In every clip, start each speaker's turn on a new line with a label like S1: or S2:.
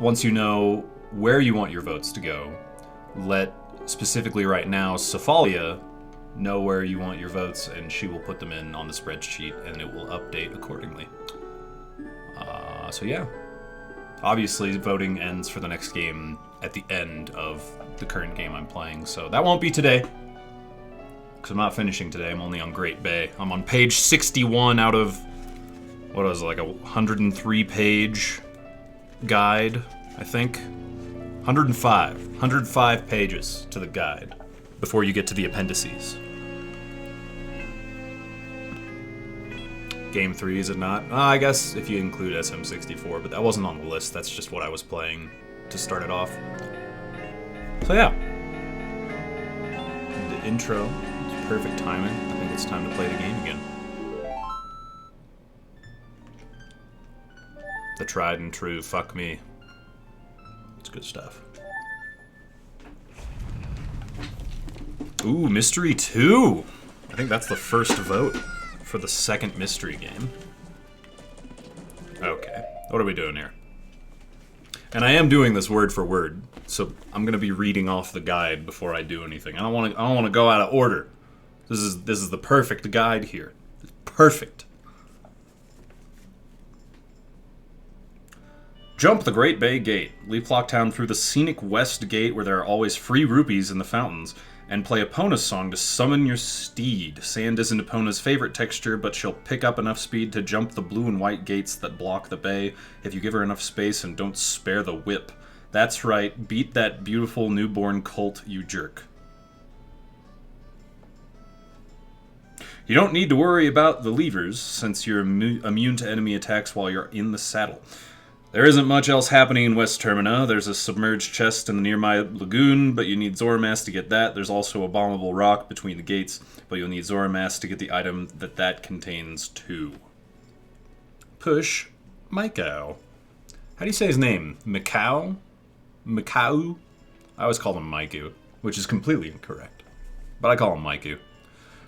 S1: once you know where you want your votes to go, let specifically right now Cephalia know where you want your votes, and she will put them in on the spreadsheet, and it will update accordingly. So yeah, obviously voting ends for the next game at the end of the current game I'm playing, so that won't be today, because I'm not finishing today. I'm only on Great Bay. I'm on page 61 out of, what was it, like a 103-page guide, I think? 105 pages to the guide before you get to the appendices. Game 3, is it not? I guess if you include SM64, but that wasn't on the list. That's just what I was playing to start it off. So yeah. The intro, it's perfect timing. I think it's time to play the game again. The tried and true, fuck me. It's good stuff. Ooh, Mystery 2! I think that's the first vote for the second mystery game. Okay, what are we doing here? And I am doing this word for word, so I'm gonna be reading off the guide before I do anything. I don't want to go out of order. This is the perfect guide here. It's perfect. Jump the Great Bay Gate. Leave Clocktown through the scenic West Gate, where there are always free rupees in the fountains, and play Epona's song to summon your steed. Sand isn't Epona's favorite texture, but she'll pick up enough speed to jump the blue and white gates that block the bay if you give her enough space and don't spare the whip. That's right, beat that beautiful newborn colt, you jerk. You don't need to worry about the levers, since you're immune to enemy attacks while you're in the saddle. There isn't much else happening in West Termina. There's a submerged chest in the nearby lagoon, but you need Zoramask to get that. There's also a bombable rock between the gates, but you'll need Zoramask to get the item that contains too. Push Mikau. How do you say his name? Mikau? Mikau? I always call him Maiku, which is completely incorrect. But I call him Maiku.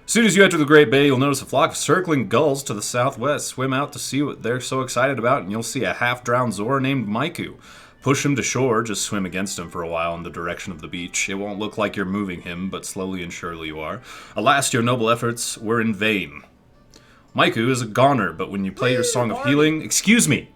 S1: As soon as you enter the Great Bay, you'll notice a flock of circling gulls to the southwest. Swim out to see what they're so excited about, and you'll see a half-drowned Zora named Maiku. Push him to shore, just swim against him for a while in the direction of the beach. It won't look like you're moving him, but slowly and surely you are. Alas, your noble efforts were in vain. Maiku is a goner, but when you play your Song of Healing... Excuse me!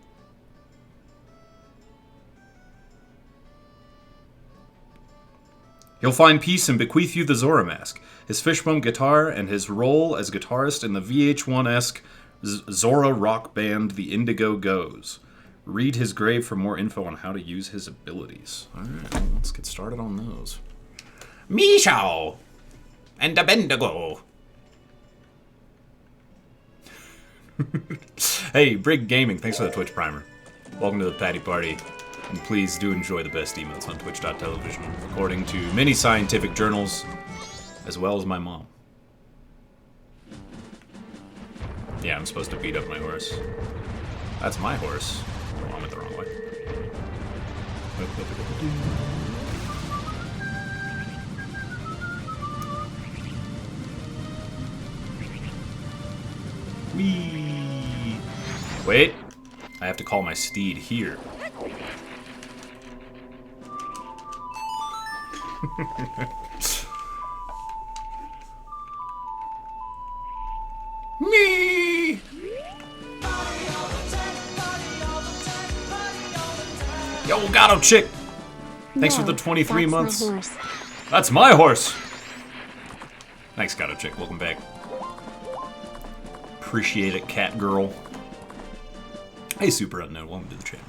S1: He'll find peace and bequeath you the Zoramask, his fishbone guitar, and his role as guitarist in the VH1-esque Zora rock band The Indigo Goes. Read his grave for more info on how to use his abilities. Alright, let's get started on those. Meeshao! And the Bendigo! Hey, Brig Gaming, thanks for the Twitch primer. Welcome to the Patty Party. And please do enjoy the best emotes on twitch.tv, according to many scientific journals, as well as my mom. Yeah, I'm supposed to beat up my horse. That's my horse. Oh, I went the wrong way. Whee! Wait, I have to call my steed here. Me! Yo, Gato Chick! Thanks for the 23 months. That's my horse! Thanks, Gato Chick. Welcome back. Appreciate it, cat girl. Hey, Super Unknown. Welcome to the channel.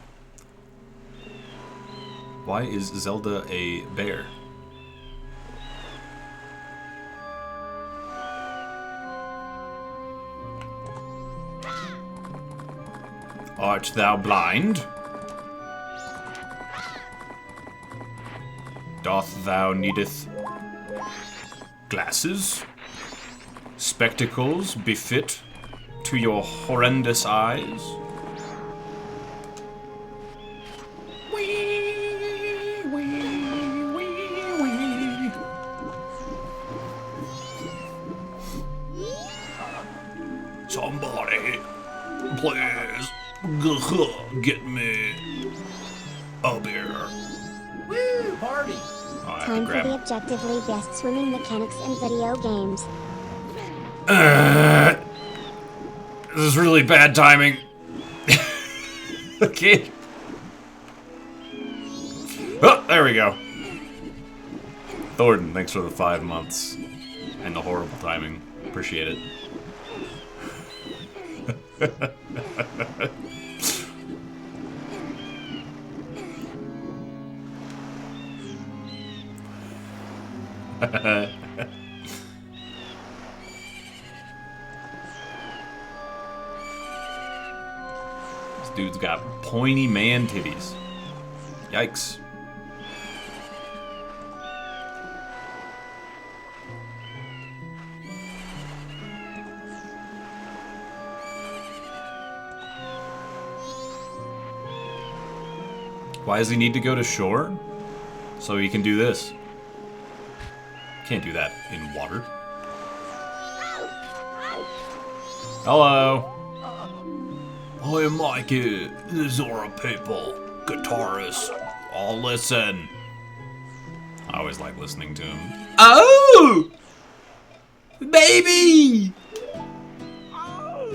S1: Why is Zelda a bear? Art thou blind? Doth thou needeth glasses? Spectacles befit to your horrendous eyes? Wee, wee, wee, wee. Somebody, please, get me. A beer.
S2: Woo, party!
S1: Oh, I have to
S3: Time for
S1: grab
S3: the objectively best swimming mechanics in video games.
S1: This is really bad timing. Okay. Oh, there we go. Thornton, thanks for the 5 months. And the horrible timing. Appreciate it. This dude's got pointy man titties. Yikes. Why does he need to go to shore? So he can do this. Can't do that in water. Hello. I am Mikey, the Zora people, guitarist. I'll listen. I always like listening to him. Oh! Baby! Oh!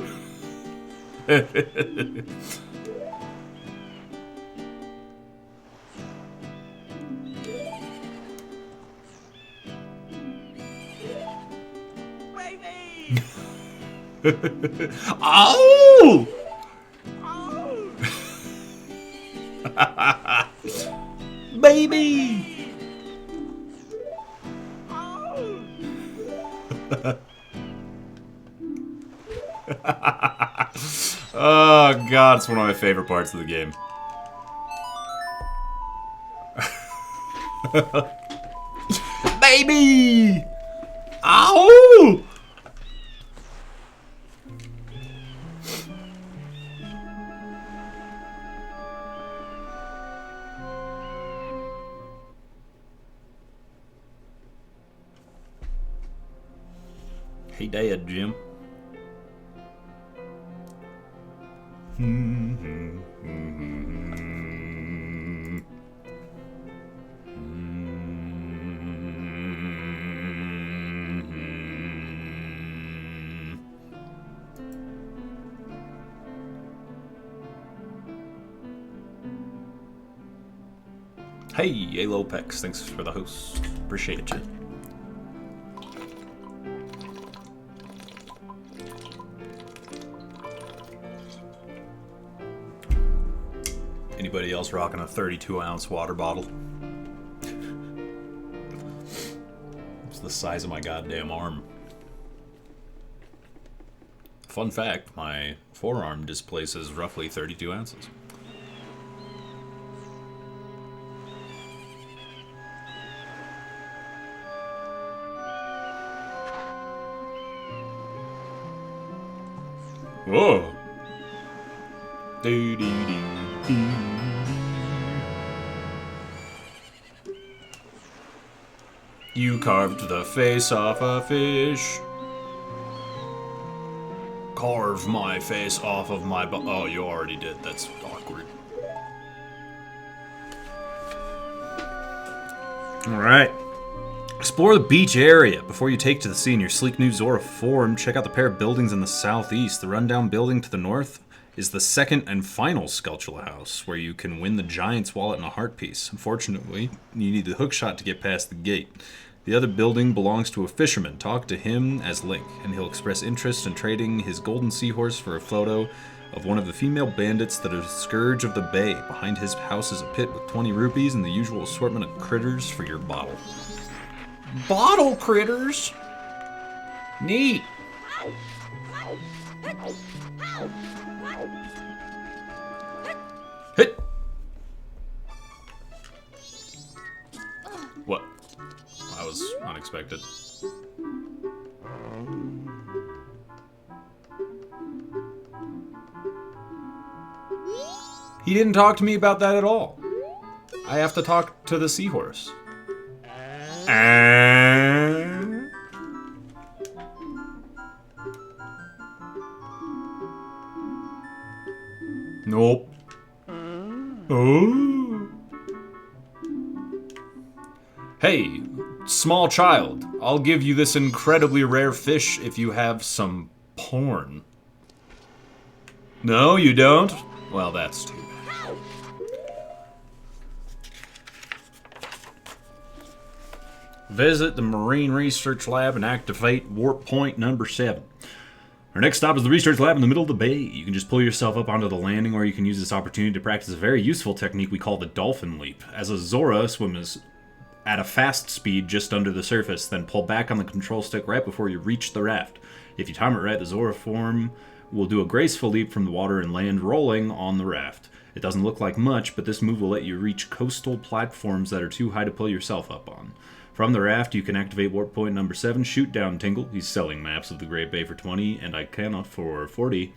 S1: Baby! Oh god, it's one of my favorite parts of the game. Baby! Ow! Hey, Dad, Jim. Hey, Alopex, thanks for the host. Appreciate you. Anybody else rocking a 32-ounce water bottle? It's the size of my goddamn arm. Fun fact, my forearm displaces roughly 32 ounces. Whoa! You carved the face off a fish. Carve my face off of my oh, you already did. That's awkward. Alright. Explore the beach area before you take to the sea in your sleek new Zora form. Check out the pair of buildings in the southeast. The rundown building to the north is the second and final Skulltula house, where you can win the Giant's wallet and a heart piece. Unfortunately, you need the hookshot to get past the gate. The other building belongs to a fisherman. Talk to him as Link, and he'll express interest in trading his golden seahorse for a photo of one of the female bandits that are the scourge of the bay. Behind his house is a pit with 20 rupees and the usual assortment of critters for your bottle. Bottle critters? Neat. Hit. What? That was unexpected. He didn't talk to me about that at all. I have to talk to the seahorse. Nope. Oh. Hey, small child, I'll give you this incredibly rare fish if you have some porn. No, you don't? Well, that's too bad. Visit the Marine Research Lab and activate warp point number 7. Our next stop is the research lab in the middle of the bay. You can just pull yourself up onto the landing, or you can use this opportunity to practice a very useful technique we call the dolphin leap. As a Zora, swim at a fast speed just under the surface, then pull back on the control stick right before you reach the raft. If you time it right, the Zora form will do a graceful leap from the water and land rolling on the raft. It doesn't look like much, but this move will let you reach coastal platforms that are too high to pull yourself up on. From the raft, you can activate warp point number 7, shoot down Tingle. He's selling maps of the Great Bay for 20, and I cannot for 40.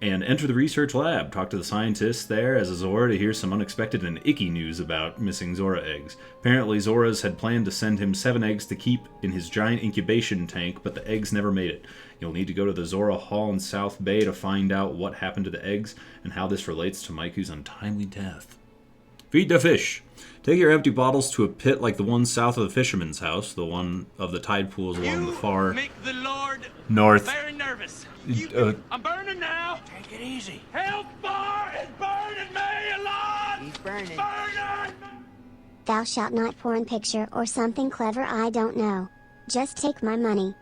S1: And enter the research lab. Talk to the scientists there as a Zora to hear some unexpected and icky news about missing Zora eggs. Apparently, Zoras had planned to send him 7 eggs to keep in his giant incubation tank, but the eggs never made it. You'll need to go to the Zora Hall in South Bay to find out what happened to the eggs and how this relates to Maiku's untimely death. Feed the fish. Take your empty bottles to a pit like the one south of the fisherman's house, the one of the tide pools along the far
S2: make the Lord
S1: north.
S2: very nervous. I'm burning now. Take it easy. Help, bar is burning me alive. He's burning. Burning.
S3: Thou shalt not porn picture or something clever, I don't know. Just take my money.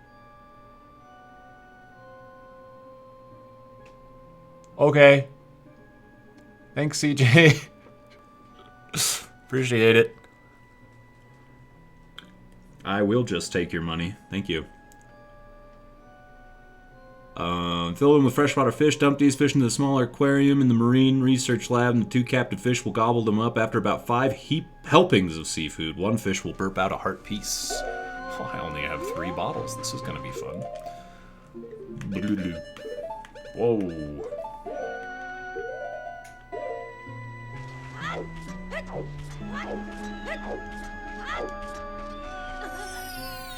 S1: Okay. Thanks, CJ. Appreciate it. I will just take your money. Thank you. Fill them with freshwater fish. Dump these fish into the smaller aquarium in the Marine Research Lab, and the 2 captive fish will gobble them up after about 5 helpings of seafood. 1 fish will burp out a heart piece. Oh, I only have 3 bottles. This is going to be fun. Whoa.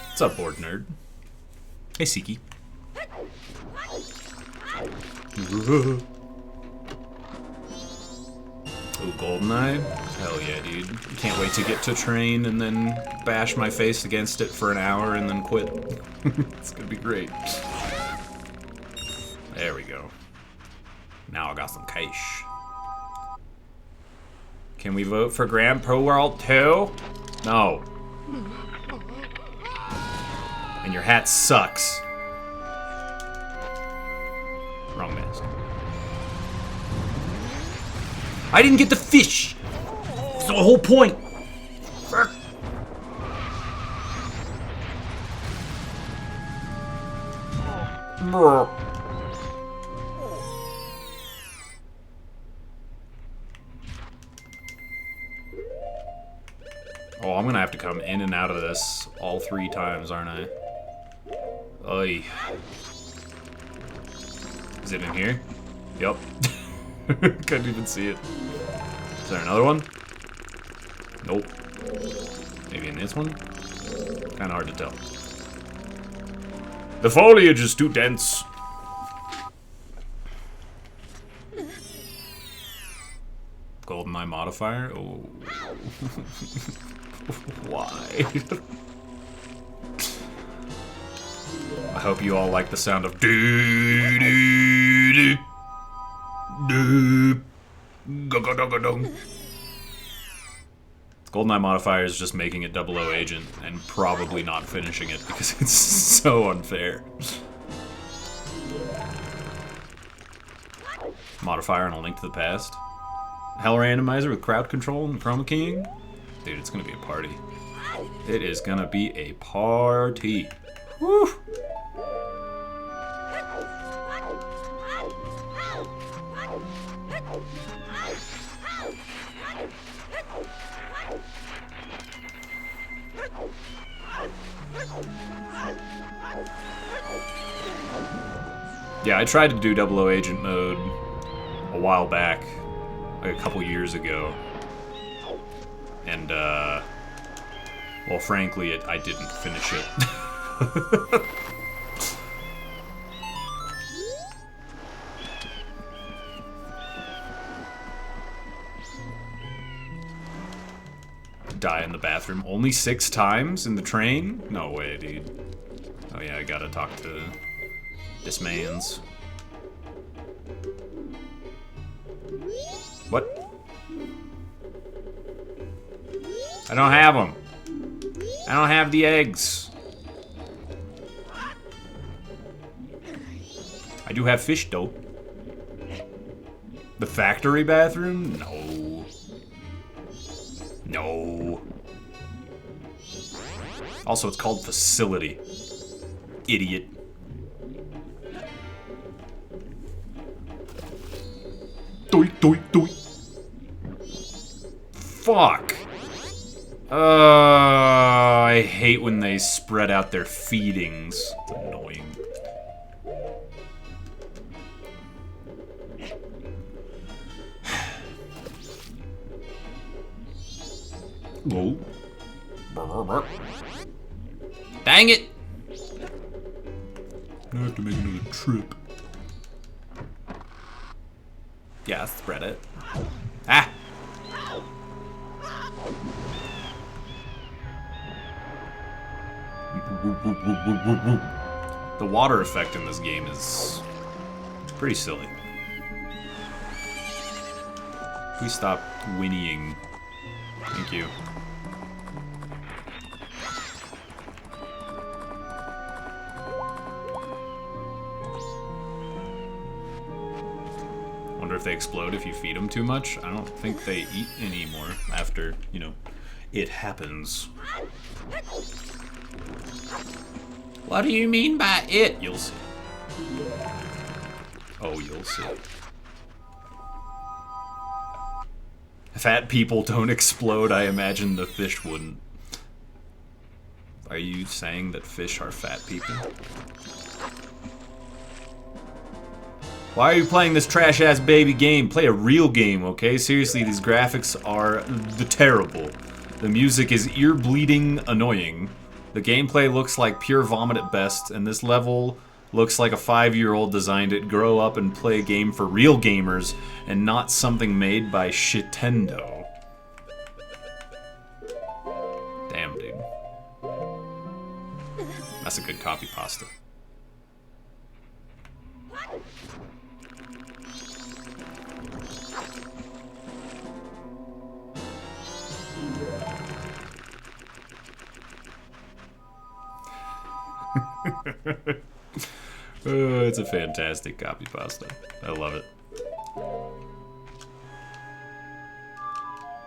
S1: What's up, board nerd? Hey, Siki. Ooh, GoldenEye? Hell yeah, dude. Can't wait to get to train and then bash my face against it for an hour and then quit. It's gonna be great. There we go. Now I got some cash. Can we vote for Grand Pro World 2? No. And your hat sucks. Wrong mask. I didn't get the fish! That's the whole point! Oh, I'm gonna have to come in and out of this all 3 times, aren't I? Oy. Is it in here? Yep. Couldn't even see it. Is there another one? Nope. Maybe in this one? Kinda hard to tell. The foliage is too dense. GoldenEye modifier? Oh. Why? I hope you all like the sound of doo doo doo doo go go go go dong. GoldenEye modifier is just making it 00 agent and probably not finishing it because it's so unfair. Modifier and a link to the past. Hell randomizer with crowd control and Chroma King. Dude, it's gonna be a party. It is gonna be a party. Woo! Yeah, I tried to do 00 agent mode a while back, like a couple years ago. And, well, frankly, I didn't finish it. die in the bathroom. Only 6 times in the train? No way, dude. Oh yeah, I gotta talk to this man's. What? I don't have them. I don't have the eggs. I do have fish, though. The factory bathroom? No. No. Also, it's called facility. Idiot. Doink, doink, doink. Fuck. I hate when they spread out their feedings. It's annoying. Whoa. Dang it! I have to make another trip. Yeah, spread it. Ah! The water effect in this game is pretty silly. Please stop whinnying. Thank you. Wonder if they explode if you feed them too much. I don't think they eat anymore after, you know, it happens. What do you mean by it? You'll see. Oh, you'll see. Fat people don't explode. I imagine the fish wouldn't. Are you saying that fish are fat people? Why are you playing this trash-ass baby game? Play a real game, okay? Seriously, these graphics are terrible. The music is ear-bleeding annoying. The gameplay looks like pure vomit at best, and this level looks like a 5-year-old designed it. Grow up and play a game for real gamers, and not something made by Shitendo. Damn, dude. That's a good copy pasta. It's a fantastic copy pasta. I love it.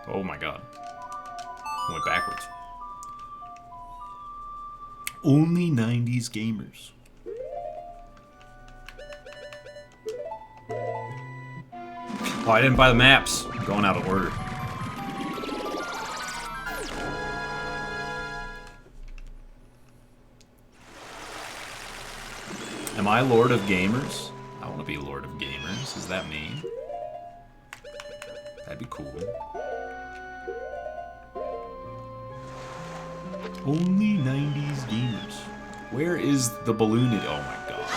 S1: Oh my god. I went backwards. Only 90s gamers. Oh, I didn't buy the maps. I'm going out of order. Am I Lord of Gamers? I want to be Lord of Gamers. Is that me? That'd be cool. Only 90s gamers. Where is the balloon? Oh my god.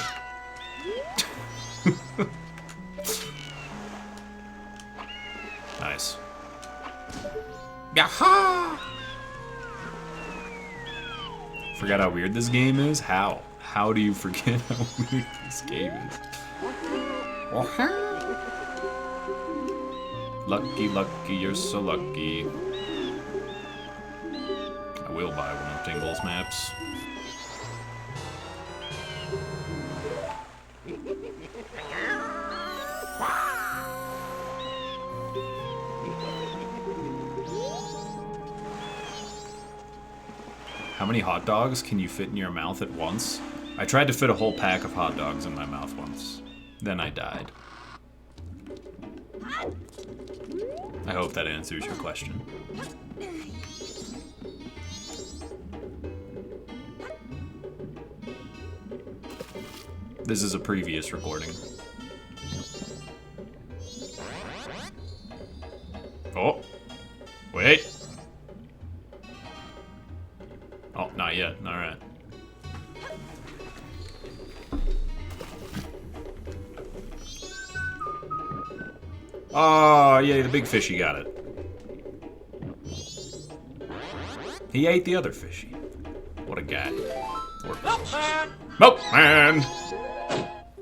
S1: Nice. Yaha! Forgot how weird this game is? How? How do you forget how weird this game is? Lucky, lucky, you're so lucky. I will buy one of Tingle's maps. How many hot dogs can you fit in your mouth at once? I tried to fit a whole pack of hot dogs in my mouth once. Then I died. I hope that answers your question. This is a previous recording. Oh! Wait! Oh, not yet. Alright. Oh, yay, the big fishy got it. He ate the other fishy. What a guy.
S2: Milkman!
S1: Milkman!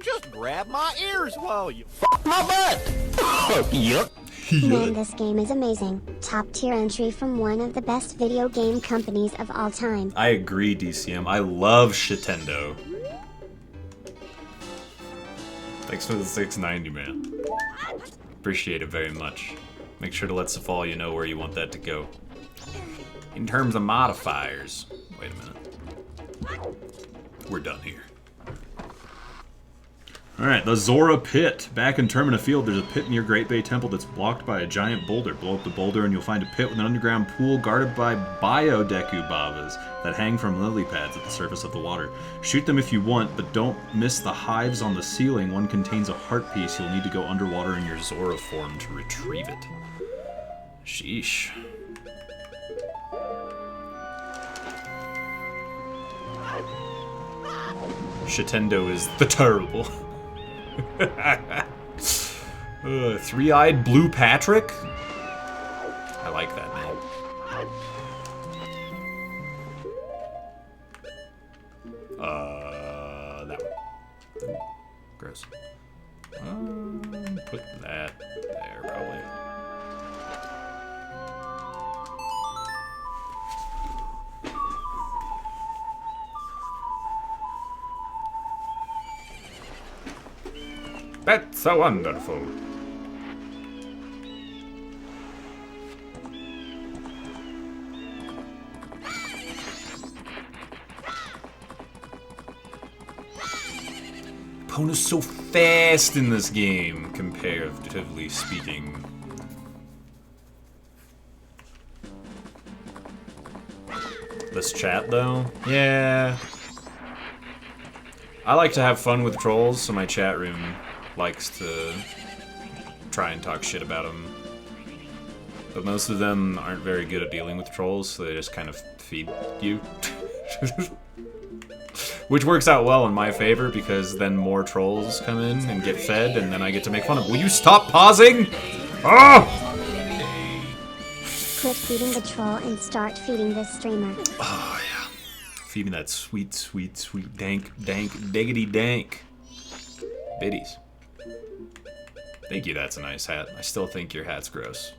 S4: Just grab my ears while you fuck my butt. Yup.
S3: Man, this game is amazing. Top tier entry from one of the best video game companies of all time.
S1: I agree, DCM. I love Shitendo. Thanks for the 690, man. Appreciate it very much. Make sure to let Cefalia know where you want that to go. In terms of modifiers... Wait a minute. We're done here. Alright, the Zora Pit. Back in Termina Field, there's a pit near Great Bay Temple that's blocked by a giant boulder. Blow up the boulder and you'll find a pit with an underground pool guarded by biodecubavas that hang from lily pads at the surface of the water. Shoot them if you want, but don't miss the hives on the ceiling. One contains a heart piece. You'll need to go underwater in your Zora form to retrieve it. Sheesh. Shitendo is the terrible. Three-eyed Blue Patrick? I like that name. That one. Gross. Put that there, probably. That's so wonderful. Opponent's so fast in this game, comparatively speaking. This chat, though? Yeah. I like to have fun with trolls, so my chat room likes to try and talk shit about them. But most of them aren't very good at dealing with trolls, so they just kind of feed you. Which works out well in my favor, because then more trolls come in and get fed, and then I get to make fun of them. Will you stop pausing? Oh!
S3: Quit feeding the troll and start feeding this streamer.
S1: Oh, yeah. Feeding that sweet, sweet, sweet, dank, diggity dank. Biddies. Thank you, that's a nice hat. I still think your hat's gross.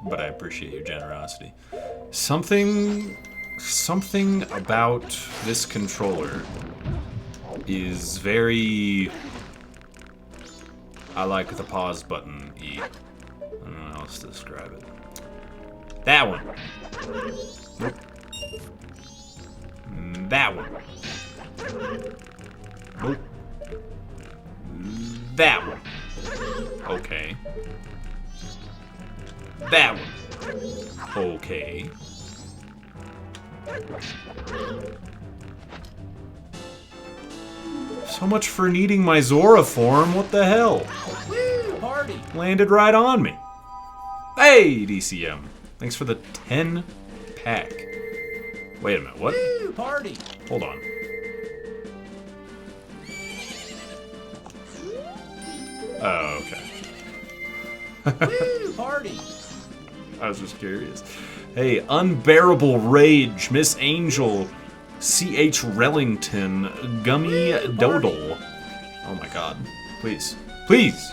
S1: But I appreciate your generosity. Something about this controller is very... I like the pause button E. I don't know how else to describe it. That one. Nope. That one. Nope. That one. Okay. That one. Okay. So much for needing my Zora form, what the hell?
S4: Woo, party.
S1: Landed right on me. Hey, DCM. Thanks for the 10 pack. Wait a minute, what?
S4: Woo, party.
S1: Hold on. Oh, okay.
S4: Woo, party.
S1: I was just curious. Hey, Unbearable Rage, Miss Angel, C.H. Rellington, Gummy Dodal. Oh my god. Please. Please!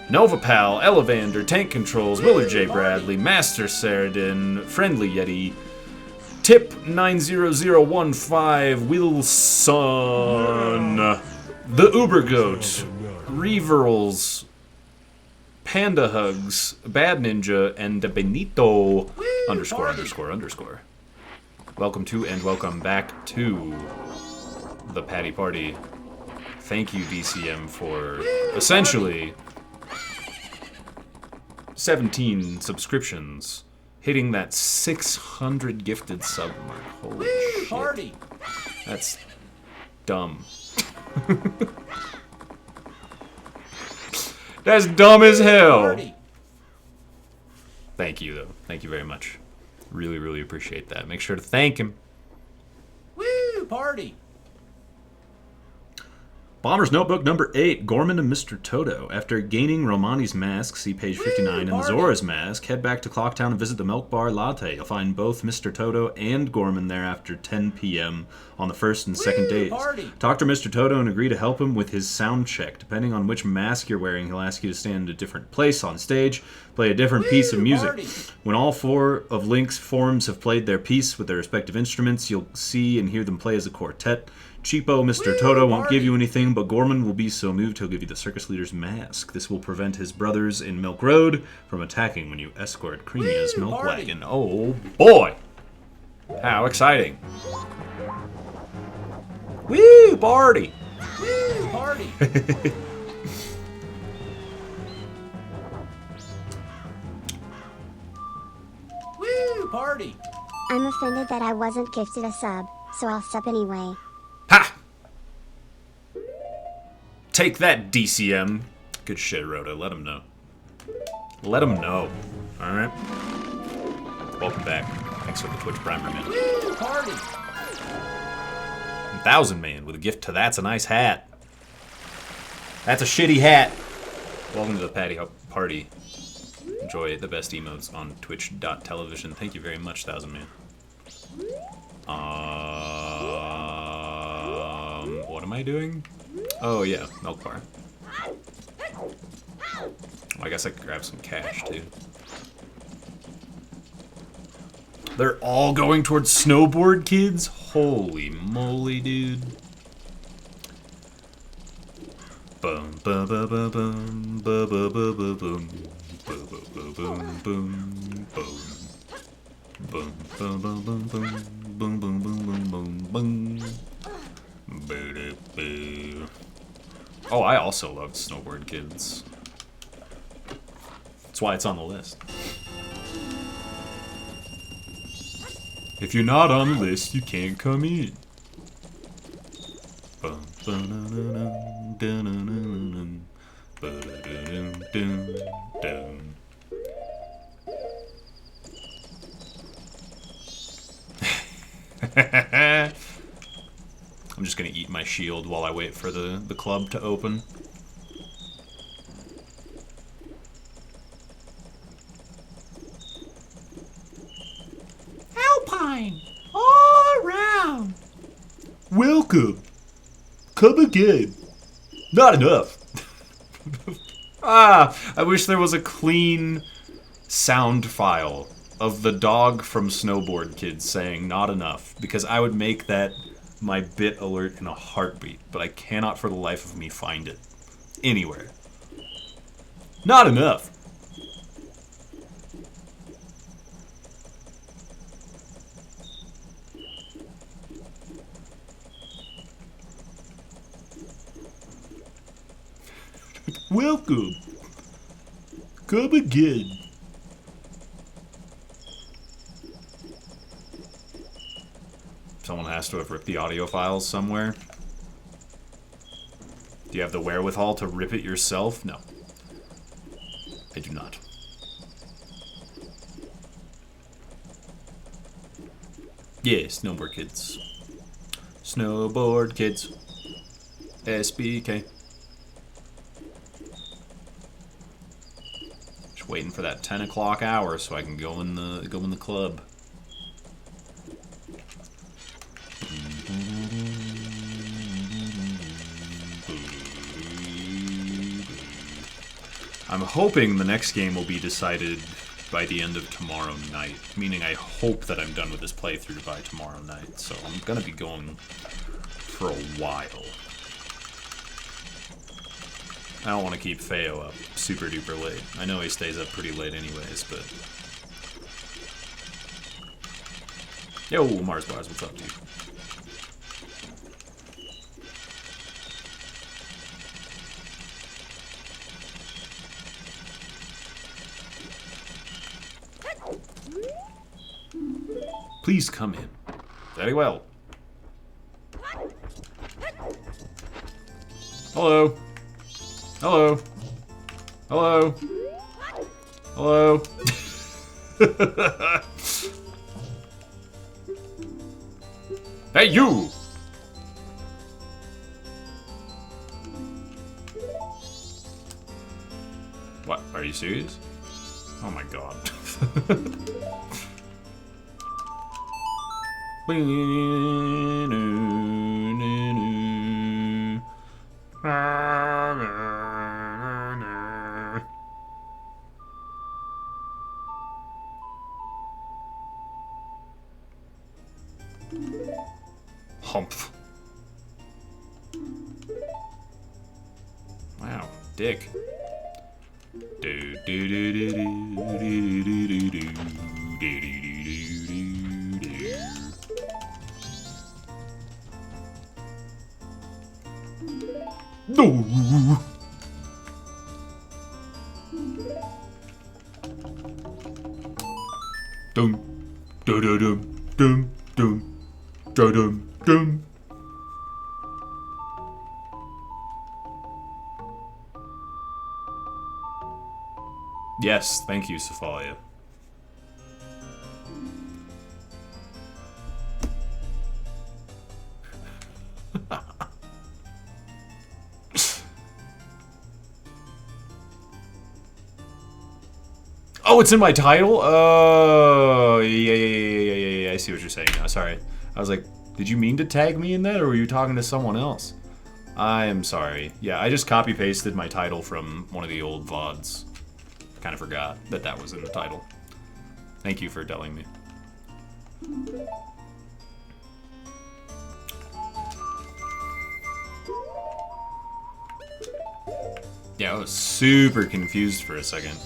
S1: Novapal, Elevander, Tank Controls, Willard J. Bradley, Master Saradin, Friendly Yeti, Tip 90015, Wilson, The Uber Goat, Reverls, Panda Hugs, Bad Ninja, and Benito ____. Welcome to and welcome back to the Patty Party. Thank you, DCM, for essentially 17 subscriptions, hitting that 600 gifted sub mark. Holy shit.
S4: Party.
S1: That's dumb. That's dumb as hell.
S4: Party.
S1: Thank you, though. Thank you very much. Really, really appreciate that. Make sure to thank him.
S4: Woo, party.
S1: Bomber's Notebook number 8, Gorman and Mr. Toto. After gaining Romani's mask, see page 59, and Zora's mask, head back to Clocktown and visit the Milk Bar Latte. You'll find both Mr. Toto and Gorman there after 10 p.m. on the first and second days. Talk to Mr. Toto and agree to help him with his sound check. Depending on which mask you're wearing, he'll ask you to stand in a different place on stage, play a different piece of music. When all 4 of Link's forms have played their piece with their respective instruments, you'll see and hear them play as a quartet. Cheapo Mr. Toto won't give you anything, but Gorman will be so moved he'll give you the circus leader's mask. This will prevent his brothers in Milk Road from attacking when you escort Creamia's milk wagon. Oh boy! How exciting! Woo! Party!
S4: Woo, party! Woo, party!
S3: I'm offended that I wasn't gifted a sub, so I'll sub anyway.
S1: Ha! Take that, DCM. Good shit, Rhoda. Let him know. Let him know. Alright? Welcome back. Thanks for the Twitch Primer, man.
S4: Woo, party!
S1: 1,000 man with a gift to That's a Nice Hat. That's a shitty hat. Welcome to the Patty Hop Party. Enjoy the best emotes on twitch.television. Thank you very much, 1,000 man. What am I doing? Oh yeah, milk bar. I guess I could grab some cash too. They're all going towards snowboard kids? Holy moly, dude. Boom, ba ba ba boom, ba ba ba ba boom, ba ba ba boom, boom, boom. Boom, boom, boom, boom, boom, boom, boom, boom, boom, boom, boom. Oh, I also loved Snowboard Kids. That's why it's on the list. If you're not on the list, you can't come in. I'm just gonna eat my shield while I wait for the club to open. Alpine! All around! Welcome! Come again! Not enough! I wish there was a clean sound file of the dog from Snowboard Kids saying not enough, because I would make that my bit alert in a heartbeat, but I cannot for the life of me find it anywhere. Not enough. Welcome. Come again. Someone has to have ripped the audio files somewhere. Do you have the wherewithal to rip it yourself? No. I do not. Yeah, Snowboard Kids. Snowboard Kids. SBK. Just waiting for that 10 o'clock hour so I can go in the club. I'm hoping the next game will be decided by the end of tomorrow night. Meaning I hope that I'm done with this playthrough by tomorrow night. So I'm gonna be going for a while. I don't want to keep Feo up super duper late. I know he stays up pretty late anyways, but... Yo, Mars Bars, what's up, dude? Please come in. Very well. Hello. Hello. Hello. Hello. Hey, you! serious? Oh my god. Humph. Wow, dick. Do do do do do do do do do do do do. No. Dum dum dum dum dum dum dum. Yes, thank you, Sophia. Oh, it's in my title? Oh, yeah. I see what you're saying now. Sorry. I was like, did you mean to tag me in that, or were you talking to someone else? I am sorry. Yeah, I just copy-pasted my title from one of the old VODs. Kind of forgot that that was in the title. Thank you for telling me. Yeah, I was super confused for a second.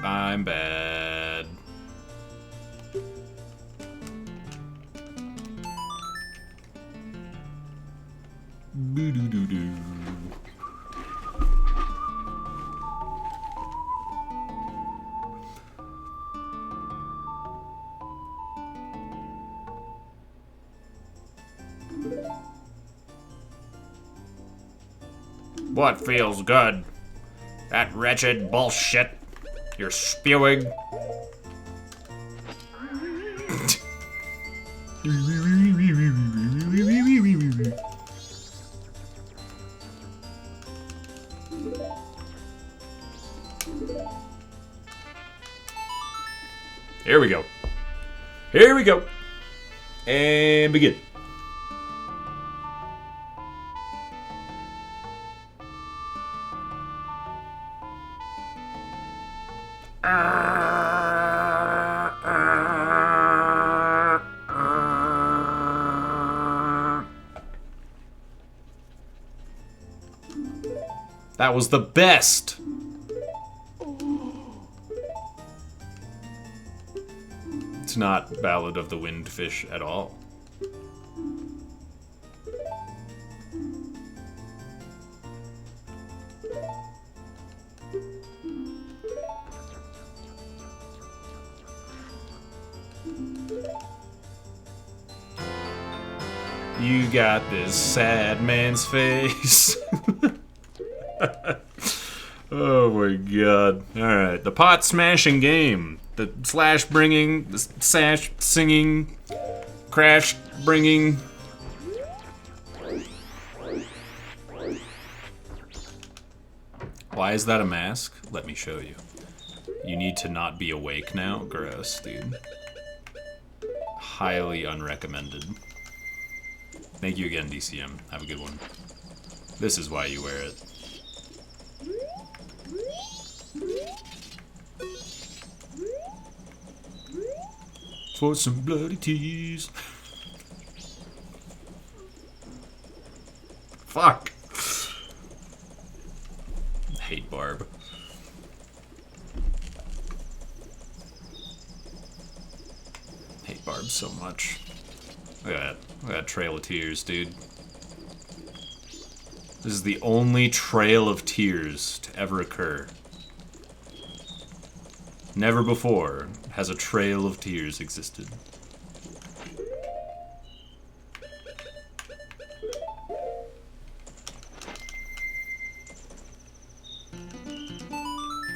S1: I'm bad. Boo-doo-doo-doo. What feels good? That wretched bullshit you're spewing. Here we go. Here we go. And begin. That was the best. It's not Ballad of the Windfish at all. You got this sad man's face. Oh my god. Alright, the pot smashing game. The slash bringing, the sash singing, crash bringing. Why is that a mask? Let me show you. You need to not be awake now? Gross, dude. Highly unrecommended. Thank you again, DCM. Have a good one. This is why you wear it. For some bloody tears. Fuck. I hate Barb. Hate Barb so much. Look at that. Look at that trail of tears, dude. This is the only trail of tears to ever occur. Never before has a trail of tears existed.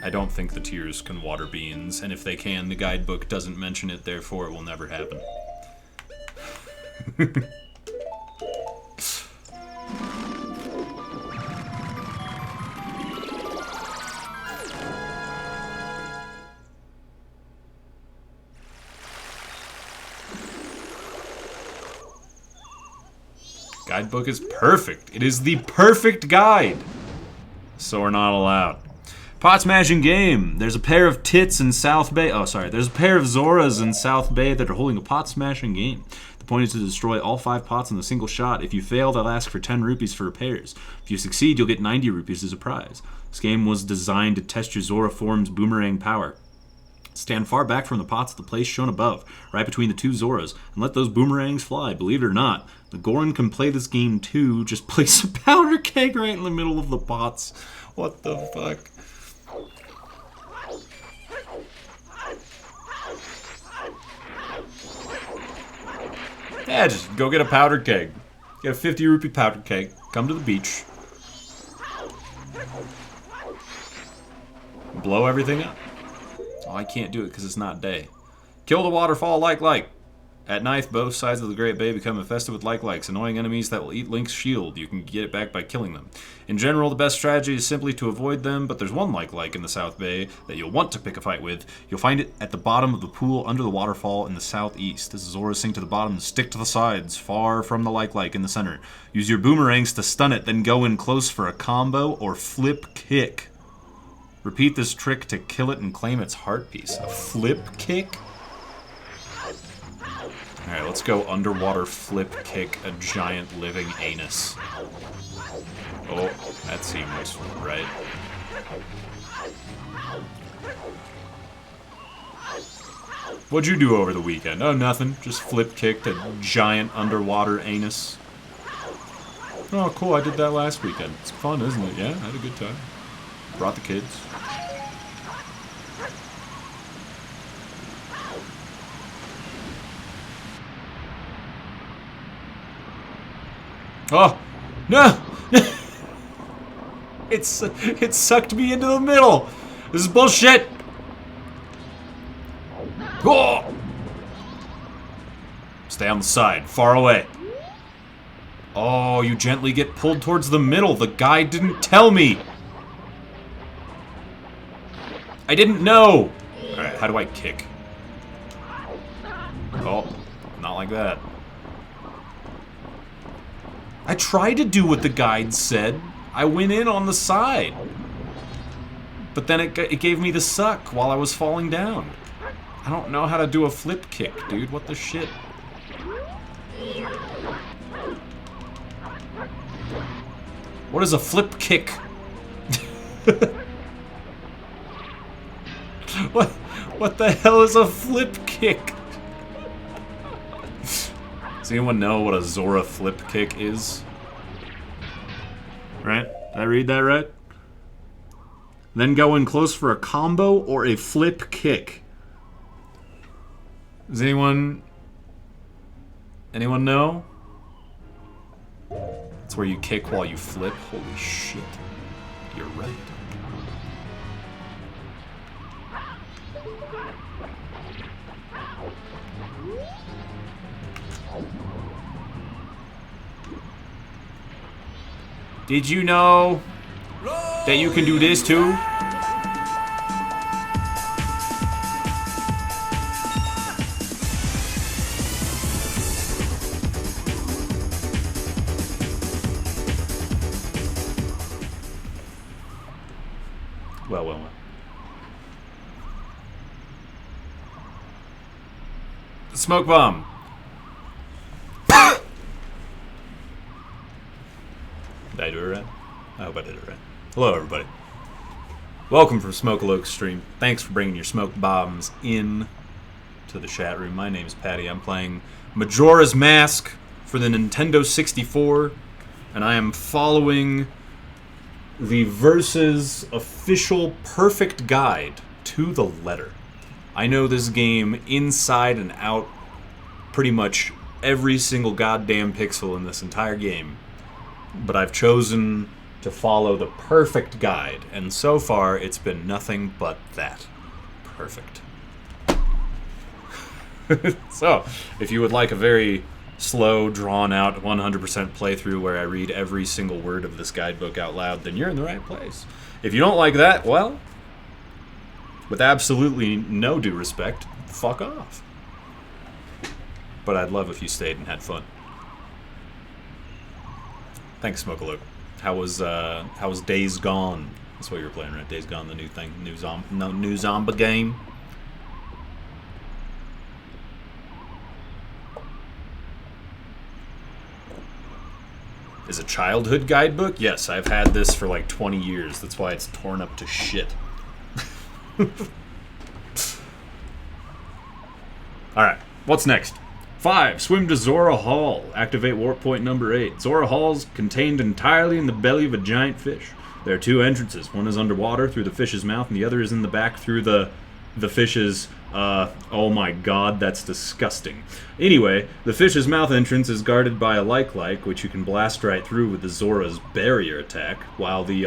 S1: I don't think the tears can water beans, and if they can, the guidebook doesn't mention it, therefore it will never happen. Guidebook is perfect. It is the perfect guide. So we're not allowed. Pot smashing game. There's a pair of tits in South Bay. Oh, sorry. There's a pair of Zoras in South Bay that are holding a pot smashing game. The point is to destroy all 5 pots in a single shot. If you fail, they'll ask for 10 rupees for repairs. If you succeed, you'll get 90 rupees as a prize. This game was designed to test your Zora form's boomerang power. Stand far back from the pots at the place shown above, right between the 2 Zoras, and let those boomerangs fly. Believe it or not, the Goron can play this game too. Just place a powder keg right in the middle of the pots. What the fuck? Yeah, just go get a powder keg. Get a 50 rupee powder keg. Come to the beach. Blow everything up. Oh, I can't do it because it's not day. Kill the waterfall like. At night, both sides of the Great Bay become infested with like-likes, annoying enemies that will eat Link's shield. You can get it back by killing them. In general, the best strategy is simply to avoid them, but there's one like in the South Bay that you'll want to pick a fight with. You'll find it at the bottom of the pool under the waterfall in the southeast. This is Zora sink to the bottom and stick to the sides, far from the like in the center. Use your boomerangs to stun it, then go in close for a combo or flip kick. Repeat this trick to kill it and claim its heart piece. A flip kick? Alright, let's go underwater flip kick a giant living anus. Oh, that seems right. What'd you do over the weekend? Oh, nothing. Just flip kicked a giant underwater anus. Oh, cool. I did that last weekend. It's fun, isn't it? Yeah, I had a good time. Brought the kids. Oh, no! It sucked me into the middle! This is bullshit! Oh! Stay on the side, far away. Oh, you gently get pulled towards the middle. The guy didn't tell me! I didn't know! Alright, how do I kick? Oh, not like that. I tried to do what the guide said. I went in on the side. But then it gave me the suck while I was falling down. I don't know how to do a flip kick, dude. What the shit? What is a flip kick? What the hell is a flip kick? Does anyone know what a Zora flip kick is? Right? Did I read that right? Then go in close for a combo or a flip kick. Does anyone know? It's where you kick while you flip. Holy shit. You're right. Did you know that you can do this too? Well. Smoke bomb. Did I do it right? I hope I did it right. Hello, everybody. Welcome from Smoke-a-Loke stream. Thanks for bringing your smoke bombs in to the chat room. My name is Patty. I'm playing Majora's Mask for the Nintendo 64, and I am following the Versus official perfect guide to the letter. I know this game inside and out, pretty much every single goddamn pixel in this entire game. But I've chosen to follow the perfect guide, and so far it's been nothing but that. Perfect. So, if you would like a very slow, drawn-out, 100% playthrough where I read every single word of this guidebook out loud, then you're in the right place. If you don't like that, well, with absolutely no due respect, fuck off. But I'd love if you stayed and had fun. Thanks, Smokalook. How was Days Gone? That's what you were playing, right? Days Gone, the new thing, new zombie game. Is a childhood guidebook? Yes, I've had this for like 20 years. That's why it's torn up to shit. Alright, what's next? 5. Swim to Zora Hall. Activate warp point number 8. Zora Hall's contained entirely in the belly of a giant fish. There are 2 entrances. One is underwater through the fish's mouth, and the other is in the back through the fish's... oh my god, that's disgusting. Anyway, the fish's mouth entrance is guarded by a like, which you can blast right through with the Zora's barrier attack, while the,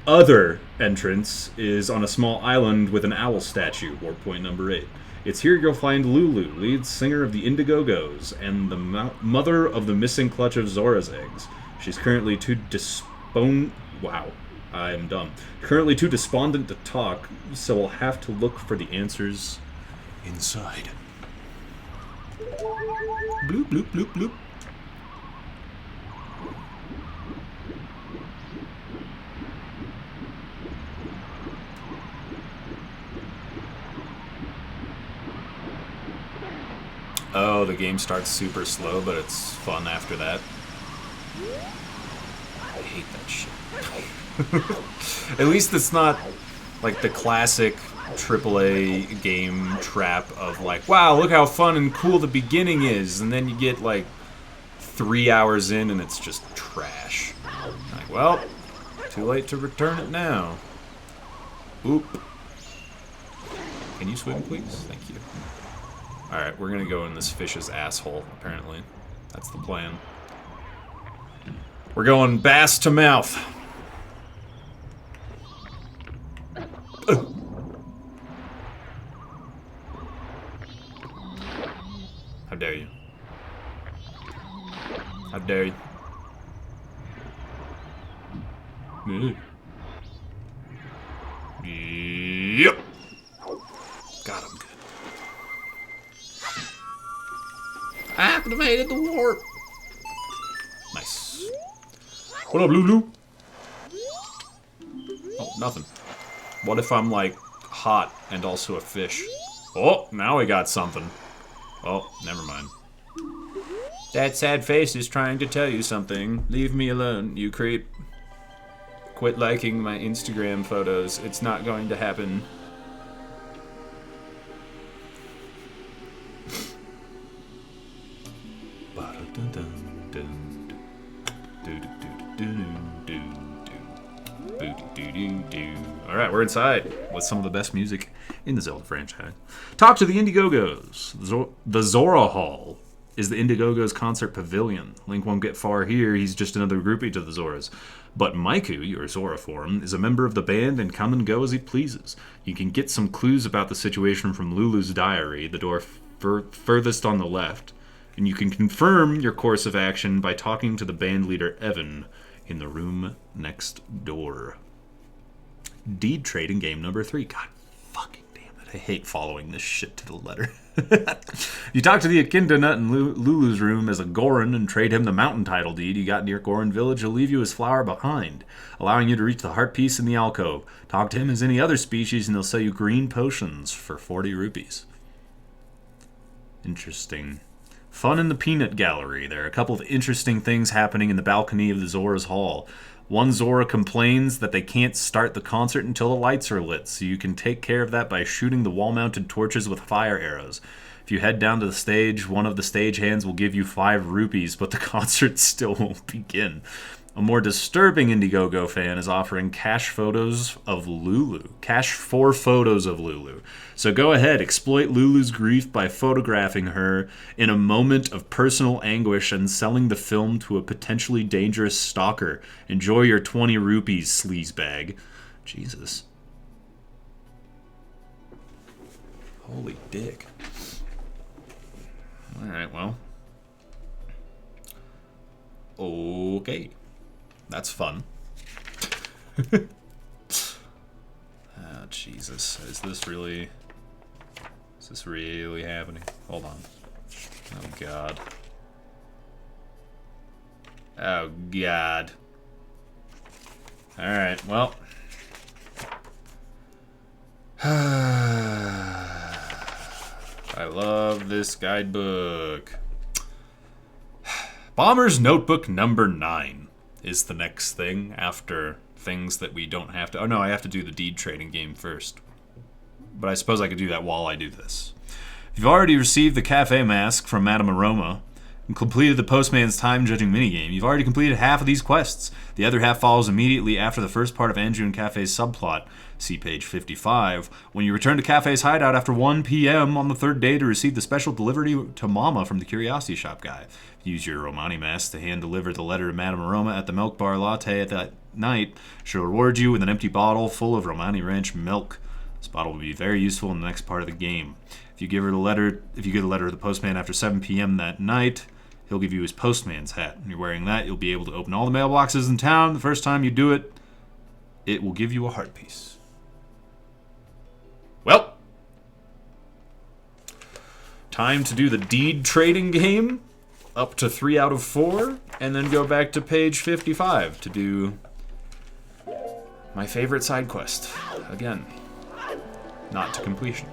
S1: other entrance is on a small island with an owl statue, warp point number 8. It's here you'll find Lulu, lead singer of the Indiegogo's, and the mother of the missing clutch of Zora's eggs. She's currently too Wow, I am dumb. Currently too despondent to talk, so we'll have to look for the answers inside. Bloop, bloop, bloop, bloop. Oh, the game starts super slow, but it's fun after that. I hate that shit. At least it's not like the classic AAA game trap of like, wow, look how fun and cool the beginning is, and then you get like 3 hours in and it's just trash. Like, well, too late to return it now. Oop. Can you swim, please? Thank you. Alright, we're gonna go in this fish's asshole, apparently. That's the plan. We're going bass to mouth. How dare you? How dare you? Yep. Got him. Activated the warp. Nice. What up, Lulu? Oh, nothing. What if I'm like hot and also a fish? Oh, now we got something. Oh, never mind. That sad face is trying to tell you something. Leave me alone, you creep. Quit liking my Instagram photos. It's not going to happen. Alright, we're inside with some of the best music in the Zelda franchise. Talk to the Indiegogos. The Zora Hall is the Indiegogos concert pavilion. Link won't get far here, he's just another groupie to the Zoras. But Maiku, your Zora form, is a member of the band and come and go as he pleases. You can get some clues about the situation from Lulu's diary, the door furthest on the left. And you can confirm your course of action by talking to the band leader Evan in the room next door. Deed trade in game number 3. God fucking damn it. I hate following this shit to the letter. You talk to the Akinta Nut in Lulu's room as a Goron and trade him the mountain title deed you got near Goron Village. He'll leave you his flower behind, allowing you to reach the heart piece in the alcove. Talk to him as any other species and he'll sell you green potions for 40 rupees. Interesting. Fun in the peanut gallery. There are a couple of interesting things happening in the balcony of the Zora's Hall. One Zora complains that they can't start the concert until the lights are lit, so you can take care of that by shooting the wall-mounted torches with fire arrows. If you head down to the stage, one of the stage hands will give you 5 rupees, but the concert still won't begin. A more disturbing Indiegogo fan is offering cash photos of Lulu. Cash for photos of Lulu. So go ahead, exploit Lulu's grief by photographing her in a moment of personal anguish and selling the film to a potentially dangerous stalker. Enjoy your 20 rupees, sleazebag. Jesus. Holy dick. Alright, well. Okay. That's fun. Oh, Jesus. Is this really happening? Hold on. Oh, God. Oh, God. Alright, well. I love this guidebook. Bomber's Notebook number 9 is the next thing after things that we don't have to... Oh, no, I have to do the deed trading game first. But I suppose I could do that while I do this. If you've already received the cafe mask from Madame Aroma and completed the Postman's time-judging minigame, you've already completed half of these quests. The other half follows immediately after the first part of Andrew and Cafe's subplot. See page 55. When you return to Cafe's hideout after 1 p.m. on the third day to receive the special delivery to Mama from the Curiosity Shop guy. Use your Romani mask to hand-deliver the letter to Madame Aroma at the Milk Bar Latte at that night. She'll reward you with an empty bottle full of Romani Ranch milk. This bottle will be very useful in the next part of the game. If you give the letter to the postman after 7 p.m. that night, he'll give you his postman's hat. When you're wearing that, you'll be able to open all the mailboxes in town. The first time you do it, it will give you a heart piece. Well, time to do the deed trading game. Up to 3 out of 4, and then go back to page 55 to do my favorite side quest. Again, not to completion.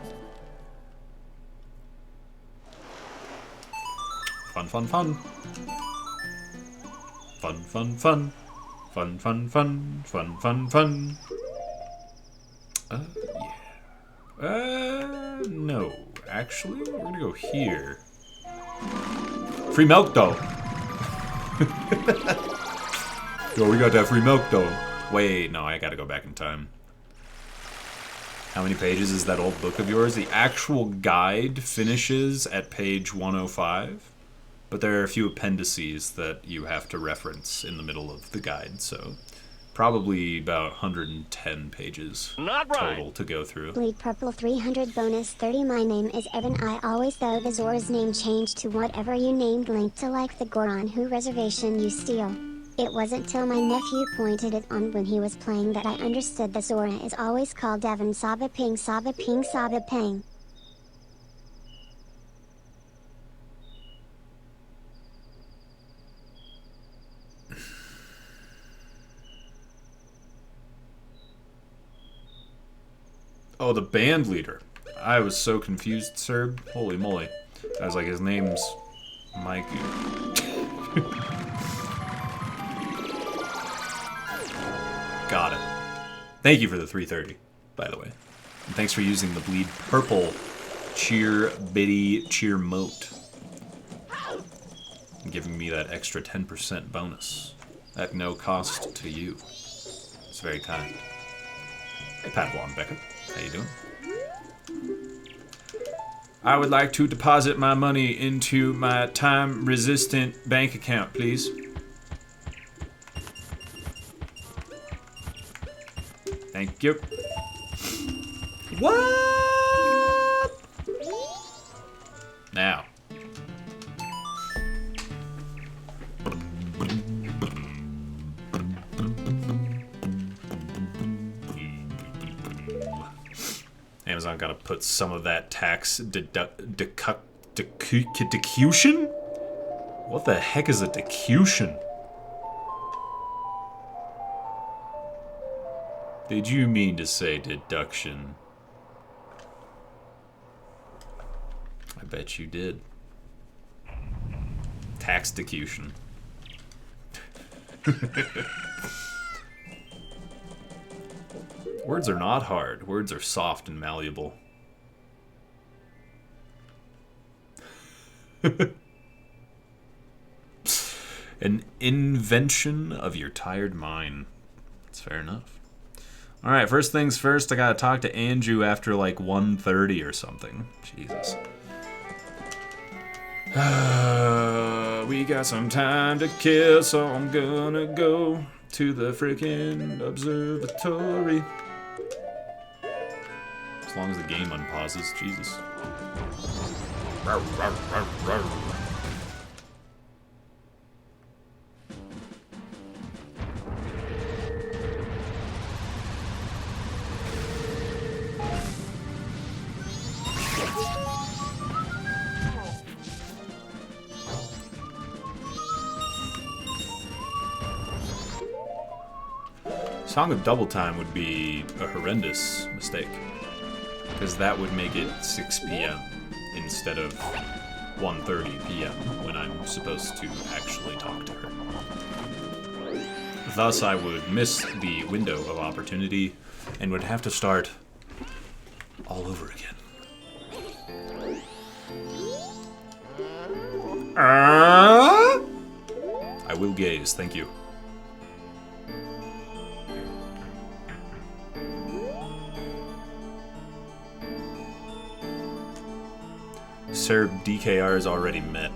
S1: Fun, fun, fun. Fun, fun, fun. Fun, fun, fun. Fun, fun, fun. Yeah. No. Actually, we're gonna go here. Free milk, though. Yo, we got that free milk, though. Wait, no, I gotta go back in time. How many pages is that old book of yours? The actual guide finishes at page 105, but there are a few appendices that you have to reference in the middle of the guide, so probably about 110 pages total to go through.
S3: Bleed Purple 300 bonus 30. My name is Evan. I always thought the Zora's name changed to whatever you named Link to, like the Goron who reservation you steal. It wasn't till my nephew pointed it on when he was playing that I understood the Zora is always called Evan. Saba ping Saba ping Saba ping.
S1: Oh, the band leader. I was so confused, sir. Holy moly. I was like, his name's Mikey. Got it. Thank you for the 330, by the way. And thanks for using the Bleed Purple Cheer Biddy Cheer Mote. And giving me that extra 10% bonus. At no cost to you. It's very kind. Hey, Padawan Beckett. How you doing? I would like to deposit my money into my time-resistant bank account, please. Thank you. What? Now. Amazon gotta put some of that tax decution? What the heck is a decution? Did you mean to say deduction? I bet you did. Tax decution. Words are not hard. Words are soft and malleable. An invention of your tired mind. That's fair enough. Alright, first things first, I gotta talk to Andrew after like 1:30 or something. Jesus. We got some time to kill, so I'm gonna go to the freaking observatory. As long as the game unpauses, Jesus. Rawr, rawr, rawr, rawr. Song of Double Time would be a horrendous mistake, because that would make it 6 p.m. instead of 1:30 p.m. when I'm supposed to actually talk to her. Thus, I would miss the window of opportunity and would have to start all over again. I will gaze, thank you. Sir DKR is already met.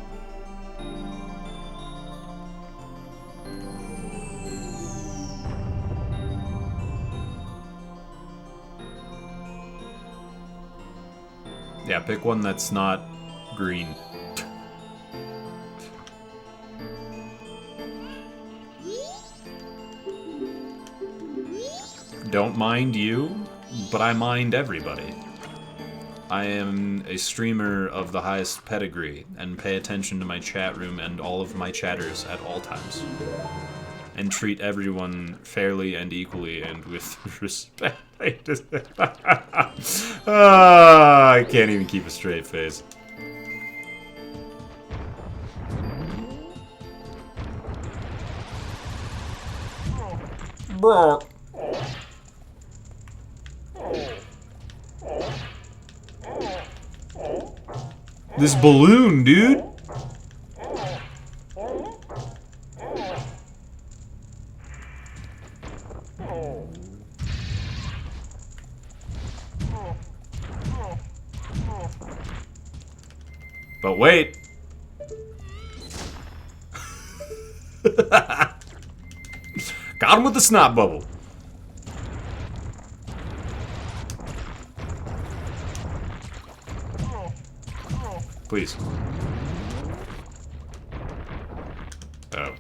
S1: Yeah, pick one that's not green. Don't mind you, but I mind everybody. I am a streamer of the highest pedigree, and pay attention to my chat room and all of my chatters at all times. And treat everyone fairly and equally and with respect. I can't even keep a straight face. Bro. This balloon, dude. But wait. Got him with the snot bubble. Please. Oh.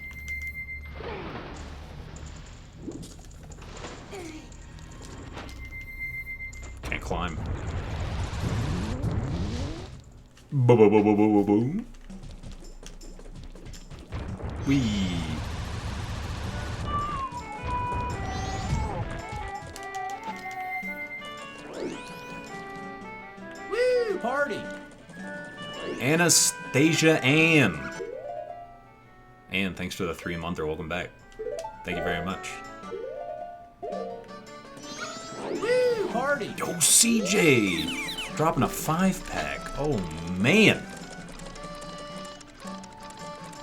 S1: Can't climb. Boom. Wee.
S4: Woo! Party!
S1: Anastasia Ann. Ann, thanks for the 3-monther. Welcome back. Thank you very much.
S4: Woo! Party!
S1: Yo, CJ! Dropping a 5-pack. Oh, man.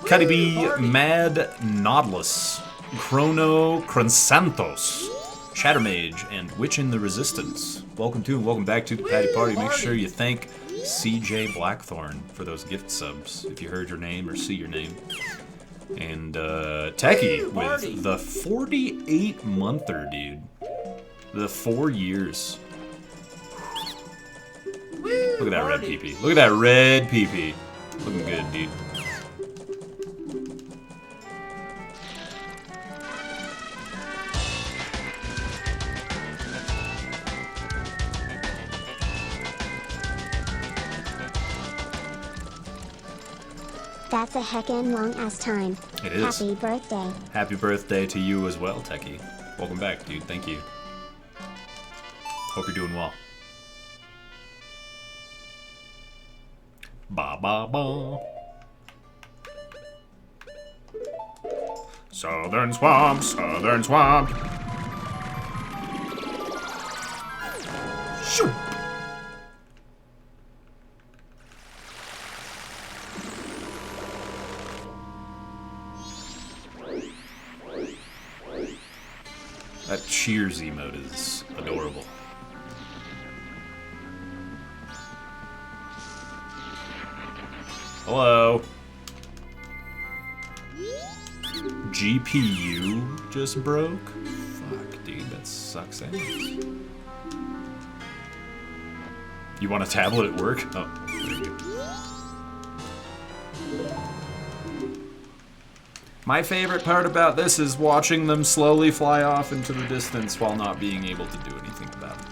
S1: Cuddy B, Mad Nautilus, Chrono Chrysanthos, Shattermage, and Witch in the Resistance. Welcome to and welcome back to the Patty Party. Make sure you thank CJ Blackthorn for those gift subs, if you heard your name or see your name. And Techie with the 48-monther, dude. The 4 years. Look at that red PP. Look at that red PP. Looking good, dude.
S3: That's a heckin' long-ass time.
S1: It is.
S3: Happy birthday.
S1: Happy birthday to you as well, Techie. Welcome back, dude. Thank you. Hope you're doing well. Ba ba ba. Southern swamp, southern swamp. Shoot. Cheers emote is adorable. Hello. GPU just broke? Fuck, dude, that sucks ass. You want a tablet at work? Oh, there you go. My favorite part about this is watching them slowly fly off into the distance while not being able to do anything about it.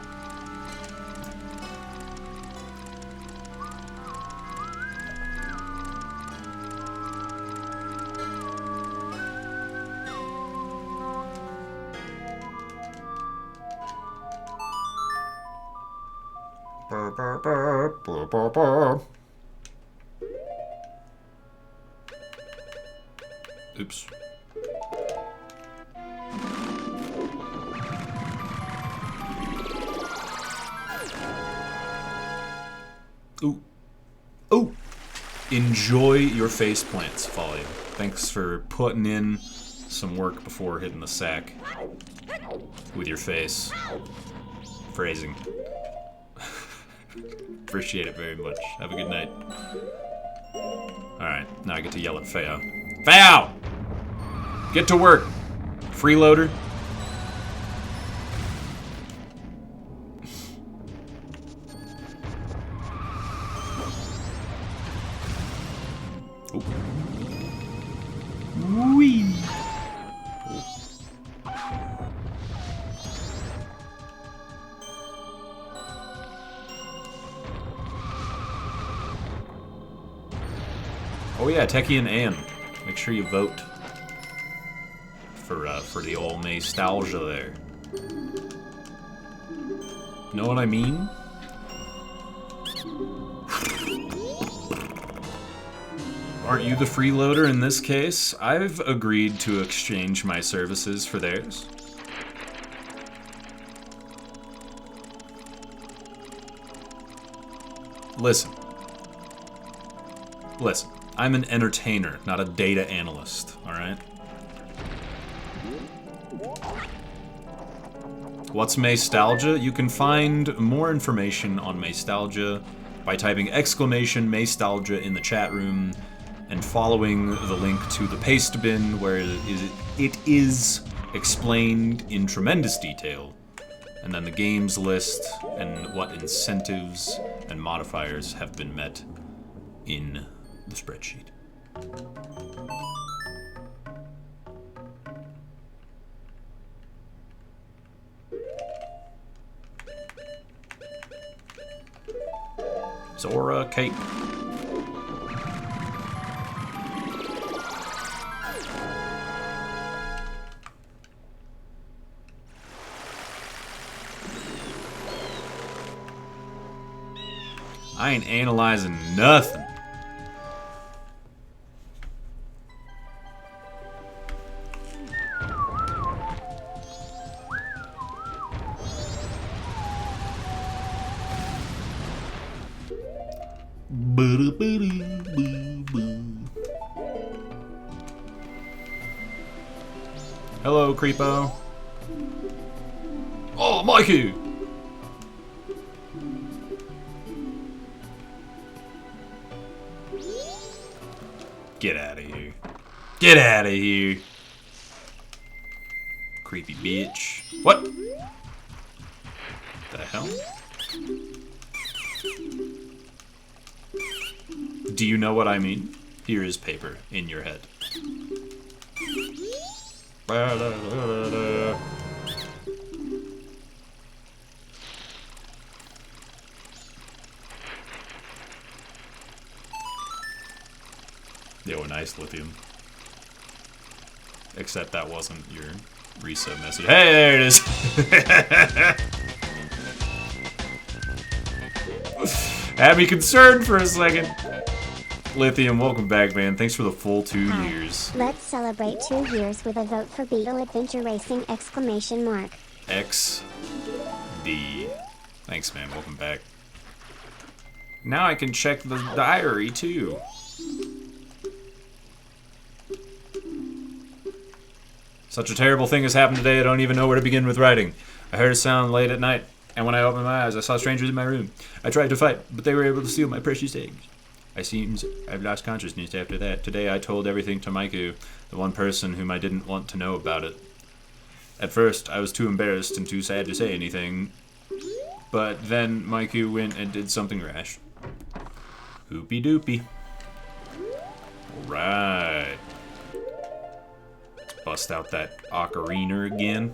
S1: Oops. Ooh. Ooh. Enjoy your face plants, Folly. Thanks for putting in some work before hitting the sack with your face. Phrasing. Appreciate it very much. Have a good night. Alright, now I get to yell at Feo. Feo! Get to work, freeloader. Wee. Oh yeah, Techie and Ann. Make sure you vote for the old MAYSTALGIA there. Know what I mean? Aren't you the freeloader in this case? I've agreed to exchange my services for theirs. Listen. Listen. I'm an entertainer, not a data analyst, alright? What's MAYSTALGIA? You can find more information on MAYSTALGIA by typing !MAYSTALGIA in the chat room and following the link to the paste bin where it is explained in tremendous detail, and then the games list and what incentives and modifiers have been met in the spreadsheet. Zora Cape. I ain't analyzing nothing. Hello, Creepo. Oh, Mikey! Get out of here. Get out of here. Creepy bitch. What? The hell? Do you know what I mean? Here is paper in your head. Yo, nice, Lithium. Except that wasn't your reset message. Hey, there it is! Had me concerned for a second. Lithium, welcome back, man. Thanks for the full 2 years.
S3: Let's celebrate 2 years with a vote for Beetle Adventure Racing! XD.
S1: Thanks, man. Welcome back. Now I can check the diary, too. Such a terrible thing has happened today, I don't even know where to begin with writing. I heard a sound late at night, and when I opened my eyes, I saw strangers in my room. I tried to fight, but they were able to steal my precious eggs. I've lost consciousness after that. Today I told everything to Maiku, the one person whom I didn't want to know about it. At first, I was too embarrassed and too sad to say anything, but then Maiku went and did something rash. Hoopy doopy. Alright. Bust out that ocarina again.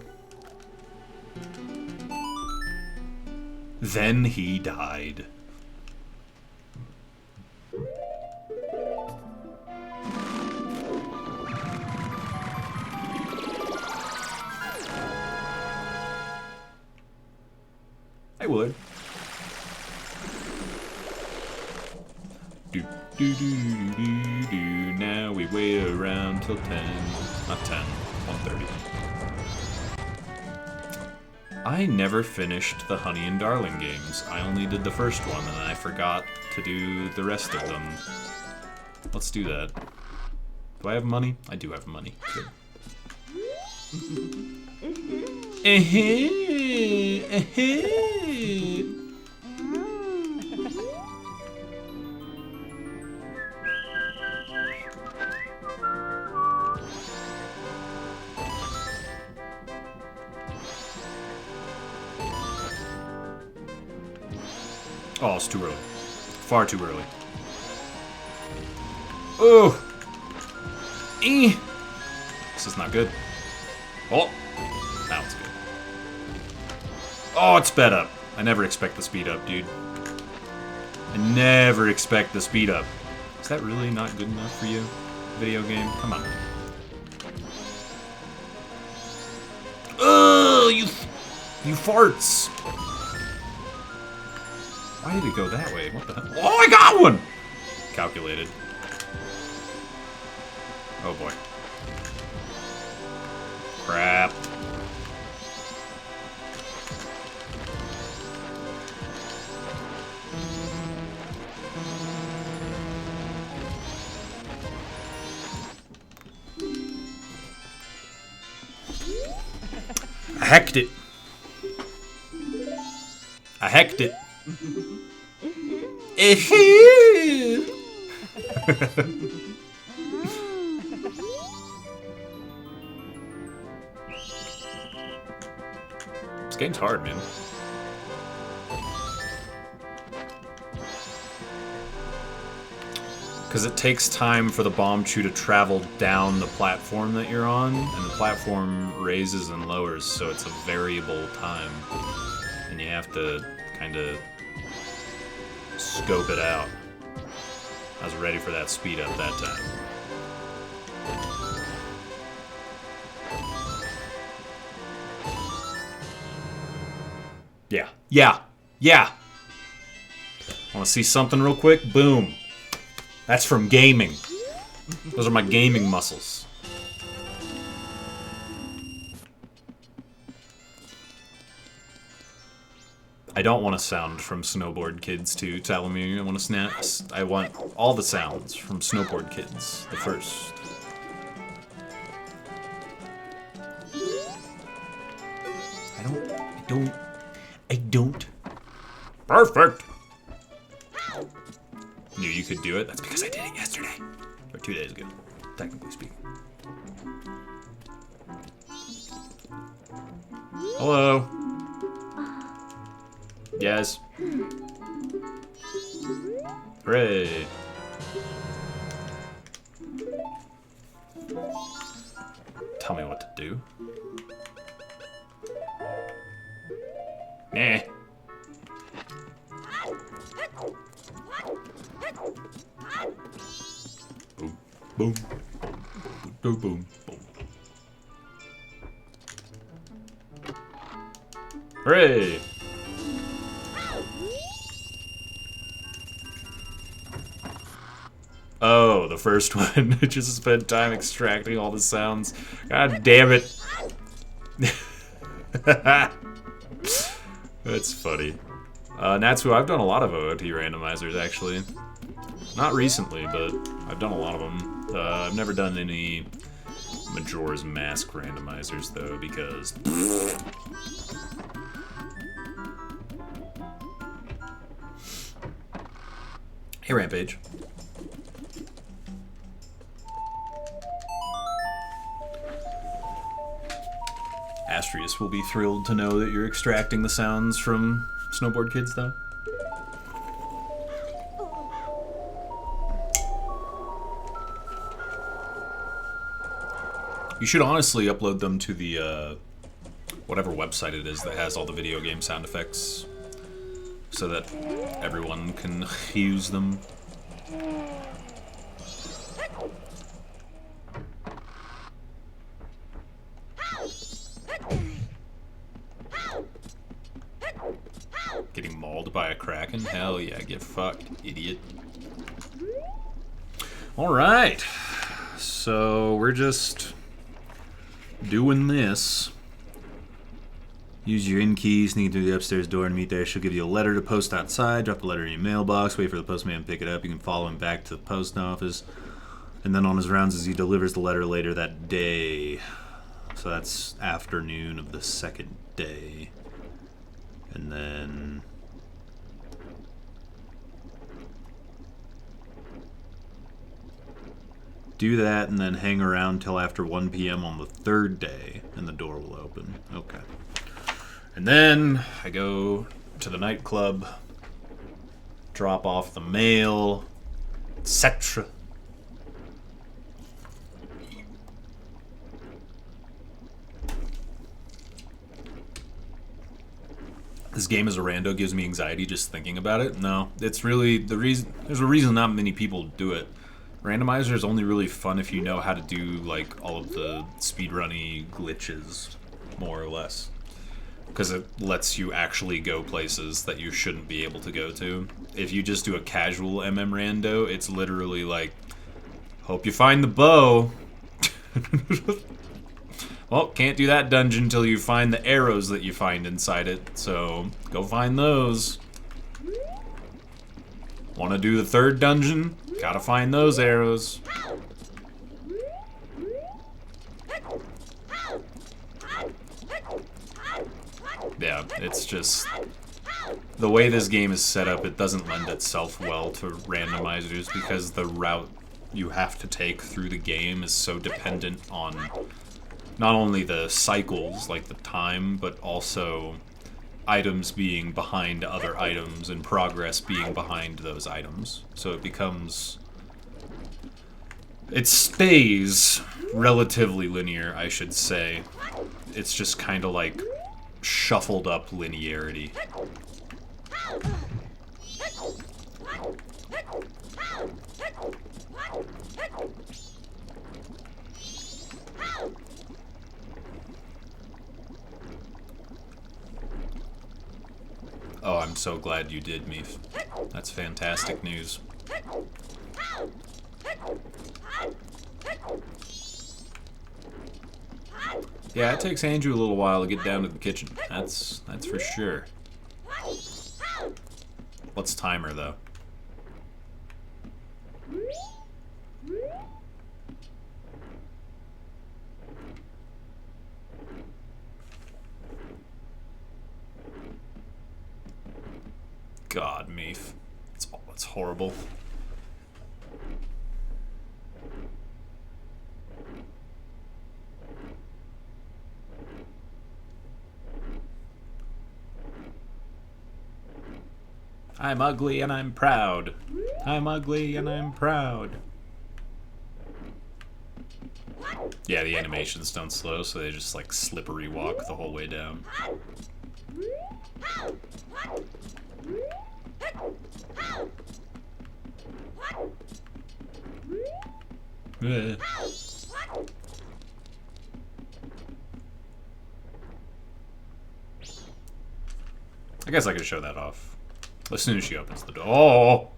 S1: Then he died. I would. Now we wait around till 10. Not 10. 1:30. I never finished the Honey and Darling games. I only did the first one, and I forgot to do the rest of them. Let's do that. Do I have money? I do have money. Good. Oh, it's too early. Far too early. Oh! This is not good. Oh! Now it's good. Oh, it's sped up. I never expect the speed up, dude. I never expect the speed up. Is that really not good enough for you? Video game? Come on. Oh, you farts! Why did it go that way? What the hell? Oh, I got one! Calculated. Oh boy. Crap. I hacked it. I hacked it. This game's hard, man. Because it takes time for the bomb chew to travel down the platform that you're on, and the platform raises and lowers, so it's a variable time. And you have to kind of scope it out. I was ready for that speed up that time. Yeah. Yeah. Yeah. Want to see something real quick? Boom. That's from gaming. Those are my gaming muscles. I don't want a sound from Snowboard Kids to telling me I want to snap. I want all the sounds from Snowboard Kids. The first. I don't. Perfect! Knew you could do it. That's because I did it yesterday. Or 2 days ago, technically speaking. Hello. Yes. Hooray. Tell me what to do. Nah. Boom. Boom. Boom. Boom. Boom. Hooray! Oh, the first one. Just spent time extracting all the sounds. God damn it. That's funny. Natsu, I've done a lot of OOT randomizers, actually. Not recently, but I've done a lot of them. I've never done any Majora's Mask randomizers, though, because... Hey, Rampage. Astrius will be thrilled to know that you're extracting the sounds from Snowboard Kids, though. You should honestly upload them to the, whatever website it is that has all the video game sound effects, so that everyone can use them. Getting mauled by a kraken? Hell yeah, get fucked, idiot. Alright, so we're just doing this. Use your in key, sneak through the upstairs door and meet there. She'll give you a letter to post outside. Drop the letter in your mailbox. Wait for the postman to pick it up. You can follow him back to the post office. And then on his rounds as he delivers the letter later that day. So that's afternoon of the second day. And then... do that and then hang around till after 1 p.m. on the third day and the door will open. Okay. And then I go to the nightclub, drop off the mail, etc. This game as a rando gives me anxiety just thinking about it. No, it's really the reason. There's a reason not many people do it. Randomizer is only really fun if you know how to do like all of the speedrunny glitches, more or less. Because it lets you actually go places that you shouldn't be able to go to. If you just do a casual MM rando, it's literally like, hope you find the bow. Well, can't do that dungeon until you find the arrows that you find inside it, so go find those. Want to do the third dungeon? Gotta find those arrows. Yeah, it's just... the way this game is set up, it doesn't lend itself well to randomizers because the route you have to take through the game is so dependent on not only the cycles, like the time, but also items being behind other items and progress being behind those items. So it becomes... it stays relatively linear, I should say. It's just kind of like shuffled up linearity. Oh, I'm so glad you did, Meef. That's fantastic news. Yeah, it takes Andrew a little while to get down to the kitchen. That's for sure. Let's time her, though. God, Meef. It's horrible. I'm ugly and I'm proud. I'm ugly and I'm proud. Yeah, the animations don't slow, so they just like slippery walk the whole way down. I guess I could show that off as soon as she opens the door. Oh!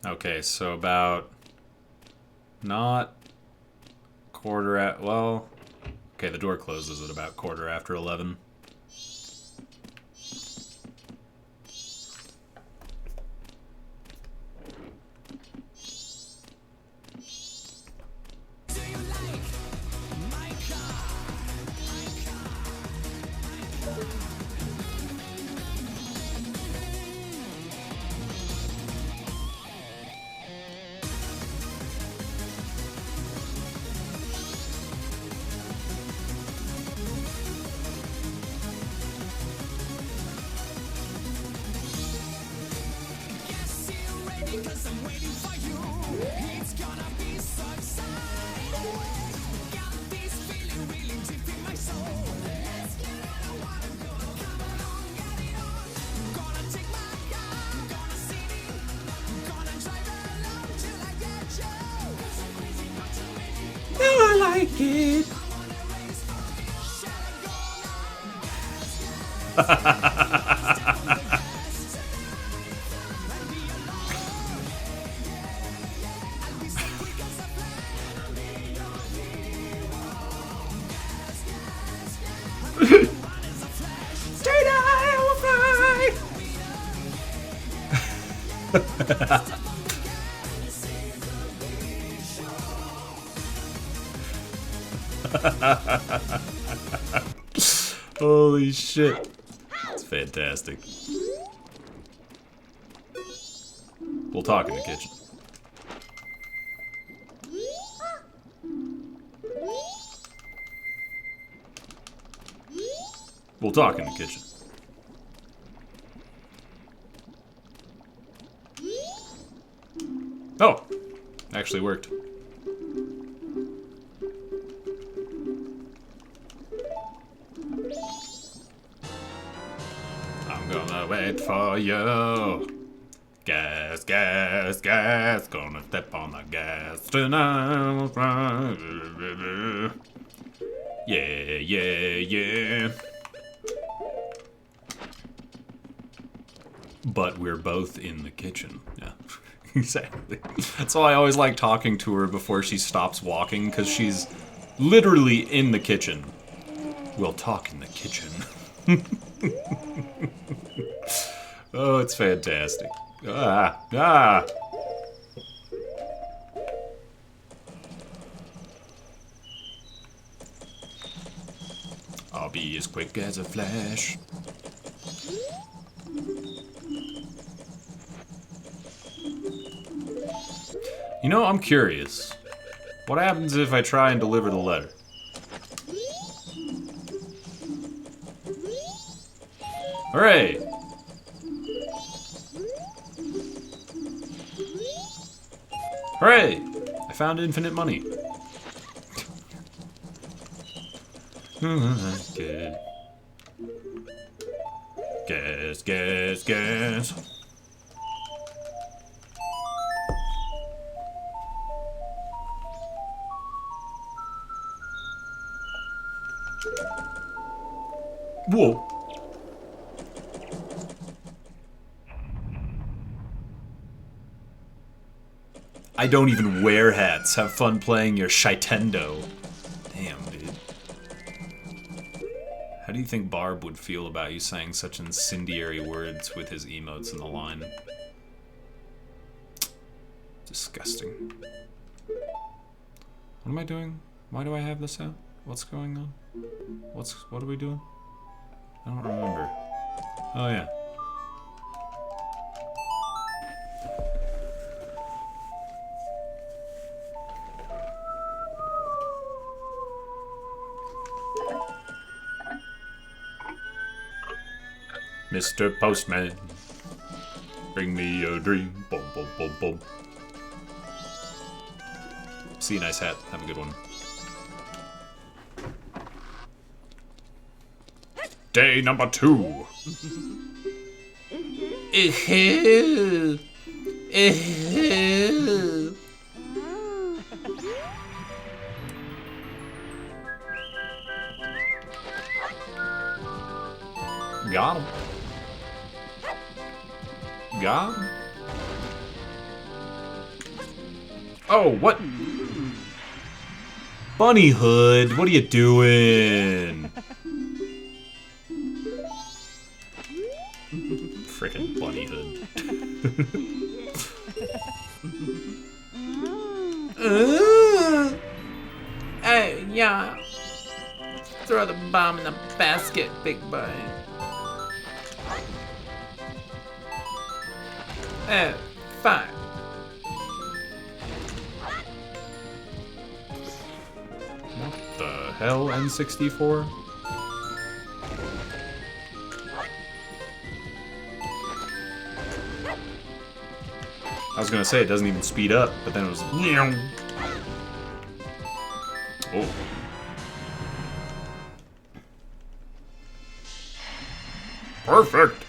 S1: Okay, so about not quarter at, well, okay, the door closes at about 11:15. I like it. Holy shit. It's fantastic. We'll talk in the kitchen. We'll talk in the kitchen. Oh! Actually worked. I'm gonna wait for you. Gas, gas, gas. Gonna step on the gas tonight. Yeah, yeah, yeah. But we're both in the kitchen. Yeah, exactly. That's why I always like talking to her before she stops walking, because she's literally in the kitchen. We'll talk in the kitchen. Oh, it's fantastic. Ah, ah. I'll be as quick as a flash. You know, I'm curious. What happens if I try and deliver the letter? Hooray! Hooray! I found infinite money. Good. Gas, gas, gas. Whoa. I don't even wear hats. Have fun playing your shitendo. Damn, dude. How do you think Barb would feel about you saying such incendiary words with his emotes in the line? Disgusting. What am I doing? Why do I have this out? What's going on? What are we doing? I don't remember. Oh yeah. Mr. Postman, bring me a dream. Boom, boom, boom, boom. See you, nice hat. Have a good one. Day number 2. Ew. Ew. Got him. Got him. Oh, what? Bunny Hood, what are you doing? Frickin' Bunny Hood.
S5: Hey, yeah. Throw the bomb in the basket, big boy. Oh, fine.
S1: What the hell, N64? I was gonna say it doesn't even speed up, but then it was. Oh. Perfect.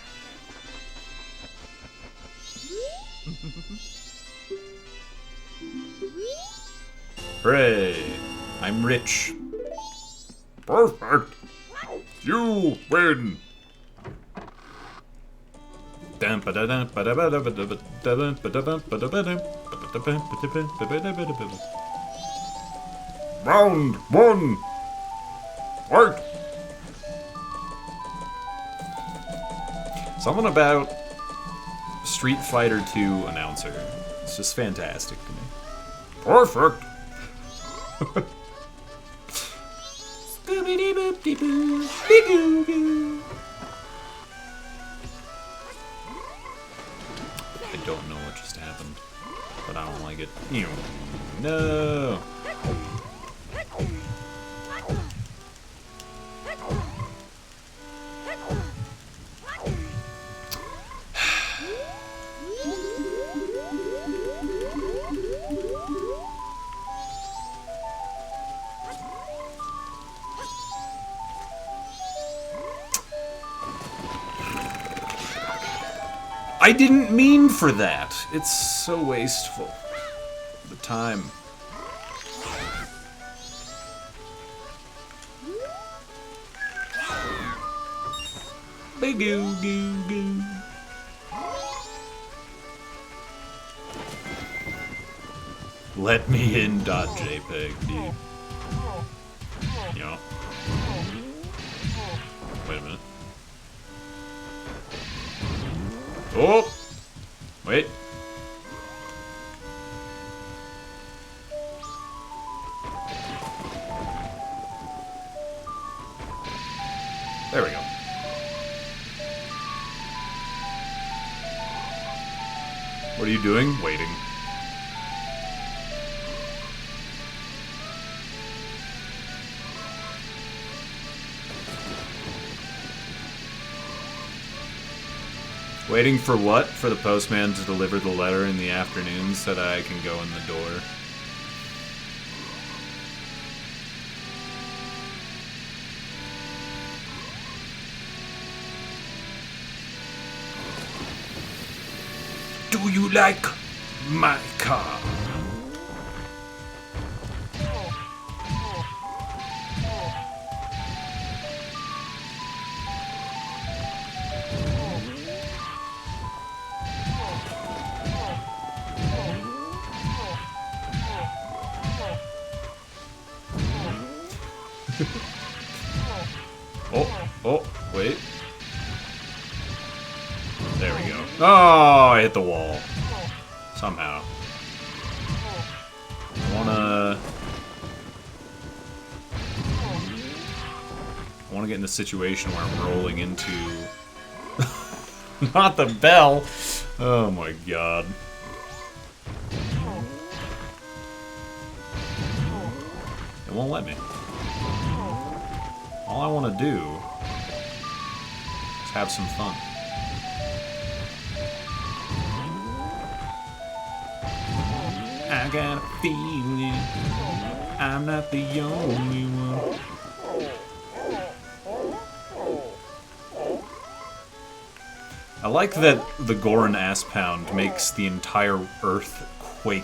S1: Hooray! I'm rich. Perfect. You win. Round one. Fight. Something about Street Fighter 2 announcer. It's just fantastic to me. Perfect. I don't know what just happened, but I don't like it. No. I didn't mean for that. It's so wasteful. The time. Goo goo goo. Let me in .jpg, dude. Yeah. Wait a minute. Oh! Wait. There we go. What are you doing? Waiting. Waiting for what? For the postman to deliver the letter in the afternoon so that I can go in the door. Do you like my car? Oh, wait. There we go. Oh, I hit the wall. Somehow. I wanna get in a situation where I'm rolling into... Not the bell! Oh my god. It won't let me. All I want to do is have some fun. I got a feeling I'm not the only one. I like that the Goron ass pound makes the entire earth quake.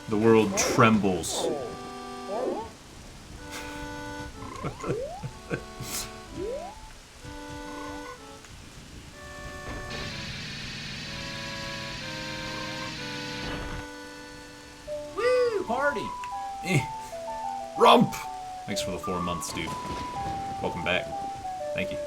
S1: The world trembles.
S4: the party.
S1: Rump! Thanks for the 4 months, dude. Welcome back. Thank you.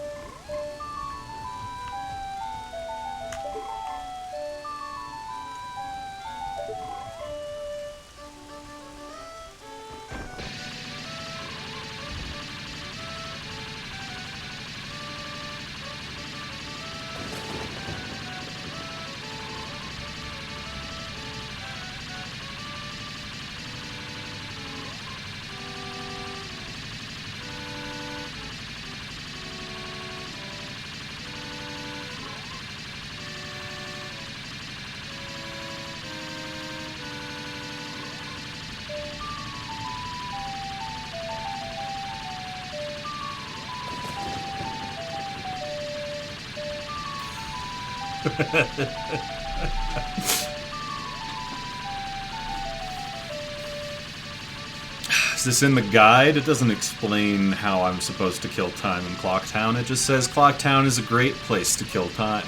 S1: Is this in the guide? It doesn't explain how I'm supposed to kill time in Clocktown. It just says Clocktown is a great place to kill time.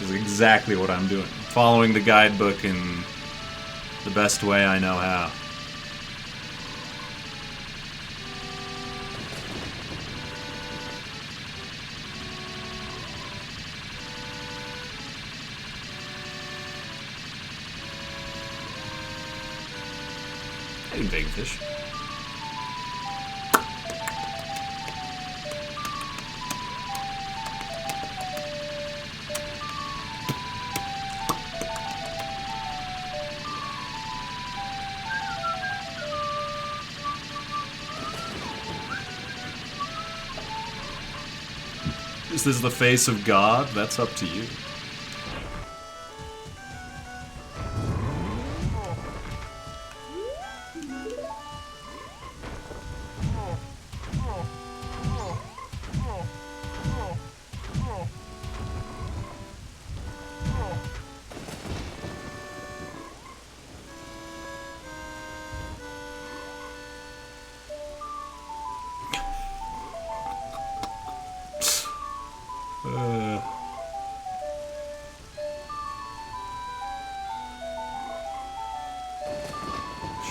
S1: Which is exactly what I'm doing. Following the guidebook in the best way I know how. Hey, big fish. Is this the face of God? That's up to you.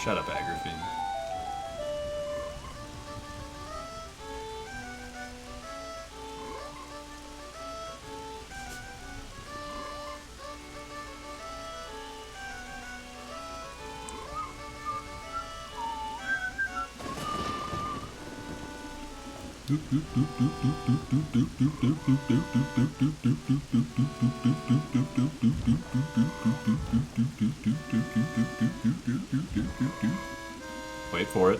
S1: Shut up, Agrafine. Wait for it.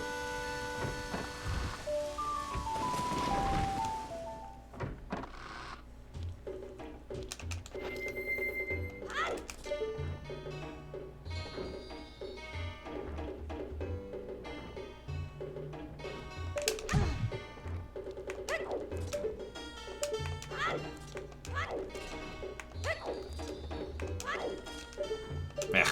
S1: Yeah.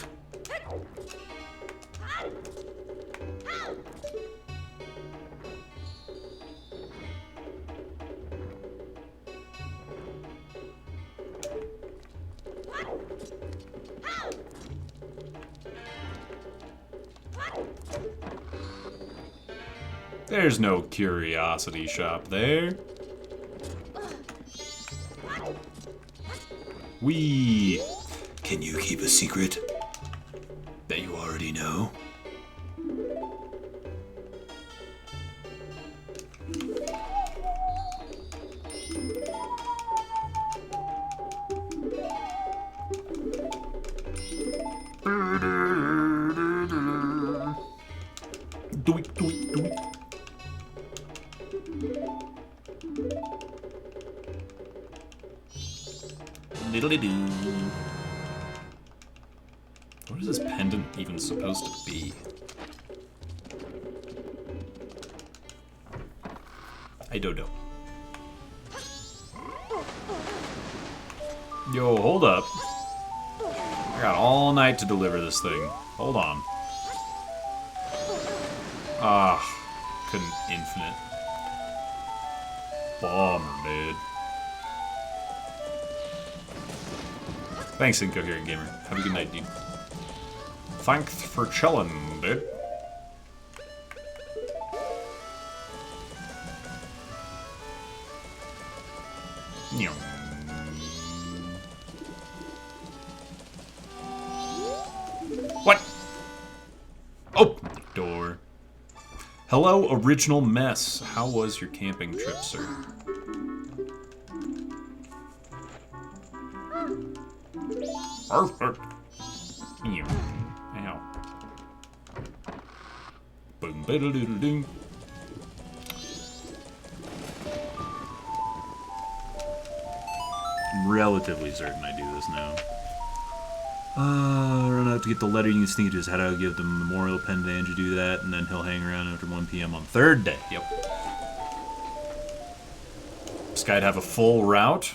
S1: There's no curiosity shop there. Wee. Can you keep a secret that you already know? Doink, doink, doink. Diddly-doo. What is this pendant even supposed to be? I don't know. Yo, hold up. I got all night to deliver this thing. Hold on. Ah, couldn't infinite. Bummer, dude. Thanks, Incoherent Gamer. Have a good night, dude. Thanks for chillin', dude. What? Oh, door. Hello, original mess. How was your camping trip, sir? Perfect. Ow. Boom, ba-da-doo-doo-doo. I'm relatively certain I do this now. Run out to get the letter. You can sneak to his head out, give the memorial pendant. You do that, and then he'll hang around after 1 p.m. on third day. Yep. This guy'd have a full route.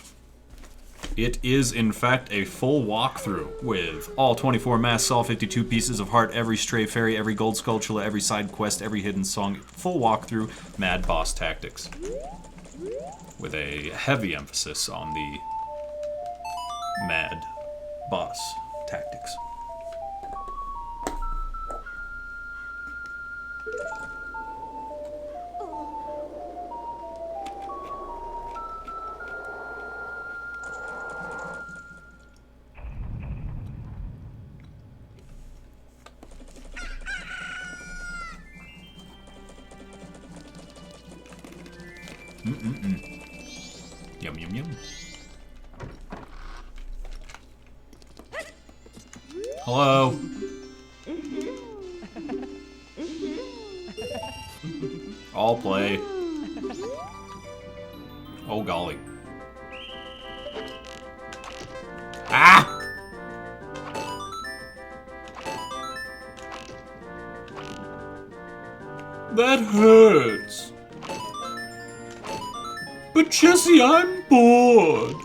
S1: It is, in fact, a full walkthrough with all 24 masks, all 52 pieces of heart, every stray fairy, every gold sculptula, every side quest, every hidden song. Full walkthrough, Mad Boss Tactics. With a heavy emphasis on the Mad Boss Tactics. Yum, yum, yum. Hello. I'll play. Oh, golly. Ah! That hurts. But Jesse, I'm bored.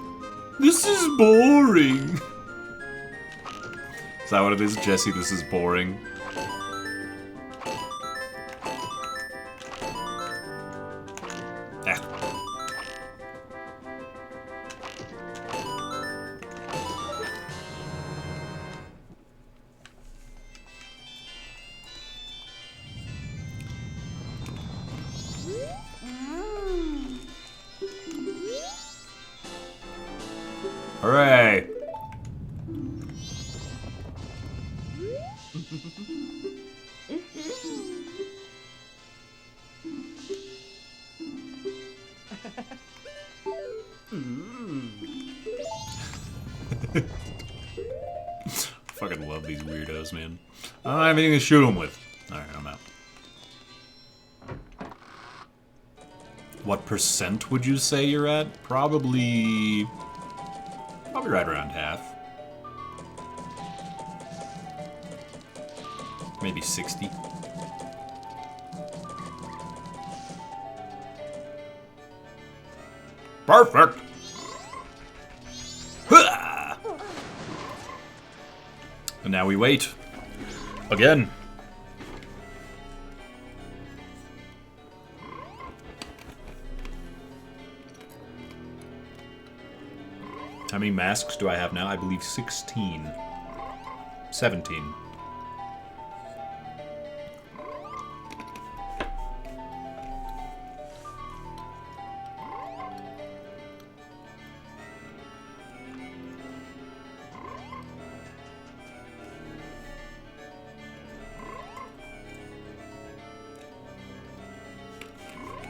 S1: This is boring. Is that what it is, Jesse? This is boring. Hooray! Fucking love these weirdos, man. I don't have anything to shoot them with. Alright, I'm out. What percent would you say you're at? Probably right around half. Maybe 60. Perfect! And now we wait. Again. How many masks do I have now? I believe 16. 17.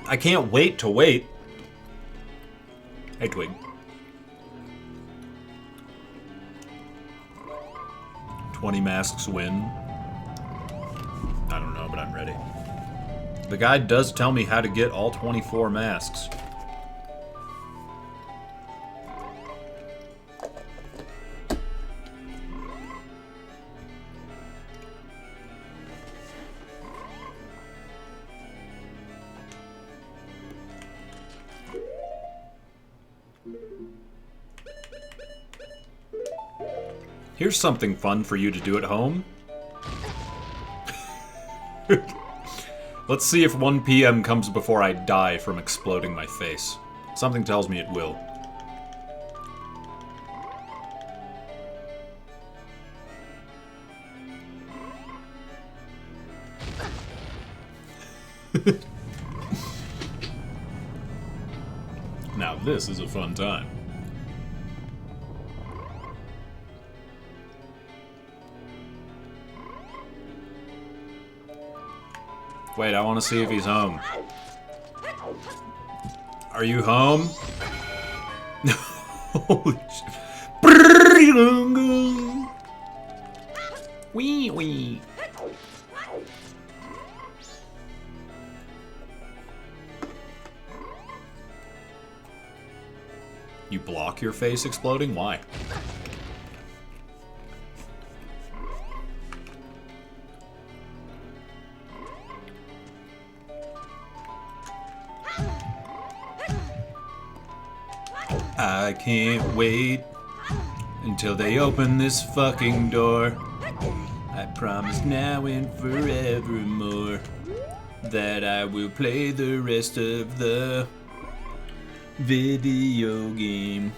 S1: I can't wait to wait. Hey, Twig. Masks win. I don't know, but I'm ready. The guide does tell me how to get all 24 masks. Here's something fun for you to do at home. Let's see if 1 p.m. comes before I die from exploding my face. Something tells me it will. this is a fun time. Wait, I want to see if he's home. Are you home? Holy shit.
S5: Wee wee.
S1: You block your face exploding? Why? I can't wait until they open this fucking door. I promise now and forevermore that I will play the rest of the video game.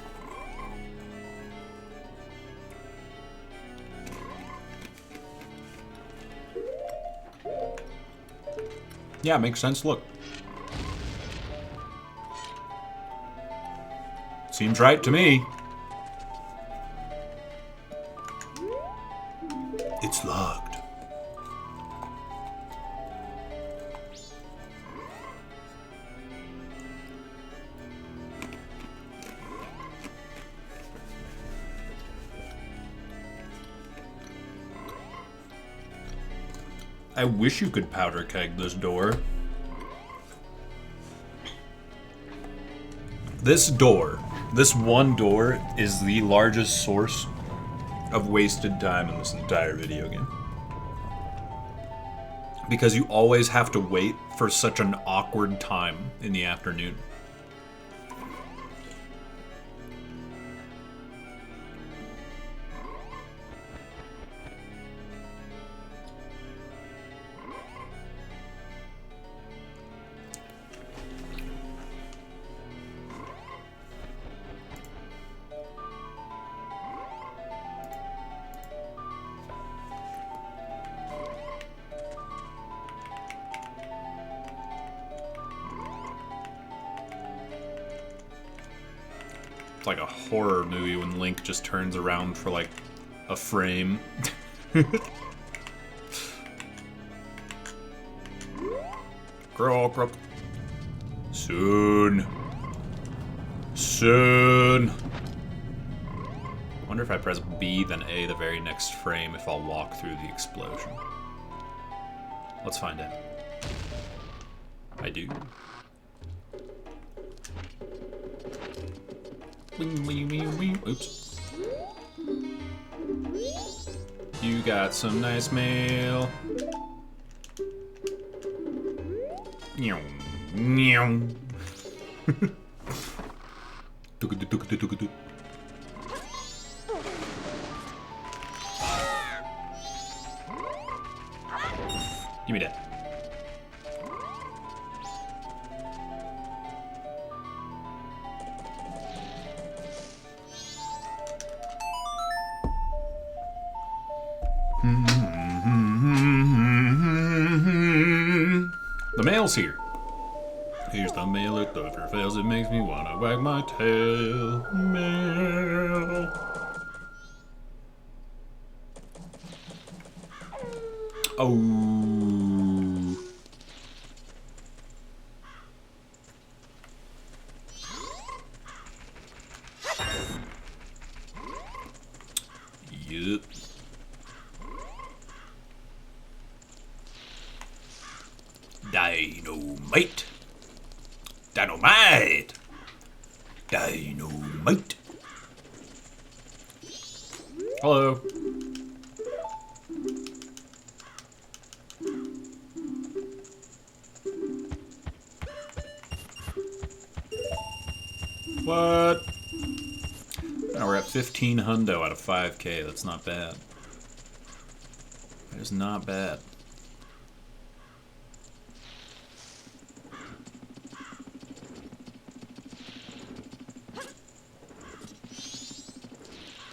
S1: Yeah, makes sense. Look. Seems right to me. It's locked. I wish you could powder keg this door. This door, this one door, is the largest source of wasted time in this entire video game. Because you always have to wait for such an awkward time in the afternoon. Like a horror movie when Link just turns around for like a frame. Croak. Soon. Wonder if I press B then A the very next frame if I'll walk through the explosion. Let's find out. I do. Oops. You got some nice mail. Give me that. The mail's here. Here's the mail, it never fails, it makes me wanna wag my tail. Mail. Oh. Yup. Dynamite! Dynamite! Dynamite! Hello. What? Now we're at 15 hundo out of 5k. That's not bad. That is not bad.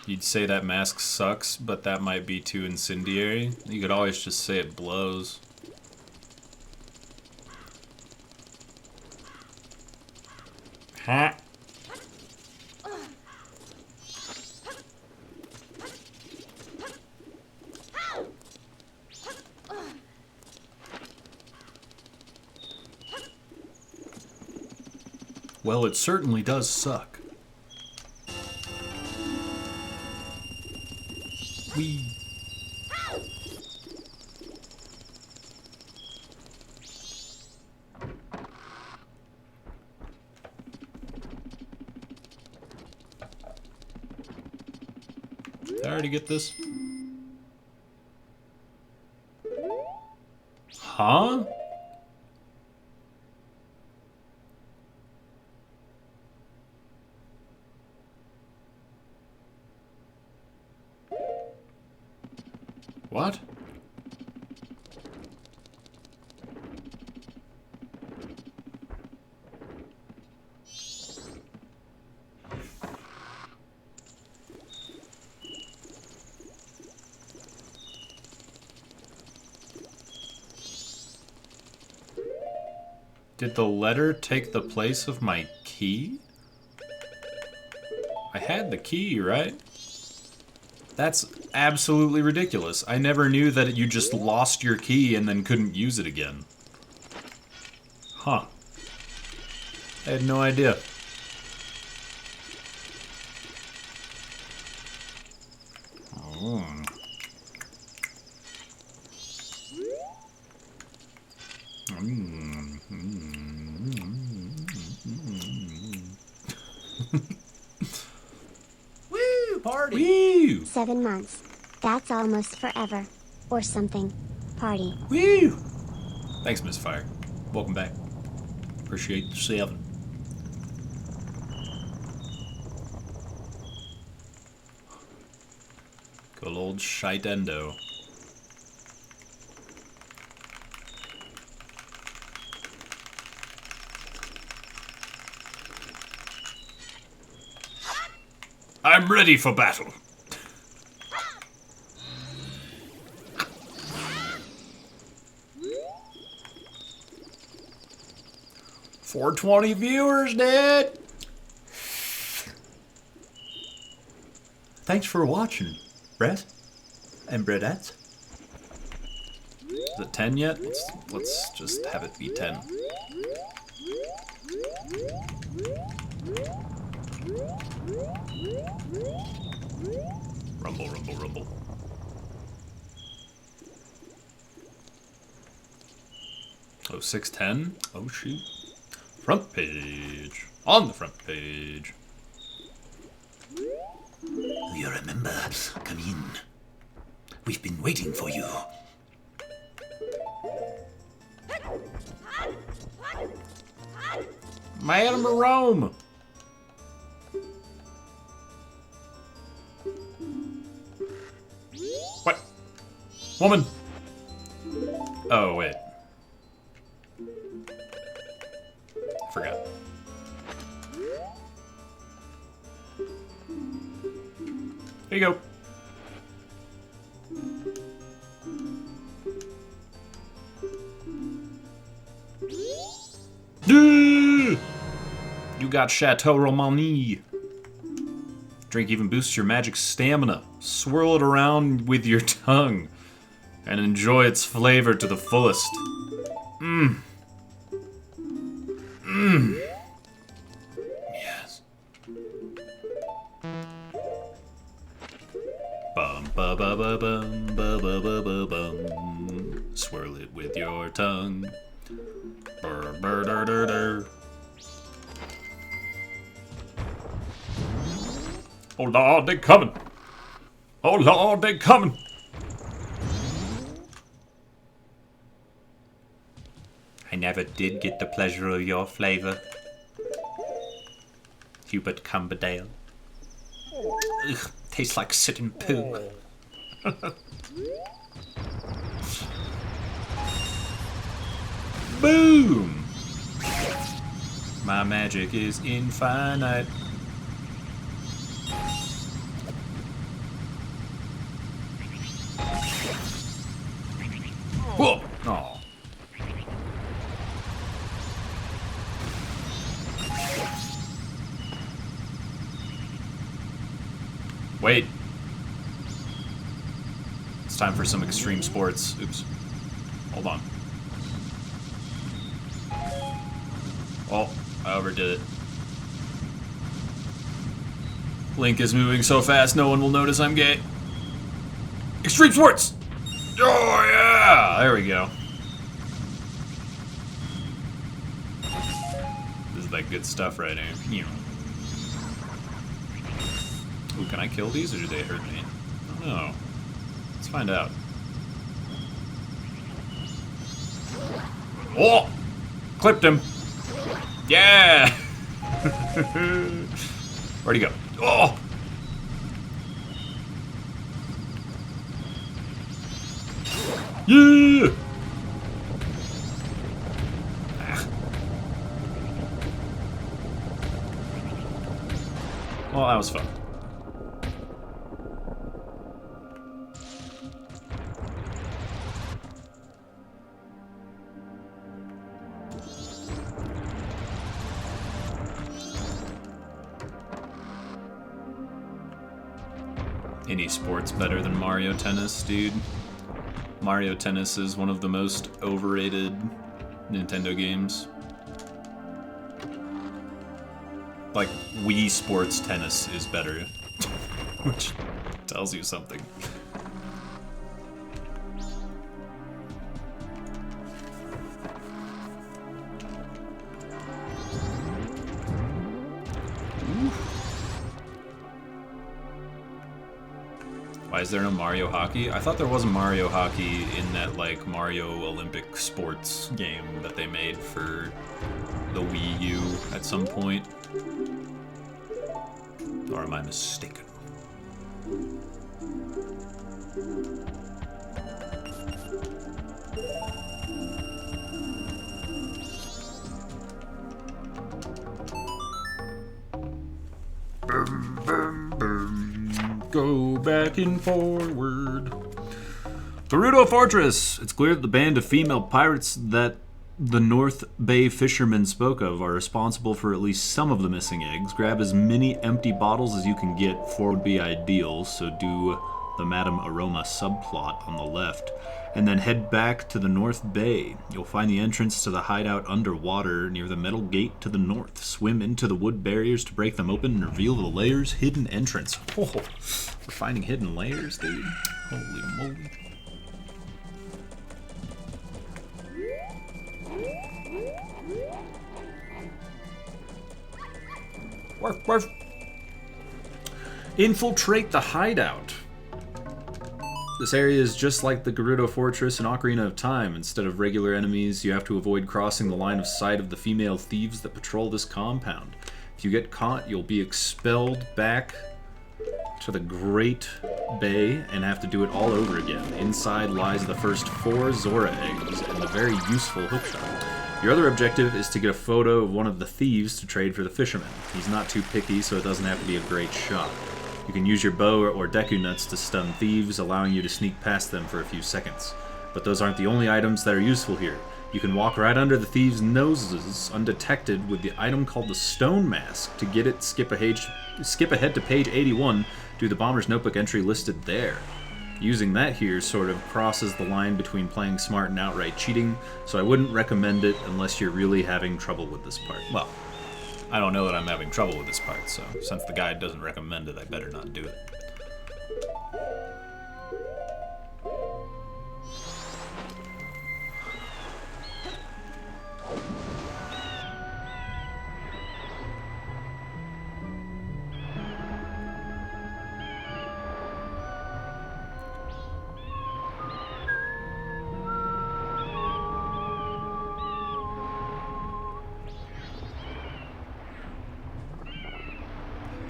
S1: You'd say that mask sucks, but that might be too incendiary. You could always just say it blows. Ha! Well, it certainly does suck. Whee! Did I already get this? Huh? What? Did the letter take the place of my key? I had the key, right? That's absolutely ridiculous. I never knew that you just lost your key and then couldn't use it again. Huh. I had no idea. Oh.
S4: Woo, party.
S1: Woo!
S3: 7 months. That's almost forever. Or something. Party.
S1: Woo! Thanks, Miss Fire. Welcome back. Appreciate the 7. Good old Shitendo. I'm ready for battle. $420 viewers, Dad. Thanks for watching, Brett and Brettette. Is it 10 yet? Let's just have it be 10. Rumble, rumble, rumble. Oh, 610? Oh, shoot. Front page. On the front page.
S6: You remember? Come in. We've been waiting for you.
S1: Madam of Rome. What? Woman. Oh, wait. Forgot. Here you go. You got Chateau Romani. Drink even boosts your magic stamina. Swirl it around with your tongue and enjoy its flavor to the fullest. Mmm. Mmm. Yes. Bum ba ba ba bum ba ba ba ba bum. Swirl it with your tongue. Burr burr dur dur dur. Oh Lord, they coming! Oh Lord, they coming! I never did get the pleasure of your flavor, Hubert Cumberdale. Ugh, tastes like sitting poo. Boom! My magic is infinite. Whoa! Oh. Wait. It's time for some extreme sports. Oops. Hold on. Oh, I overdid it. Link is moving so fast no one will notice I'm gay. Extreme sports! Oh yeah! There we go. This is like good stuff right here. Ooh, can I kill these or do they hurt me? I don't know. Let's find out. Oh! Clipped him! Yeah! Where'd he go? Oh! Yeah! Ah. Well, that was fun. Any sport's better than Mario Tennis, dude. Mario Tennis is one of the most overrated Nintendo games. Like, Wii Sports Tennis is better, which tells you something. Why is there no Mario Hockey? I thought there was a Mario Hockey in that, like, Mario Olympic sports game that they made for the Wii U at some point. Or am I mistaken? Go back and forward. Gerudo Fortress! It's clear that the band of female pirates that the North Bay fishermen spoke of are responsible for at least some of the missing eggs. Grab as many empty bottles as you can get. 4 would be ideal, so do the Madame Aroma subplot on the left. And then head back to the North Bay. You'll find the entrance to the hideout underwater near the metal gate to the north. Swim into the wood barriers to break them open and reveal the layer's hidden entrance. Oh, we're finding hidden layers, dude. Holy moly. Worf, worf. Infiltrate the hideout. This area is just like the Gerudo Fortress and Ocarina of Time. Instead of regular enemies, you have to avoid crossing the line of sight of the female thieves that patrol this compound. If you get caught, you'll be expelled back to the Great Bay and have to do it all over again. Inside lies the first 4 Zora eggs and the very useful hookshot. Your other objective is to get a photo of one of the thieves to trade for the fisherman. He's not too picky, so it doesn't have to be a great shot. You can use your bow or Deku Nuts to stun thieves, allowing you to sneak past them for a few seconds. But those aren't the only items that are useful here. You can walk right under the thieves' noses undetected with the item called the Stone Mask. To get it, skip ahead to page 81, do the Bomber's Notebook entry listed there. Using that here sort of crosses the line between playing smart and outright cheating, so I wouldn't recommend it unless you're really having trouble with this part. Well, I don't know that I'm having trouble with this part, so since the guide doesn't recommend it, I better not do it.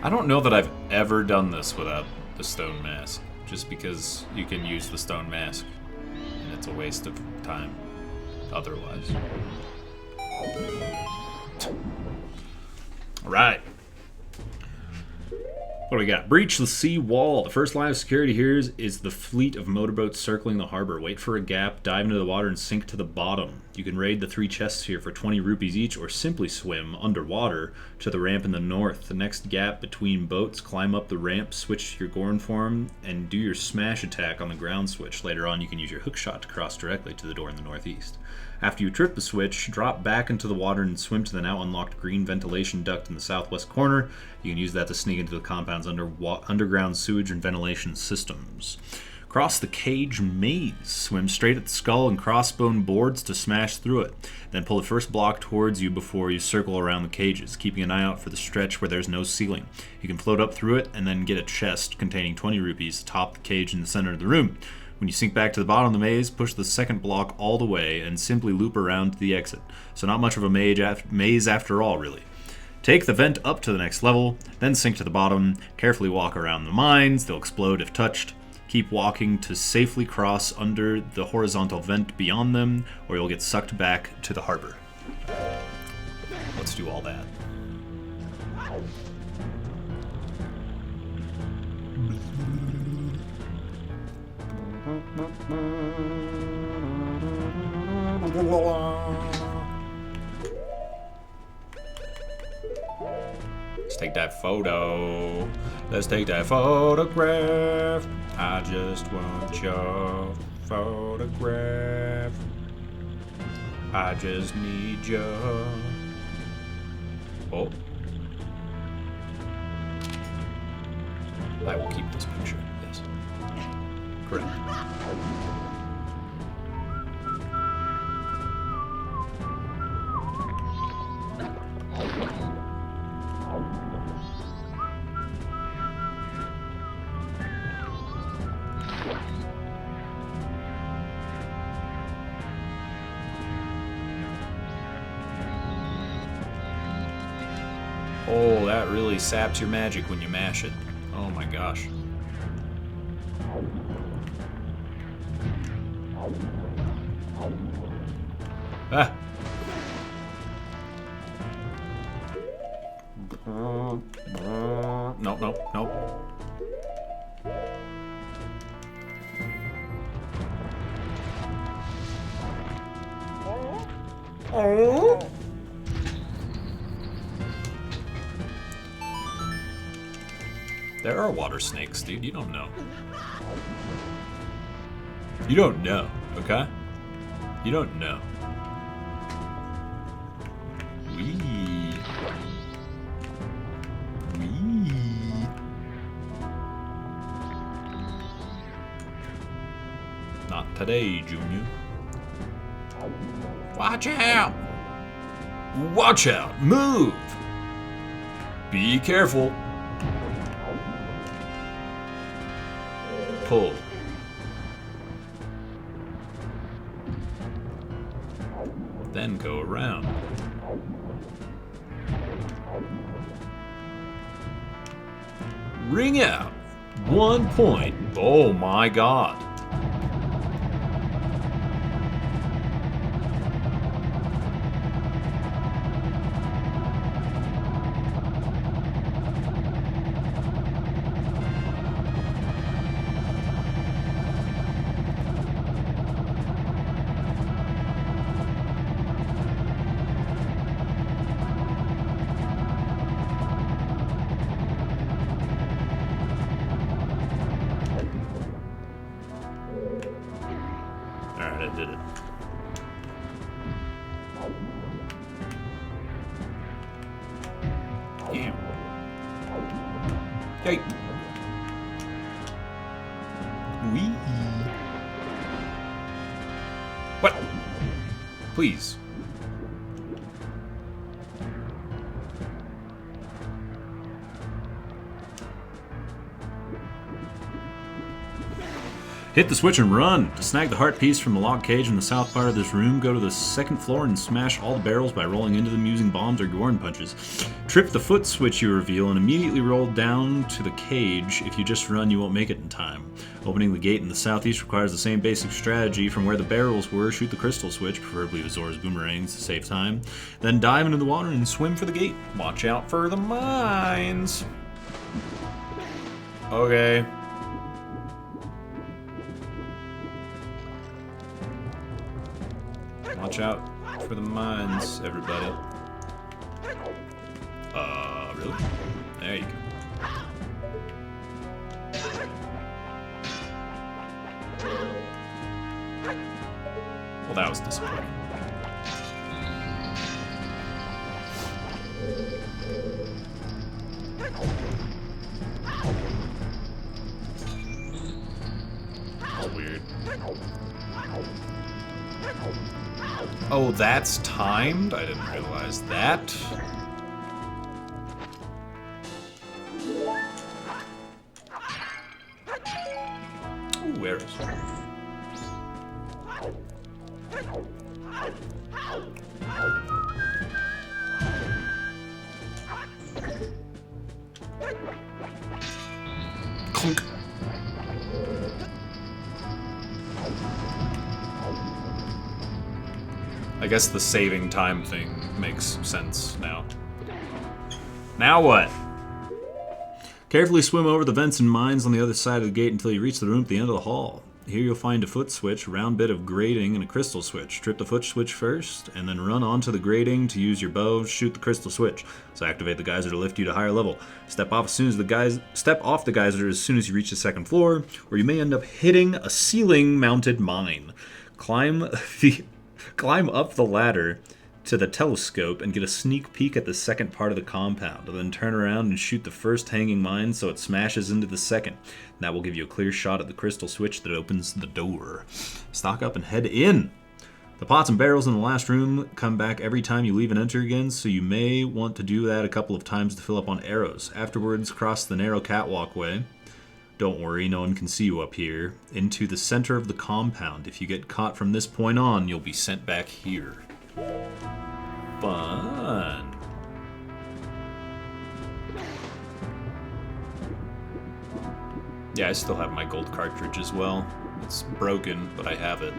S1: I don't know that I've ever done this without the Stone Mask, just because you can use the Stone Mask, and it's a waste of time otherwise. Alright. What do we got? Breach the sea wall. The first line of security here is the fleet of motorboats circling the harbor. Wait for a gap, dive into the water, and sink to the bottom. You can raid the 3 chests here for 20 rupees each, or simply swim underwater to the ramp in the north. The next gap between boats, climb up the ramp, switch your Gorn form, and do your smash attack on the ground switch. Later on, you can use your hook shot to cross directly to the door in the northeast. After you trip the switch, drop back into the water and swim to the now unlocked green ventilation duct in the southwest corner. You can use that to sneak into the compound's underground sewage and ventilation systems. Cross the cage maze. Swim straight at the skull and crossbone boards to smash through it. Then pull the first block towards you before you circle around the cages, keeping an eye out for the stretch where there's no ceiling. You can float up through it and then get a chest containing 20 rupees atop the cage in the center of the room. When you sink back to the bottom of the maze, push the second block all the way and simply loop around to the exit. So not much of a maze after all, really. Take the vent up to the next level, then sink to the bottom. Carefully walk around the mines. They'll explode if touched. Keep walking to safely cross under the horizontal vent beyond them, or you'll get sucked back to the harbor. Let's do all that. Let's take that photo. Let's take that photograph. I just want your photograph. I just need your... Oh. I will keep this picture. Yes. Correct. Oh, that really saps your magic when you mash it. Oh my gosh. Ah! Nope, nope, nope. There are water snakes, dude. You don't know. You don't know, okay? You don't know. Wee. Wee. Not today, Junior. Watch out! Watch out! Move! Be careful. Pull. Then go around. Ring out. 1 point. Oh my god. Alright, I did it. Damn. Hey. Wee. What? Please. Hit the switch and run! To snag the heart piece from the locked cage in the south part of this room, go to the second floor and smash all the barrels by rolling into them using bombs or Gorn punches. Trip the foot switch you reveal and immediately roll down to the cage. If you just run, you won't make it in time. Opening the gate in the southeast requires the same basic strategy. From where the barrels were, shoot the crystal switch, preferably with Zora's boomerangs to save time. Then dive into the water and swim for the gate. Watch out for the mines! Okay. Watch out for the mines, everybody. Really? There you go. Well, that was disappointing. Weird. Oh, that's timed? I didn't realize that. Ooh, arrows. Clunk. I guess the saving time thing makes sense now. Now what? Carefully swim over the vents and mines on the other side of the gate until you reach the room at the end of the hall. Here you'll find a foot switch, a round bit of grating, and a crystal switch. Trip the foot switch first, and then run onto the grating to use your bow, shoot the crystal switch. So activate the geyser to lift you to a higher level. Step off the geyser as soon as you reach the second floor, or you may end up hitting a ceiling-mounted mine. Climb up the ladder to the telescope and get a sneak peek at the second part of the compound, and then turn around and shoot the first hanging mine so it smashes into the second. And that will give you a clear shot at the crystal switch that opens the door. Stock up and head in. The pots and barrels in the last room come back every time you leave and enter again, so you may want to do that a couple of times to fill up on arrows. Afterwards, cross the narrow catwalkway. Don't worry, no one can see you up here. Into the center of the compound. If you get caught from this point on, you'll be sent back here. Fun. Yeah, I still have my gold cartridge as well. It's broken, but I have it.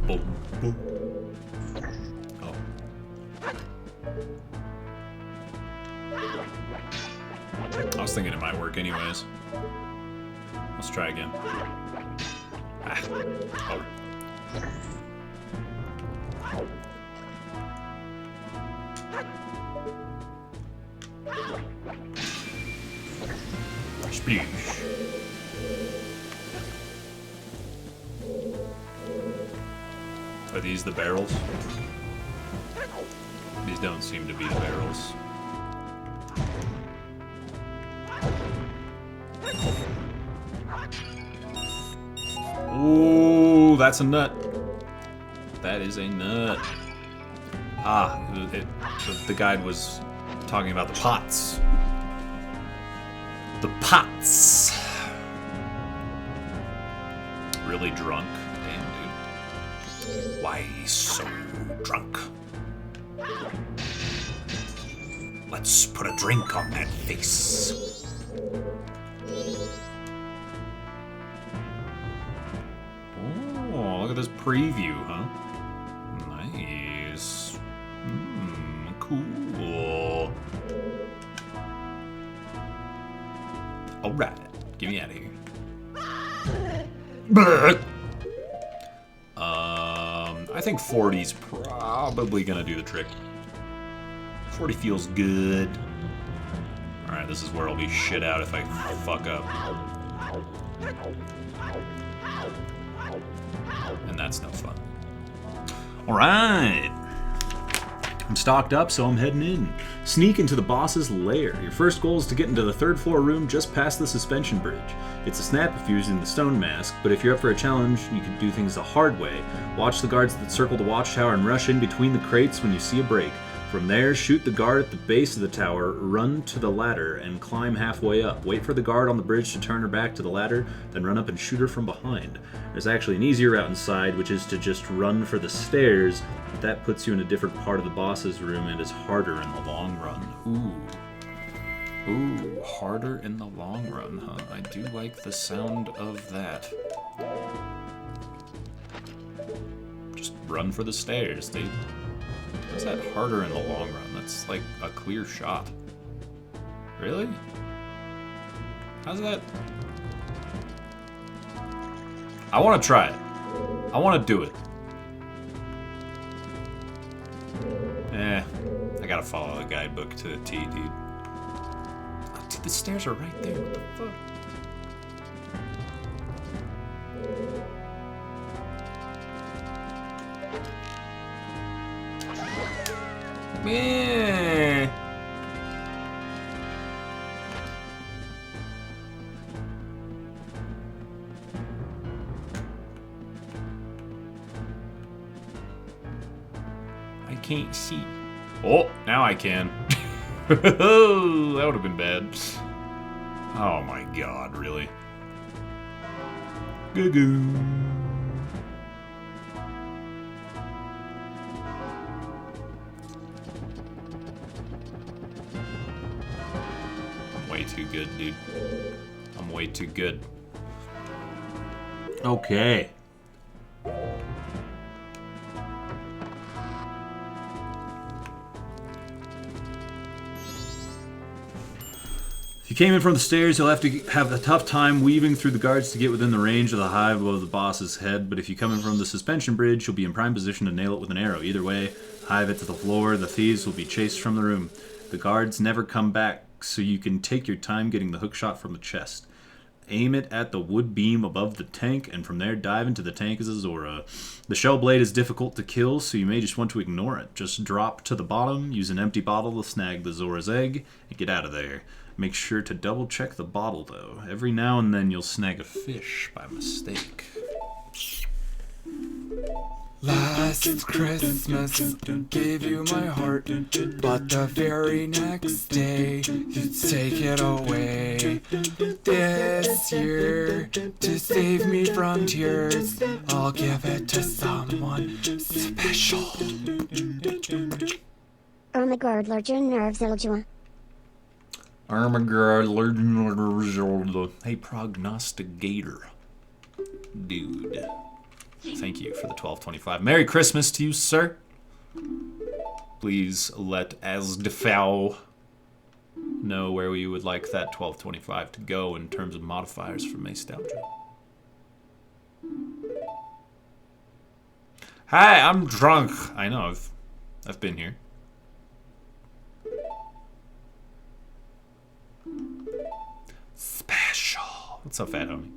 S1: Boom, boom. Oh. I was thinking it might work anyways. Let's try again. Ah. Oh. Sploosh. Are these the barrels? These don't seem to be the barrels. Ooh, that's a nut. That is a nut. Ah, the guide was talking about the pots. The pots. Really drunk. Damn, dude. Why so drunk? Let's put a drink on that face. Oh, look at this preview, huh? Nice. Cool. Alright, get me out of here. I think 40's probably gonna do the trick. 40 feels good. Alright, this is where I'll be shit out if I fuck up. And that's no fun. Alright. I'm stocked up, so I'm heading in. Sneak into the boss's lair. Your first goal is to get into the third floor room just past the suspension bridge. It's a snap if you're using the stone mask, but if you're up for a challenge, you can do things the hard way. Watch the guards that circle the watchtower and rush in between the crates when you see a break. From there, shoot the guard at the base of the tower, run to the ladder, and climb halfway up. Wait for the guard on the bridge to turn her back to the ladder, then run up and shoot her from behind. There's actually an easier route inside, which is to just run for the stairs, but that puts you in a different part of the boss's room and is harder in the long run. Ooh, harder in the long run, huh? I do like the sound of that. run for the stairs, dude. How's that harder in the long run? That's like a clear shot. Really? How's that? I want to try it. I want to do it. I gotta follow the guidebook to the T, dude. Oh, dude, the stairs are right there. What the fuck? Man. I can't see. Oh, now I can. Oh, that would have been bad. Oh my god, really? Goo-goo. I'm way too good, dude. I'm way too good. Okay. If you came in from the stairs, you'll have to have a tough time weaving through the guards to get within the range of the hive above the boss's head, but if you come in from the suspension bridge, you'll be in prime position to nail it with an arrow. Either way, hive it to the floor, the thieves will be chased from the room. The guards never come back, so you can take your time getting the hook shot from the chest. Aim it at the wood beam above the tank, and from there dive into the tank as a Zora. The shell blade is difficult to kill, so you may just want to ignore it. Just drop to the bottom, use an empty bottle to snag the Zora's egg, and get out of there. Make sure to double check the bottle though. Every now and then you'll snag a fish by mistake.
S7: Last Christmas gave you my heart, but the very next day you take it away. This year, to save me from tears, I'll give it to someone special.
S3: Oh my god, large your nerves, Zelda.
S1: Hey, prognosticator. Dude. Thank you for the 1225. Merry Christmas to you, sir. Please let Asdefau know where you would like that 1225 to go in terms of modifiers for MAYSTALGIA. Hi, I'm drunk. I know, I've been here. Special. What's up, fat homie?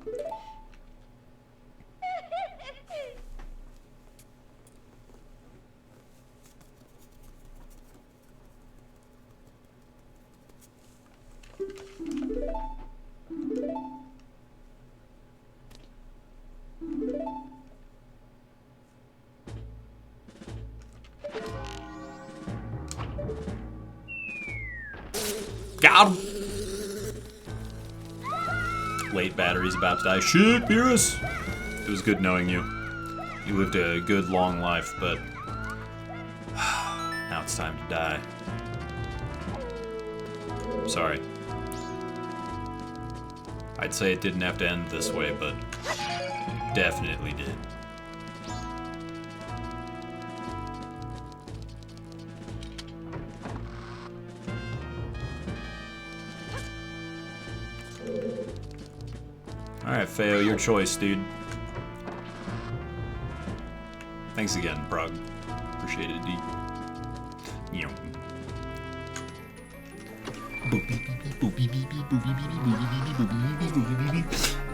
S1: Got him. Late battery's about to die. Shit, Beerus! It was good knowing you. You lived a good, long life, but now it's time to die. Sorry. I'd say it didn't have to end this way, but it definitely did. Alright, Feo, your choice, dude. Thanks again, Prog. Appreciate it, dude.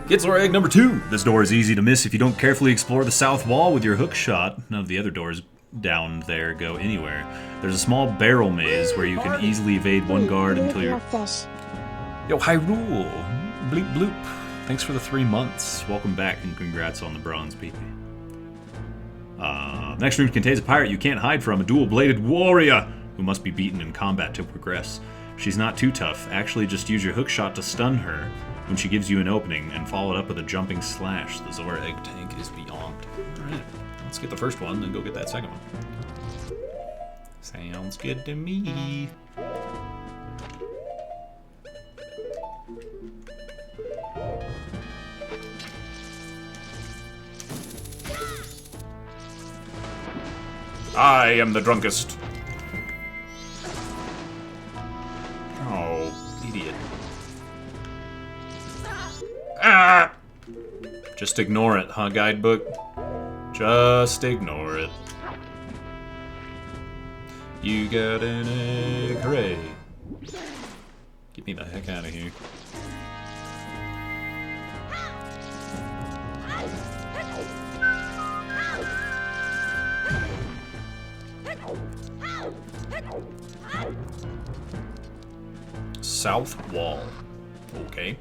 S1: Get Zora egg number 2! This door is easy to miss if you don't carefully explore the south wall with your hook shot. None of the other doors down there go anywhere. There's a small barrel maze where you can easily evade one guard until you're... Yo, Hyrule! Bleep bloop. Thanks for the 3 months. Welcome back and congrats on the bronze PP. The next room contains a pirate you can't hide from, a dual-bladed warrior who must be beaten in combat to progress. She's not too tough. Actually, just use your hook shot to stun her when she gives you an opening and follow it up with a jumping slash. The Zora egg tank is beyond. Alright, let's get the first one, then go get that second one. Sounds good to me. I am the drunkest. Oh, idiot. Ah! Just ignore it, huh, guidebook? Just ignore it. You got an egg, hooray. Get me the heck out of here. South wall. Okay.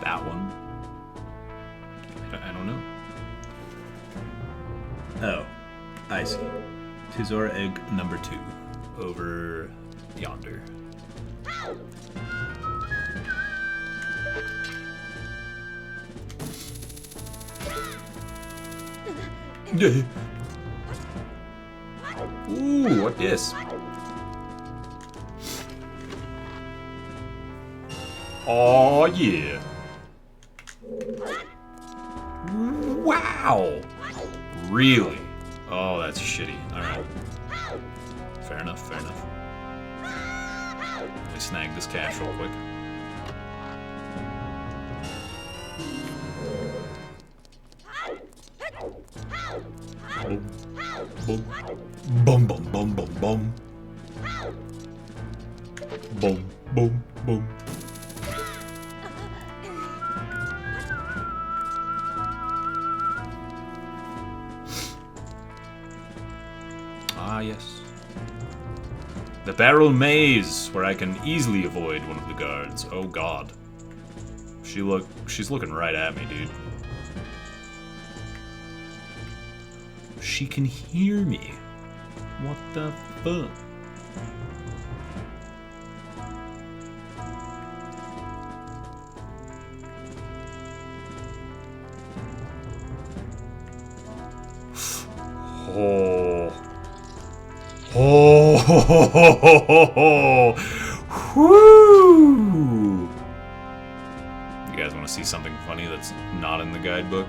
S1: That one. I don't know. Oh, I see. Tizor egg number 2. Over yonder. Ooh, what this? Oh yeah. Wow. Really? Oh, that's shitty. Alright. Fair enough, fair enough. Let me snag this cash real quick. Boom, boom, boom, boom, boom, boom. Boom, boom, boom. Ah, yes. The barrel maze, where I can easily avoid one of the guards. Oh god. She's looking right at me, dude. She can hear me. What the fuck? Oh. Oh. Whoo. You guys want to see something funny that's not in the guidebook?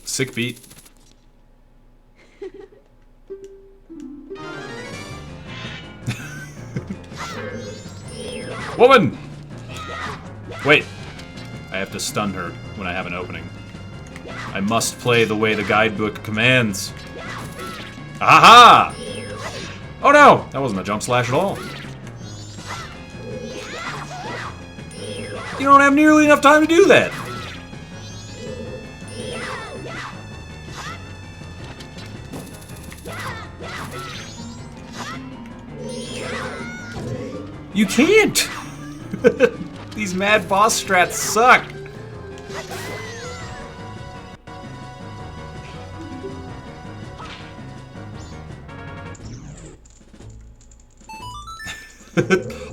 S1: Sick beat. Woman! Wait. I have to stun her when I have an opening. I must play the way the guidebook commands. Aha! Oh no! That wasn't a jump slash at all. You don't have nearly enough time to do that. You can't! These mad boss strats suck!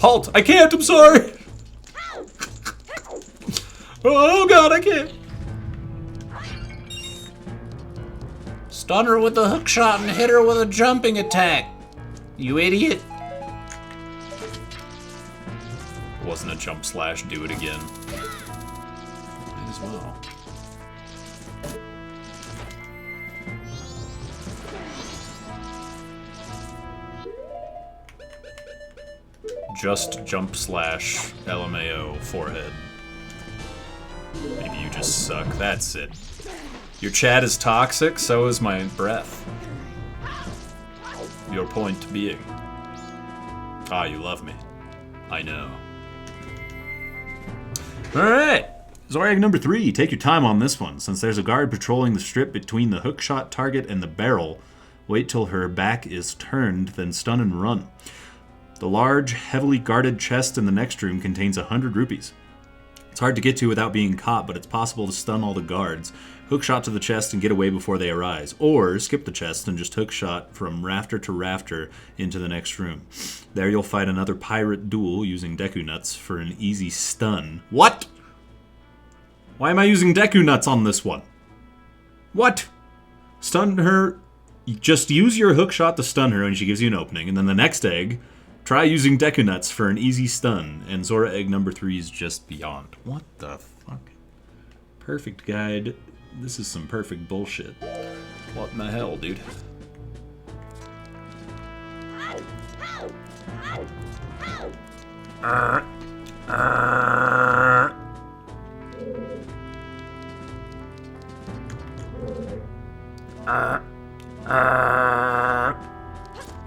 S1: Halt! I can't, I'm sorry! Oh god, I can't! Stun her with a hook shot and hit her with a jumping attack! You idiot! Wasn't a jump slash, do it again. Might as well. Just jump slash LMAO forehead. Maybe you just suck, that's it. Your chat is toxic, so is my breath. Your point being. Ah, you love me. I know. Alright! Zorag number 3, take your time on this one. Since there's a guard patrolling the strip between the hookshot target and the barrel, wait till her back is turned, then stun and run. The large, heavily guarded chest in the next room contains 100 rupees. It's hard to get to without being caught, but it's possible to stun all the guards. Hookshot to the chest and get away before they arise. Or skip the chest and just hookshot from rafter to rafter into the next room. There you'll fight another pirate duel using Deku Nuts for an easy stun. What? Why am I using Deku Nuts on this one? What? Stun her. Just use your hookshot to stun her when she gives you an opening. And then the next egg, try using Deku Nuts for an easy stun. And Zora egg number 3 is just beyond. What the fuck? Perfect guide. This is some perfect bullshit. What in the hell, dude? I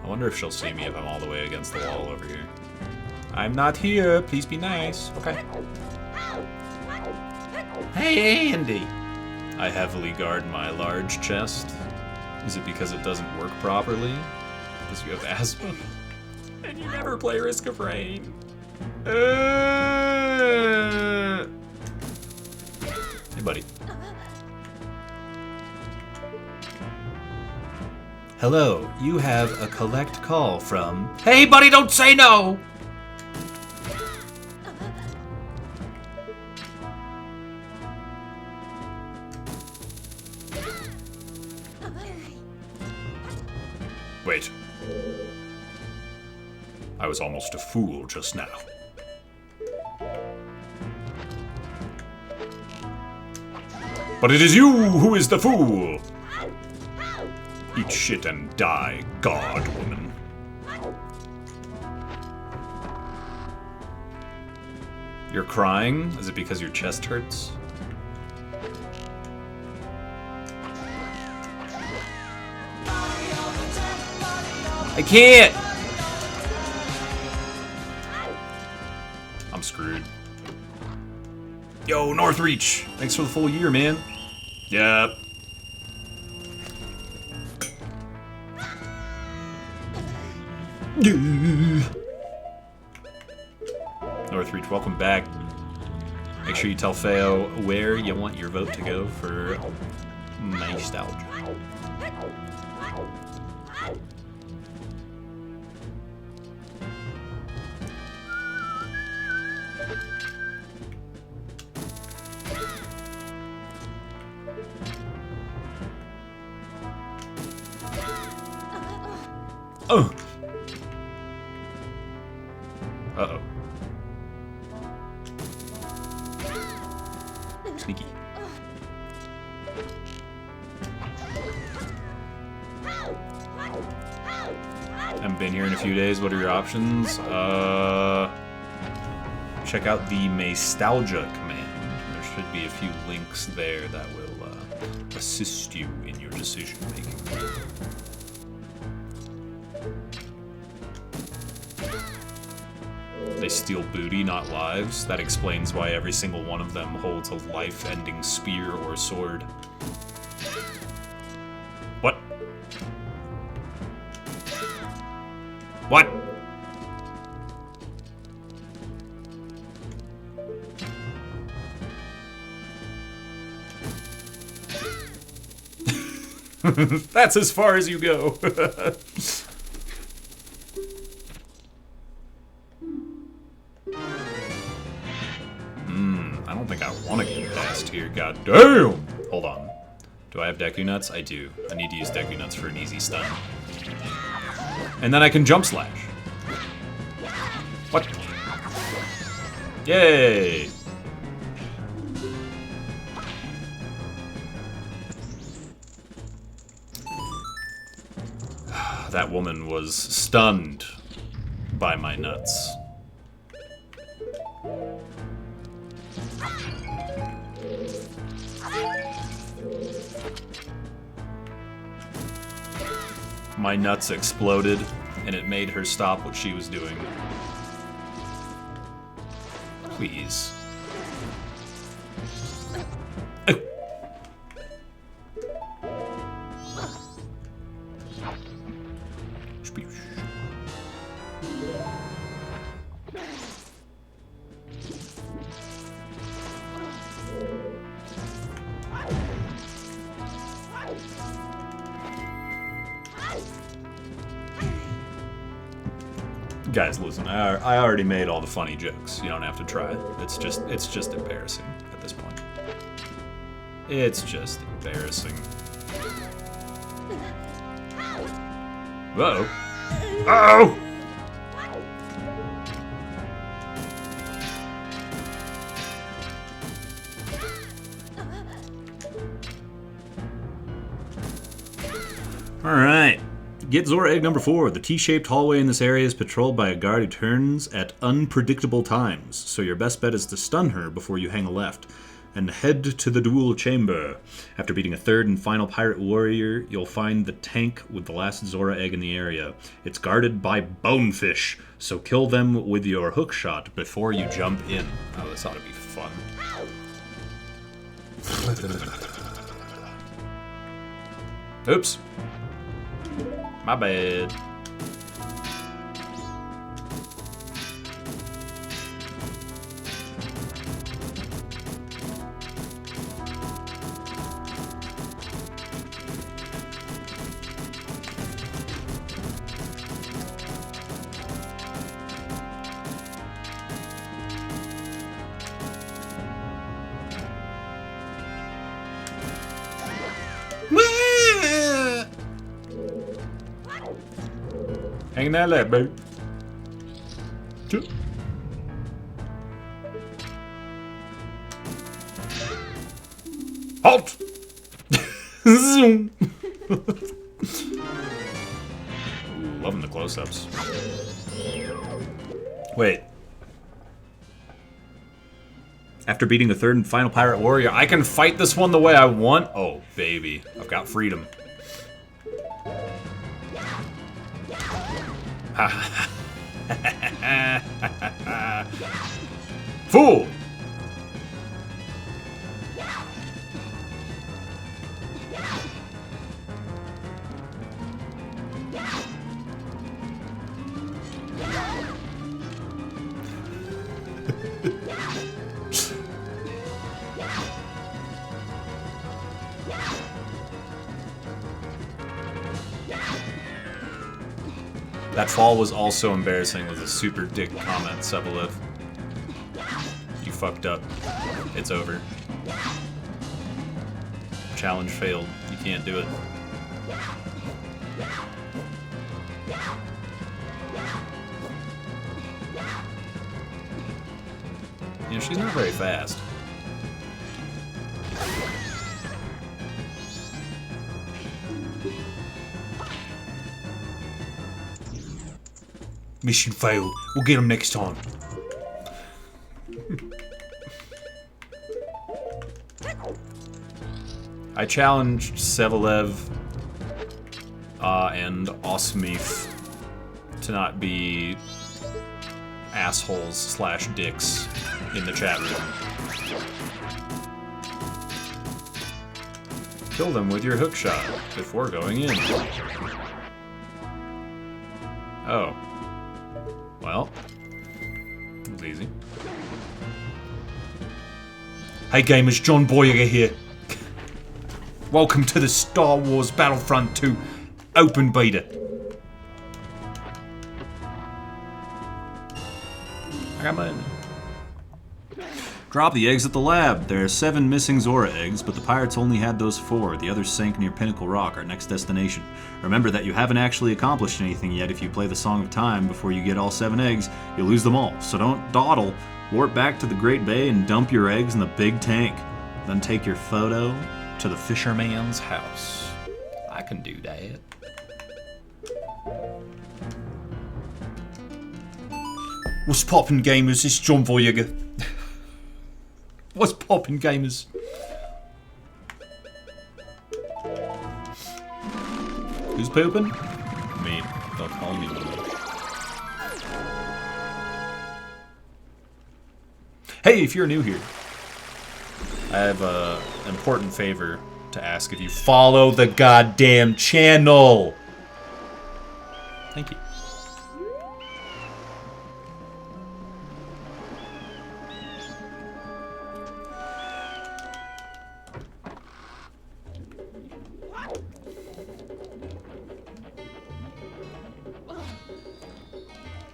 S1: wonder if she'll see me if I'm all the way against the wall over here. I'm not here. Please be nice. Okay. Hey, Andy. I heavily guard my large chest. Is it because it doesn't work properly? Because you have asthma? And you never play Risk of Rain. Hey, buddy. Hello, you have a collect call from... Hey, buddy, don't say no! Wait. I was almost a fool just now. But it is you who is the fool! Eat shit and die, God woman. You're crying? Is it because your chest hurts? I can't! I'm screwed. Yo, Northreach! Thanks for the full year, man. Yep. Northreach, welcome back. Make sure you tell Feo where you want your vote to go for MAYSTALGIA. Oh! Uh-oh. Sneaky. Haven't been here in a few days. What are your options? Check out the MAYSTALGIA command. There should be a few links there that will assist you in your decision making. They steal booty, not lives. That explains why every single one of them holds a life-ending spear or sword. What? What? That's as far as you go. I don't think I want to get past here. God damn! Hold on. Do I have Deku Nuts? I do. I need to use Deku Nuts for an easy stun. And then I can jump slash. What? Yay! That woman was stunned by my nuts. My nuts exploded, and it made her stop what she was doing. Please. Oh. Guys, listen. I already made all the funny jokes. You don't have to try. It's just embarrassing at this point. It's just embarrassing. Uh-oh. Oh! Alright. Get Zora egg number 4. The T-shaped hallway in this area is patrolled by a guard who turns at unpredictable times, so your best bet is to stun her before you hang a left. And head to the duel chamber. After beating a third and final pirate warrior, you'll find the tank with the last Zora egg in the area. It's guarded by bonefish, so kill them with your hook shot before you jump in. Oh, this ought to be fun. Oops. My bad. Hang that leg, baby. Halt! Zoom! Loving the close-ups. Wait. After beating a third and final pirate warrior, I can fight this one the way I want? Oh, baby. I've got freedom. Fool! That fall was also embarrassing with a super dick comment, Sebelev. You fucked up. It's over. Challenge failed. You can't do it. You know, she's not very fast. Mission failed. We'll get him next time. I challenged Sevelev and Osmith to not be assholes / dicks in the chat room. Kill them with your hook shot before going in. Oh. Well, it was easy. Hey gamers, John Boyega here. Welcome to the Star Wars Battlefront 2 Open Beta. I got mine. Drop the eggs at the lab. There are 7 missing Zora eggs, but the pirates only had those 4. The others sank near Pinnacle Rock, our next destination. Remember that you haven't actually accomplished anything yet. If you play the Song of Time before you get all 7 eggs, you'll lose them all. So don't dawdle. Warp back to the Great Bay and dump your eggs in the big tank. Then take your photo to the fisherman's house. I can do that. What's poppin', gamers? It's John Boyega. What's poppin', gamers? Who's pooping? Me. Don't call me. Hey, if you're new here, I have an important favor to ask of you. Follow the goddamn channel! Thank you.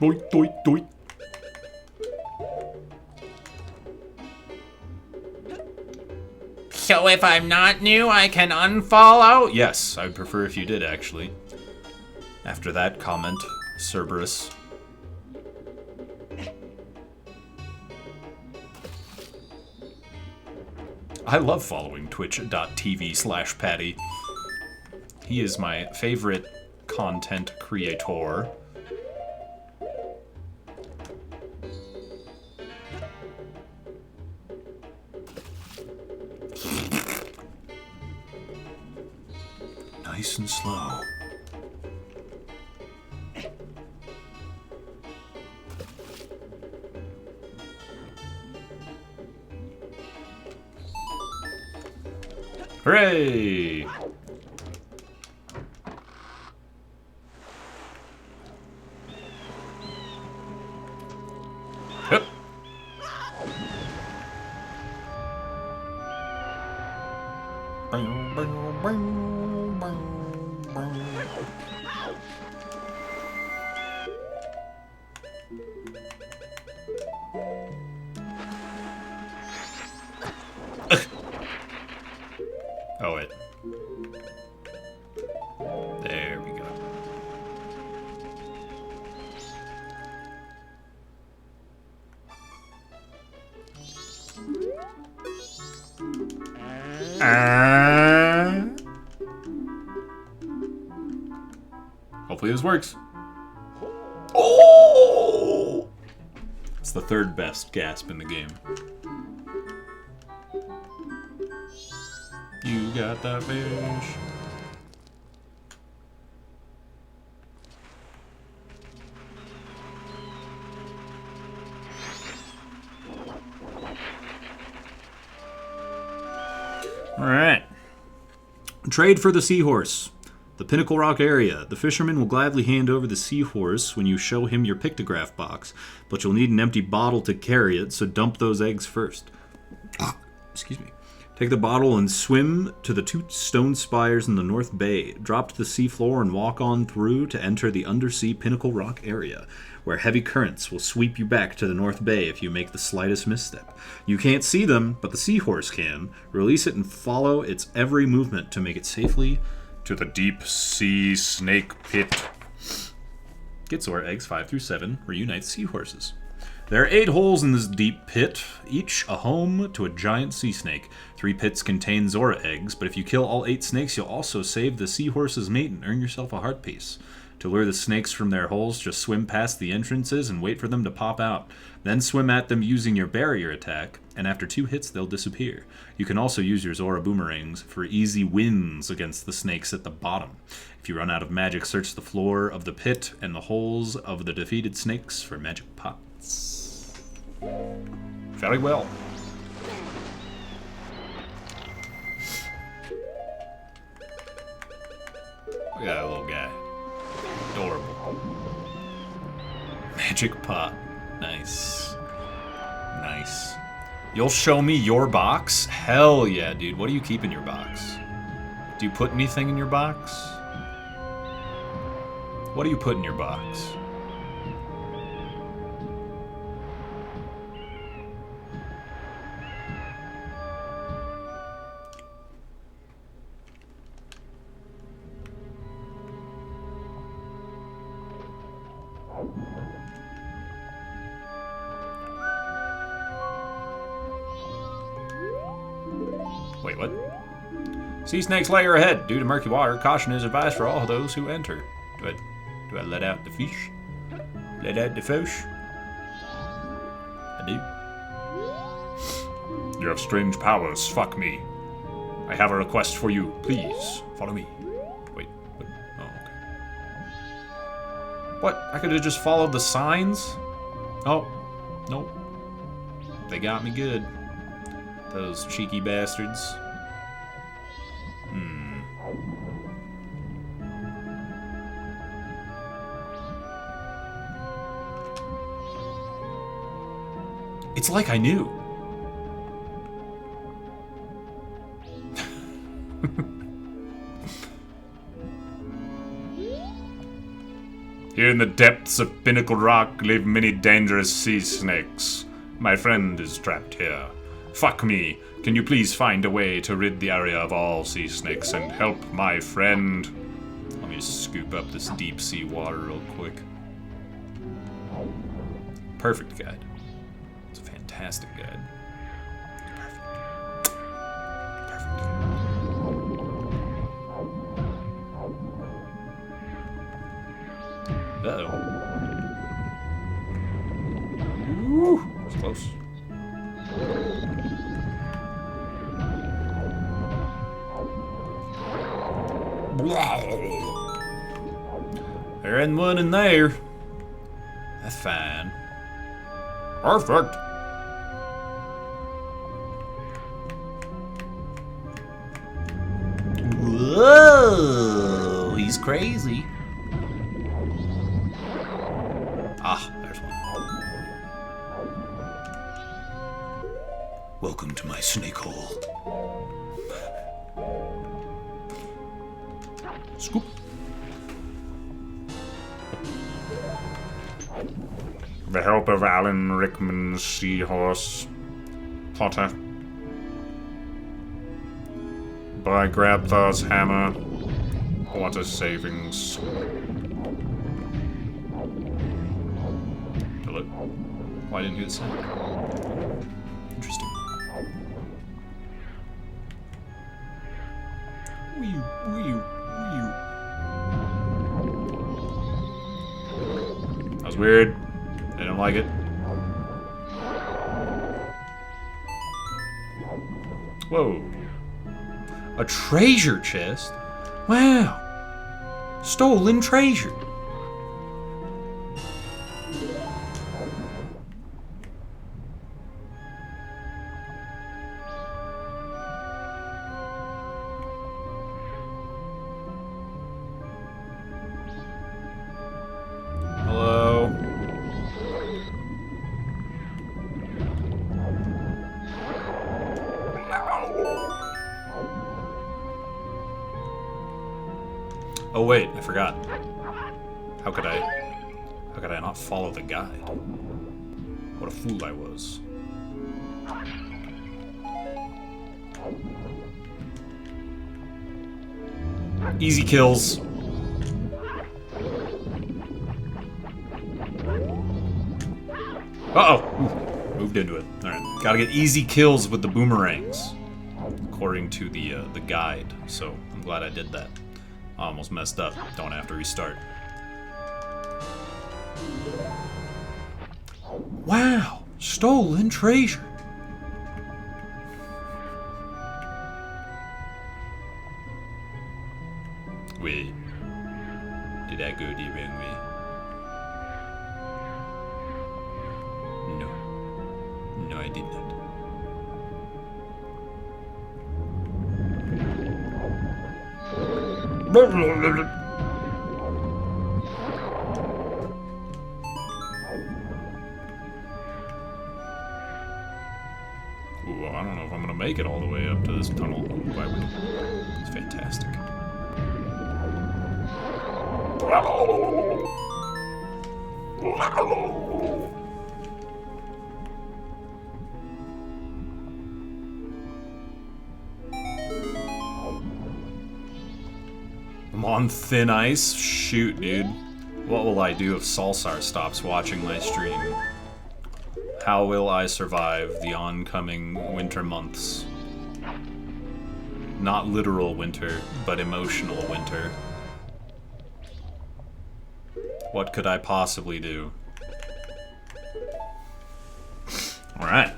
S1: Doit, doit, doit.
S5: So if I'm not new, I can unfollow?
S1: Yes, I'd prefer if you did, actually. After that comment, Cerberus. I love following twitch.tv/Patty. He is my favorite content creator. Nice and slow. Hooray! Hup. Oh, wait. There we go. Hopefully this works. Oh! It's the third best gasp in the game. You got that fish. Alright. Trade for the seahorse. The Pinnacle Rock area. The fisherman will gladly hand over the seahorse when you show him your pictograph box, but you'll need an empty bottle to carry it, so dump those eggs first. Excuse me. Take the bottle and swim to the 2 stone spires in the North Bay. Drop to the seafloor and walk on through to enter the undersea Pinnacle Rock area, where heavy currents will sweep you back to the North Bay if you make the slightest misstep. You can't see them, but the seahorse can. Release it and follow its every movement to make it safely to the deep sea snake pit. Get Zora eggs 5 through 7. Reunite seahorses. There are 8 holes in this deep pit, each a home to a giant sea snake. 3 pits contain Zora eggs, but if you kill all 8 snakes, you'll also save the seahorse's mate and earn yourself a heart piece. To lure the snakes from their holes, just swim past the entrances and wait for them to pop out. Then swim at them using your barrier attack, and after 2 hits, they'll disappear. You can also use your Zora boomerangs for easy wins against the snakes at the bottom. If you run out of magic, search the floor of the pit and the holes of the defeated snakes for magic pots. Very well. Look at that little guy. Adorable. Magic pot. Nice. Nice. You'll show me your box? Hell yeah, dude. What do you keep in your box? Do you put anything in your box? What do you put in your box? Wait, what? Sea snake's layer ahead. Due to murky water, caution is advised for all those who enter. Do I let out the fish? Let out the fish? I do. You have strange powers. Fuck me. I have a request for you. Please, follow me. Wait, what? Oh, okay. What? I could have just followed the signs? Oh, nope. They got me good. Those cheeky bastards. It's like I knew. Here in the depths of Pinnacle Rock live many dangerous sea snakes. My friend is trapped here. Fuck me. Can you please find a way to rid the area of all sea snakes and help my friend? Let me just scoop up this deep sea water real quick. Perfect guide. It's a fantastic guide. Perfect. Uh-oh. Woo! That was close. There ain't one in there. That's fine. Perfect. Whoa! He's crazy. Ah, there's one.
S6: Welcome to my snake hole.
S1: Scoop. The help of Alan Rickman's seahorse. Potter. By Grabthar's hammer. Water savings. Hello? Why didn't you say? Interesting. Wee, wee, wee. That was weird. I didn't like it. Whoa. A treasure chest? Wow. Stolen treasure. Hello. Oh wait, I forgot. How could I not follow the guide? What a fool I was. Easy kills. Uh-oh! Ooh, moved into it. Alright. Gotta get easy kills with the boomerangs. According to the guide. So, I'm glad I did that. I almost messed up. Don't have to restart. Wow! Stolen treasure! Wait. Did I go the wrong way? No. No, I did not. Ooh, I don't know if I'm gonna make it all the way up to this tunnel. Why would it's fantastic. I'm on thin ice? Shoot, dude. What will I do if Salsar stops watching my stream? How will I survive the oncoming winter months? Not literal winter, but emotional winter. What could I possibly do? Alright.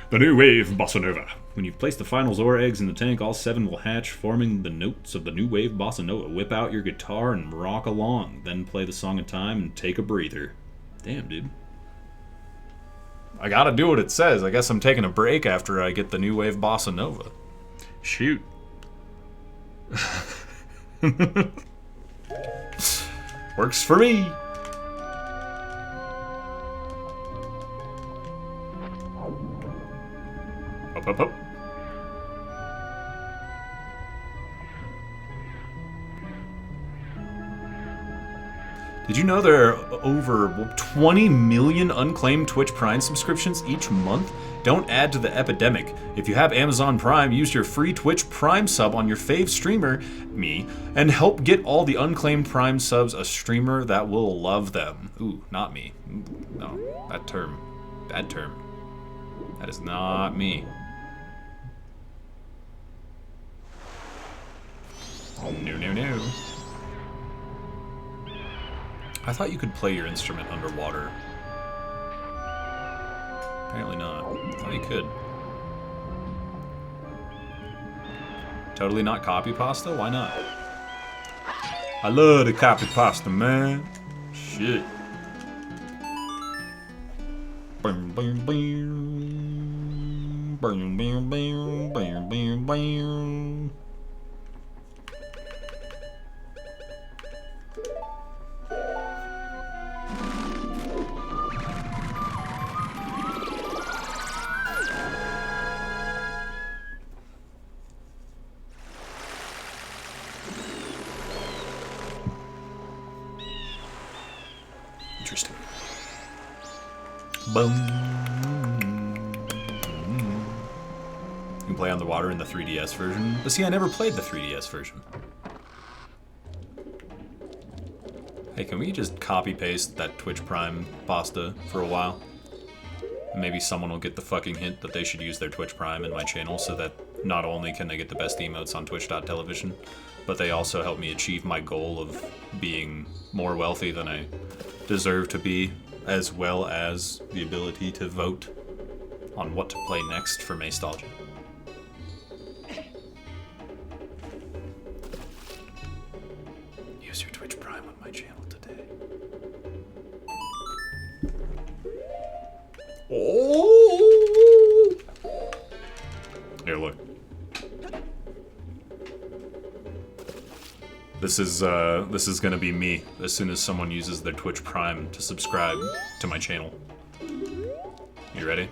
S1: The new wave bossa nova. When you've placed the final Zora eggs in the tank, all 7 will hatch, forming the notes of the new wave bossa nova. Whip out your guitar and rock along. Then play the song of time and take a breather. Damn, dude. I gotta do what it says. I guess I'm taking a break after I get the new wave bossa nova. Shoot. Works for me. Up, up, up. Did you know there are over 20 million unclaimed Twitch Prime subscriptions each month? Don't add to the epidemic. If you have Amazon Prime, use your free Twitch Prime sub on your fave streamer, me, and help get all the unclaimed Prime subs a streamer that will love them. Ooh, not me. No, that term. Bad term. That is not me. No. I thought you could play your instrument underwater. Apparently not. I thought you could. Totally not copy pasta? Why not? I love the copy pasta, man. Shit. Bam, bam, bam. Bam, bam, bam, bam, bam, bam. Interesting. Boom. You can play on the water in the 3DS version. But see, I never played the 3DS version. Hey, can we just copy-paste that Twitch Prime pasta for a while? Maybe someone will get the fucking hint that they should use their Twitch Prime in my channel so that not only can they get the best emotes on Twitch.television, but they also help me achieve my goal of being more wealthy than I deserve to be, as well as the ability to vote on what to play next for MAYSTALGIA. Use your Twitch Prime on my channel today. Oh! Here, look. This is gonna be me as soon as someone uses their Twitch Prime to subscribe to my channel. You ready?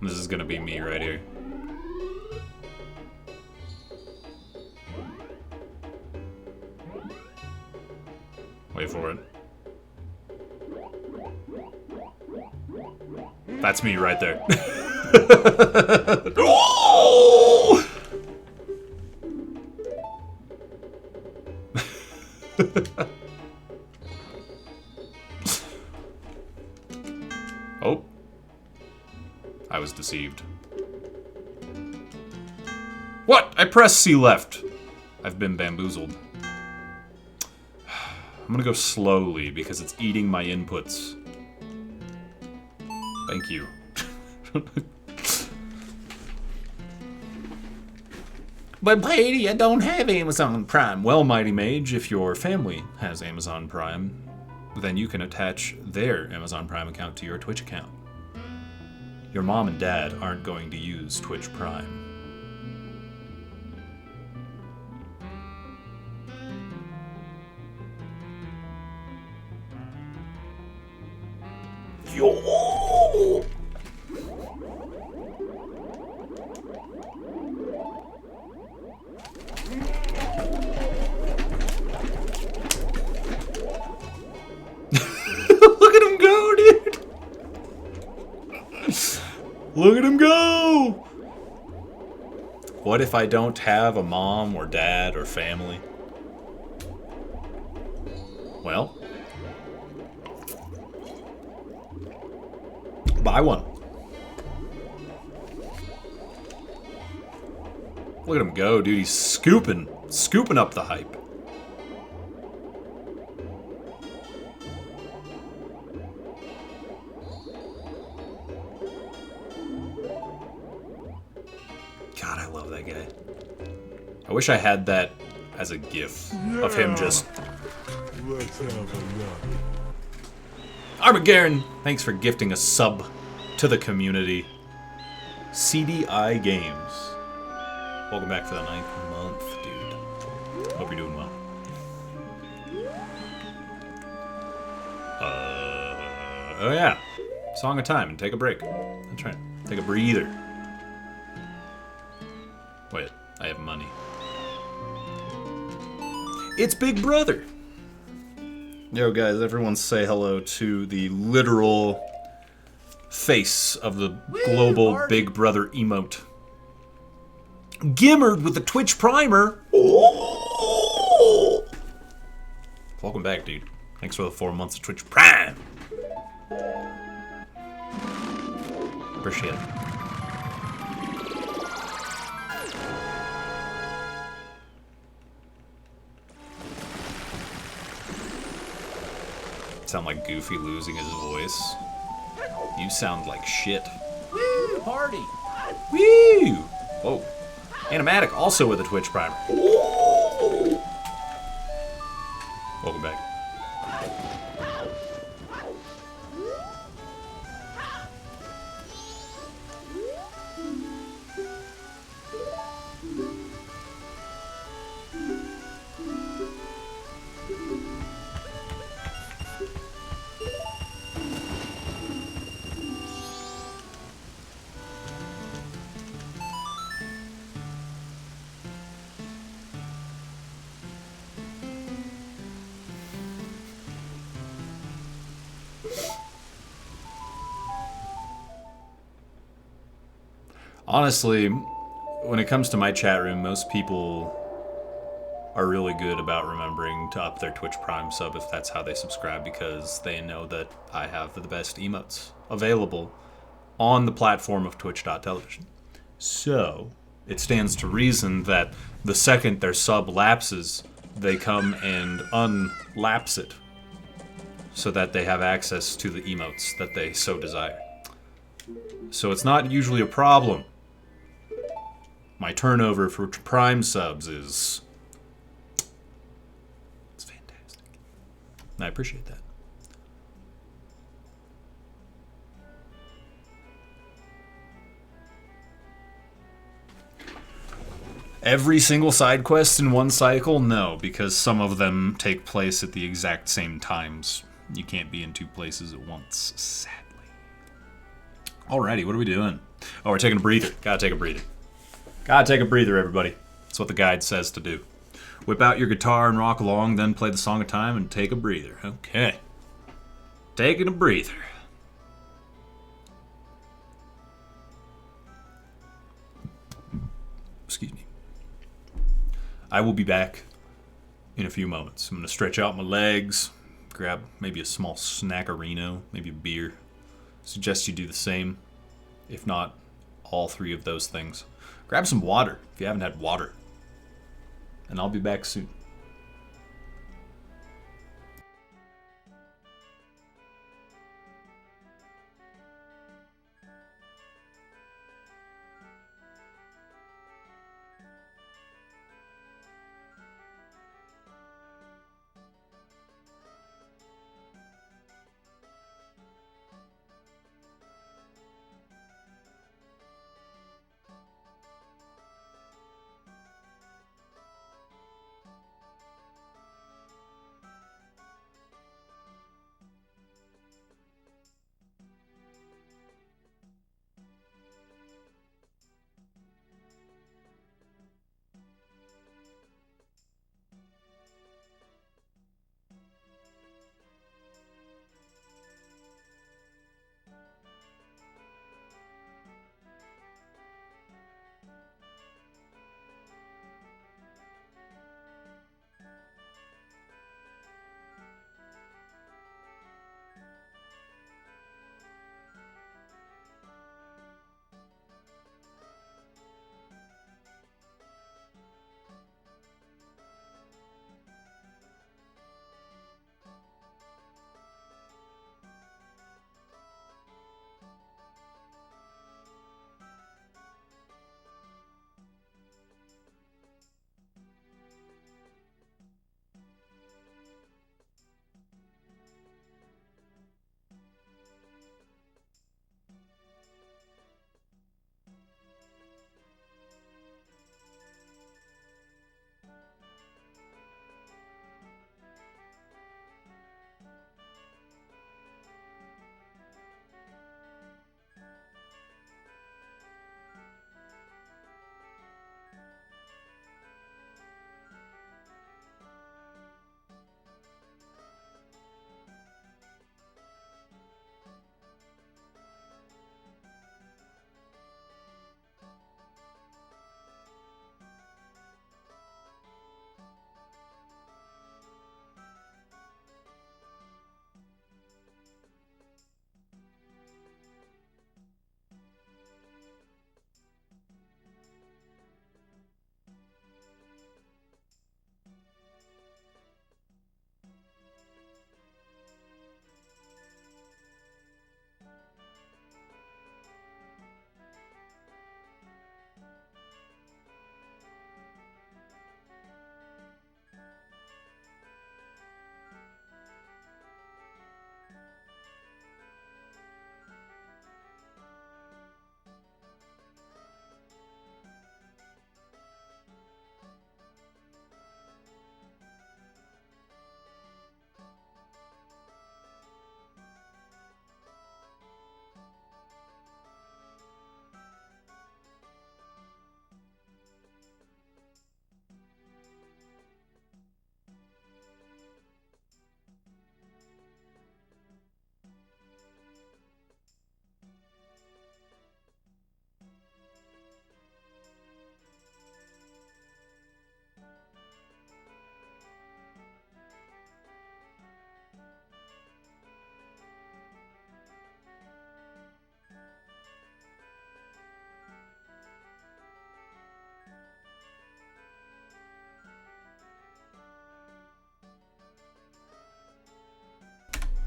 S1: This is gonna be me right here. Wait for it. That's me right there. Oh! Oh. I was deceived. What? I pressed C left. I've been bamboozled. I'm gonna go slowly because it's eating my inputs. Thank you. But lady, I don't have Amazon Prime. Well, Mighty Mage, if your family has Amazon Prime, then you can attach their Amazon Prime account to your Twitch account. Your mom and dad aren't going to use Twitch Prime. Yo! Look at him go, dude! Look at him go! What if I don't have a mom or dad or family? Well, buy one. Look at him go, dude. He's scooping up the hype. God, I love that guy. I wish I had that as a GIF of him just...
S8: Let's have a look.
S1: Armageddon, thanks for gifting a sub to the community. CDI Games. Welcome back for the 9th month, dude. Hope you're doing well. Oh yeah. Song of Time and take a break. That's right. Take Take a breather. Wait, I have money. It's Big Brother! Yo, guys, everyone say hello to the literal face of the global Big Brother emote. Gimmered with the Twitch primer. Welcome back, dude. Thanks for the 4 months of Twitch Prime. Appreciate it. Sound like Goofy losing his voice. You sound like shit.
S4: Woo, party!
S1: Woo! Whoa. Animatic also with a Twitch primer. Welcome back. Honestly, when it comes to my chat room, most people are really good about remembering to up their Twitch Prime sub if that's how they subscribe, because they know that I have the best emotes available on the platform of twitch.television. So, it stands to reason that the second their sub lapses, they come and unlapse it so that they have access to the emotes that they so desire. So it's not usually a problem. My turnover for Prime subs is... it's fantastic. And I appreciate that. Every single side quest in one cycle? No, because some of them take place at the exact same times. You can't be in two places at once, sadly. Alrighty, what are we doing? Oh, we're taking a breather. Gotta take a breather. Gotta take a breather, everybody. That's what the guide says to do. Whip out your guitar and rock along, then play the song of time and take a breather. Okay. Taking a breather. Excuse me. I will be back in a few moments. I'm going to stretch out my legs, grab maybe a small snackerino, maybe a beer. Suggest you do the same, if not all three of those things. Grab some water if you haven't had water. And I'll be back soon.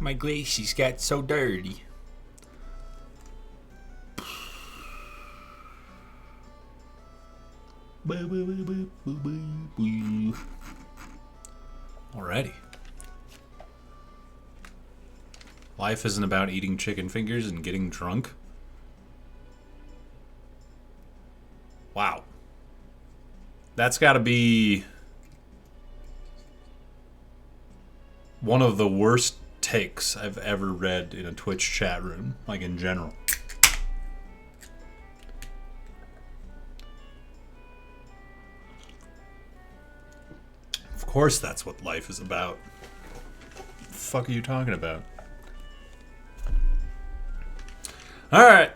S6: My glasses got so dirty.
S1: Alrighty. Life isn't about eating chicken fingers and getting drunk. Wow. That's gotta be one of the worst takes I've ever read in a Twitch chat room, like in general. Of course that's what life is about. What the fuck are you talking about? Alright.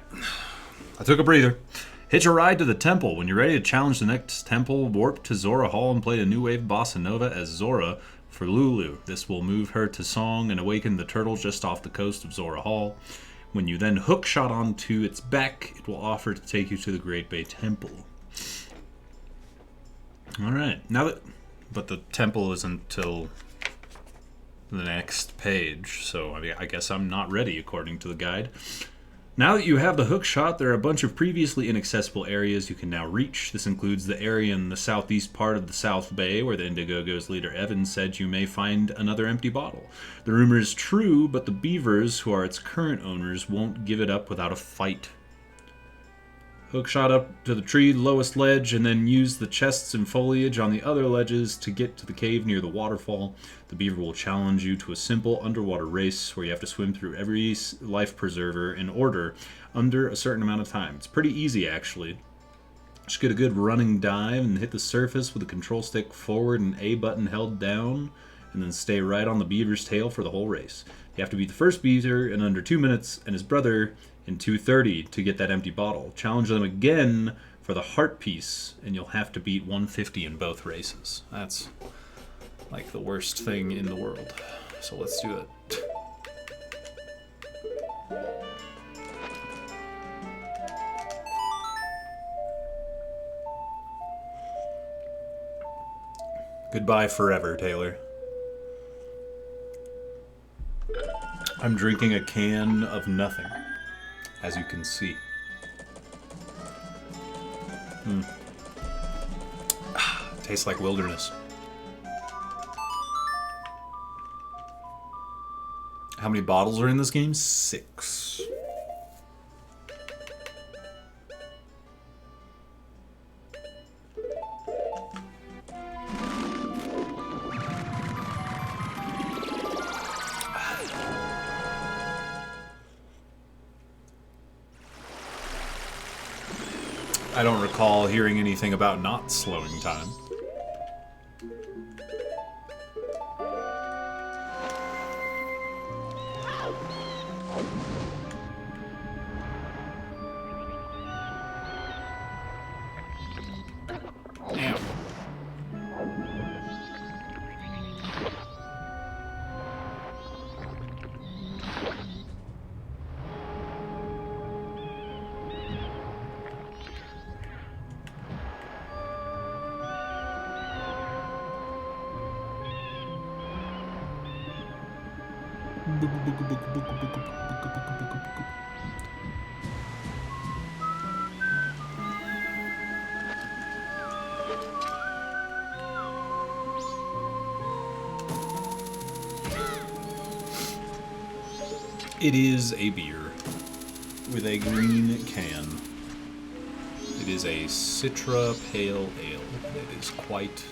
S1: I took a breather. Hitch a ride to the temple. When you're ready to challenge the next temple, warp to Zora Hall and play a new wave bossa nova as Zora for Lulu. This will move her to song and awaken the turtle just off the coast of Zora Hall. When you then hook shot onto its back, it will offer to take you to the Great Bay Temple. Alright. But the temple isn't till the next page, so I guess I'm not ready according to the guide. Now that you have the hook shot, there are a bunch of previously inaccessible areas you can now reach. This includes the area in the southeast part of the South Bay where the Indiegogo's leader Evan said you may find another empty bottle. The rumor is true, but the beavers, who are its current owners, won't give it up without a fight. Hook shot up to the tree lowest ledge and then use the chests and foliage on the other ledges to get to the cave near the waterfall. The beaver will challenge you to a simple underwater race where you have to swim through every life preserver in order under a certain amount of time. It's pretty easy, actually. Just get a good running dive and hit the surface with the control stick forward and A button held down, and then stay right on the beaver's tail for the whole race. You have to beat the first beaver in under 2 minutes and his brother in 2:30 to get that empty bottle. Challenge them again for the heart piece, and you'll have to beat 150 in both races. That's like the worst thing in the world. So let's do it. Goodbye forever, Taylor. I'm drinking a can of nothing, as you can see. Tastes like wilderness. How many bottles are in this game? 6. I don't recall hearing anything about not slowing time. Damn. It is a beer with a green can. It is a Citra Pale Ale, and it is quite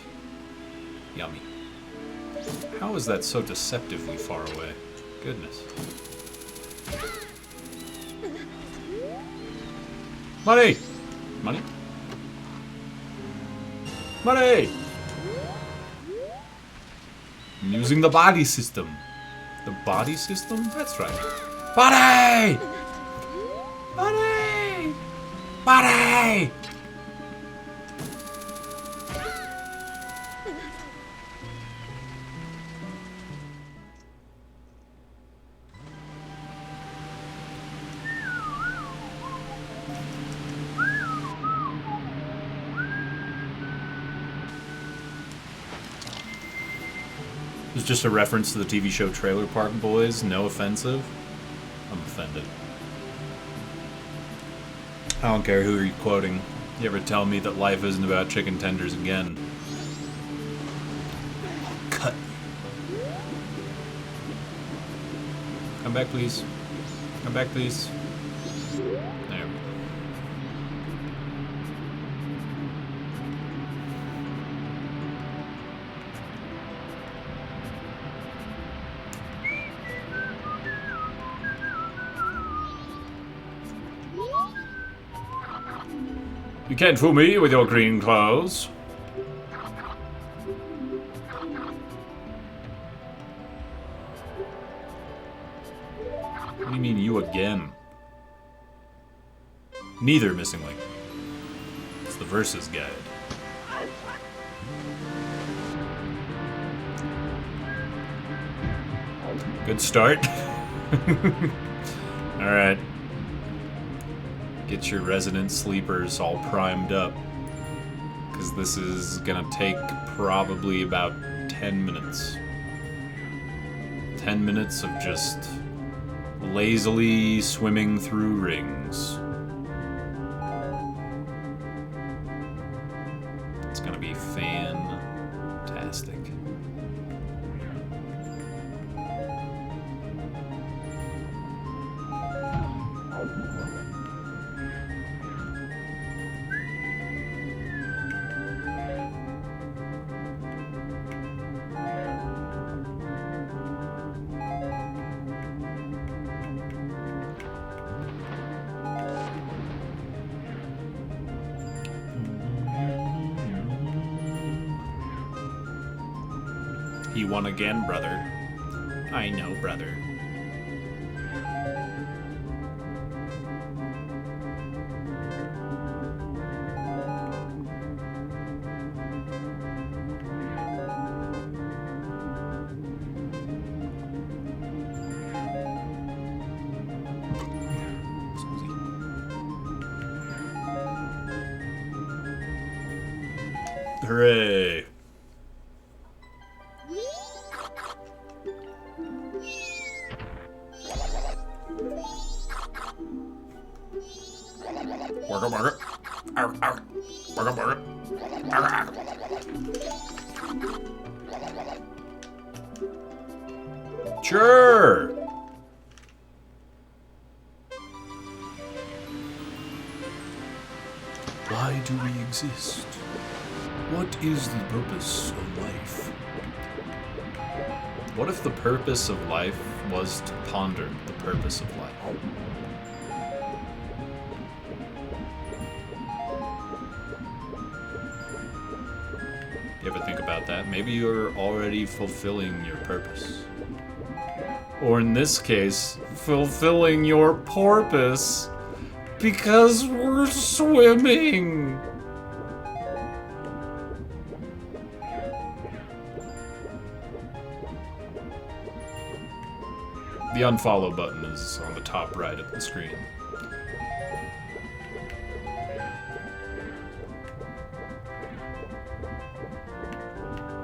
S1: yummy. How is that so deceptively far away? Goodness. Money! Money? Money! I'm using the body system. The body system? That's right. Body! Body! Body! It's just a reference to the TV show Trailer Park Boys. No offensive. I'm offended. I don't care who you're quoting. You ever tell me that life isn't about chicken tenders again? Cut. Come back, please. Come back, please. There. You can't fool me with your green clothes. What do you mean, you again? Neither, Missing Link. It's the Versus Guide. Good start. Alright. Get your resident sleepers all primed up. Because this is gonna take probably about 10 minutes. 10 minutes of just lazily swimming through rings. It's gonna be fantastic. He won again, brother. I know, brother. Hooray. Burger, burger. Arr, arr. Burger, burger. Arr, arr. Sure. Why do we exist? What is the purpose of life? What if the purpose of life was to ponder the purpose of life? You ever think about that? Maybe you're already fulfilling your purpose. Or in this case, fulfilling your porpoise. Because we're swimming! The unfollow button is on the top right of the screen.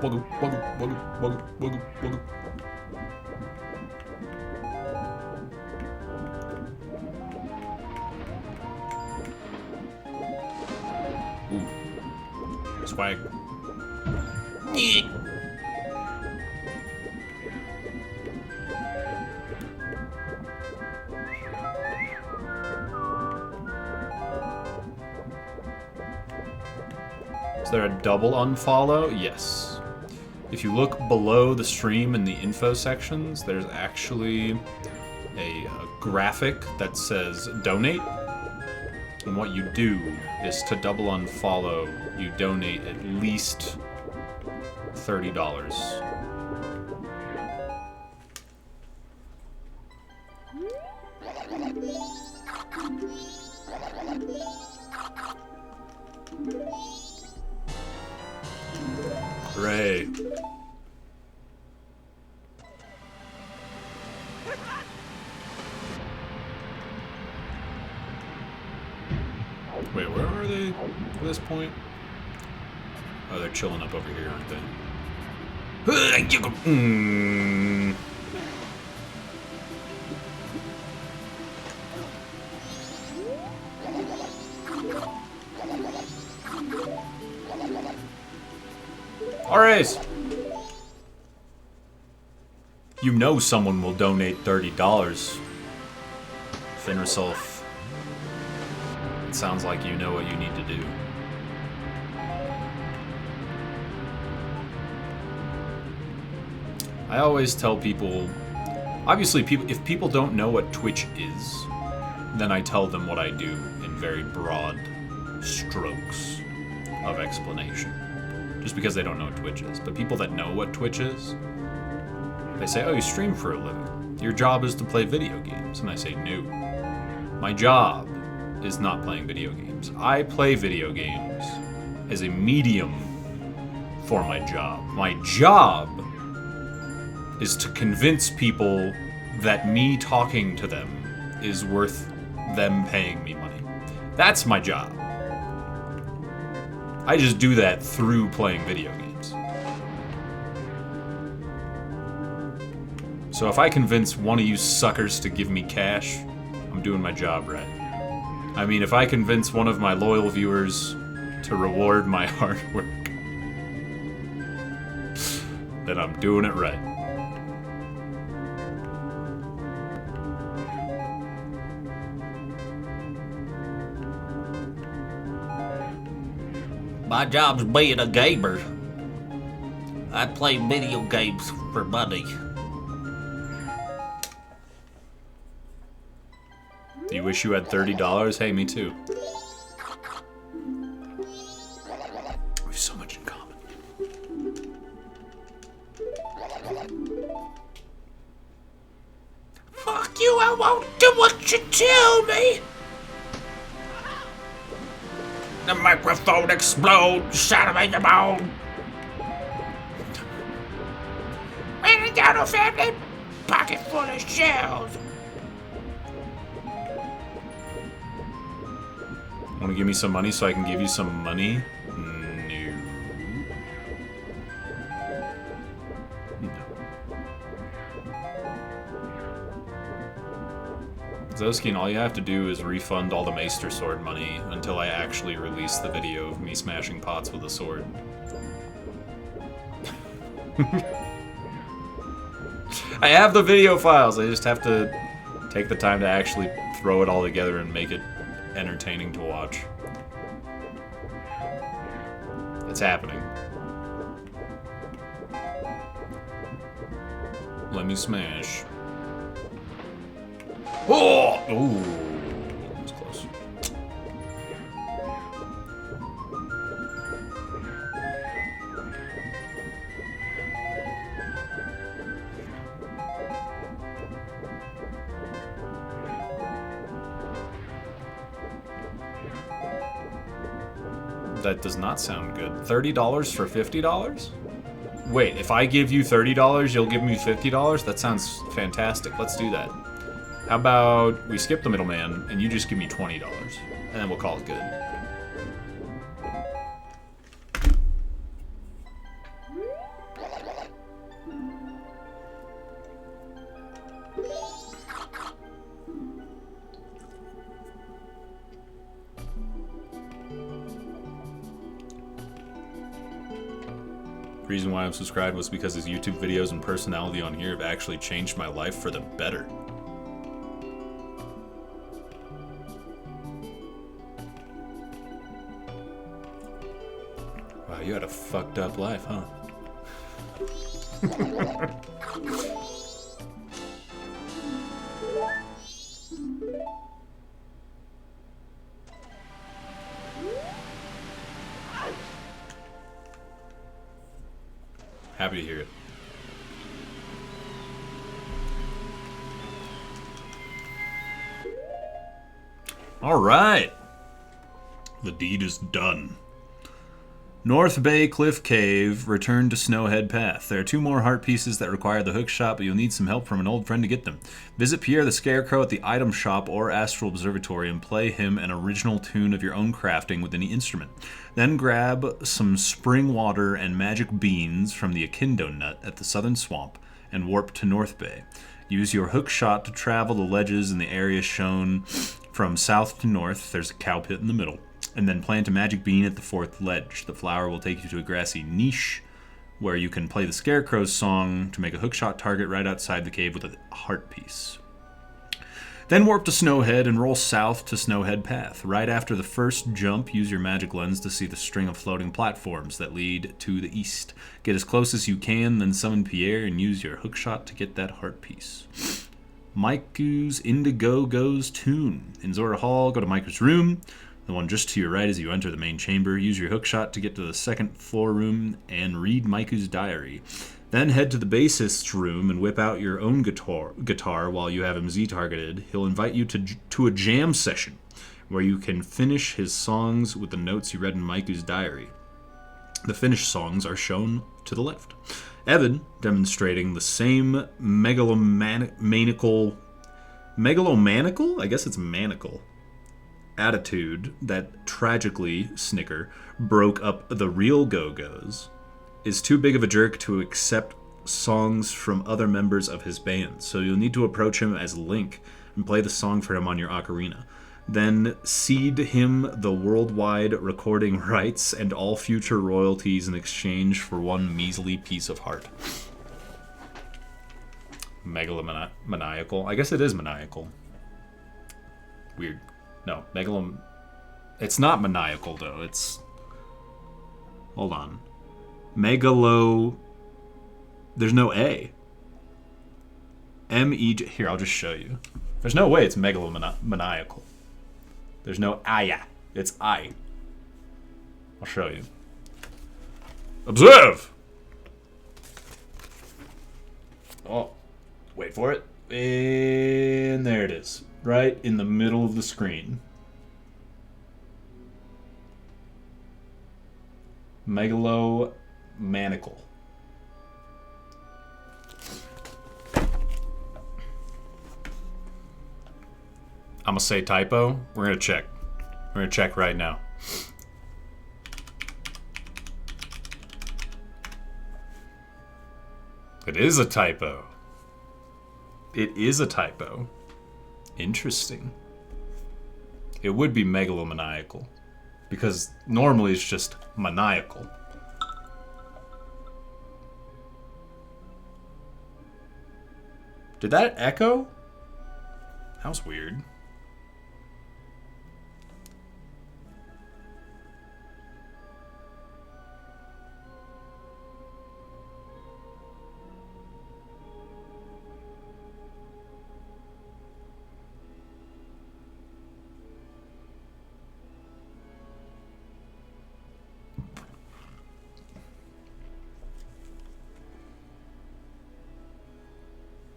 S1: Wuggle, wuggle, wuggle, wuggle, wuggle, wuggle. Ooh. Swag. Is there a double unfollow? Yes. If you look below the stream in the info sections, there's actually a graphic that says donate. And what you do is to double unfollow, you donate at least $30. Hooray. Wait, where are they at this point? Oh, they're chilling up over here, aren't they? Alright. You know someone will donate $30. Finresolf. It sounds like you know what you need to do. I always tell people, obviously if people don't know what Twitch is, then I tell them what I do in very broad strokes of explanation. Just because they don't know what Twitch is. But people that know what Twitch is, they say, oh, you stream for a living. Your job is to play video games. And I say, no. My job is not playing video games. I play video games as a medium for my job. My job is to convince people that me talking to them is worth them paying me money. That's my job. I just do that through playing video games. So if I convince one of you suckers to give me cash, I'm doing my job right. I mean, if I convince one of my loyal viewers to reward my hard work, then I'm doing it right.
S4: My job's being a gamer. I play video games for money.
S1: Do you wish you had $30? Hey, me too. We have so much in common.
S4: Fuck you, I won't do what you tell me! The microphone explodes, shot him in the bone. Ran down a family, pocket full of shells.
S1: Want to give me some money so I can give you some money? Zoski, and all you have to do is refund all the Maester Sword money until I actually release the video of me smashing pots with a sword. I have the video files, I just have to take the time to actually throw it all together and make it entertaining to watch. It's happening. Let me smash. Oh! Ooh, that was close. That does not sound good. $30 for $50? Wait, if I give you $30, you'll give me $50? That sounds fantastic. Let's do that. How about we skip the middleman and you just give me $20 and then we'll call it good. The reason why I'm subscribed was because his YouTube videos and personality on here have actually changed my life for the better. Wow, you had a fucked up life, huh? Happy to hear it. All right. The deed is done. North Bay Cliff Cave, return to Snowhead Path. There are 2 more heart pieces that require the hook shot, but you'll need some help from an old friend to get them. Visit Pierre the Scarecrow at the item shop or Astral Observatory and play him an original tune of your own crafting with any instrument. Then grab some spring water and magic beans from the Akindo Nut at the Southern Swamp and warp to North Bay. Use your hook shot to travel the ledges in the area shown from south to north. There's a cow pit in the middle. And then plant a magic bean at the 4th ledge. The flower will take you to a grassy niche where you can play the Scarecrow's song to make a hookshot target right outside the cave with a heart piece. Then warp to Snowhead and roll south to Snowhead Path. Right after the first jump, use your magic lens to see the string of floating platforms that lead to the east. Get as close as you can, then summon Pierre and use your hookshot to get that heart piece. Maiku's Indiegogo's tune. In Zora Hall, go to Maiku's room. The one just to your right as you enter the main chamber. Use your hookshot to get to the 2nd floor room and read Maiku's diary. Then head to the bassist's room and whip out your own guitar while you have him Z-targeted. He'll invite you to a jam session where you can finish his songs with the notes you read in Maiku's diary. The finished songs are shown to the left. Evan, demonstrating the same megalomaniacal, I guess it's maniacal, attitude that tragically Snicker broke up the real Go-Go's, is too big of a jerk to accept songs from other members of his band, so you'll need to approach him as Link and play the song for him on your ocarina. Then cede him the worldwide recording rights and all future royalties in exchange for 1 measly piece of heart. Megalomaniacal. I guess it is maniacal. Weird. No, it's not maniacal, though. It's... Hold on. There's no A. M-E-G... Here, I'll just show you. There's no way it's megalomaniacal. There's no Aya. It's I. I'll show you. Observe! Oh, wait for it. And there it is. Right in the middle of the screen. Megalomaniacal. I'm gonna say typo. We're gonna check. We're gonna check right now. It is a typo. It is a typo. Interesting. It would be megalomaniacal. Because normally it's just maniacal. Did that echo? That was weird.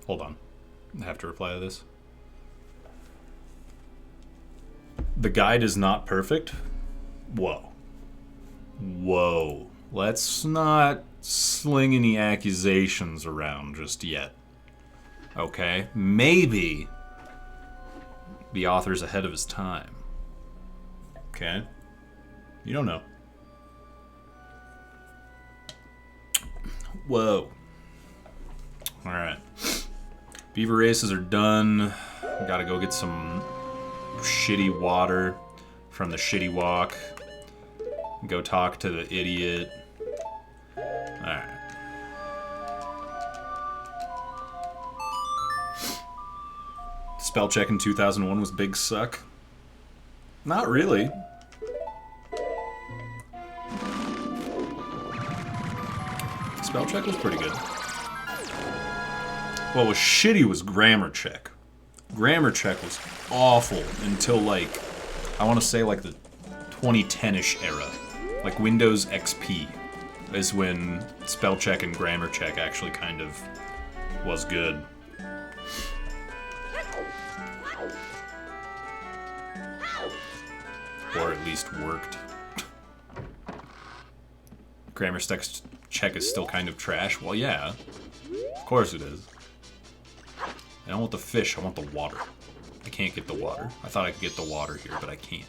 S1: Hold on. I have to reply to this. The guide is not perfect? Whoa. Whoa. Let's not sling any accusations around just yet. Okay? Maybe the author's ahead of his time. Okay? You don't know. Whoa. Alright. Beaver races are done. We gotta go get some shitty water from the shitty walk. Go talk to the idiot. Alright. Spell check in 2001 was big suck. Not really. Spell check was pretty good. What was shitty was grammar check. Grammar check was awful until, like, I want to say, like, the 2010-ish era. Like, Windows XP is when spell check and grammar check actually kind of was good. Or at least worked. Grammar check is still kind of trash. Well, yeah. Of course it is. I don't want the fish, I want the water. I can't get the water. I thought I could get the water here, but I can't.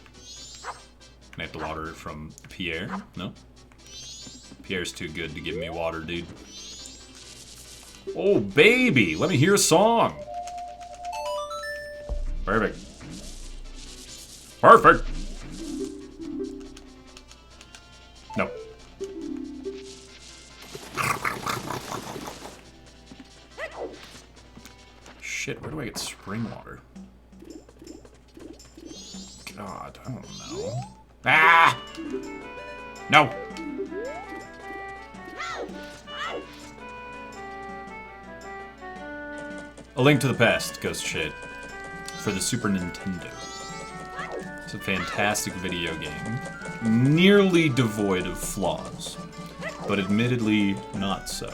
S1: Can I get the water from Pierre? No? Pierre's too good to give me water, dude. Oh, baby! Let me hear a song! Perfect. Perfect! No. Shit, where do I get spring water? God, I don't know. Ah! No! A Link to the Past, Ghost Shit, for the Super Nintendo. It's a fantastic video game, nearly devoid of flaws, but admittedly not so.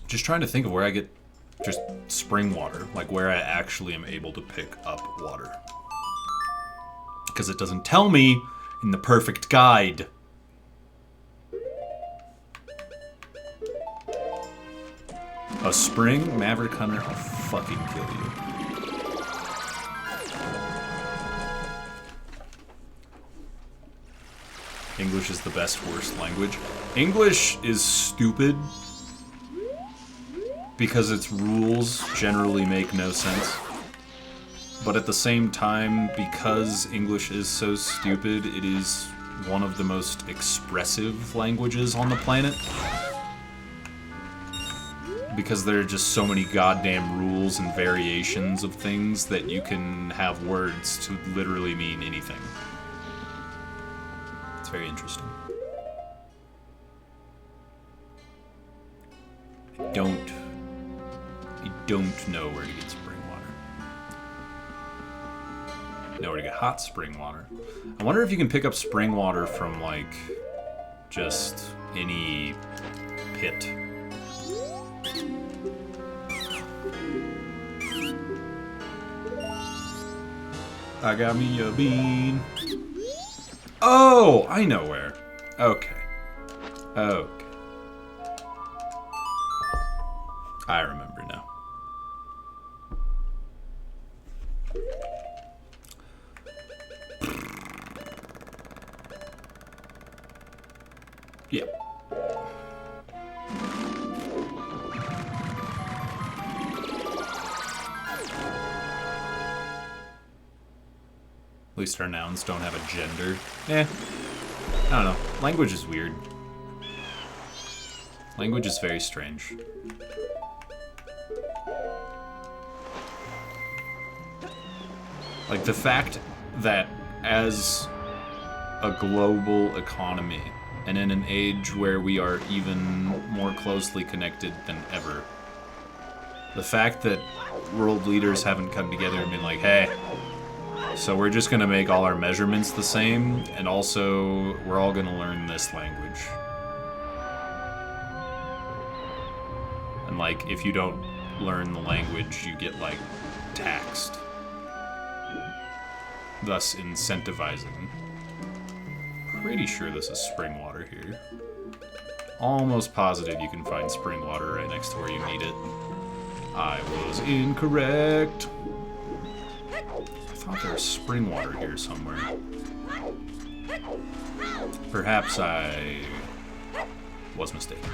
S1: Just trying to think of where I get just spring water, like where I actually am able to pick up water. Because it doesn't tell me in the perfect guide. A spring? Maverick Hunter, I'll fucking kill you. English is the best worst language. English is stupid because its rules generally make no sense. But at the same time, because English is so stupid, it is one of the most expressive languages on the planet. Because there are just so many goddamn rules and variations of things that you can have words to literally mean anything. It's very interesting. I don't know where to get spring water. I know where to get hot spring water. I wonder if you can pick up spring water from, like, just any pit. I got me a bean. Oh, I know where. Okay. Okay. I remember now. Yeah. At least our nouns don't have a gender. I don't know. Language is weird. Language is very strange. Like, the fact that as a global economy, and in an age where we are even more closely connected than ever, the fact that world leaders haven't come together and been like, hey, so we're just gonna make all our measurements the same, and also we're all gonna learn this language. And like, if you don't learn the language, you get like taxed. Thus incentivizing. Pretty sure this is spring water here. Almost positive you can find spring water right next to where you need it. I was incorrect. I thought there was spring water here somewhere. Perhaps I was mistaken.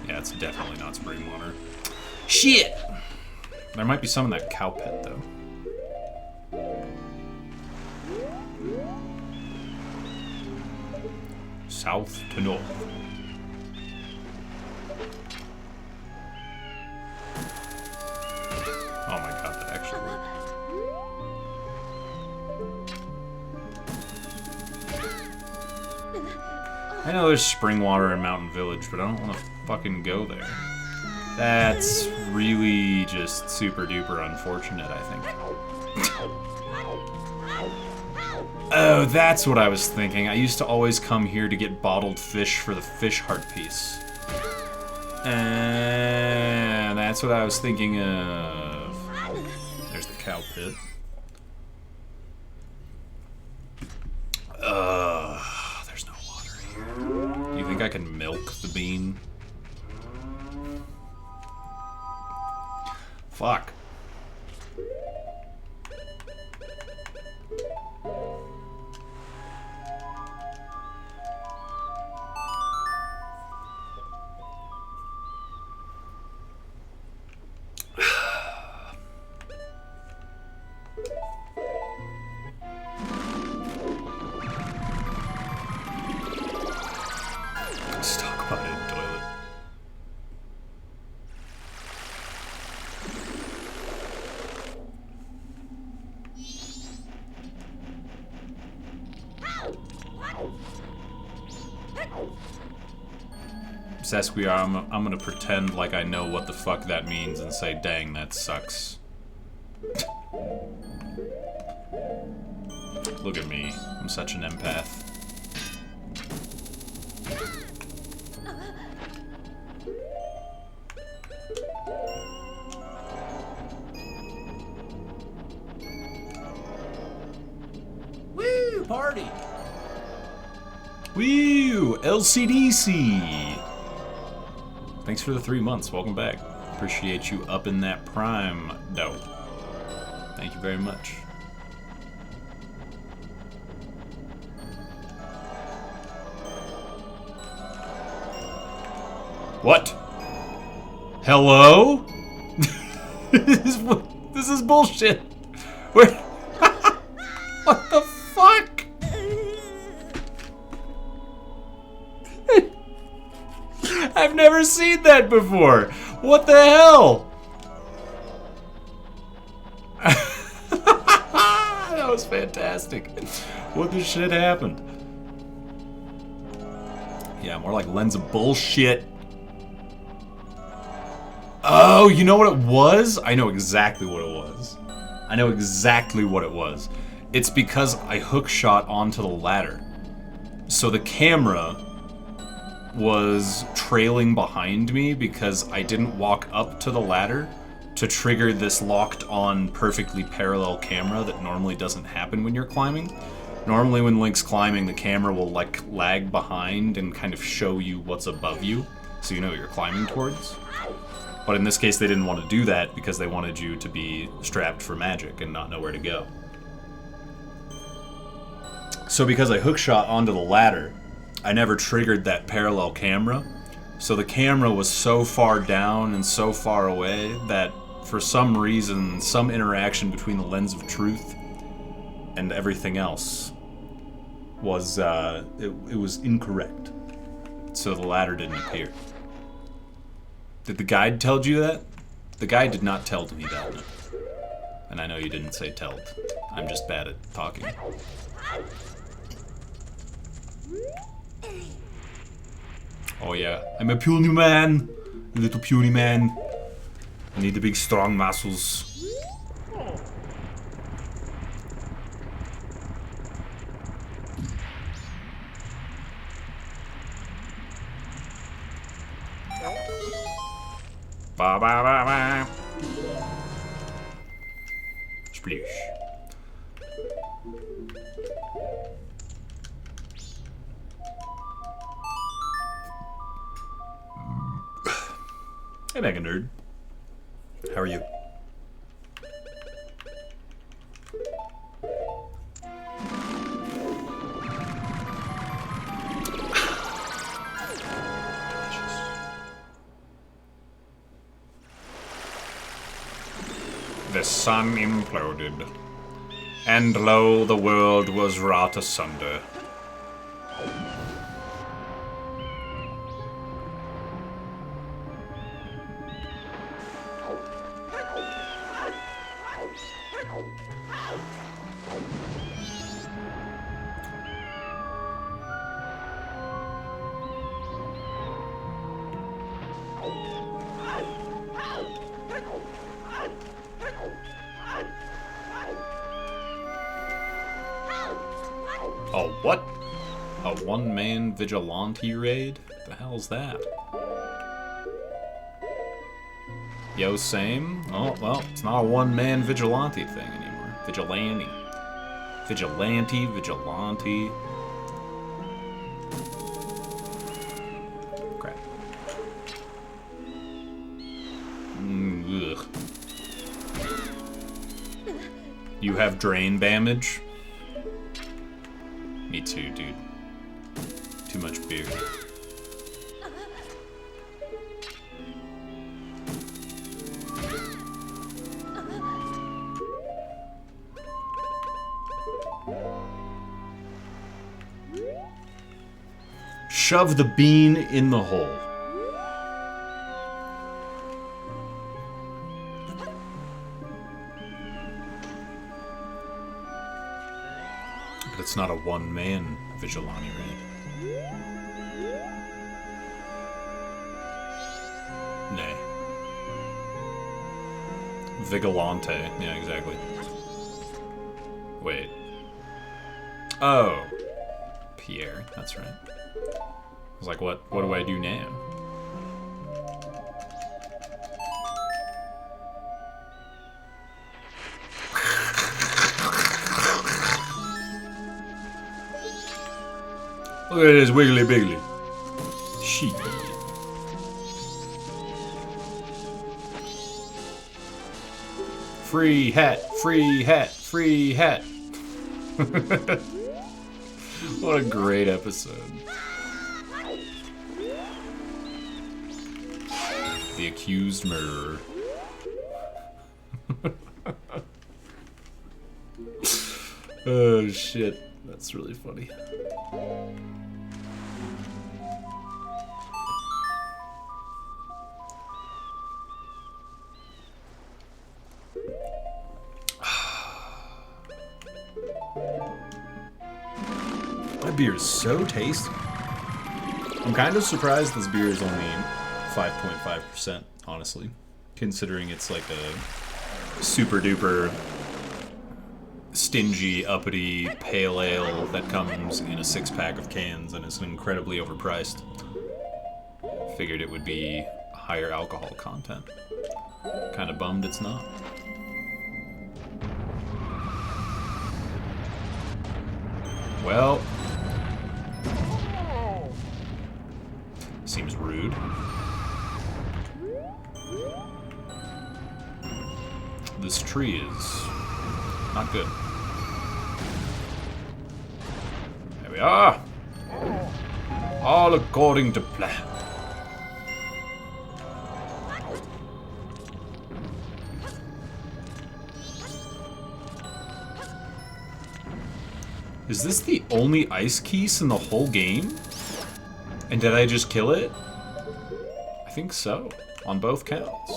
S1: Yeah, it's definitely not spring water. Shit! There might be some in that cow pit, though. South to north. Oh my god, that actually worked. I know there's spring water in Mountain Village, but I don't want to fucking go there. That's really just super duper unfortunate, I think. Oh, that's what I was thinking. I used to always come here to get bottled fish for the fish heart piece. And that's what I was thinking of. There's the cow pit. There's no water here. Do you think I can milk the bean? Fuck. Stockpotted toilet. Sasquatch, I'm gonna pretend like I know what the fuck that means and say, dang, that sucks. Look at me. I'm such an empath.
S4: Woo! Party!
S1: Woo! LCDC! Thanks for the 3 months. Welcome back. Appreciate you up in that prime dough. Thank you very much. What? Hello? This is bullshit. Where? What the fuck? I've never seen that before. What the hell? That was fantastic. What the shit happened? Yeah, more like lens of bullshit. Oh, you know what it was? I know exactly what it was. I know exactly what it was. It's because I hook shot onto the ladder. So the camera was trailing behind me because I didn't walk up to the ladder to trigger this locked on perfectly parallel camera that normally doesn't happen when you're climbing. Normally when Link's climbing, the camera will like lag behind and kind of show you what's above you so you know what you're climbing towards. But in this case, they didn't want to do that because they wanted you to be strapped for magic and not know where to go. So because I hookshot onto the ladder, I never triggered that parallel camera. So the camera was so far down and so far away that for some reason, some interaction between the lens of truth and everything else was, it was incorrect. So the ladder didn't appear. Did the guide tell you that? The guide did not tell me that. And I know you didn't say telled. I'm just bad at talking. Oh yeah, I'm a puny man. A little puny man. I need the big strong muscles. Ba ba ba ba. Splish. Hey, Mega Nerd. How are you? The sun imploded, and lo, the world was wrought asunder. Oh, what? A one-man vigilante raid? The hell's that? Yo, same? Oh, well, it's not a one-man vigilante thing anymore. Vigilante. Vigilante. Crap. Ugh. You have drain damage? Me too, dude. Too much beer. Shove the bean in the hole. But it's not a one-man vigilante raid. Nay. Vigilante. Yeah, exactly. Wait. Oh. Pierre. That's right. I was like, what do I do now? Look at this wiggly biggly. Sheep. Free hat, free hat, free hat. What a great episode. The accused murderer. Oh shit, that's really funny. That beer is so tasty. I'm kind of surprised this beer is only 5.5%, honestly, considering it's like a super duper stingy, uppity pale ale that comes in a 6-pack of cans and is incredibly overpriced. Figured it would be higher alcohol content. Kind of bummed it's not. Well, seems rude. This tree is not good. There we are. All according to plan. Is this the only ice keys in the whole game? And did I just kill it? I think so, on both counts.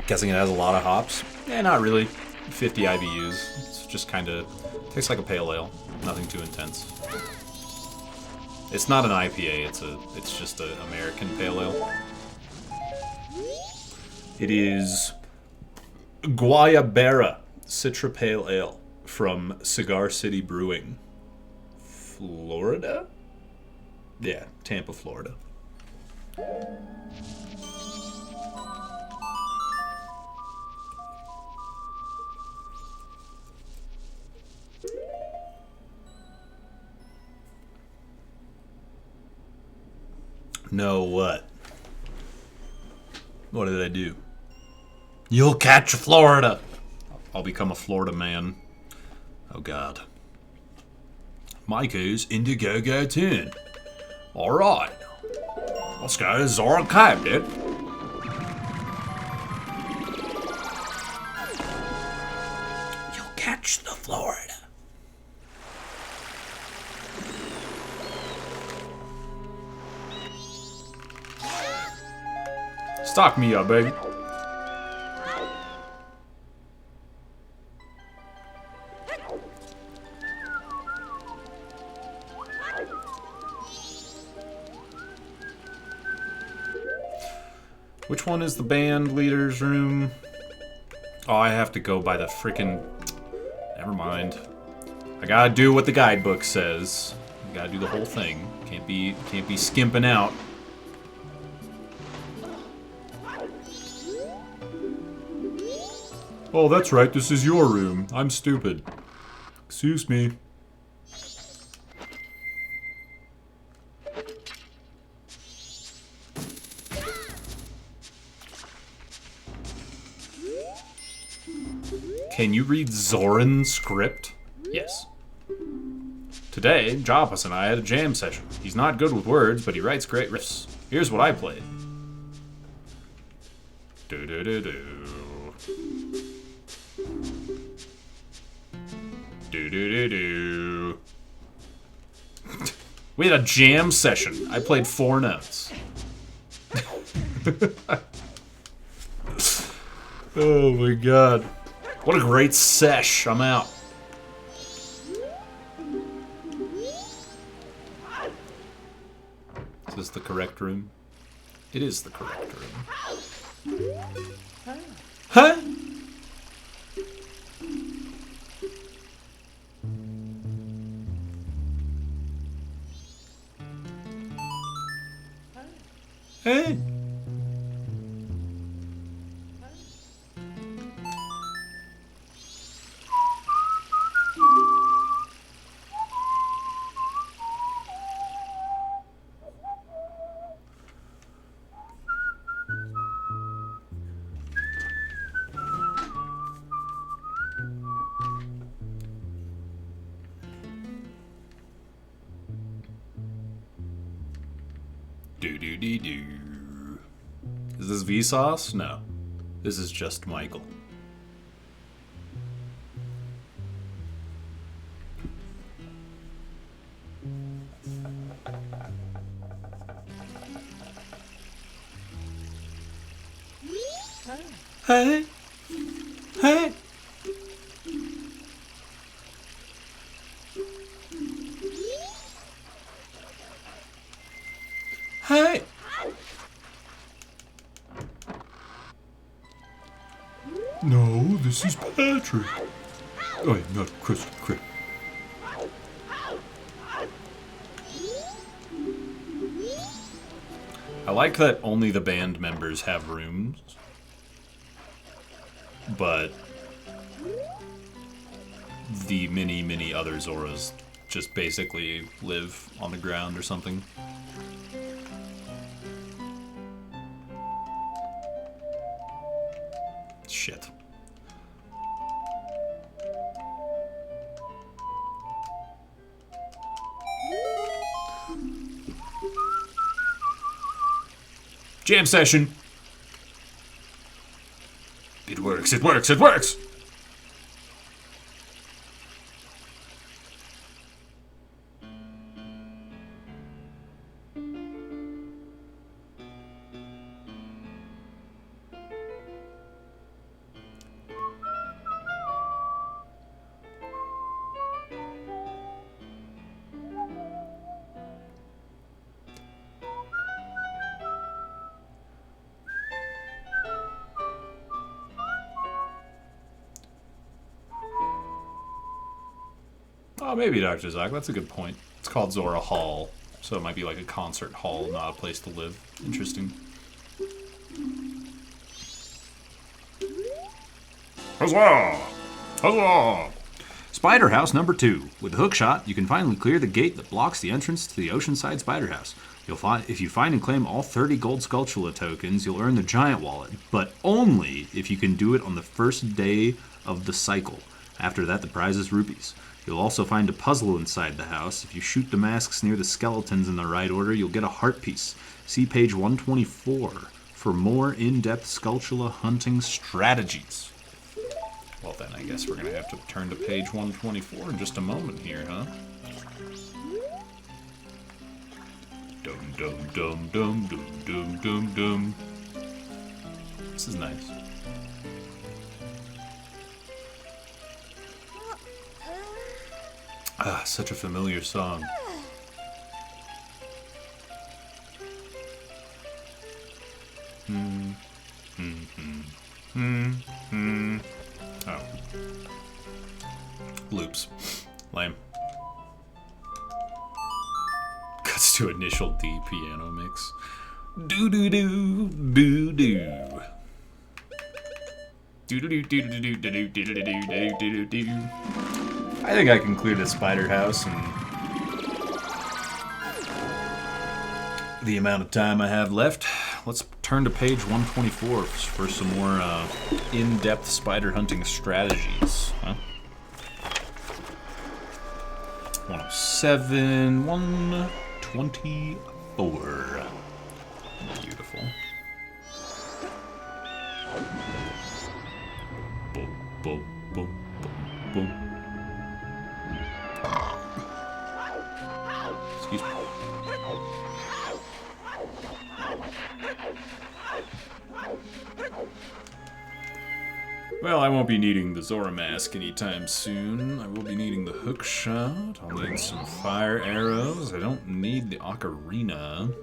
S1: Guessing it has a lot of hops? Eh, not really. 50 IBUs. It's just kind of tastes like a pale ale. Nothing too intense. It's not an IPA. It's just an American pale ale. It is Guayabera Citra Pale Ale from Cigar City Brewing, Florida? Yeah, Tampa, Florida. No, what? What did I do? You'll catch Florida! I'll become a Florida man. Oh god. Micah's Indiegogo turn. Alright. Let's go to Zora Cave, dude. You'll catch the Florida. Stock me up, baby. Which one is the band leader's room? Oh, I have to go by the frickin'... Never mind. I gotta do what the guidebook says. I gotta do the whole thing. Can't be skimping out. Oh, that's right. This is your room. I'm stupid. Excuse me. Can you read Zoran's script? Yes. Today, Jopas and I had a jam session. He's not good with words, but he writes great riffs. Here's what I played. Do-do-do-do. Do-do-do-do. We had a jam session. I played 4 notes. Oh my god. What a great sesh. I'm out. Is this the correct room? It is the correct room. Huh? Hey. Do-do-dee-doo. Is this Vsauce? No. This is just Michael. Hey! Hey! Hey! No, this is Patrick. Oh, not Chris. I like that only the band members have rooms, but the many other Zoras just basically live on the ground or something. Shit. Jam session. It works, it works, it works! Oh, maybe Dr. Zoc. That's a good point. It's called Zora Hall, so it might be like a concert hall, not a place to live. Interesting. Huzzah! Huzzah! Spider House number 2. With the hook shot, you can finally clear the gate that blocks the entrance to the Oceanside Spider House. If you find and claim all 30 gold Skulltula tokens, you'll earn the giant wallet, but only if you can do it on the first day of the cycle. After that, the prize is rupees. You'll also find a puzzle inside the house. If you shoot the masks near the skeletons in the right order, you'll get a heart piece. See page 124 for more in-depth Skulltula hunting strategies. Well then, I guess we're gonna have to turn to page 124 in just a moment here, huh? Dum dum dum dum dum dum dum dum. This is nice. Ah, such a familiar song. Oh. Loops. Lame. Cuts to initial D piano mix. Do do do do do. Do do do do do do do do do do do do. I think I can clear the spider house in the amount of time I have left. Let's turn to page 124 for some more in-depth spider hunting strategies. Huh? 107, 124. Beautiful. Boom, boom, boom, boom, boom. Excuse me. Well, I won't be needing the Zora mask anytime soon. I will be needing the hook shot. I'll need some fire arrows. I don't need the ocarina.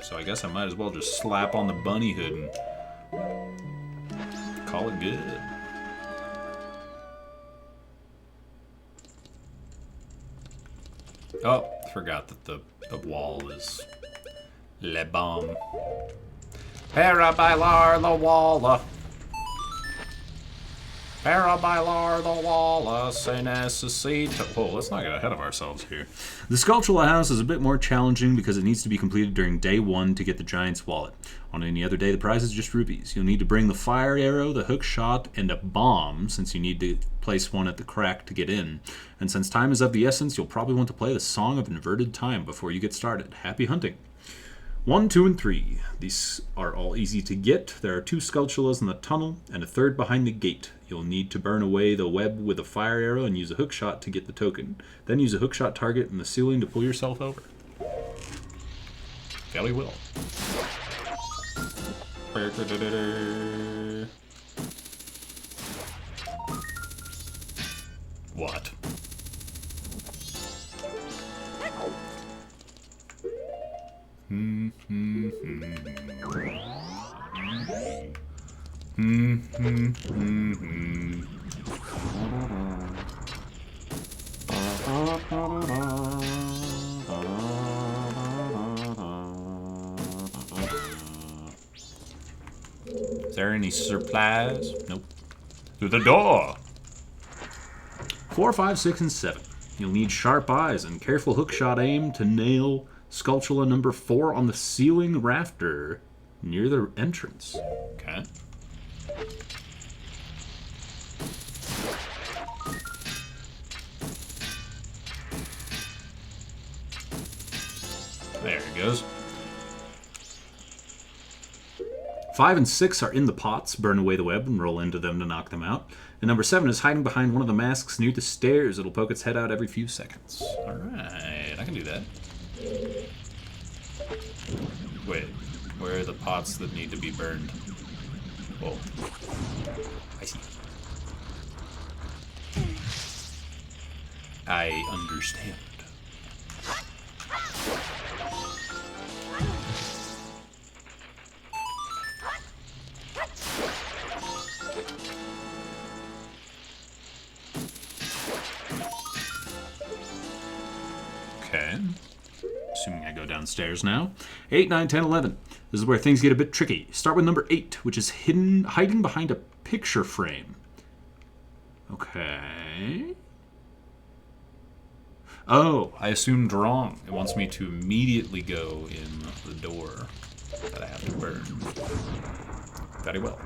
S1: So I guess I might as well just slap on the bunny hood and call it good. Oh, forgot that the wall is le bomb. Para bailar la walla. Para bailar the walla se necesita. Whoa, let's not get ahead of ourselves here. The Skulltula house is a bit more challenging because it needs to be completed during day 1 to get the giant's wallet. On any other day, the prize is just rupees. You'll need to bring the fire arrow, the hook shot, and a bomb, since you need to place one at the crack to get in. And since time is of the essence, you'll probably want to play the Song of Inverted Time before you get started. Happy hunting! 1, 2, and 3. These are all easy to get. There are 2 Skulltulas in the tunnel, and a third behind the gate. You'll need to burn away the web with a fire arrow and use a hook shot to get the token. Then use a hook shot target in the ceiling to pull yourself over. Fairly well. What? Is there any supplies? Nope. Through the door! 4, 5, 6, and 7. You'll need sharp eyes and careful hookshot aim to nail Skulltula number 4 on the ceiling rafter near the entrance. Okay. There it goes. 5 and 6 are in the pots. Burn away the web and roll into them to knock them out. And number 7 is hiding behind one of the masks near the stairs. It'll poke its head out every few seconds. Alright, I can do that. Wait, where are the pots that need to be burned? Oh, I see. I understand. Okay. Assuming I go downstairs now. 8, 9, 10, 11. This is where things get a bit tricky. Start with number 8, which is hiding behind a picture frame. Okay. Oh, I assumed wrong. It wants me to immediately go in the door that I have to burn. Very well.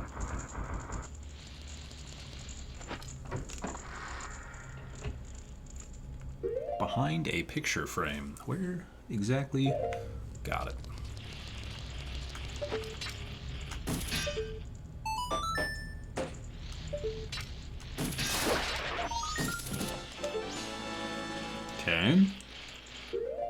S1: Behind a picture frame. Where exactly? Got it. Okay.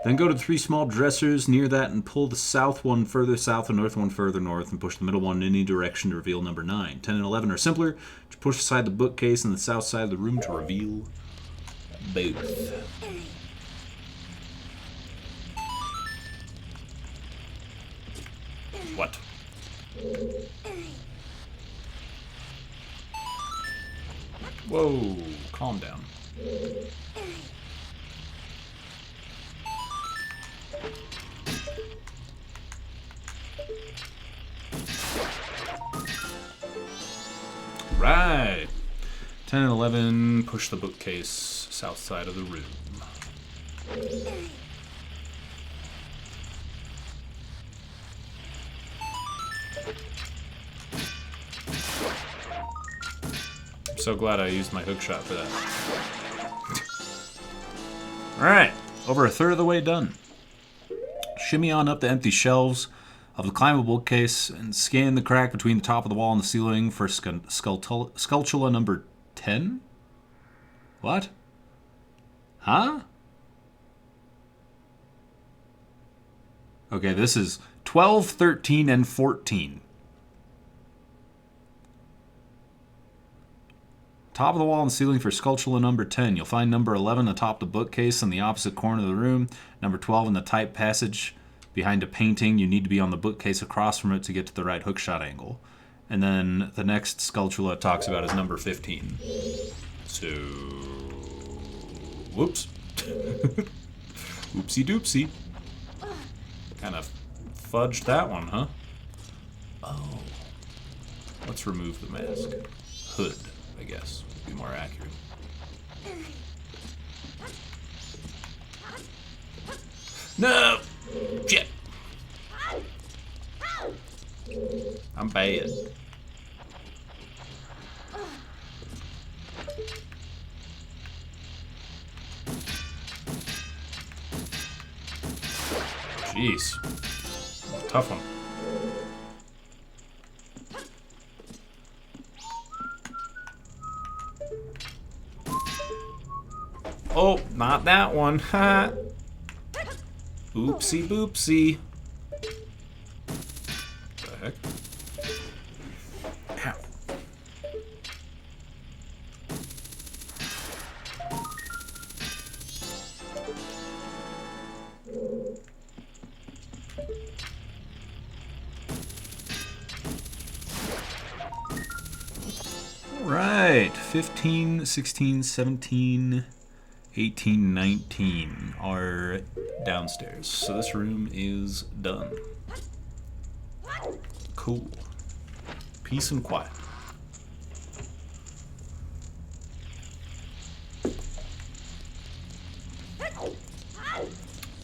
S1: Then go to the 3 small dressers near that and pull the south one further south and north one further north and push the middle one in any direction to reveal number 9. 10 and 11 are simpler. Just push aside the bookcase in the south side of the room to reveal both. What? Whoa, calm down. Right. 10 and 11, push the bookcase south side of the room. I'm so glad I used my hookshot for that. Alright, over a third of the way done. Shimmy on up the empty shelves of the climbable bookcase and scan the crack between the top of the wall and the ceiling for Skulltula number 10? What? Huh? Okay, this is 12, 13, and 14. Top of the wall and ceiling for Skulltula number 10. You'll find number 11 atop the bookcase in the opposite corner of the room. Number 12 in the tight passage behind a painting. You need to be on the bookcase across from it to get to the right hookshot angle. And then the next Skulltula it talks about is number 15. So, whoops. Oopsie doopsie. Kind of fudged that one, huh? Oh. Let's remove the mask. Hood, I guess, would be more accurate. No! Shit! I'm bad. Jeez. Tough one. Oh, not that one. Ha! Oopsie boopsie. The heck? Ow. Right, 15, 16, 17, 18, 19 are downstairs. So this room is done. Cool. Peace and quiet.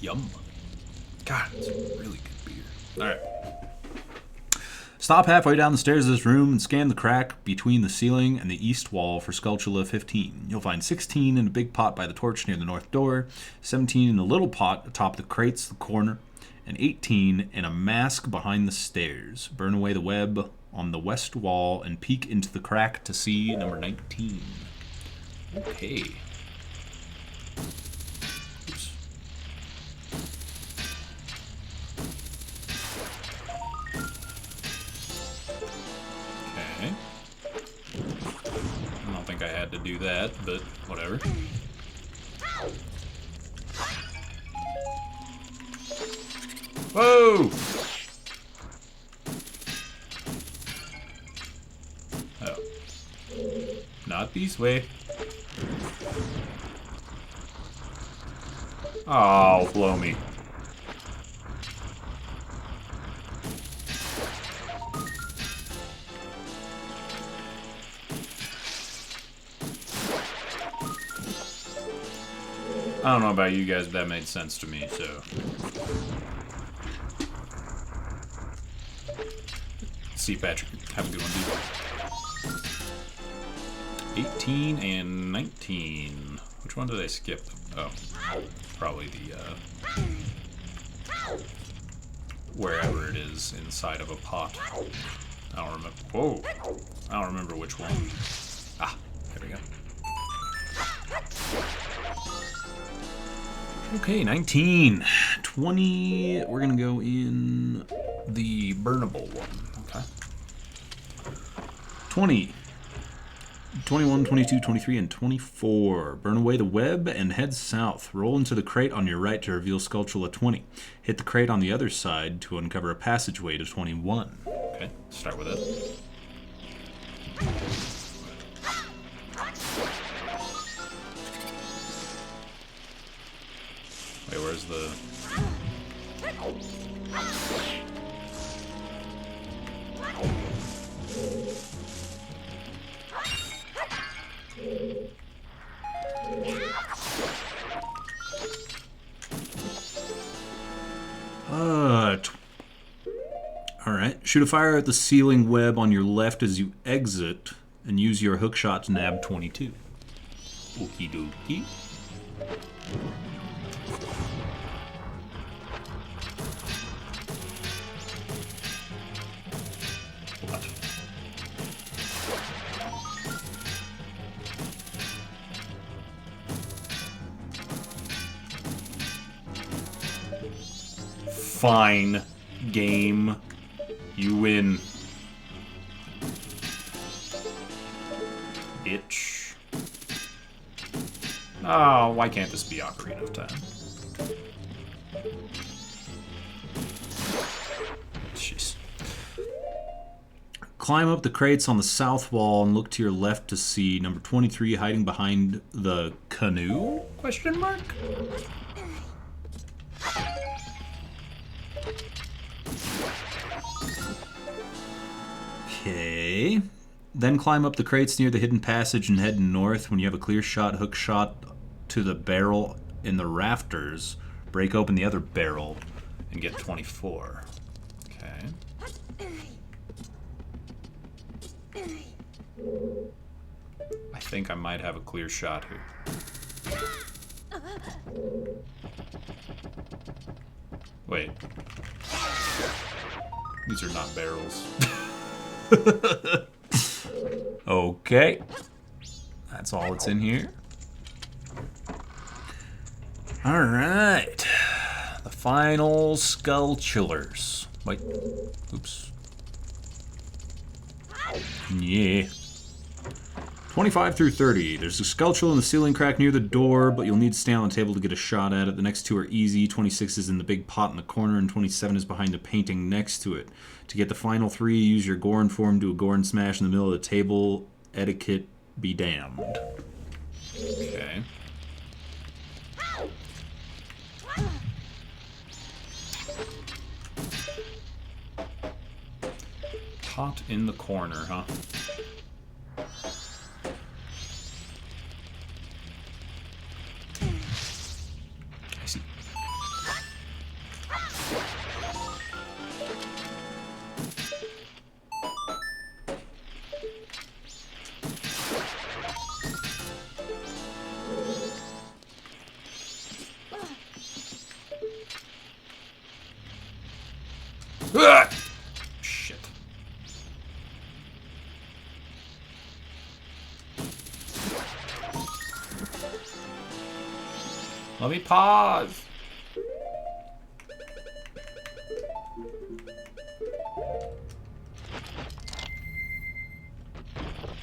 S1: Yum. God, it's a really good beer. Alright. Stop halfway down the stairs of this room and scan the crack between the ceiling and the east wall for Skulltula 15. You'll find 16 in a big pot by the torch near the north door, 17 in a little pot atop the crates in the corner, and 18 in a mask behind the stairs. Burn away the web on the west wall and peek into the crack to see number 19. Okay. Oops. Okay. I don't think I had to do that, but whatever. Whoa! Oh. Not this way. Oh, blow me. I don't know about you guys, but that made sense to me, so. See you, Patrick. Have a good one, dude. 18 and 19. Which one did I skip? Oh, probably the, wherever it is inside of a pot. I don't remember. Whoa. I don't remember which one. Ah, there we go. Okay, 19. 20, we're gonna go in the burnable one, okay? 20, 21, 22, 23, and 24. Burn away the web and head south. Roll into the crate on your right to reveal Skulltula 20. Hit the crate on the other side to uncover a passageway to 21. Okay, start with it. Wait, where's the... Alright. Shoot a fire at the ceiling web on your left as you exit, and use your hookshot to nab 22. Okie dokie. What? Fine. Game. You win. Itch. Oh, why can't this be Ocarina of Time? Jeez. Climb up the crates on the south wall and look to your left to see number 23 hiding behind the canoe? Question mark? Okay. Then climb up the crates near the hidden passage and head north. When you have a clear shot, hook shot to the barrel in the rafters. Break open the other barrel and get 24. Okay. I think I might have a clear shot here. Wait. These are not barrels. Okay. That's all that's in here. Alright. The final skull chillers. Wait. Oops. Yeah. 25 through 30. There's a skull chill in the ceiling crack near the door, but you'll need to stay on the table to get a shot at it. The next two are easy. 26 is in the big pot in the corner, and 27 is behind the painting next to it. To get the final three, use your Goron form, do a Goron smash in the middle of the table. Etiquette be damned. Okay. Pot in the corner, huh? I see. Ah! Shit. Let me pause.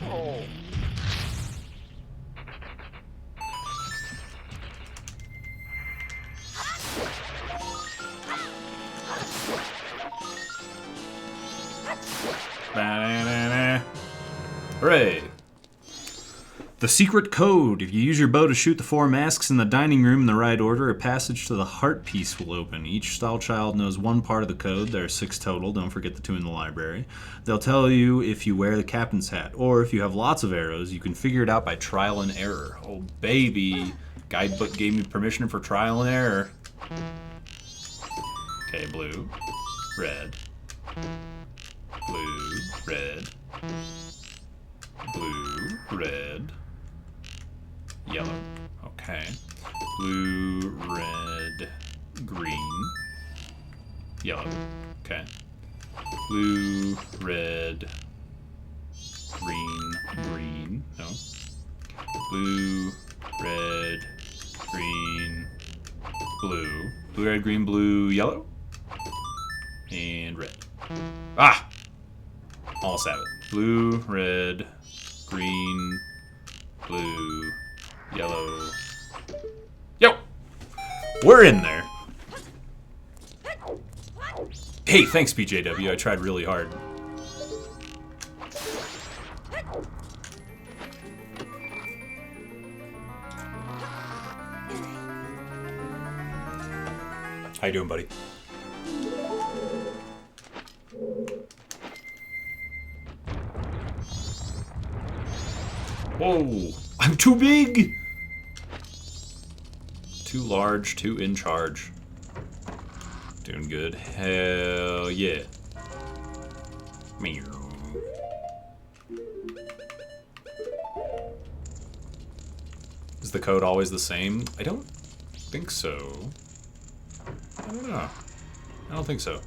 S1: Oh. Ba-da-da-da. Hooray! The secret code. If you use your bow to shoot the 4 masks in the dining room in the right order, a passage to the heart piece will open. Each style child knows one part of the code. There are 6 total. Don't forget the 2 in the library. They'll tell you if you wear the captain's hat, or if you have lots of arrows, you can figure it out by trial and error. Oh, baby. Guidebook gave me permission for trial and error. Okay, blue, red, blue, red, blue, red, yellow. Okay. Blue, red, green, yellow. Okay. Blue, red, green, green. No. Blue, red, green, blue. Blue, red, green, blue, yellow. And red. Ah! Almost have it. Blue, red, green, blue, yellow. Yo! We're in there. Hey, thanks, BJW. I tried really hard. How you doing, buddy? Whoa! I'm too big! Too large, too in charge. Doing good. Hell yeah. Meow. Is the code always the same? I don't think so. I don't know. I don't think so.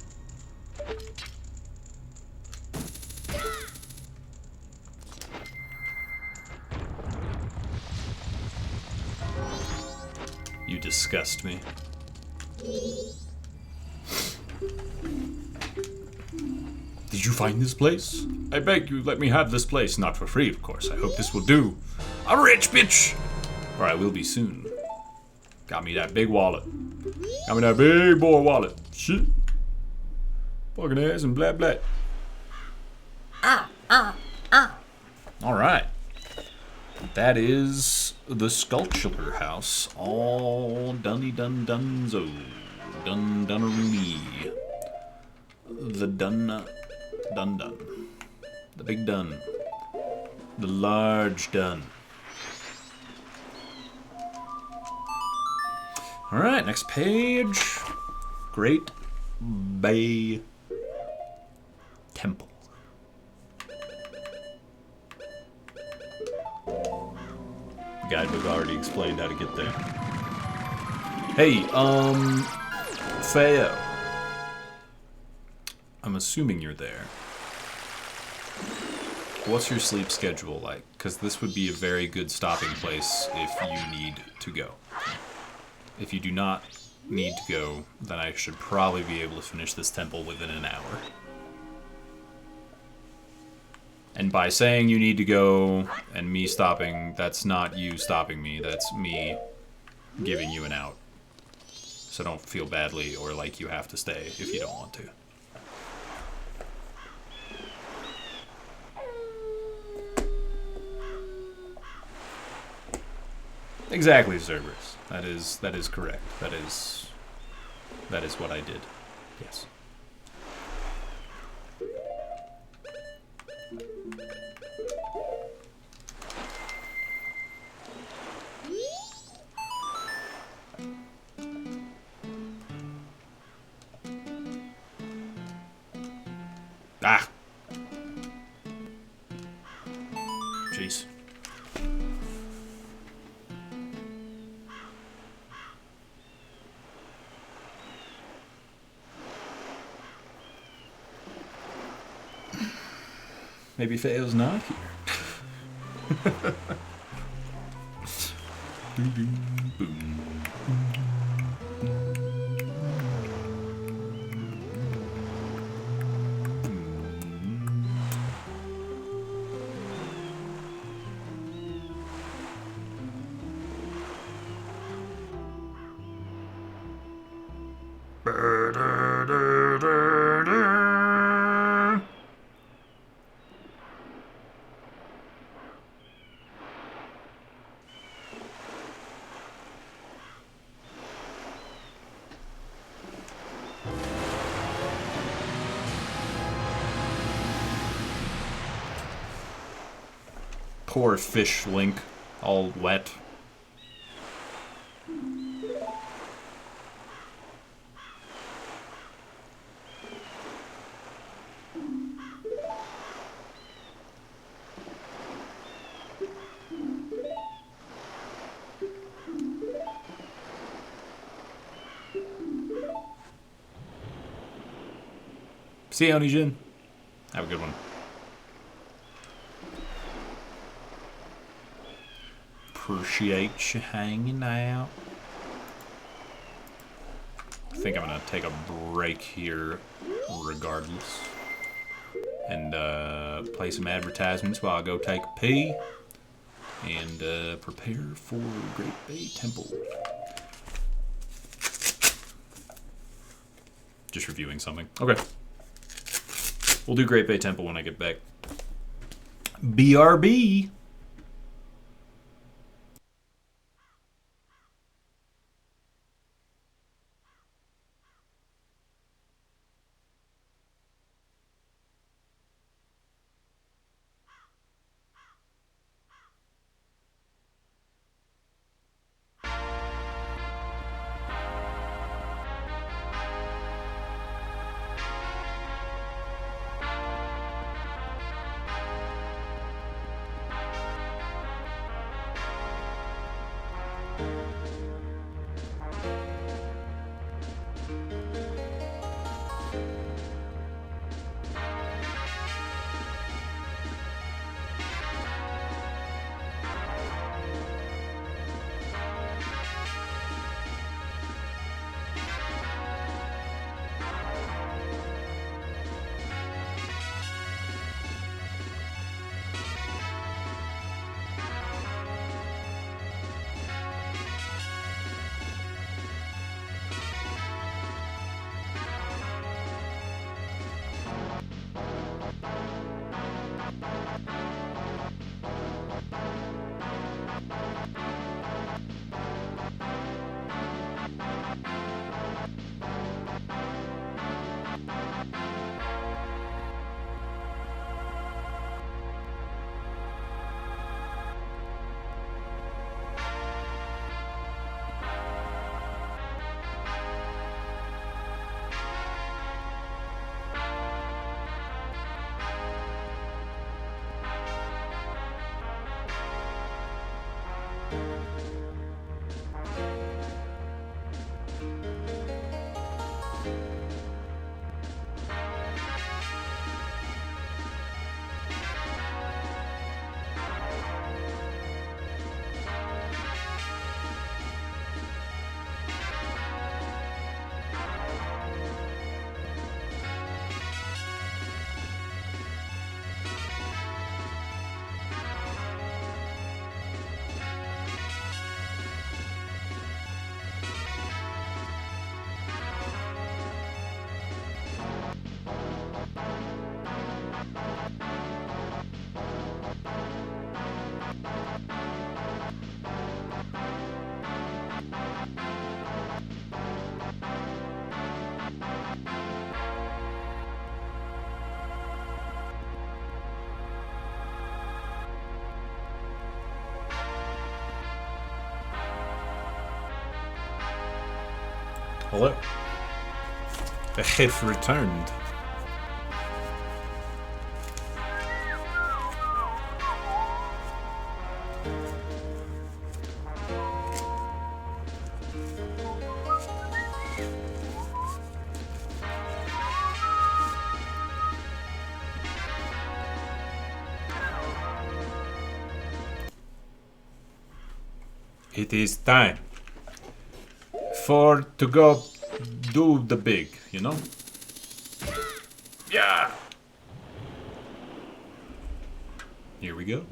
S1: You disgust me. Did you find this place? I beg you, let me have this place. Not for free, of course. I hope this will do. I'm a rich bitch! Or I will be soon. Got me that big wallet. Got me that big boy wallet. Shit. Fucking ass and blah blah. Alright. That is the sculpture house. All dunny dun dunzo. Dun dunaroonie. The dun dun dun. The big dun. The large dun. Alright, next page. Great Bay Temple. Guidebook already explained how to get there. Hey, Theo. I'm assuming you're there. What's your sleep schedule like? Because this would be a very good stopping place if you need to go. If you do not need to go, then I should probably be able to finish this temple within an hour. And by saying you need to go and me stopping, that's not you stopping me, that's me giving you an out. So don't feel badly or like you have to stay if you don't want to. Exactly, Cerberus. That is correct. That is what I did. Yes. Ah. Jeez. Maybe Feo's not here. Poor fish Link, all wet. See you, Onijin. Have a good one. Appreciate you hanging out. I think I'm gonna take a break here regardless. And play some advertisements while I go take a pee. And prepare for Great Bay Temple. Just reviewing something. Okay. We'll do Great Bay Temple when I get back. BRB! Hello. I have returned. It is time for to go do the big, you know? Yeah. Here we go.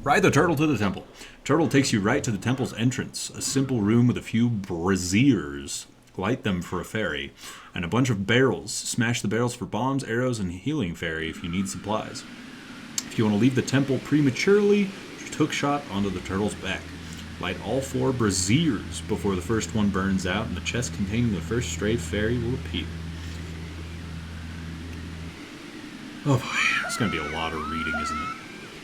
S1: Ride the turtle to the temple. Turtle takes you right to the temple's entrance, a simple room with a few braziers. Light them for a fairy, and a bunch of barrels. Smash the barrels for bombs, arrows, and healing fairy if you need supplies. If you want to leave the temple prematurely, just hook shot onto the turtle's back. Light all 4 braziers before the first one burns out, and the chest containing the first stray fairy will appear. Oh boy, it's going to be a lot of reading, isn't it?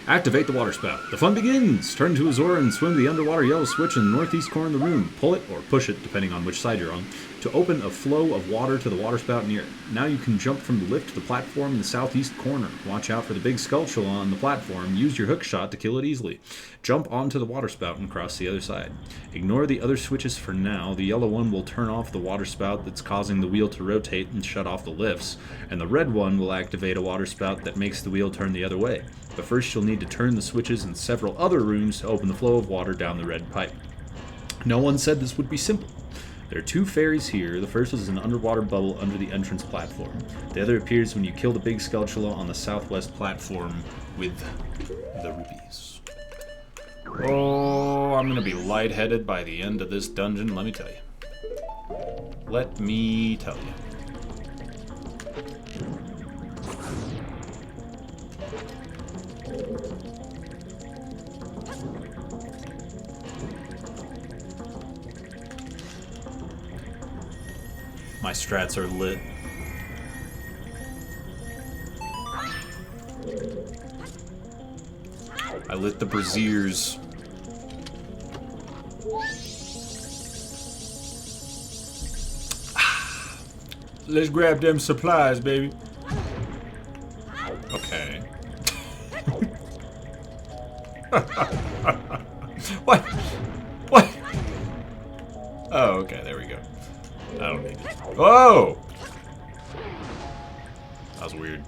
S1: Activate the water spout. The fun begins! Turn to Azora and swim to the underwater yellow switch in the northeast corner of the room. Pull it, or push it, depending on which side you're on, to open a flow of water to the water spout near it. Now you can jump from the lift to the platform in the southeast corner. Watch out for the big Skulltula on the platform. Use your hook shot to kill it easily. Jump onto the water spout and cross the other side. Ignore the other switches for now. The yellow one will turn off the water spout that's causing the wheel to rotate and shut off the lifts, and the red one will activate a water spout that makes the wheel turn the other way. But first you'll need to turn the switches in several other rooms to open the flow of water down the red pipe. No one said this would be simple. There are 2 fairies here. The first is an underwater bubble under the entrance platform. The other appears when you kill the big Skulltula on the southwest platform with the rupees. Oh, I'm gonna be lightheaded by the end of this dungeon, let me tell you. Let me tell you. My strats are lit. I lit the braziers. Let's grab them supplies, baby. Okay. What? What? Oh, okay, there we go. I don't need it. Whoa! That was weird.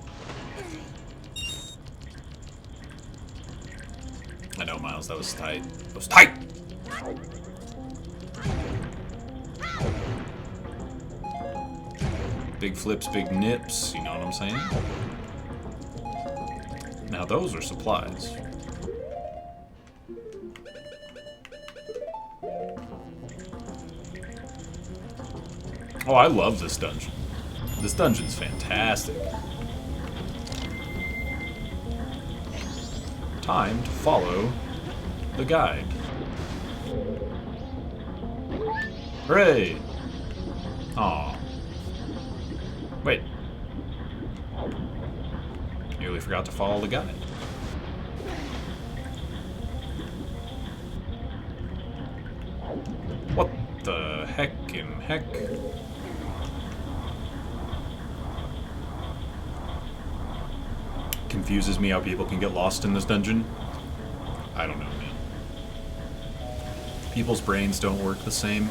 S1: I know, Miles, that was tight. That was tight! Big flips, big nips, you know what I'm saying? Now those are supplies. Oh, I love this dungeon. This dungeon's fantastic. Time to follow the guide. Hooray! Aw. Wait. Nearly forgot to follow the guide. What the heck in heck? Confuses me how people can get lost in this dungeon. I don't know, man. People's brains don't work the same.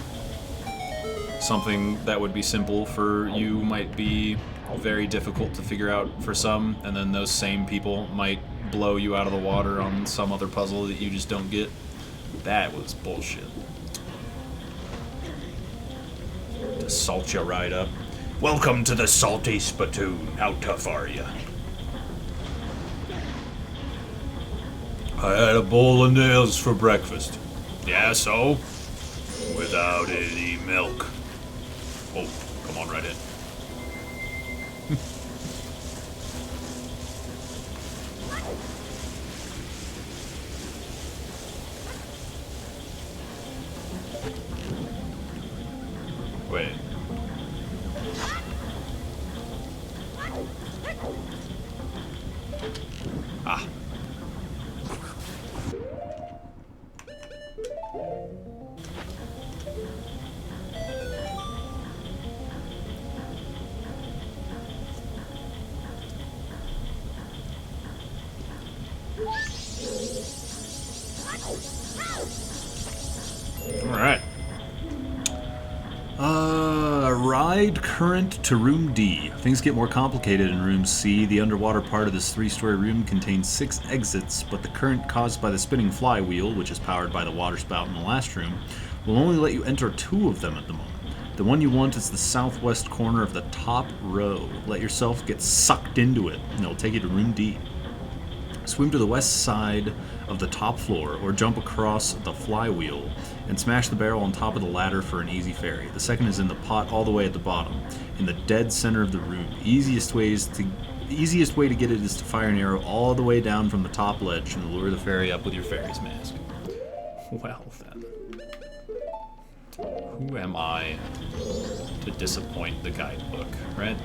S1: Something that would be simple for you might be very difficult to figure out for some, and then those same people might blow you out of the water on some other puzzle that you just don't get. That was bullshit. To salt you right up. Welcome to the salty spittoon. How tough are you? I had a bowl of nails for breakfast. Yeah, so? Without any milk. Oh, come on right in. Wait. Ah. Ride current to room D. Things get more complicated in room C. The underwater part of this 3-story room contains 6 exits, but the current caused by the spinning flywheel, which is powered by the water spout in the last room, will only let you enter 2 of them at the moment. The one you want is the southwest corner of the top row. Let yourself get sucked into it, and it'll take you to room D. Swim to the west side of the top floor, or jump across the flywheel and smash the barrel on top of the ladder for an easy ferry. The second is in the pot all the way at the bottom, in the dead center of the room. Easiest way to get it is to fire an arrow all the way down from the top ledge and lure the ferry up with your fairy's mask. Well then. Who am I to disappoint the guidebook, right?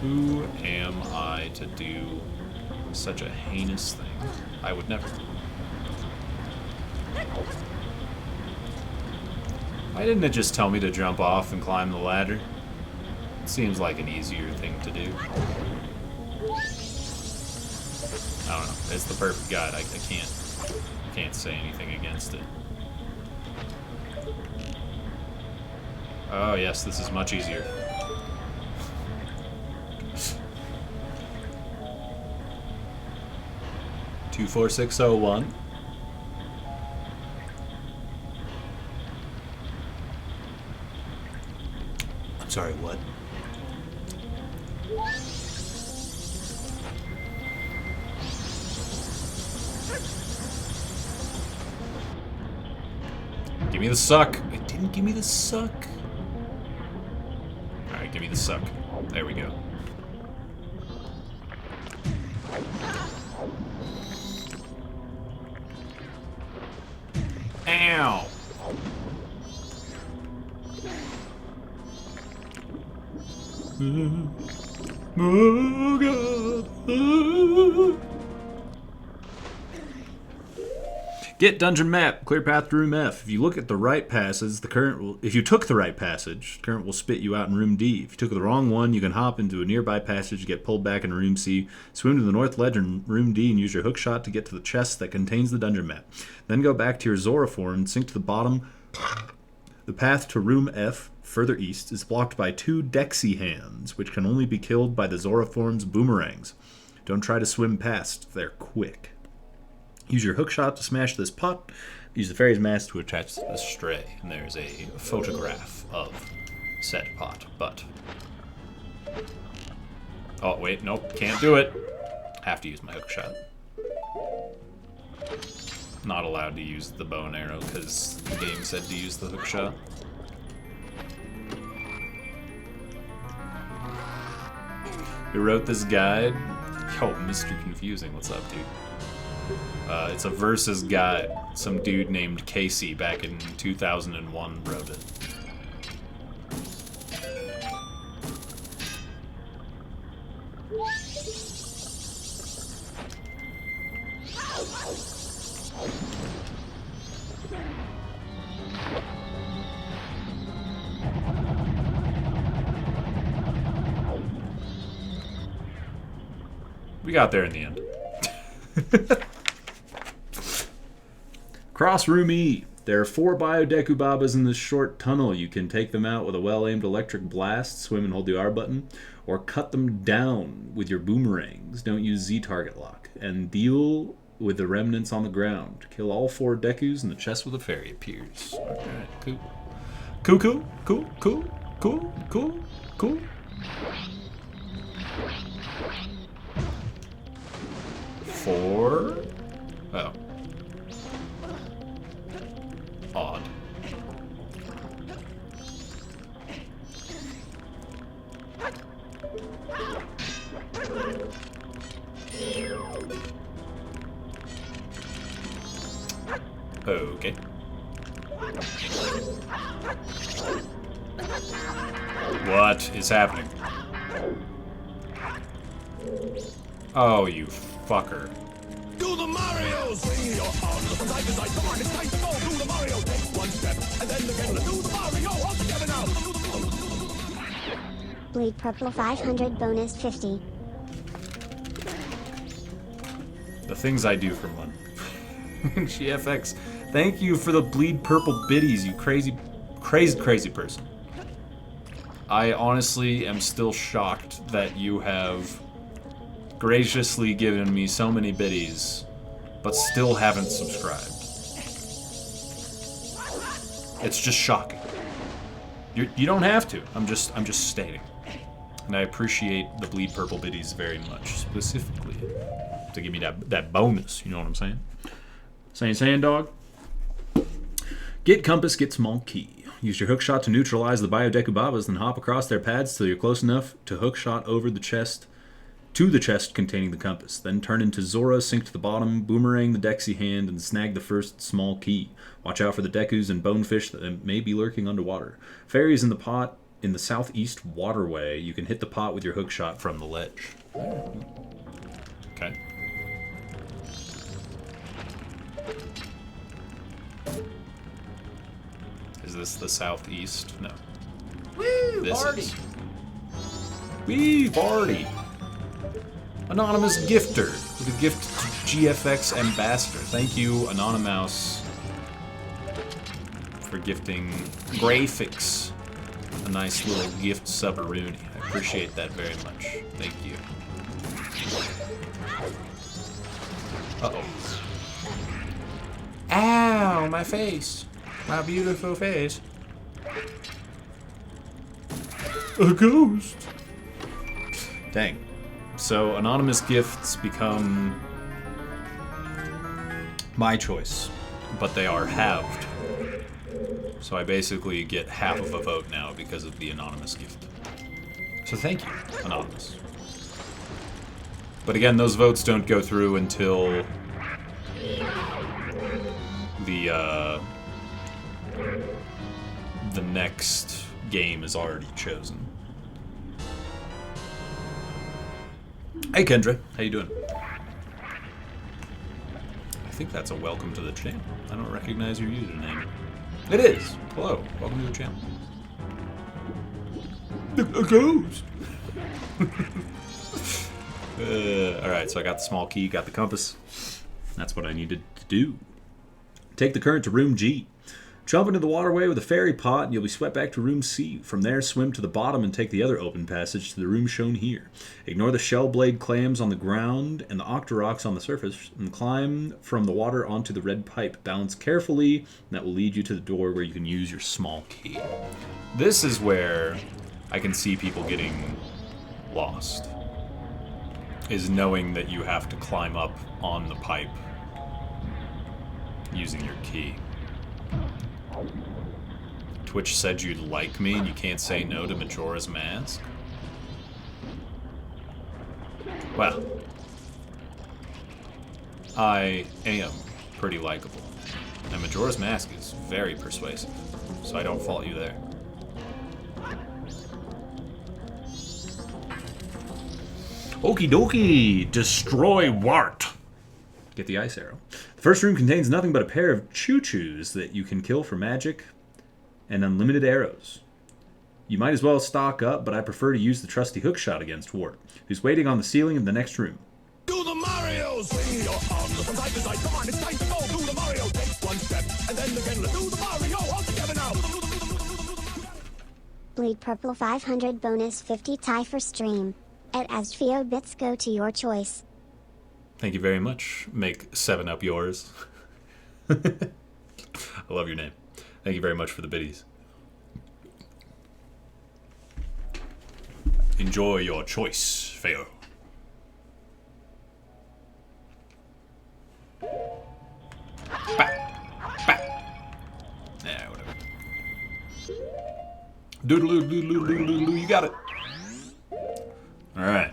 S1: Who am I to do such a heinous thing? I would never. Why didn't it just tell me to jump off and climb the ladder? It seems like an easier thing to do. I don't know. It's the perfect guide. I can't say anything against it. Oh yes, this is much easier. Two, 4, 6, 0, 1.
S6: I'm sorry, what?
S1: Give me the suck. It didn't give me the suck. Alright, give me the suck. There we go. Ow! Oh God! Get dungeon map. Clear path to room F. If you look at the right passes, if you took the right passage, the current will spit you out in room D. If you took the wrong one, you can hop into a nearby passage, get pulled back into room C, swim to the north ledge in room D, and use your hook shot to get to the chest that contains the dungeon map. Then go back to your Zora form and sink to the bottom. The path to room F, further east, is blocked by 2 Dexy hands, which can only be killed by the Zora form's boomerangs. Don't try to swim past. They're quick. Use your hook shot to smash this pot. Use the fairy's mask to attach the stray. And there's a photograph of said pot. But. Oh, wait. Nope. Can't do it. Have to use my hook shot. Not allowed to use the bow and arrow because the game said to use the hook shot. Who wrote this guide? Yo, Mr. Confusing. What's up, dude? It's a versus guide. Some dude named Casey back in 2001 wrote it. We got there in the end. Cross room E. There are 4 Biodekubabas in this short tunnel. You can take them out with a well-aimed electric blast, swim and hold the R button, or cut them down with your boomerangs. Don't use Z target lock. And deal with the remnants on the ground. Kill all 4 Dekus and the chest with a fairy appears. Alright, cool. Cool, cool, cool, cool, cool, cool, cool. 4. Oh. Odd. Okay. What is happening? Oh, you fucker.
S4: Do the Marios! Swing your arms up and side to side. Come on, it's time to go. Do the Mario. Take one step and then again. Do the Mario. All together now.
S3: Bleed purple 500 bonus 50.
S1: The things I do for money. GFX, thank you for the bleed purple biddies, you crazy Crazy person. I honestly am still shocked that you have graciously given me so many biddies, but still haven't subscribed. It's just shocking. You don't have to. I'm just stating. And I appreciate the bleed purple biddies very much, specifically to give me that bonus. You know what I'm saying? Saying, dog. Get compass, get small key. Use your hookshot to neutralize the biodecubabas, then hop across their pads till you're close enough to hookshot over the chest to the chest containing the compass. Then turn into Zora, sink to the bottom, boomerang the Dexy hand, and snag the first small key. Watch out for the Dekus and bonefish that may be lurking underwater. Fairies in the pot in the southeast waterway. You can hit the pot with your hookshot from the ledge. Okay. Is this the southeast? No.
S5: Woo!
S1: This
S5: Party!
S1: is. Wee! Party! Anonymous gifter with a gift to GFX Ambassador. Thank you, Anonymous, for gifting Graphics a nice little gift sub-a-rooney. I appreciate that very much. Thank you. Uh-oh. Ow, my face. My beautiful face. A ghost. Dang. So, anonymous gifts become my choice, but they are halved. So I basically get half of a vote now because of the anonymous gift. So thank you, Anonymous. But again, those votes don't go through until the next game is already chosen. Hey Kendra, how you doing? I think that's a welcome to the channel. I don't recognize your username. It is. Hello, welcome to the channel. A ghost. Alright, so I got the small key, got the compass. That's what I needed to do. Take the current to room G. Jump into the waterway with a fairy pot and you'll be swept back to room C. From there, swim to the bottom and take the other open passage to the room shown here. Ignore the shell blade clams on the ground and the octoroks on the surface and climb from the water onto the red pipe. Balance carefully, and that will lead you to the door where you can use your small key. This is where I can see people getting lost, is knowing that you have to climb up on the pipe using your key. Twitch said you'd like me and you can't say no to Majora's Mask? Well, I am pretty likable. And Majora's Mask is very persuasive, so I don't fault you there. Okie dokie! Destroy Wart! Get the ice arrow. The first room contains nothing but a pair of choo-choos that you can kill for magic and unlimited arrows. You might as well stock up, but I prefer to use the trusty hookshot against Wart, who's waiting on the ceiling of the next room.
S4: Do the Mario! Swing your arms from side to side. Come on, it's time to go. Do the Mario. Take one step, and then again. Do the Mario. All together now.
S3: Bleed Purple 500 bonus 50 tie for stream. At Asfio bits go to your choice.
S1: Thank you very much. Make 7-up yours. I love your name. Thank you very much for the biddies. Enjoy your choice, Feo. Yeah, whatever. Doodle-doo, you got it. Alright.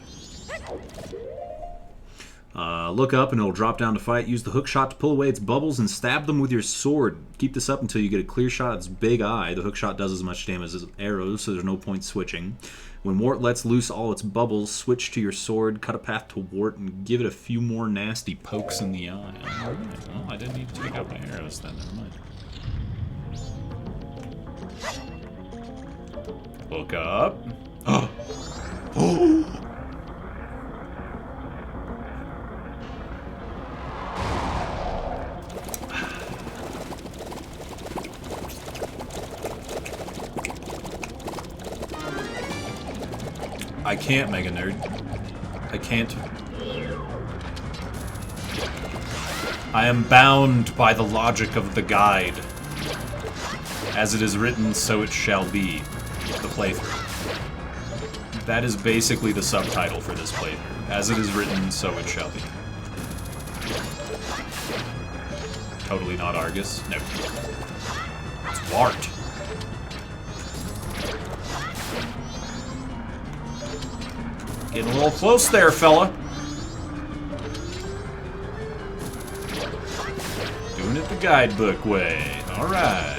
S1: Look up and it'll drop down to fight. Use the hook shot to pull away its bubbles and stab them with your sword. Keep this up until you get a clear shot at its big eye. The hook shot does as much damage as arrows, so there's no point switching. When Wart lets loose all its bubbles, switch to your sword, cut a path to Wart, and give it a few more nasty pokes in the eye. Alright, well, I didn't need to take out my arrows then, never mind. Look up. Oh! I can't, Mega Nerd. I can't. I am bound by the logic of the guide. As it is written, so it shall be. The playthrough. That is basically the subtitle for this playthrough. As it is written, so it shall be. Totally not Argus? No. It's Wart. Getting a little close there, fella. Doing it the guidebook way. Alright.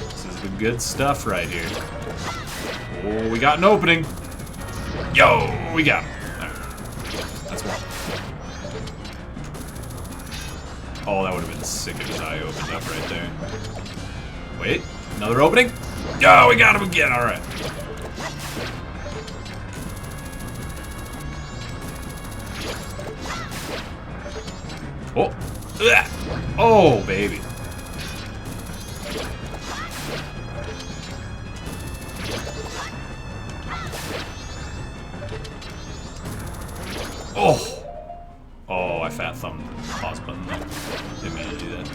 S1: This is the good stuff right here. Oh, we got an opening. Yo, we got him. Right. That's one. Oh, that would have been sick if his eye opened up right there. Wait, another opening? Yo, we got him again. Alright. Oh, ugh. Oh, baby. Oh! Oh, I fat thumbed the pause button. Didn't mean to do that.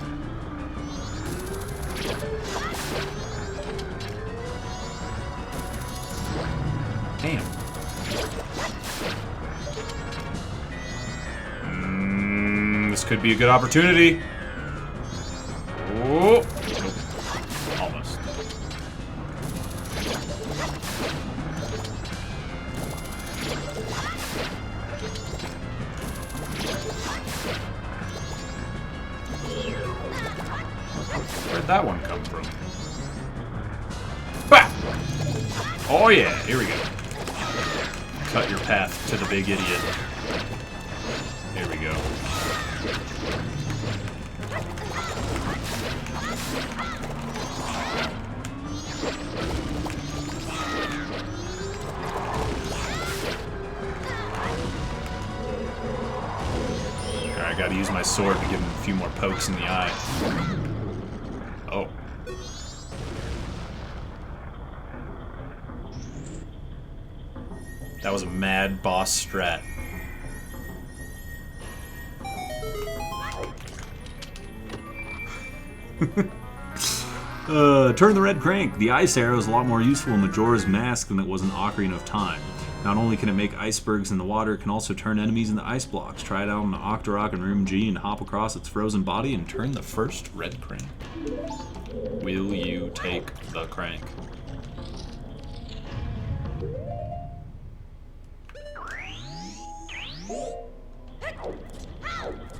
S1: Damn. This could be a good opportunity. Oh! Nope. Almost. Where'd that one come from? Bah! Oh yeah, here we go. Cut your path to the big idiot. Here we go. Alright, I gotta use my sword to give him a few more pokes in the eye. Oh. That was a mad boss strat. Turn the red crank. The ice arrow is a lot more useful in Majora's Mask than it was in Ocarina of Time. Not only can it make icebergs in the water, it can also turn enemies into ice blocks. Try it out on the Octorok in Room G and hop across its frozen body and turn the first red crank. Will you take the crank?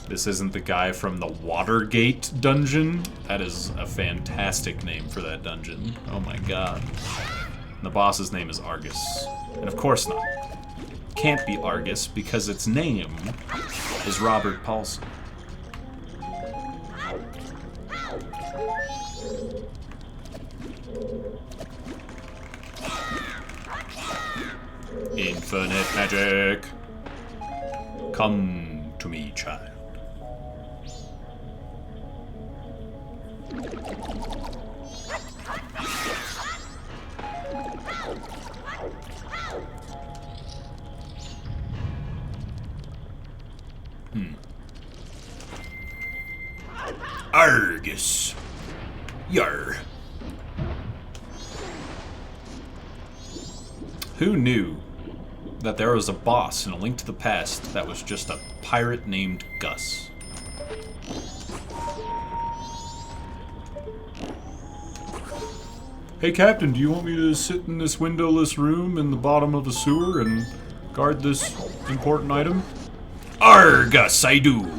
S1: This isn't the guy from the Watergate dungeon? That is a fantastic name for that dungeon. Oh my god. And the boss's name is Argus. And of course not. Can't be Argus because its name is Robert Paulson. Infinite magic. Come to me, child. Argus. Yar. Who knew that there was a boss in A Link to the Past that was just a pirate named Gus? Hey Captain, do you want me to sit in this windowless room in the bottom of the sewer and guard this important item? Argus, I do!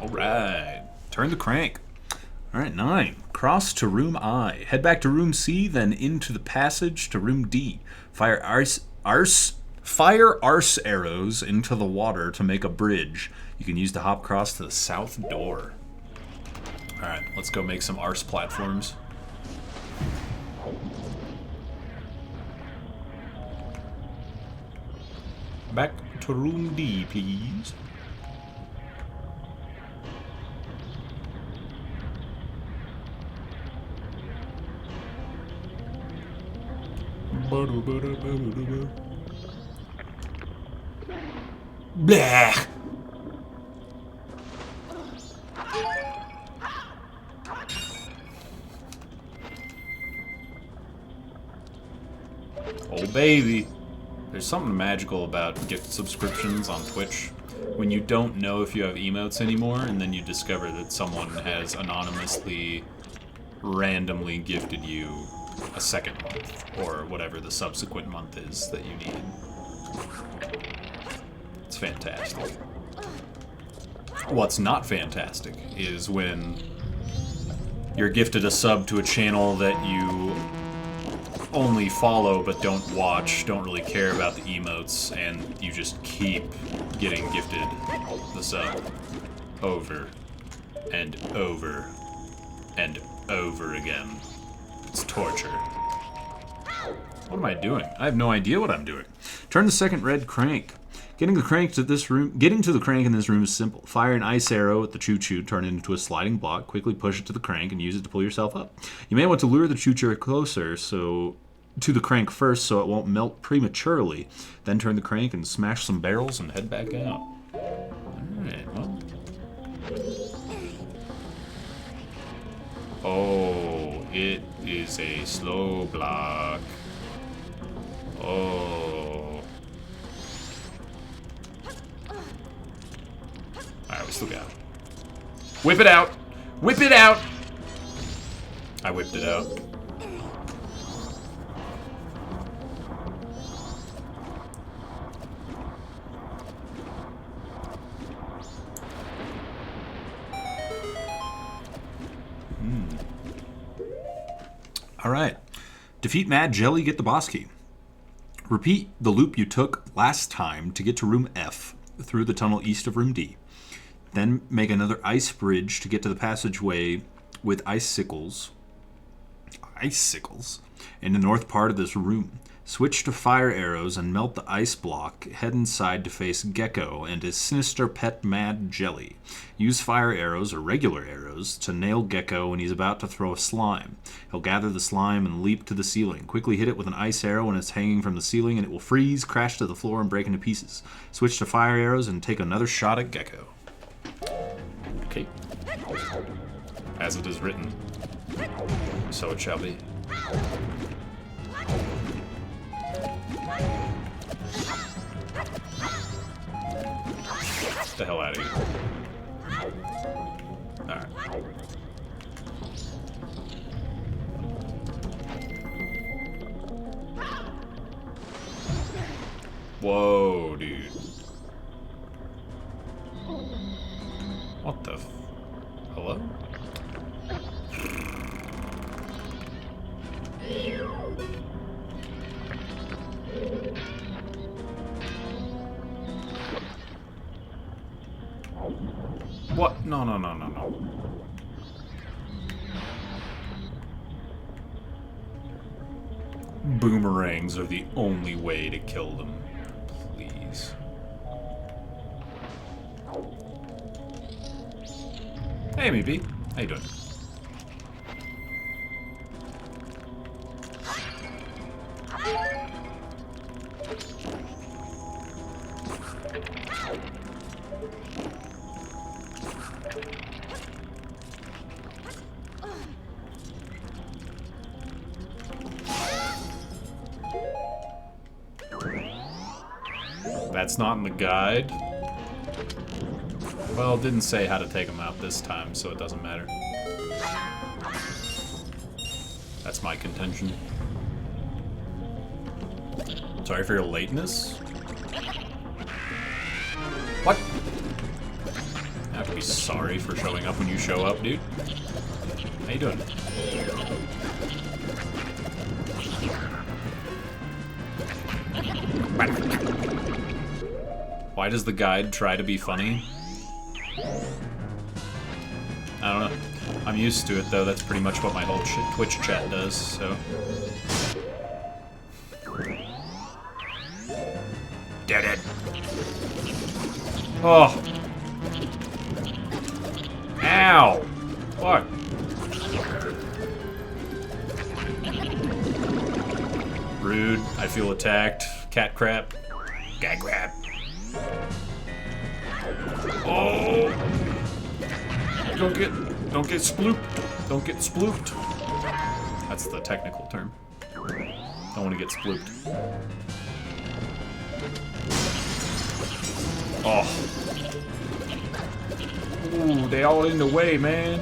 S1: Alright, turn the crank. Alright, 9. Cross to room I. Head back to room C, then into the passage to room D. Fire arse arrows into the water to make a bridge. You can use to hop across to the south door. Alright, let's go make some arse platforms. Back to room D, please. Blah. Oh baby. There's something magical about gift subscriptions on Twitch when you don't know if you have emotes anymore and then you discover that someone has anonymously randomly gifted you a second month or whatever the subsequent month is that you needed. It's fantastic. What's not fantastic is when you're gifted a sub to a channel that you only follow but don't watch, don't really care about the emotes, and you just keep getting gifted the sub over and over and over again. It's torture. What am I doing? I have no idea what I'm doing. Turn the second red crank. Getting to the crank in this room is simple. Fire an ice arrow at the choo-choo, turn it into a sliding block, quickly push it to the crank, and use it to pull yourself up. You may want to lure the choo-choo closer to the crank first so it won't melt prematurely. Then turn the crank and smash some barrels and head back out. Alright, well. Oh, it is a slow block. Oh. Alright, we still got it. Whip it out! Whip it out! I whipped it out. Alright. Defeat Mad Jelly, get the boss key. Repeat the loop you took last time to get to room F through the tunnel east of room D. Then make another ice bridge to get to the passageway with icicles in the north part of this room. Switch to fire arrows and melt the ice block. Head inside to face Gecko and his sinister pet Mad Jelly. Use fire arrows, or regular arrows, to nail Gecko when he's about to throw a slime. He'll gather the slime and leap to the ceiling. Quickly hit it with an ice arrow when it's hanging from the ceiling and it will freeze, crash to the floor, and break into pieces. Switch to fire arrows and take another shot at Gecko. Okay. As it is written, so it shall be. Get the hell out of here. Alright. Whoa, dude. What the hello? What? No. Boomerangs are the only way to kill them. Please. Hey, MP. How you doing? That's not in the guide. Well, it didn't say how to take them out this time, so it doesn't matter. That's my contention. Sorry for your lateness. What? I have to be sorry for showing up when you show up, dude. How you doing? Why does the guide try to be funny? I don't know. I'm used to it, though. That's pretty much what my whole Twitch chat does, so... Did it! Oh. Ow. What? Rude. I feel attacked. Cat crap. Gag crap. Oh. Don't get splooped. Don't get splooped. That's the technical term. Don't want to get splooped. Oh. Ooh, they all in the way, man.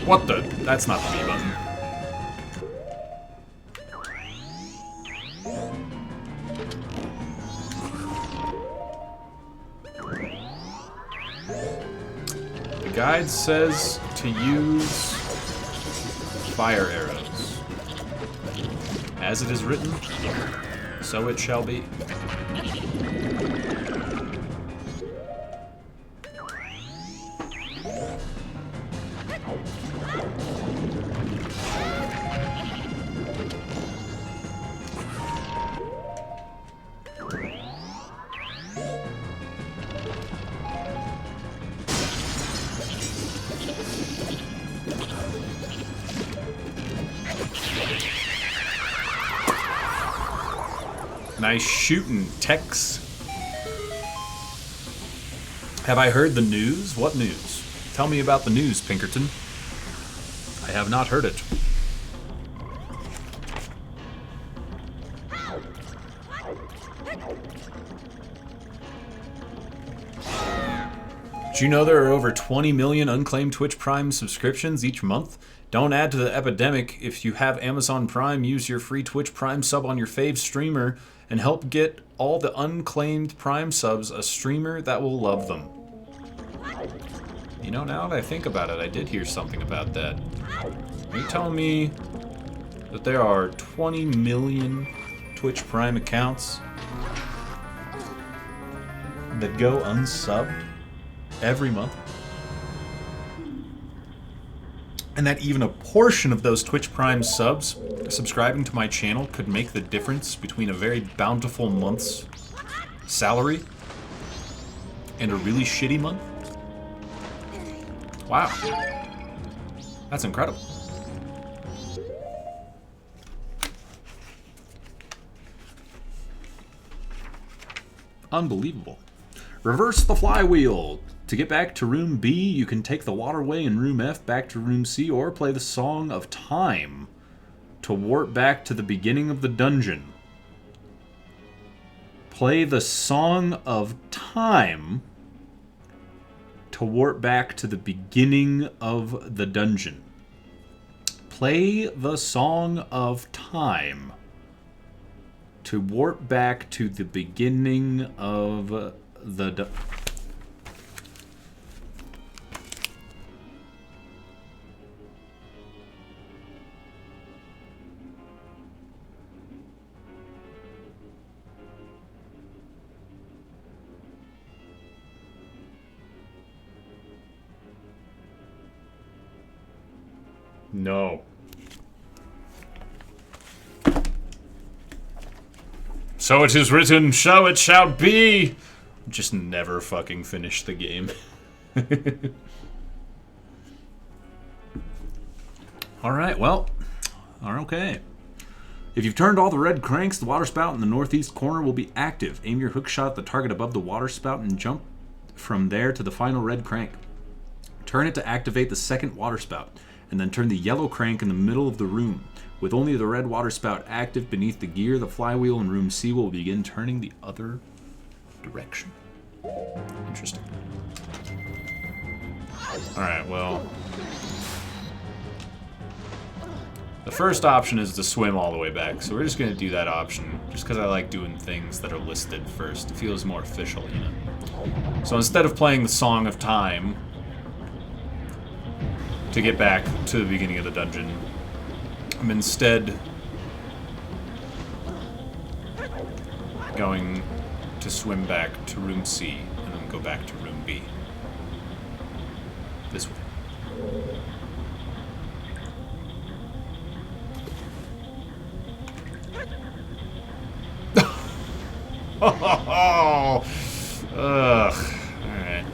S1: What the? That's not the B button. The guide says to use fire arrows. As it is written, so it shall be. Nice shooting, Tex. Have I heard the news? What news? Tell me about the news, Pinkerton. I have not heard it. Did you know there are over 20 million unclaimed Twitch Prime subscriptions each month? Don't add to the epidemic. If you have Amazon Prime, use your free Twitch Prime sub on your fave streamer and help get all the unclaimed Prime subs a streamer that will love them. You know, now that I think about it, I did hear something about that. Are you telling me that there are 20 million Twitch Prime accounts that go unsubbed every month? And that even a portion of those Twitch Prime subs subscribing to my channel could make the difference between a very bountiful month's salary and a really shitty month? Wow. That's incredible. Unbelievable. Reverse the flywheel. To get back to room B, you can take the waterway in room F back to room C, or play the Song of Time to warp back to the beginning of the dungeon. Play the Song of Time to warp back to the beginning of the dungeon. Play the Song of Time to warp back to the beginning of the dungeon. No. So it is written, so it shall be! Just never fucking finish the game. Alright, well. Okay. If you've turned all the red cranks, the water spout in the northeast corner will be active. Aim your hook shot at the target above the water spout and jump from there to the final red crank. Turn it to activate the second water spout, and then turn the yellow crank in the middle of the room. With only the red water spout active beneath the gear, the flywheel in room C will begin turning the other direction. Interesting. Alright, well. The first option is to swim all the way back, so we're just going to do that option, just because I like doing things that are listed first. It feels more official, you know. So instead of playing the Song of Time to get back to the beginning of the dungeon, I'm instead going to swim back to room C and then go back to room B. This way. Ugh. Alright.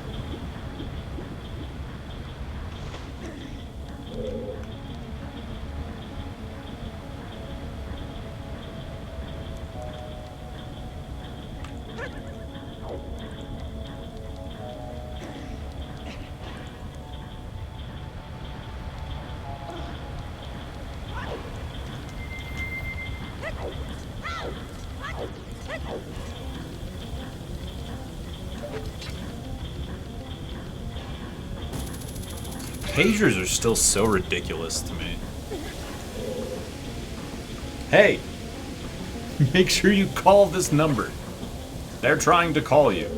S1: Pagers are still so ridiculous to me. Hey! Make sure you call this number. They're trying to call you.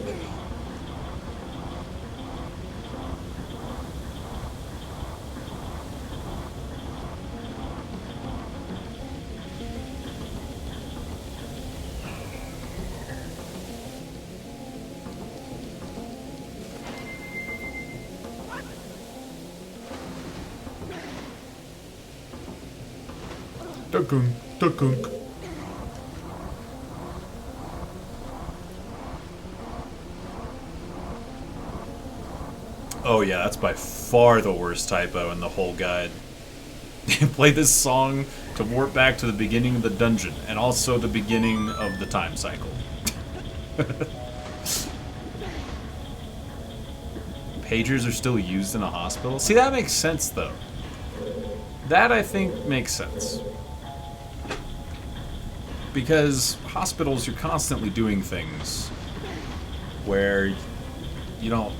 S7: Dugunk, dugunk.
S1: Oh yeah, that's by far the worst typo in the whole guide. Play this song to warp back to the beginning of the dungeon, and also the beginning of the time cycle. Pagers are still used in a hospital? See, that makes sense, though. That, I think, makes sense. Because hospitals, you're constantly doing things where you don't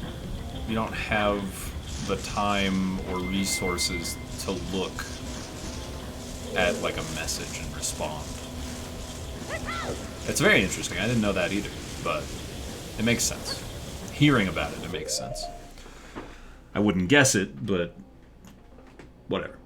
S1: have the time or resources to look at like a message and respond. It's very interesting. I didn't know that either, but it makes sense. Hearing about it, it makes sense. I wouldn't guess it, but whatever.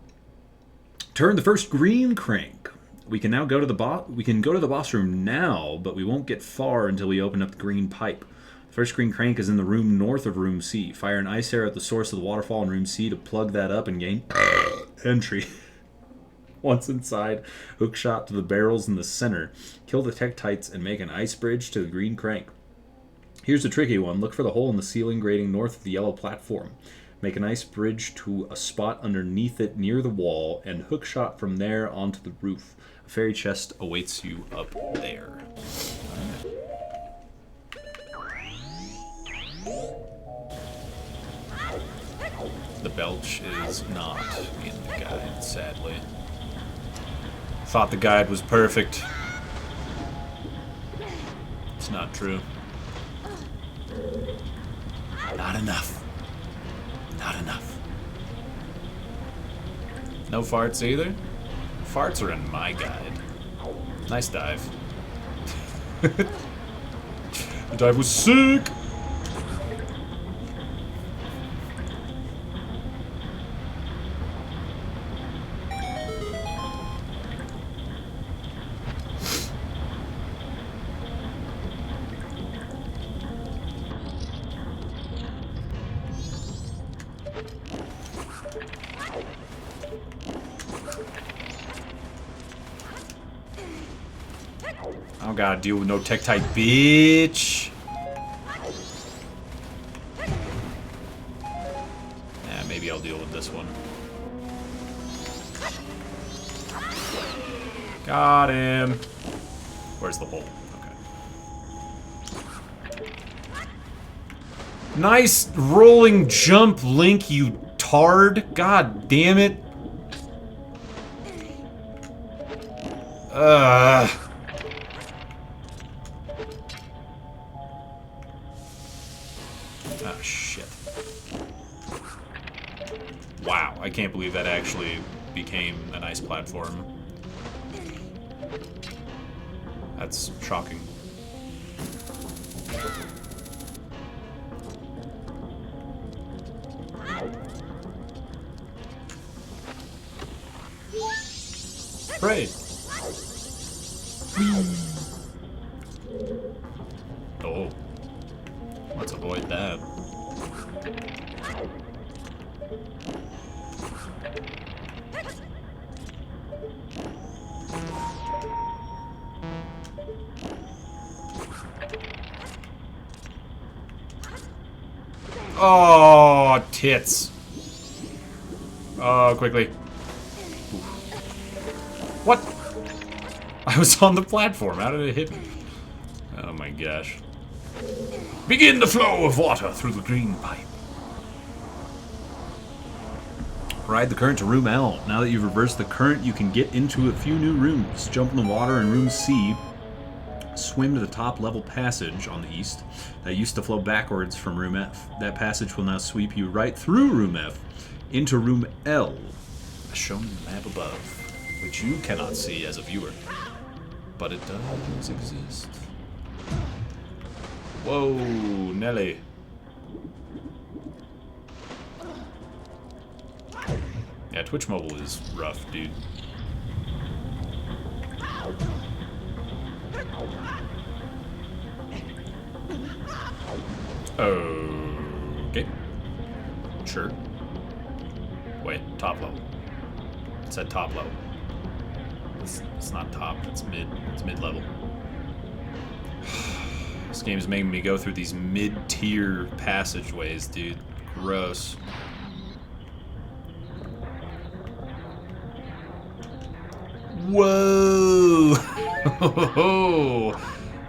S1: Turn the first green crank. We can now go to the boss room now, but we won't get far until we open up the green pipe. The first green crank is in the room north of room C. Fire an ice arrow at the source of the waterfall in room C to plug that up and gain entry. Once inside, hook shot to the barrels in the center. Kill the Tektites and make an ice bridge to the green crank. Here's a tricky one. Look for the hole in the ceiling grating north of the yellow platform. Make an ice bridge to a spot underneath it near the wall and hook shot from there onto the roof. A fairy chest awaits you up there. The belch is not in the guide, sadly. Thought the guide was perfect. It's not true.
S6: Not enough. Not enough.
S1: No farts either? Farts are in my guide. Nice dive. The dive was sick! I don't gotta deal with no Tektite, bitch. Yeah, maybe I'll deal with this one. Got him. Where's the hole? Okay. Nice rolling jump, Link, you tard. God damn it. Ah, shit. Wow, I can't believe that actually became an ice platform. That's shocking. Great. Oh. Let's avoid that. Oh, tits. Oh, quickly. What? I was on the platform. How did it hit me? Oh my gosh. Begin the flow of water through the green pipe. Ride the current to room L. Now that you've reversed the current, you can get into a few new rooms. Jump in the water in room C. Swim to the top level passage on the east that used to flow backwards from room F. That passage will now sweep you right through room F into room L, as shown in the map above, which you cannot see as a viewer, but it does exist. Whoa, Nelly. Yeah, Twitch Mobile is rough, dude. Okay. Sure. Wait, top level. It said top level. It's not top, it's mid. It's mid-level. This game is making me go through these mid-tier passageways, dude. Gross. Whoa!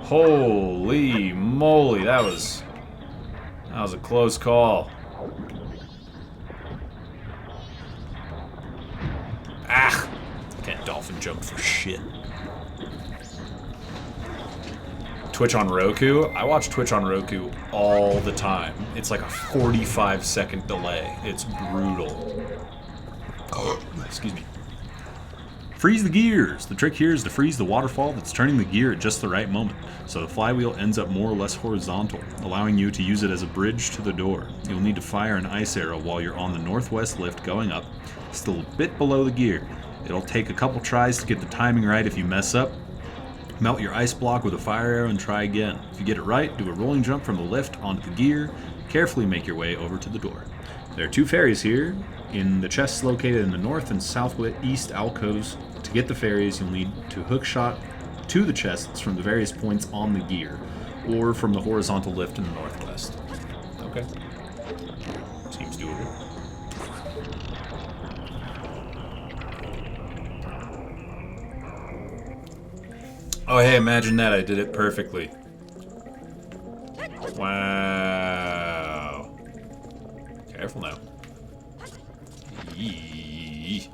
S1: Holy moly, that was a close call. Ah! Can't dolphin jump for shit. Twitch on Roku? I watch Twitch on Roku all the time. It's like a 45-second delay. It's brutal. Excuse me. Freeze the gears. The trick here is to freeze the waterfall that's turning the gear at just the right moment, so the flywheel ends up more or less horizontal, allowing you to use it as a bridge to the door. You'll need to fire an ice arrow while you're on the northwest lift going up, still a bit below the gear. It'll take a couple tries to get the timing right. If you mess up, melt your ice block with a fire arrow and try again. If you get it right, do a rolling jump from the lift onto the gear, carefully make your way over to the door. There are two fairies here in the chests located in the north and southeast alcoves. To get the fairies, you'll need to hookshot to the chests from the various points on the gear, or from the horizontal lift in the northwest. Okay. Seems doable. Oh, hey, imagine that. I did it perfectly. Wow. Careful now. Yee.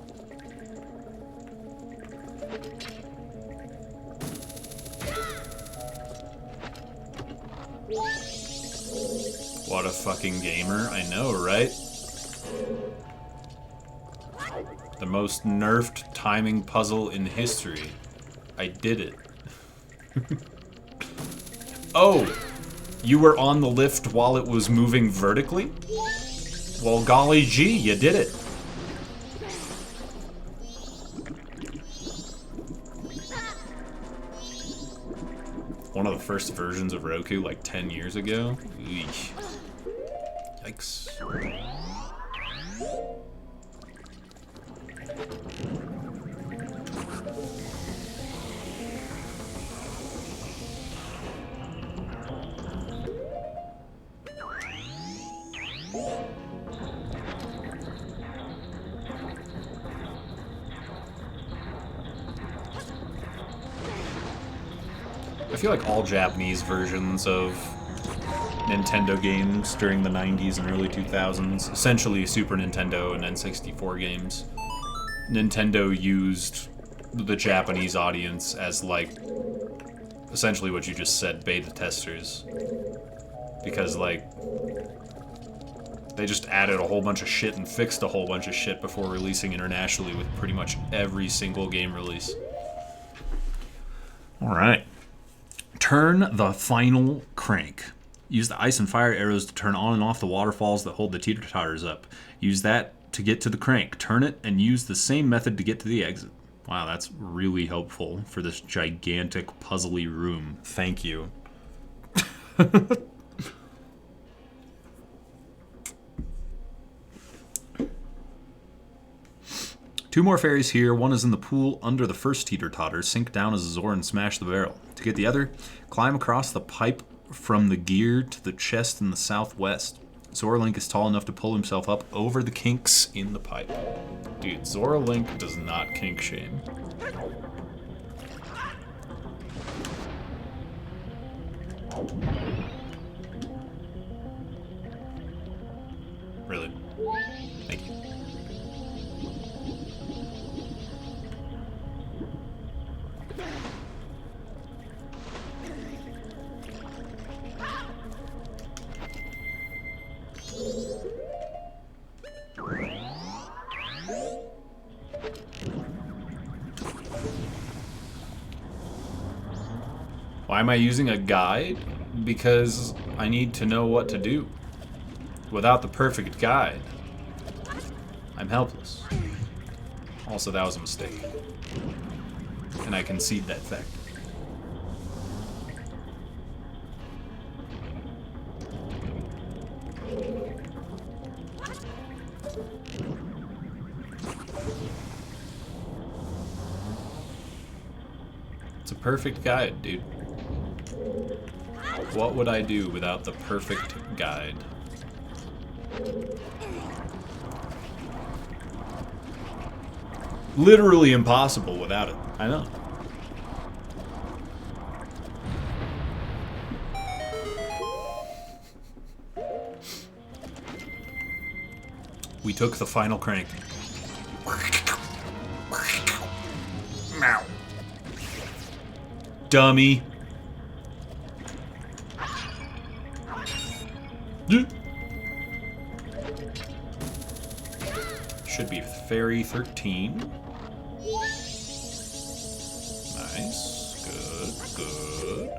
S1: What a fucking gamer. I know, right? The most nerfed timing puzzle in history. I did it. Oh! You were on the lift while it was moving vertically? Well, golly gee, you did it. One of the first versions of Roku, like 10 years ago. Eesh. Yikes. I feel like all Japanese versions of Nintendo games during the 90s and early 2000s, essentially Super Nintendo and N64 games, Nintendo used the Japanese audience as, like, essentially what you just said, beta testers. Because, like, they just added a whole bunch of shit and fixed a whole bunch of shit before releasing internationally with pretty much every single game release. Alright. Turn the final crank. Use the ice and fire arrows to turn on and off the waterfalls that hold the teeter-totters up. Use that to get to the crank. Turn it and use the same method to get to the exit. Wow, that's really helpful for this gigantic puzzly room. Thank you. Two more fairies here. One is in the pool under the first teeter-totter. Sink down as a Zor and smash the barrel. To get the other, climb across the pipe from the gear to the chest in the southwest. Zora Link is tall enough to pull himself up over the kinks in the pipe. Dude, Zora Link does not kink shame. Really? Thank you. Why am I using a guide? Because I need to know what to do. Without the perfect guide, I'm helpless. Also, that was a mistake. And I concede that fact. It's a perfect guide, dude. What would I do without the perfect guide? Literally impossible without it. I know. We took the final crank. Meow. Dummy. Should be Fairy 13. Nice. Good, good.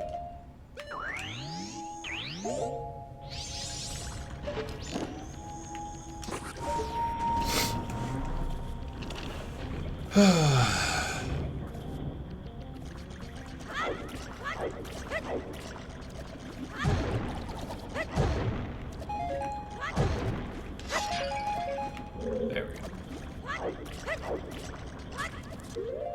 S1: There we go.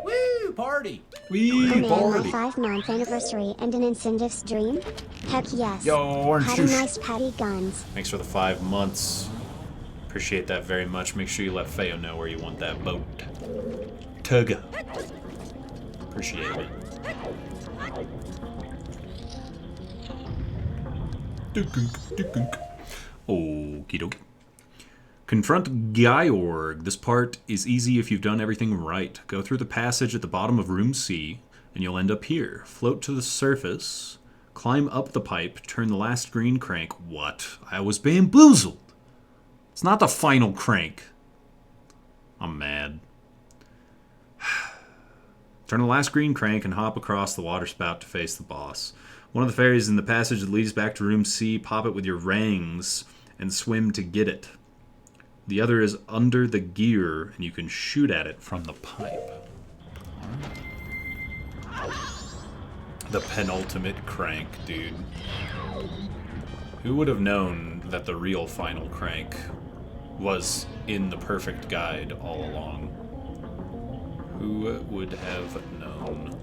S6: Woo! Party!
S1: Wee,
S3: Oh man, my
S1: party.
S3: 5-month anniversary and an incentives dream? Heck yes.
S1: Yo, orange
S3: Had a
S1: juice.
S3: nice patty guns.
S1: Thanks for the 5 months. Appreciate that very much. Make sure you let Feo know where you want that boat to go. Appreciate it. Okie dokie. Confront Georg. This part is easy if you've done everything right. Go through the passage at the bottom of room C, and you'll end up here. Float to the surface, climb up the pipe, turn the last green crank. What? I was bamboozled. It's not the final crank. I'm mad. Turn the last green crank and hop across the water spout to face the boss. One of the fairies in the passage that leads back to room C, pop it with your rangs and swim to get it. The other is under the gear, and you can shoot at it from the pipe. The penultimate crank, dude. Who would have known that the real final crank was in the perfect guide all along? Who would have known?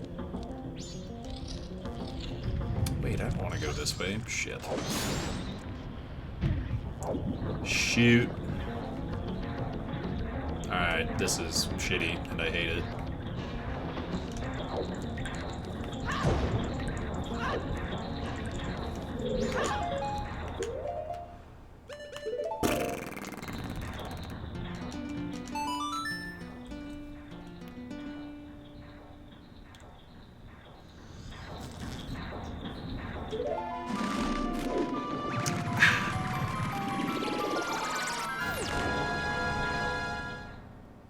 S1: Wait, I don't want to go this way. Shit. Shoot. Alright, this is shitty, and I hate it.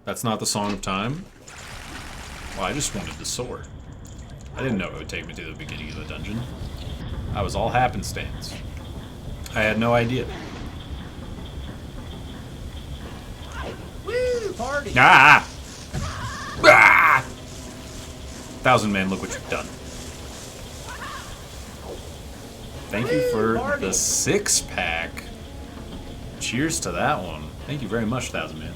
S1: That's not the Song of Time? Well, I just wanted the sword. I didn't know it would take me to the beginning of the dungeon. I was all happenstance. I had no idea.
S6: Woo! Party!
S1: Ah! Ah! 1,000 Man, look what you've done. Thank you for the 6-pack. Cheers to that one. Thank you very much, 1,000 Man.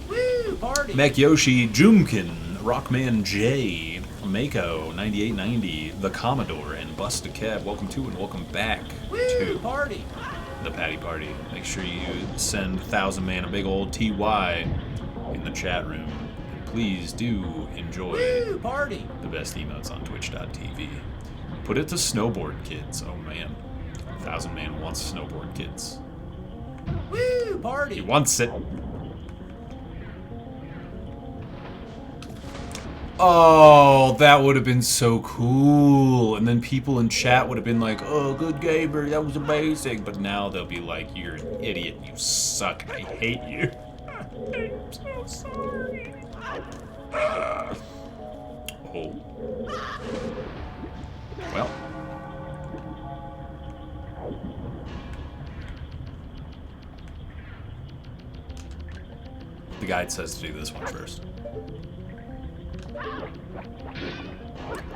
S6: Woo! Party!
S1: Mech Yoshi, Jumkin, Rockman J, Mako, 9890, The Commodore, and Busta Cab. Welcome to and welcome back to to
S2: Party.
S1: the Patty Party. Make sure you send 1000 Man a big old TY in the chat room. And please do enjoy
S2: Woo, party.
S1: the best emotes on twitch.tv. Put it to snowboard kids. Oh man. 1000 Man wants snowboard kids.
S2: Woo, party.
S1: He wants it. Oh, that would have been so cool. And then people in chat would have been like, oh, good gamer, that was amazing. But now they'll be like, you're an idiot, you suck, I hate you. I'm so sorry. Oh. Well. The guide says to do this one first.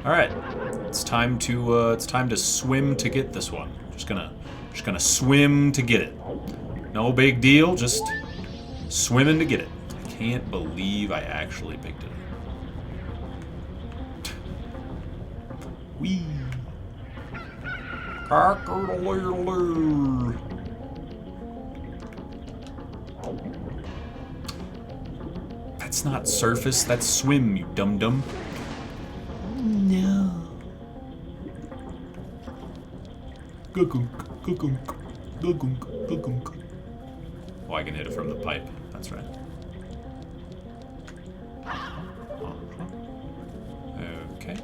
S1: All right, it's time to swim to get this one. Just gonna swim to get it. No big deal, just swimming to get it. I can't believe I actually picked it. Wee. Cock-a-doodle-doo. That's not surface, that's swim, you dum-dum. No. Gugunk, gugunk, gugunk, gugunk. Oh, I can hit it from the pipe. That's right. Okay.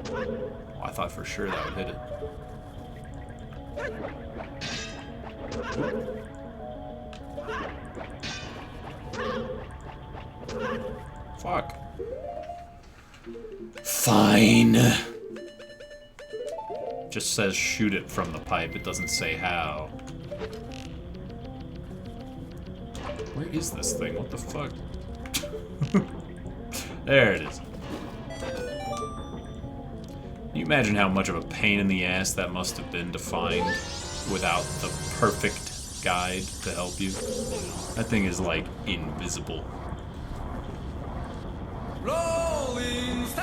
S1: Oh, I thought for sure that would hit it. Fuck. Fine. Just says shoot it from the pipe. It doesn't say how. Where is this thing? What the fuck? There it is. Can you imagine how much of a pain in the ass that must have been to find without the perfect guide to help you? That thing is like invisible.
S2: Rolling Stone.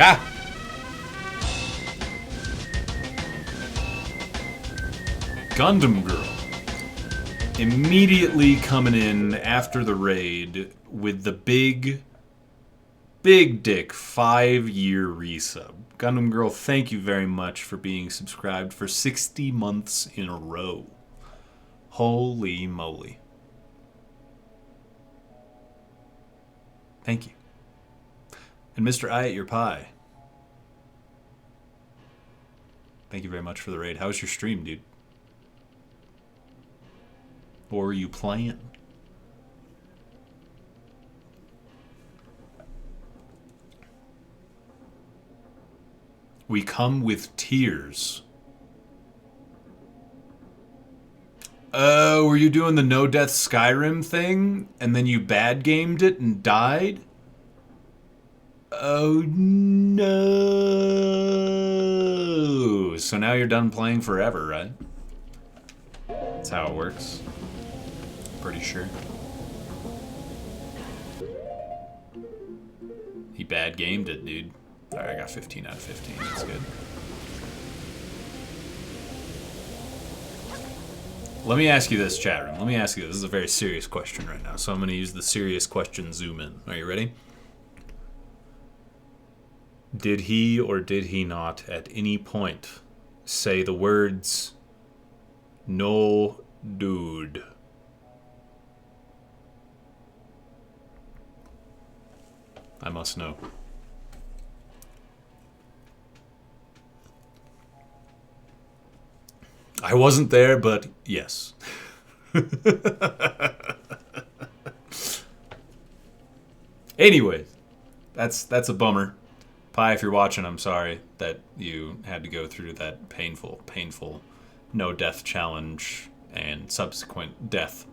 S1: Ah! Gundam Girl. Immediately coming in after the raid with the big dick 5-year resub. Gundam Girl, thank you very much for being subscribed for 60 months in a row. Holy moly. Thank you. And Mr. I at your pie. Thank you very much for the raid. How was your stream, dude? What were you playing? We come with tears. Oh, were you doing the no death Skyrim thing? And then you bad gamed it and died? Oh no. So now you're done playing forever, right? That's how it works. Pretty sure. He bad gamed it, dude. Alright, I got 15 out of 15. That's good. Let me ask you this, chat room. Let me ask you this. This is a very serious question right now. So I'm going to use the serious question zoom in. Are you ready? Did he or did he not at any point say the words, "No, dude"? I must know. I wasn't there, but yes. Anyways, that's a bummer. Pi, if you're watching, I'm sorry that you had to go through that painful no death challenge and subsequent death,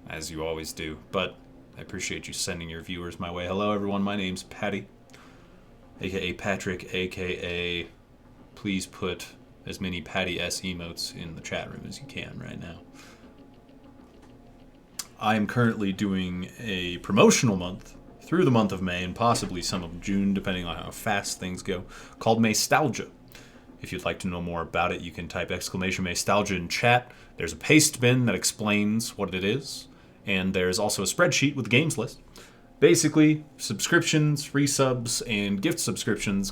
S1: as you always do. But I appreciate you sending your viewers my way. Hello, everyone. My name's Patty, a.k.a. Patrick, a.k.a. Please put as many Patty S emotes in the chat room as you can right now. I am currently doing a promotional month through the month of May and possibly some of June, depending on how fast things go, called MAYSTALGIA. If you'd like to know more about it, you can type !MAYSTALGIA in chat. There's a paste bin that explains what it is, and there's also a spreadsheet with the games list. Basically, subscriptions, resubs, and gift subscriptions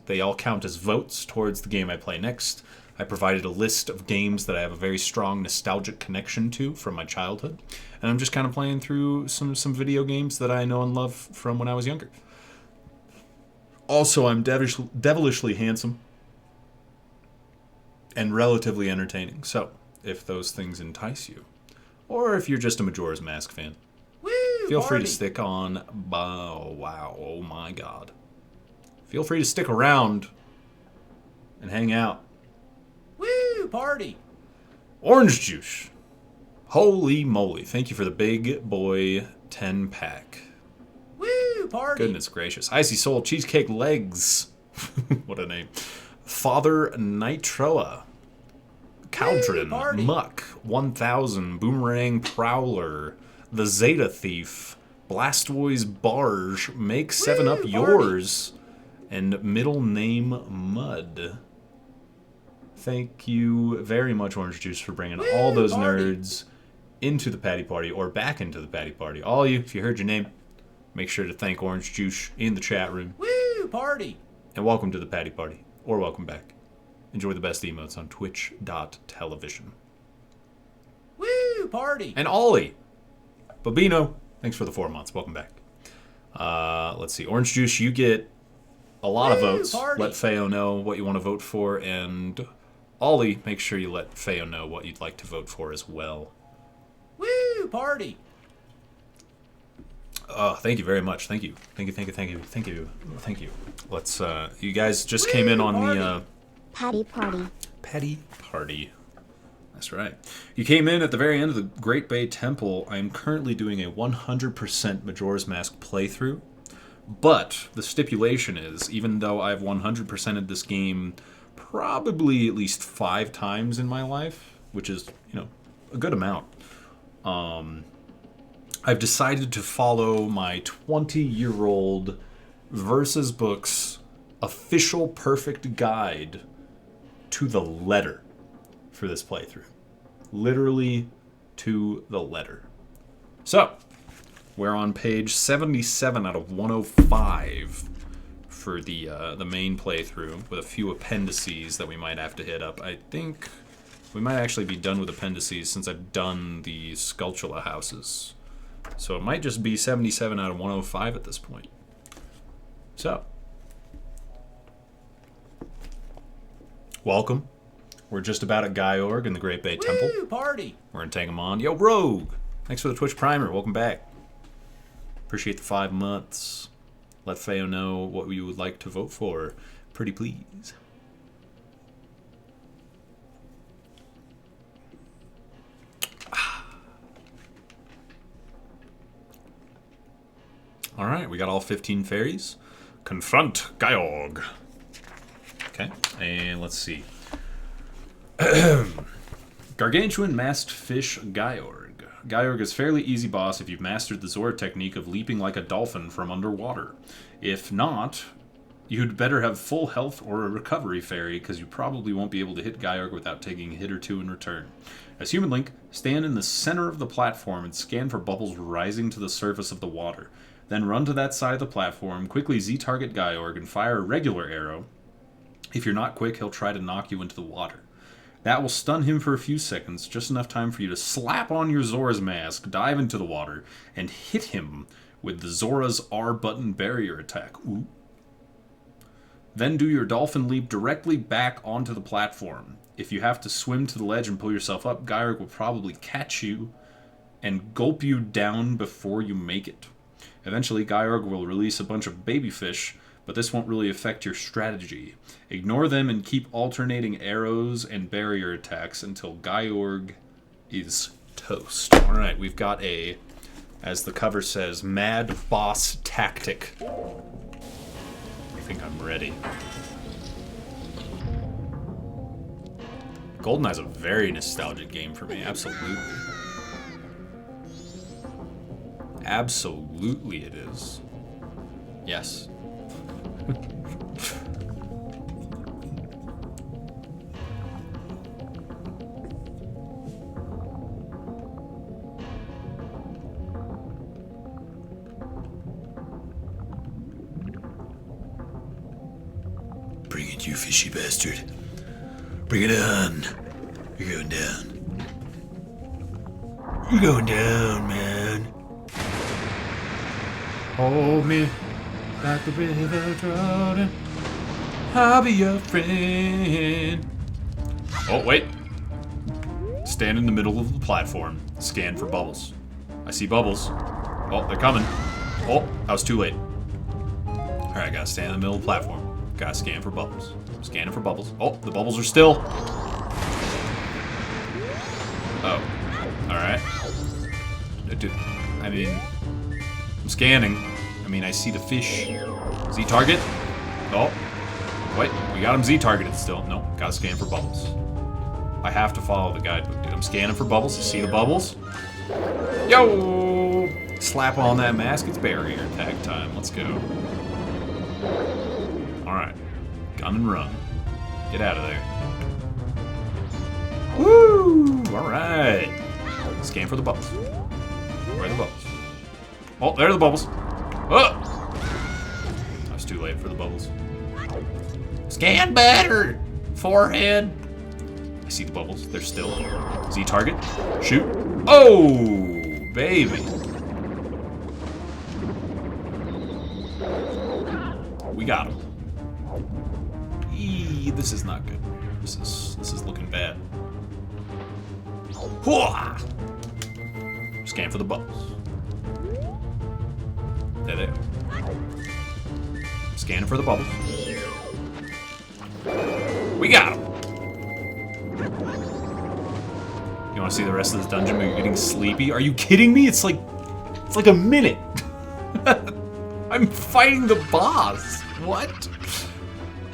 S1: they all count as votes towards the game I play next. I provided a list of games that I have a very strong nostalgic connection to from my childhood, and I'm just kind of playing through some video games that I know and love from when I was younger. Also, I'm devilishly handsome and relatively entertaining, so if those things entice you, or if you're just a Majora's Mask fan, feel free to stick on. Oh my god. Feel free to stick around and hang out.
S6: Woo! Party!
S1: Orange juice. Holy moly. Thank you for the big boy 10-pack.
S6: Woo! Party!
S1: Goodness gracious. Icy Soul Cheesecake Legs. What a name. Father Nitroa. Cauldron. Muck. 1000. Boomerang Prowler. The Zeta Thief. Blastoise Barge. Make 7-Up yours. And middle name Mud. Thank you very much, Orange Juice, for bringing all those nerds into the Patty Party, or back into the Patty Party. All you, if you heard your name, make sure to thank Orange Juice in the chat room.
S6: Woo! Party!
S1: And welcome to the Patty Party, or welcome back. Enjoy the best emotes on twitch.television.
S6: Woo! Party!
S1: And Ollie! Babino, thanks for the 4 months. Welcome back. Let's see. Orange Juice, you get a lot of votes.
S6: Party.
S1: Let Feo know what you want to vote for, and Ollie, make sure you let Feo know what you'd like to vote for as well.
S6: Woo! Party!
S1: Thank you very much. Thank you. Thank you. Let's, you guys just came in on the,
S3: Patty Party.
S1: Patty Party. That's right. You came in at the very end of the Great Bay Temple. I am currently doing a 100% Majora's Mask playthrough. But the stipulation is, even though I've 100%ed this game probably at least 5 times in my life, which is, a good amount, I've decided to follow my 20-year-old Versus Books official perfect guide to the letter for this playthrough. Literally to the letter. So, we're on page 77 out of 105 for the main playthrough, with a few appendices that we might have to hit up. I think we might actually be done with appendices since I've done the Skulltula houses. So it might just be 77 out of 105 at this point. So, welcome. We're just about at Gaiorg in the Great Bay Temple.
S6: Party!
S1: We're in Tangamon. Yo, Rogue! Thanks for the Twitch Primer. Welcome back. Appreciate the 5 months. Let Feo know what you would like to vote for. Pretty please. Alright, we got all 15 fairies. Confront Gaiorg. Okay, and let's see. Gargantuan Masked Fish Gaiorg. Gaiorg is fairly easy boss if you've mastered the Zora technique of leaping like a dolphin from underwater. If not, you'd better have full health or a recovery fairy, because you probably won't be able to hit Gaiorg without taking a hit or two in return. As Human Link, stand in the center of the platform and scan for bubbles rising to the surface of the water. Then run to that side of the platform, quickly Z-target Gaiorg, and fire a regular arrow. If you're not quick, he'll try to knock you into the water. That will stun him for a few seconds, just enough time for you to slap on your Zora's mask, dive into the water, and hit him with the Zora's R-button barrier attack. Ooh. Then do your dolphin leap directly back onto the platform. If you have to swim to the ledge and pull yourself up, Gaiorg will probably catch you and gulp you down before you make it. Eventually, Gaiorg will release a bunch of baby fish, but this won't really affect your strategy. Ignore them and keep alternating arrows and barrier attacks until Gaiorg is toast. Alright, we've got a As the cover says, Mad Boss Tactic. I think I'm ready. GoldenEye's a very nostalgic game for me, absolutely. Absolutely it is. Yes.
S6: Bring it, you fishy bastard. Bring it on. You're going down. You're going down, man.
S1: Hold me like the river Jordan. I'll be your friend. Oh, wait. Stand in the middle of the platform. Scan for bubbles. I see bubbles. Oh, they're coming. Oh, I was too late. Alright, gotta stand in the middle of the platform. Gotta scan for bubbles. Scanning for bubbles. Oh, the bubbles are still. Oh. Alright. I mean, I'm scanning. I mean, I see the fish. Z target. Oh. Wait, we got him Z targeted still. No, gotta scan for bubbles. I have to follow the guidebook, dude. I'm scanning for bubbles. You see the bubbles? Yo! Slap on that mask. It's barrier attack time. Let's go. Alright. Gun and run. Get out of there. Woo! Alright. Scan for the bubbles. Where are the bubbles? Oh, there are the bubbles. Oh! I was too late for the bubbles. Scan better! Forehead! I see the bubbles. They're still. Z target. Shoot. Oh! Baby. We got him. Eee, this is not good. This is looking bad. Hooah! Scan for the bubbles. There they are. Scanning for the bubbles. We got him. You want to see the rest of this dungeon but you're getting sleepy? Are you kidding me? It's like a minute. I'm fighting the boss. What?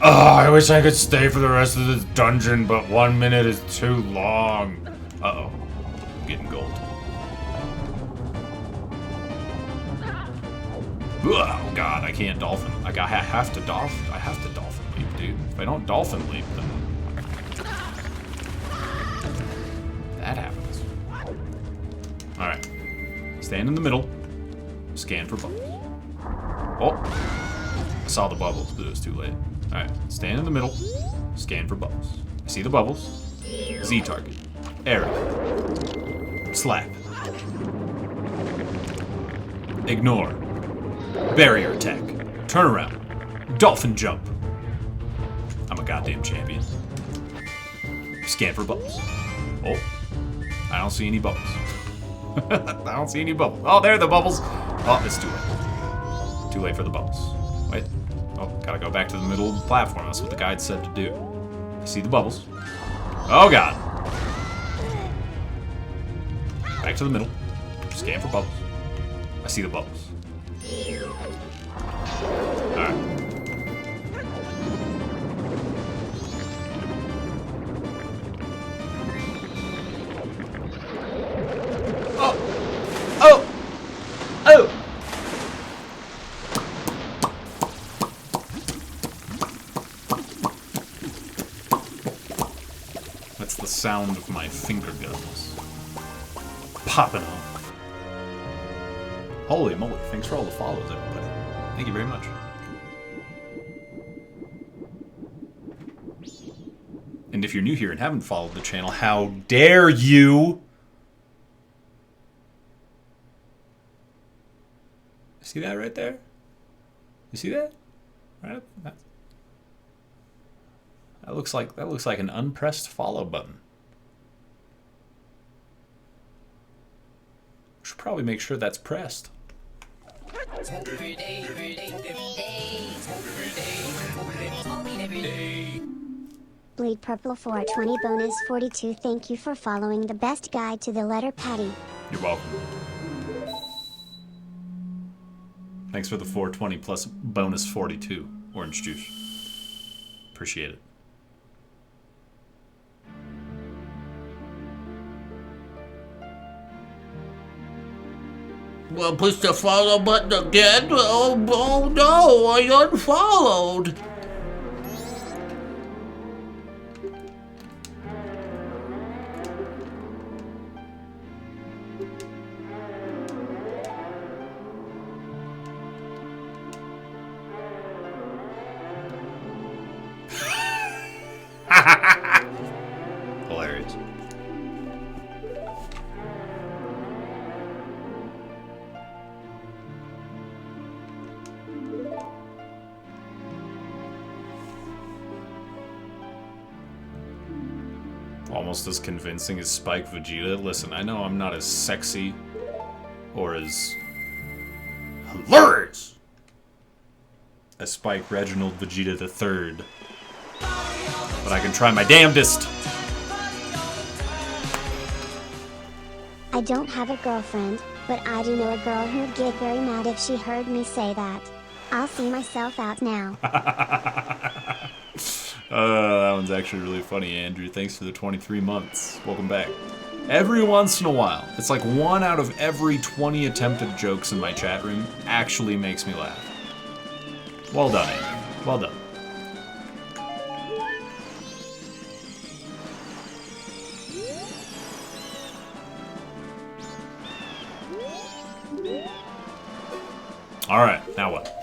S1: Oh, I wish I could stay for the rest of this dungeon, but 1 minute is too long. Uh-oh. I'm getting gold. Oh god, I can't dolphin. I have to dolphin leap, dude. If I don't dolphin leap, then that happens. Alright. Stand in the middle. Scan for bubbles. Oh! I saw the bubbles, but it was too late. Alright. Stand in the middle. Scan for bubbles. I see the bubbles. Z target. Arrow. Slap. Ignore. Barrier attack. Turn around. Dolphin jump. I'm a goddamn champion. Scan for bubbles. Oh. I don't see any bubbles. I don't see any bubbles. Oh, there are the bubbles. Oh, it's too late. Too late for the bubbles. Wait. Oh, gotta go back to the middle of the platform. That's what the guide said to do. I see the bubbles. Oh, God. Back to the middle. Scan for bubbles. I see the bubbles. Alright. That's the sound of my finger guns popping off. Holy moly, thanks for all the follows, everybody. Thank you very much. And if you're new here and haven't followed the channel, how dare you? See that right there? You see that? Right? That looks like an unpressed follow button. Should probably make sure that's pressed.
S3: Bleed Purple 420 bonus 42. Thank you for following the best guide to the letter Patty.
S1: You're welcome. Thanks for the 420 plus bonus 42. Orange juice. Appreciate it.
S5: Well, push the follow button again? Oh no, I unfollowed.
S1: Hilarious. Almost as convincing as Spike Vegeta. Listen, I know I'm not as sexy or as hilarious as Spike Reginald Vegeta III, but I can try my damnedest.
S3: I don't have a girlfriend, but I do know a girl who'd get very mad if she heard me say that. I'll see myself out now.
S1: That one's actually really funny, Andrew. Thanks for the 23 months. Welcome back. Every once in a while, it's like 1 out of every 20 attempted jokes in my chat room actually makes me laugh. Well done, Andrew. Well done. Alright, now what?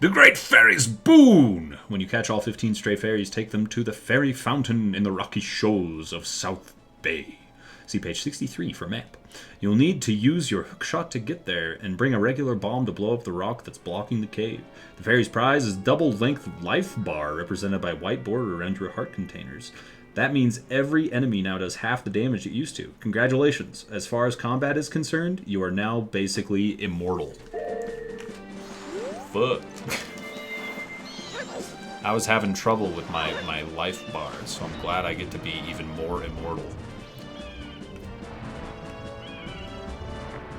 S1: The Great Fairy's Boon! When you catch all 15 stray fairies, take them to the fairy fountain in the rocky shoals of South Bay. See page 63 for map. You'll need to use your hookshot to get there, and bring a regular bomb to blow up the rock that's blocking the cave. The fairy's prize is double-length life bar, represented by white border around your heart containers. That means every enemy now does half the damage it used to. Congratulations. As far as combat is concerned, you are now basically immortal. Fuck. I was having trouble with my life bar, so I'm glad I get to be even more immortal.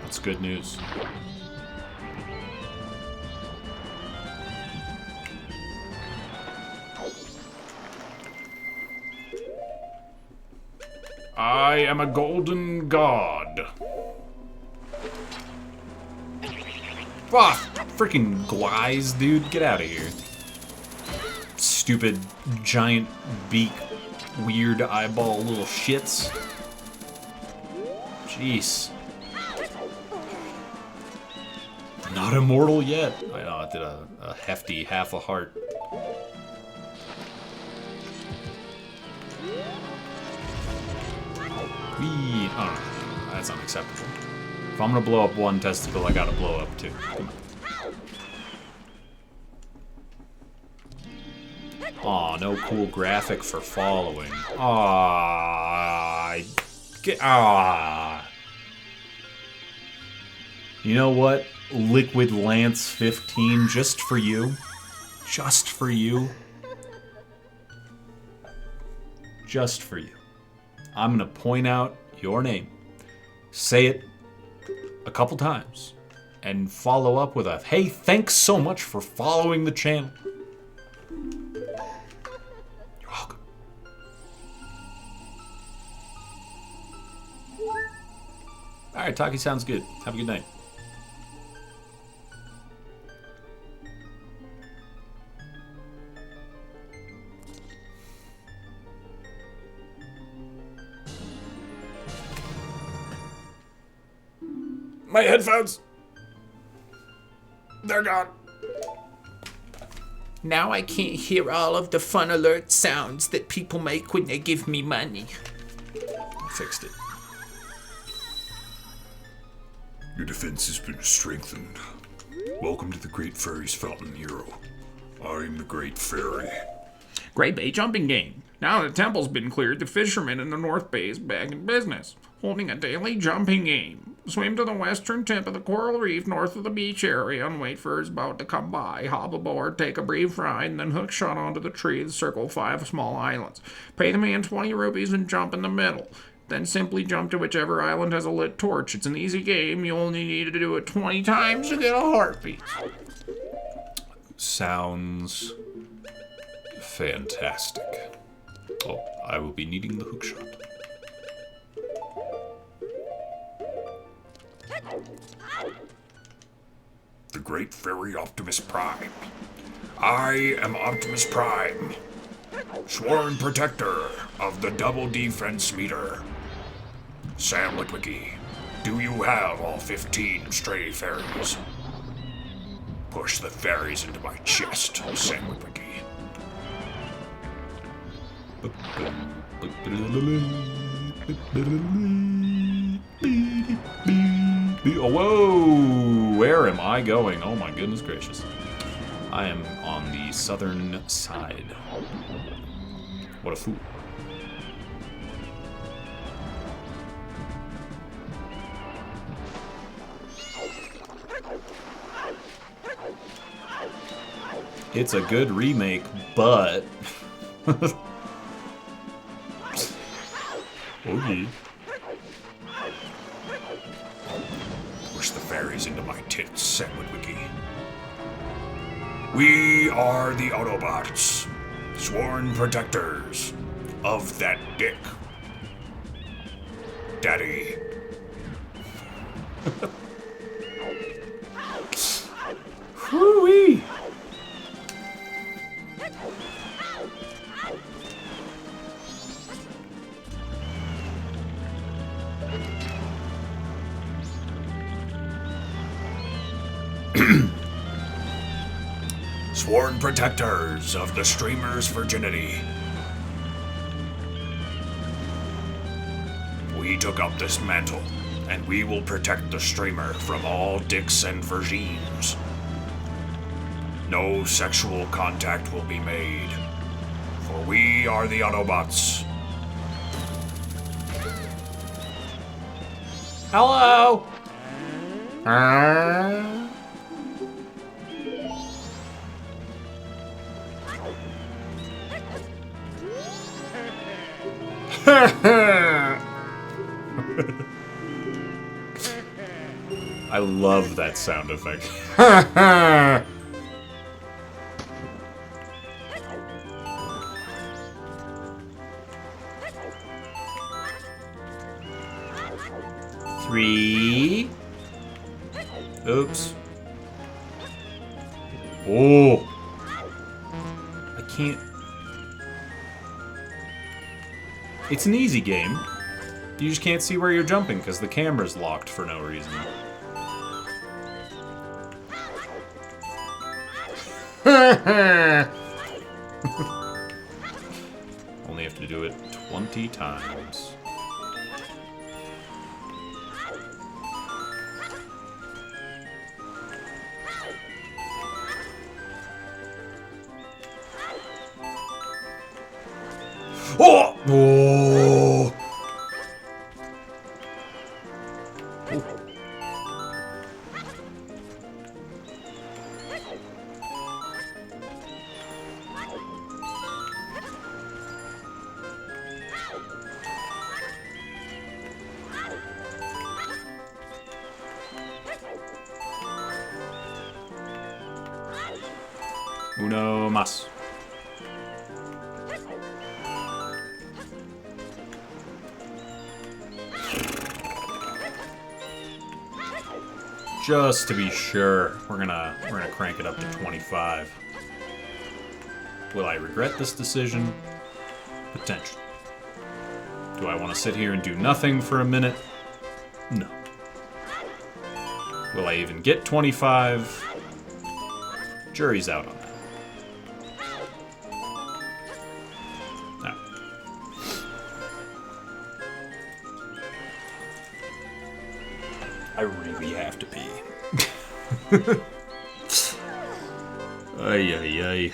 S1: That's good news. I am a golden god. Fuck! Freaking Gwies, dude. Get out of here. Stupid, giant beak, weird eyeball little shits. Jeez. Not immortal yet. I know, I did a hefty half a heart. Whee! Oh, that's unacceptable. If I'm gonna blow up one testicle, I gotta blow up two. Come on. Aw, no cool graphic for following. Aw. You know what? Liquid Lance 15, just for you. Just for you. Just for you. I'm gonna point out your name. Say it a couple times. And follow up with a, hey, thanks so much for following the channel. You're welcome. Alright, Taki sounds good. Have a good night. My headphones! They're gone.
S5: Now I can't hear all of the fun alert sounds that people make when they give me money.
S1: I fixed it.
S8: Your defense has been strengthened. Welcome to the Great Fairy's Fountain Hero. I'm the Great Fairy.
S9: Great Bay jumping game. Now the temple's been cleared, the fishermen in the North Bay is back in business, holding a daily jumping game. Swim to the western tip of the coral reef north of the beach area and wait for his boat to come by. Hop aboard, take a brief ride, and then hook shot onto the tree that circle 5 small islands. Pay the man 20 rupees and jump in the middle. Then simply jump to whichever island has a lit torch. It's an easy game. You only need to do it 20 times to get a heartbeat.
S1: Sounds fantastic. Oh, I will be needing the hookshot.
S8: The Great Fairy Optimus Prime. I am Optimus Prime, sworn protector of the double defense meter. Sam Witwicky, do you have all 15 stray fairies? Push the fairies into my chest, Sam Witwicky.
S1: Oh, whoa! Where am I going? Oh my goodness gracious. I am on the southern side. What a fool. It's a good remake, but... okay.
S8: Push the fairies into my tits, Sam Witwicky. We are the Autobots, sworn protectors of that dick. Daddy.
S1: Whoo-wee!
S8: Sworn protectors of the streamer's virginity. We took up this mantle, and we will protect the streamer from all dicks and virgins. No sexual contact will be made, for we are the Autobots.
S5: Hello.
S1: I love that sound effect. Three. Oops. Oh. I can't. It's an easy game. You just can't see where you're jumping because the camera's locked for no reason. Only have to do it 20 times. Oh! Oh! Uno más. Just to be sure, we're gonna crank it up to 25. Will I regret this decision? Potentially. Do I want to sit here and do nothing for a minute? No. Will I even get 25? Jury's out on that. No. I really have to pee. Ay, ay, ay.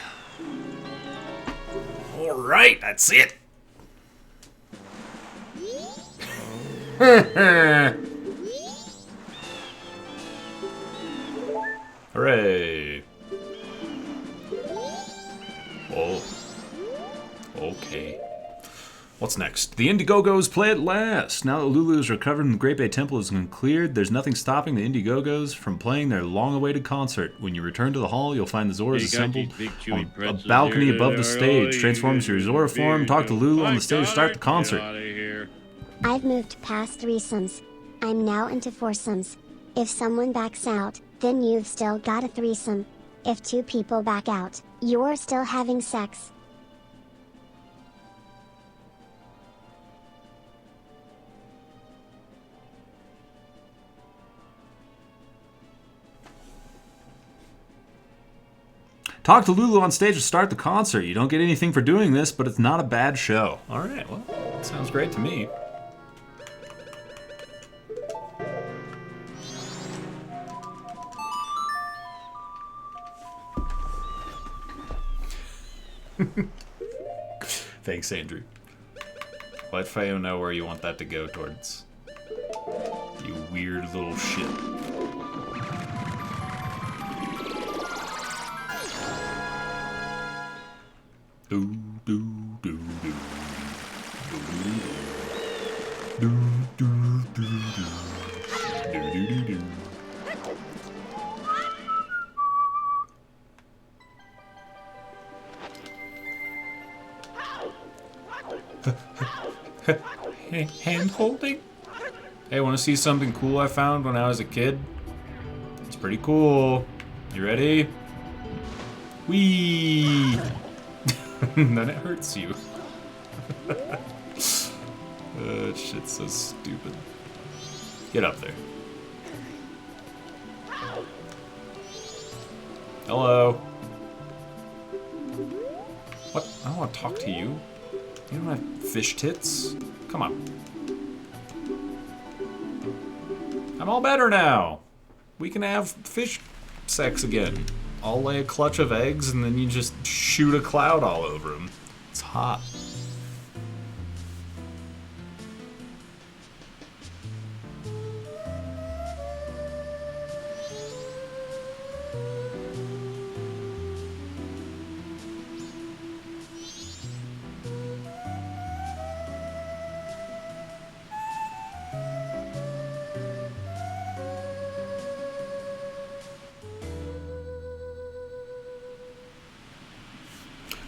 S1: Alright, that's it. Hooray. Oh. Okay. What's next? The Indiegogos play at last. Now that Lulu is recovered and the Great Bay Temple has been cleared, there's nothing stopping the Indiegogos from playing their long-awaited concert. When you return to the hall, you'll find the Zoras assembled on a balcony above the stage. Transform into your Zora form, talk to Lulu on the stage, start the concert.
S3: I've moved past threesomes. I'm now into foursomes. If someone backs out, then you've still got a threesome. If two people back out, you're still having sex.
S1: Talk to Lulu on stage to start the concert. You don't get anything for doing this, but it's not a bad show. Alright, well, that sounds great to me. Thanks, Andrew. Let Fayo know where you want that to go towards. You weird little shit. Do do do do do do do do do. Hand holding? Hey, want to see something cool I found when I was a kid? It's pretty cool. You ready? Whee! Then it hurts you. Shit's so stupid. Get up there. Hello. What? I don't want to talk to you. You don't have fish tits? Come on. I'm all better now. We can have fish sex again. I'll lay a clutch of eggs and then you just shoot a cloud all over them. It's hot.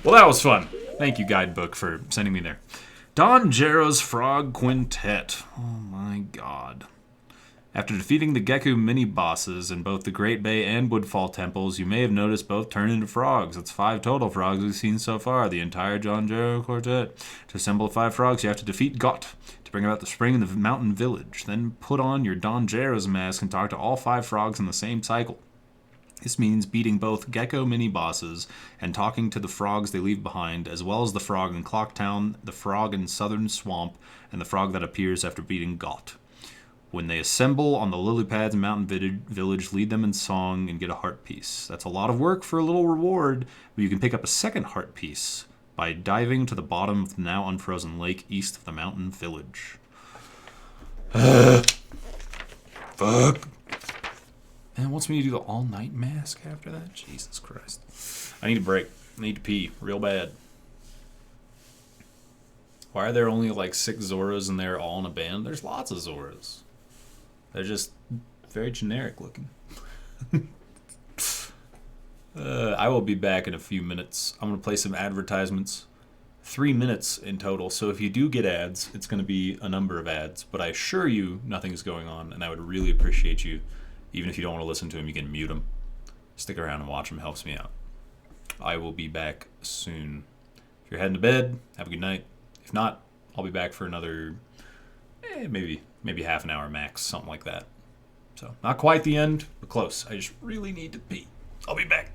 S1: Well, that was fun. Thank you, Guidebook, for sending me there. Don Gero's Frog Quintet. Oh my god. After defeating the Geku mini-bosses in both the Great Bay and Woodfall temples, you may have noticed both turn into frogs. That's 5 total frogs we've seen so far, the entire Don Gero quartet. To assemble 5 frogs, you have to defeat Got to bring about the spring in the mountain village. Then put on your Don Gero's mask and talk to all 5 frogs in the same cycle. This means beating both Gecko mini-bosses and talking to the frogs they leave behind, as well as the frog in Clocktown, the frog in Southern Swamp, and the frog that appears after beating Got. When they assemble on the lily pads in Mountain Village, lead them in song and get a heart piece. That's a lot of work for a little reward, but you can pick up a second heart piece by diving to the bottom of the now unfrozen lake east of the Mountain Village. Fuck. And it wants me to do the all-night mask after that? Jesus Christ. I need a break. I need to pee real bad. Why are there only like 6 Zoras and they're all in a band? There's lots of Zoras. They're just very generic looking. I will be back in a few minutes. I'm going to play some advertisements. 3 minutes in total, so if you do get ads, it's going to be a number of ads. But I assure you nothing's going on, and I would really appreciate you. Even if you don't want to listen to them, you can mute them. Stick around and watch them. Helps me out. I will be back soon. If you're heading to bed, have a good night. If not, I'll be back for another, maybe half an hour max, something like that. So, not quite the end, but close. I just really need to pee. I'll be back.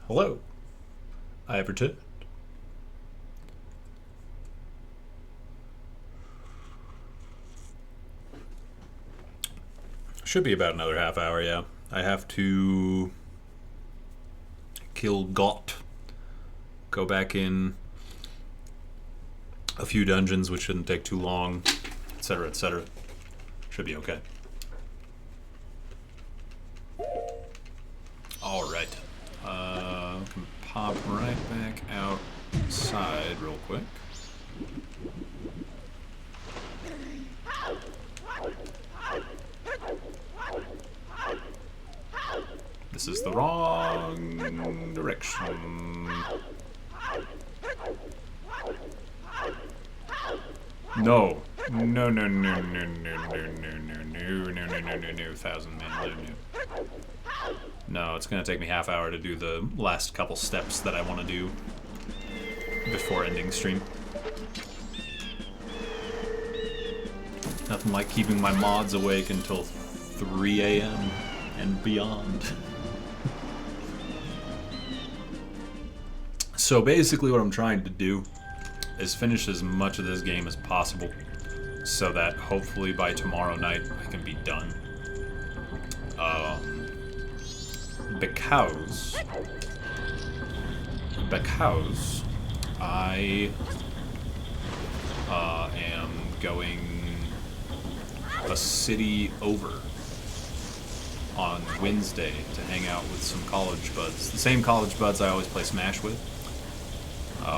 S1: Hello. I have returned. Should be about another half hour, yeah. I have to kill Got. Go back in a few dungeons, which shouldn't take too long, etc., etc. Should be okay. Alright. Can pop right back outside real quick. This is the wrong direction. No. No, no, no, no, no, no, no, no, no, no, no, no, no, no, 1,000 man, no, no. No, it's gonna take me half hour to do the last couple steps that I want to do before ending stream. Nothing like keeping my mods awake until 3 a.m. and beyond. So basically what I'm trying to do is finish as much of this game as possible so that hopefully by tomorrow night I can be done. Because I am going a city over on Wednesday to hang out with some college buds. The same college buds I always play Smash with.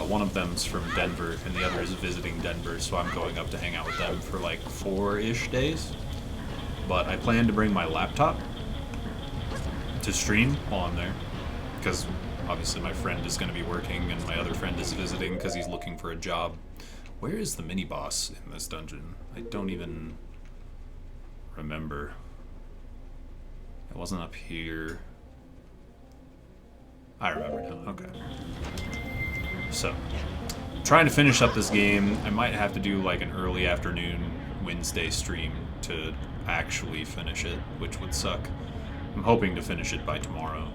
S1: One of them's from Denver, and the other is visiting Denver, so I'm going up to hang out with them for like 4-ish days. But I plan to bring my laptop to stream while I'm there, because obviously my friend is going to be working, and my other friend is visiting because he's looking for a job. Where is the mini-boss in this dungeon? I don't even remember. It wasn't up here. I remember now, okay. So, trying to finish up this game. I might have to do like an early afternoon Wednesday stream to actually finish it, which would suck. I'm hoping to finish it by tomorrow,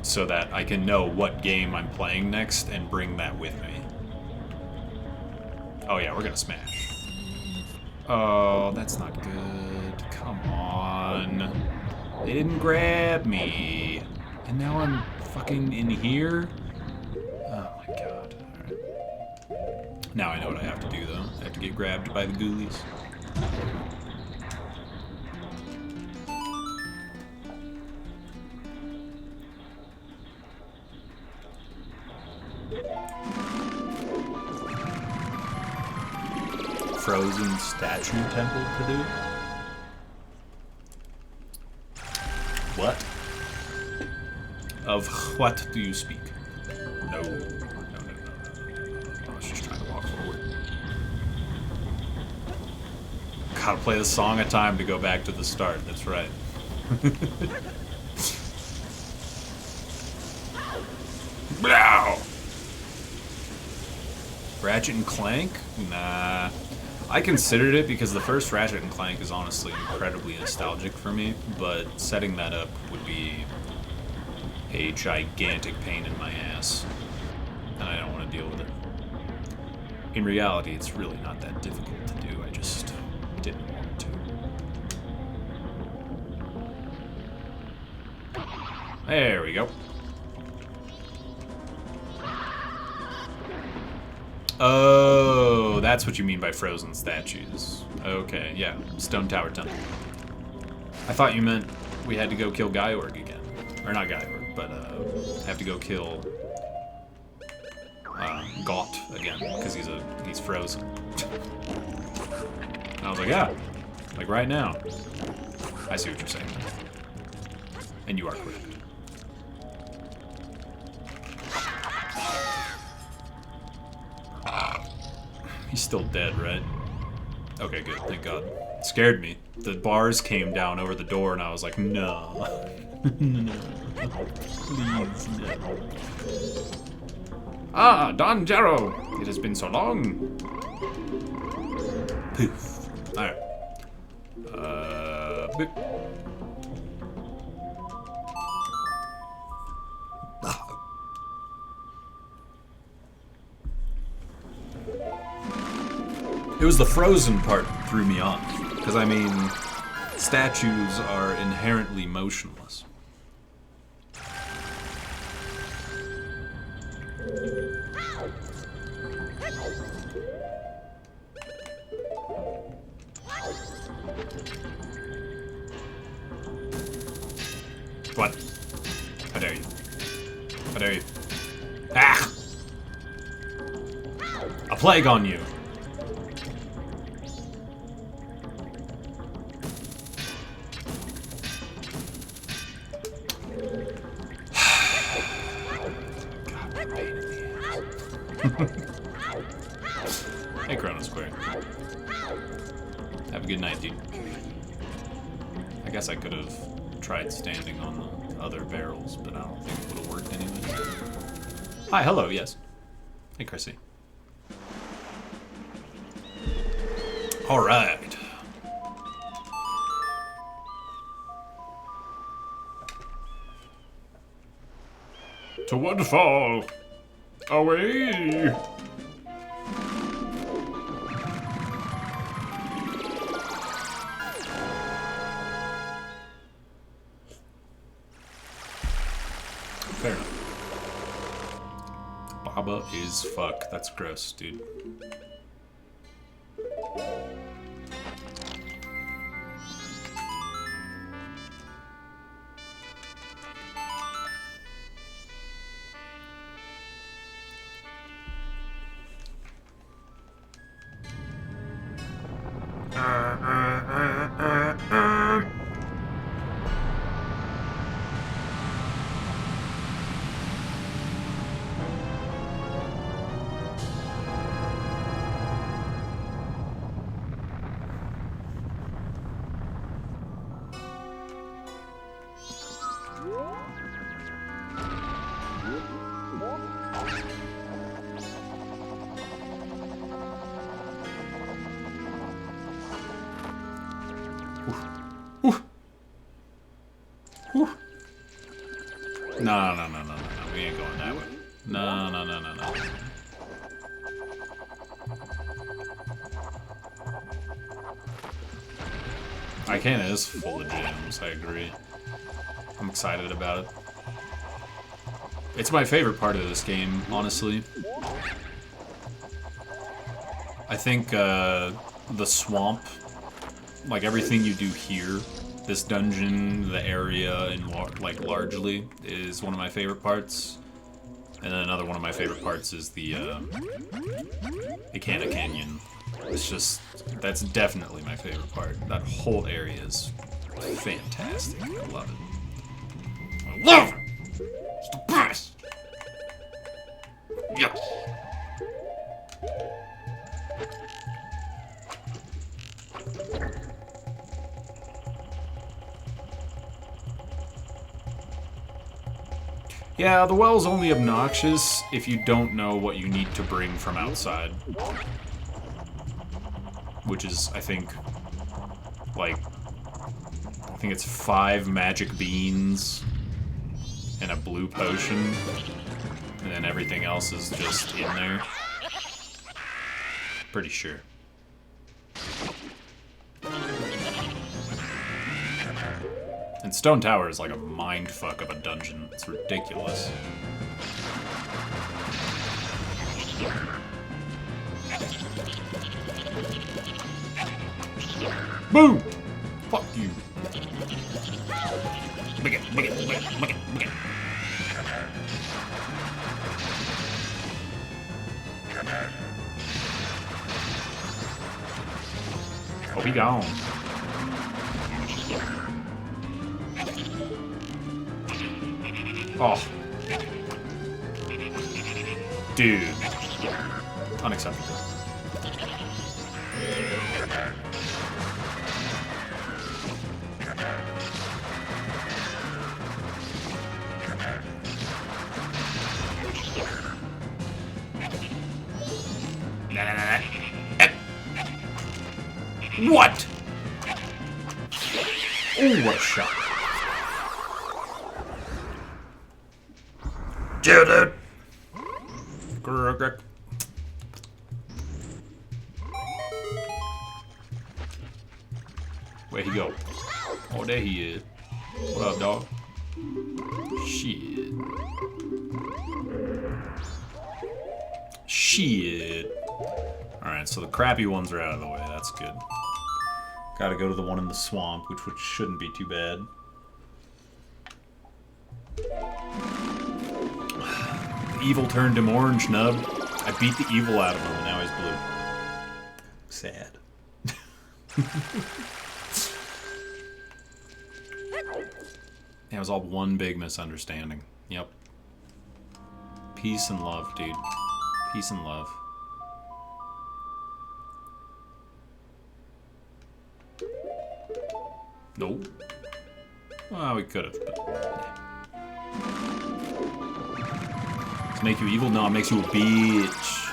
S1: so that I can know what game I'm playing next and bring that with me. Oh yeah, we're gonna smash. Oh, that's not good. Come on. They didn't grab me. And now I'm fucking in here? Oh my god. Alright. Now I know what I have to do though. I have to get grabbed by the ghoulies. Frozen statue temple to do? What? Of what do you speak? No. No. I was just trying to walk forward. Gotta play the song a time to go back to the start, that's right. Blow! Ratchet and Clank? Nah. I considered it because the first Ratchet and Clank is honestly incredibly nostalgic for me, but setting that up would be a gigantic pain in my ass, and I don't want to deal with it. In reality, it's really not that difficult to do, I just didn't want to. There we go. Oh, that's what you mean by frozen statues. Okay, yeah, Stone Tower Temple. I thought you meant we had to go kill Gyorg again. Or not Gyorg, but have to go kill Got again, because he's frozen. And I was like, yeah, like right now. I see what you're saying. And you are correct. He's still dead, right? Okay, good. Thank God. It scared me. The bars came down over the door, and I was like, no. No. Please, no.
S9: Ah, Don Jarrow. It has been so long.
S1: Poof. Alright. Boop. It was the frozen part that threw me off. Because, I mean, statues are inherently motionless. What? How dare you? How dare you? Ah! A plague on you! God, pain in the ass. Hey, Chrono Square. Have a good night, dude. I guess I could have tried standing on the other barrels, but I don't think it would have worked anyway. Hi, hello, yes. Hey, Chrissy. Alright. To Woodfall! Away! Fair enough. Baba is fuck. That's gross, dude. No, no, no, no, no, no. We ain't going that way. No, no, no, no, no. Icana is full of gems, I agree. I'm excited about it. It's my favorite part of this game, honestly. I think the swamp, like everything you do here, this dungeon, the area, and like largely, is one of my favorite parts. And then another one of my favorite parts is the Icana Canyon. It's just, that's definitely my favorite part. That whole area is fantastic. I love it. I love it! It's the best! Yes! Yeah, the well's only obnoxious if you don't know what you need to bring from outside. Which is, I think, like, I think it's 5 magic beans and a blue potion, and then everything else is just in there. Pretty sure. And Stone Tower is like a mindfuck of a dungeon. It's ridiculous. Boom! Fuck you. Oh, be gone. Oh. Dude. Unacceptable. What? Ooh, what a shot. Dude. Where'd he go? Oh, there he is. What up, dog? Shit. Shit. Alright, so the crappy ones are out of the way. That's good. Gotta go to the one in the swamp, which shouldn't be too bad. The evil turned him orange, Nub. I beat the evil out of him, and now he's blue. Sad. It was all one big misunderstanding. Yep. Peace and love, dude. Peace and love. Nope. Well, we could have, but... To make you evil? No, it makes you a bitch.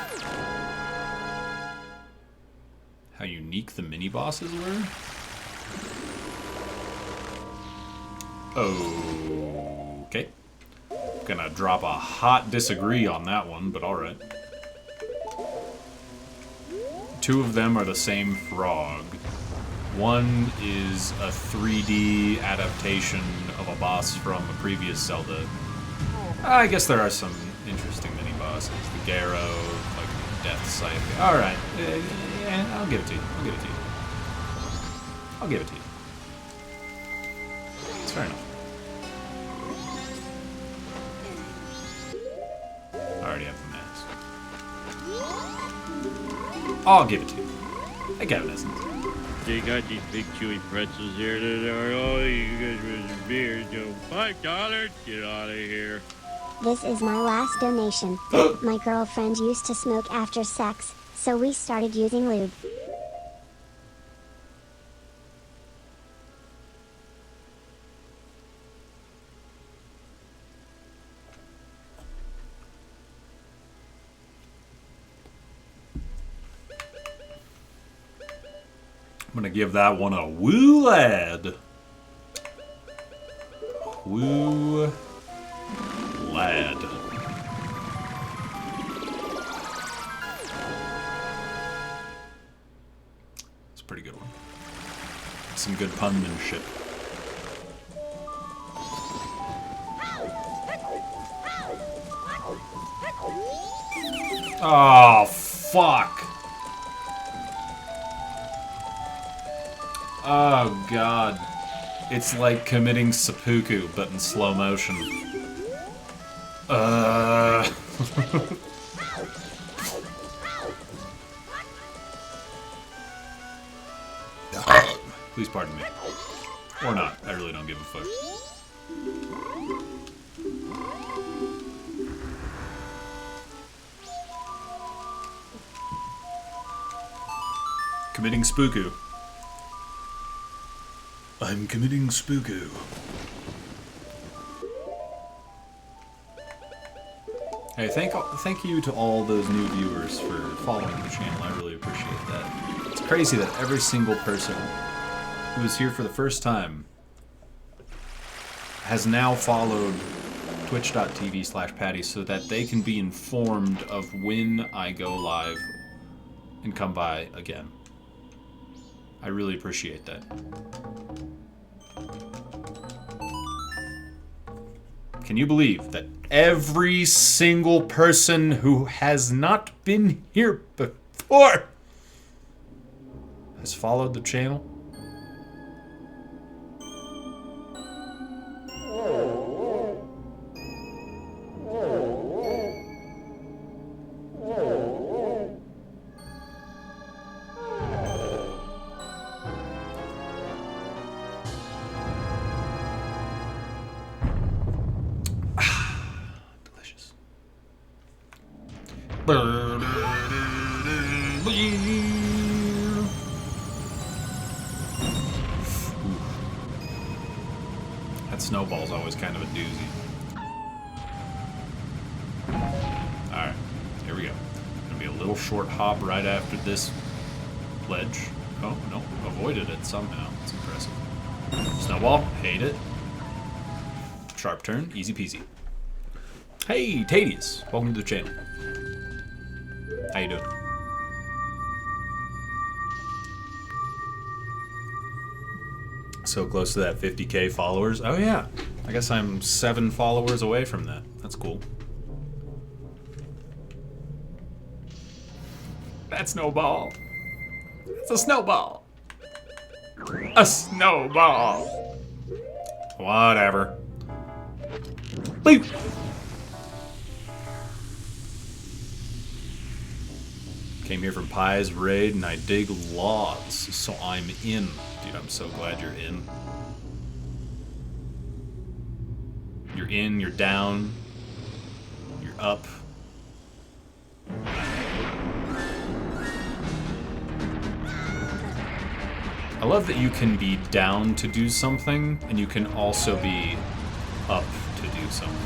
S1: How unique the mini-bosses were? Okay. Gonna drop a hot disagree on that one, but alright. Two of them are the same frog. One is a 3D adaptation of a boss from a previous Zelda. I guess there are some interesting mini-bosses. The Garrow, like Death Scythe. Alright. Yeah, I'll give it to you. I'll give it to you. I'll give it to you. It's fair enough. I already have the mask. I'll give it to you. I got it, essence.
S10: They got these big chewy pretzels here that are, oh, you guys with your beer, so $5, get out of here.
S3: This is my last donation. My girlfriend used to smoke after sex, so we started using lube.
S1: I'm gonna give that one a woo lad. Woo lad. It's a pretty good one. Some good punmanship. Oh, fuck. Oh, God. It's like committing seppuku, but in slow motion. Please pardon me. Or not. I really don't give a fuck. Committing spooku. I'm committing spooku. Hey, thank you to all those new viewers for following the channel. I really appreciate that. It's crazy that every single person who is here for the first time has now followed twitch.tv/Patty so that they can be informed of when I go live and come by again. I really appreciate that. Can you believe that every single person who has not been here before has followed the channel? That snowball's always kind of a doozy. Alright, here we go. Gonna be a little short hop right after this ledge. Oh, no, avoided it somehow. It's impressive. Snowball, hate it. Sharp turn, easy peasy. Hey, Tadius, welcome to the channel. How you doing? So close to that 50k followers. Oh yeah, I guess I'm 7 followers away from that. That's cool.
S9: That snowball. It's a snowball. A snowball.
S1: Whatever. Leave. Came here from Pie's raid and I dig logs, so I'm in. Dude, I'm so glad you're in. You're in, you're down, you're up. I love that you can be down to do something, and you can also be up to do something.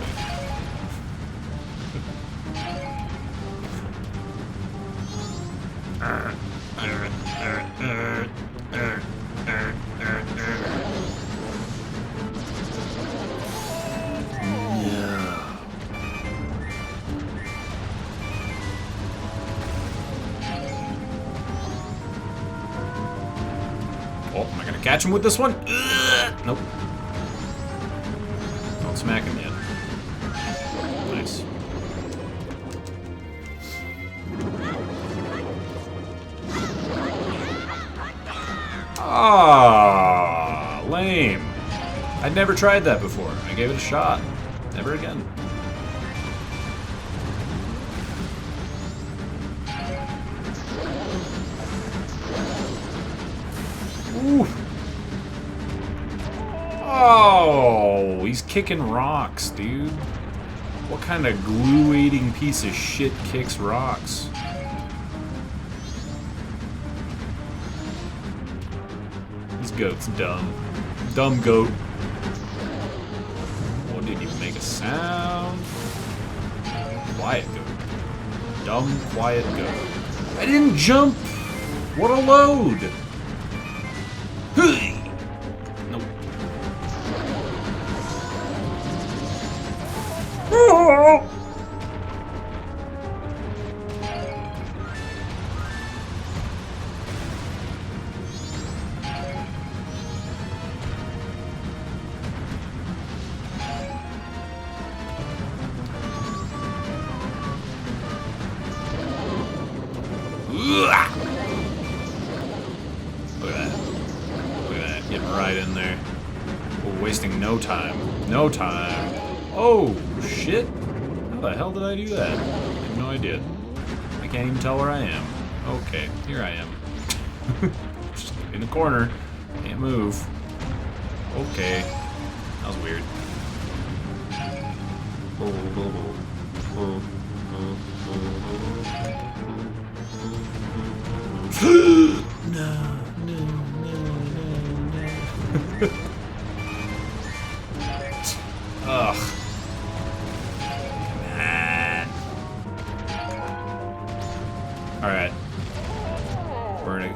S1: Oh, am I gonna catch him with this one? Ugh! Nope. Don't smack him yet. Nice. Ah, lame. I'd never tried that before. I gave it a shot. Never again. Ooh. Oh, he's kicking rocks, dude. What kind of glue-eating piece of shit kicks rocks? This goat's dumb. Dumb goat. Oh, didn't even make a sound. Quiet goat. Dumb, quiet goat. I didn't jump! What a load! Nope. Oh! Look at that. Look at that. Getting right in there. We're wasting no time. No time. Oh, shit. How the hell did I do that? I have no idea. I can't even tell where I am. Okay, here I am. Just in the corner. Can't move. Okay. That was weird. Ugh. Come on. Alright.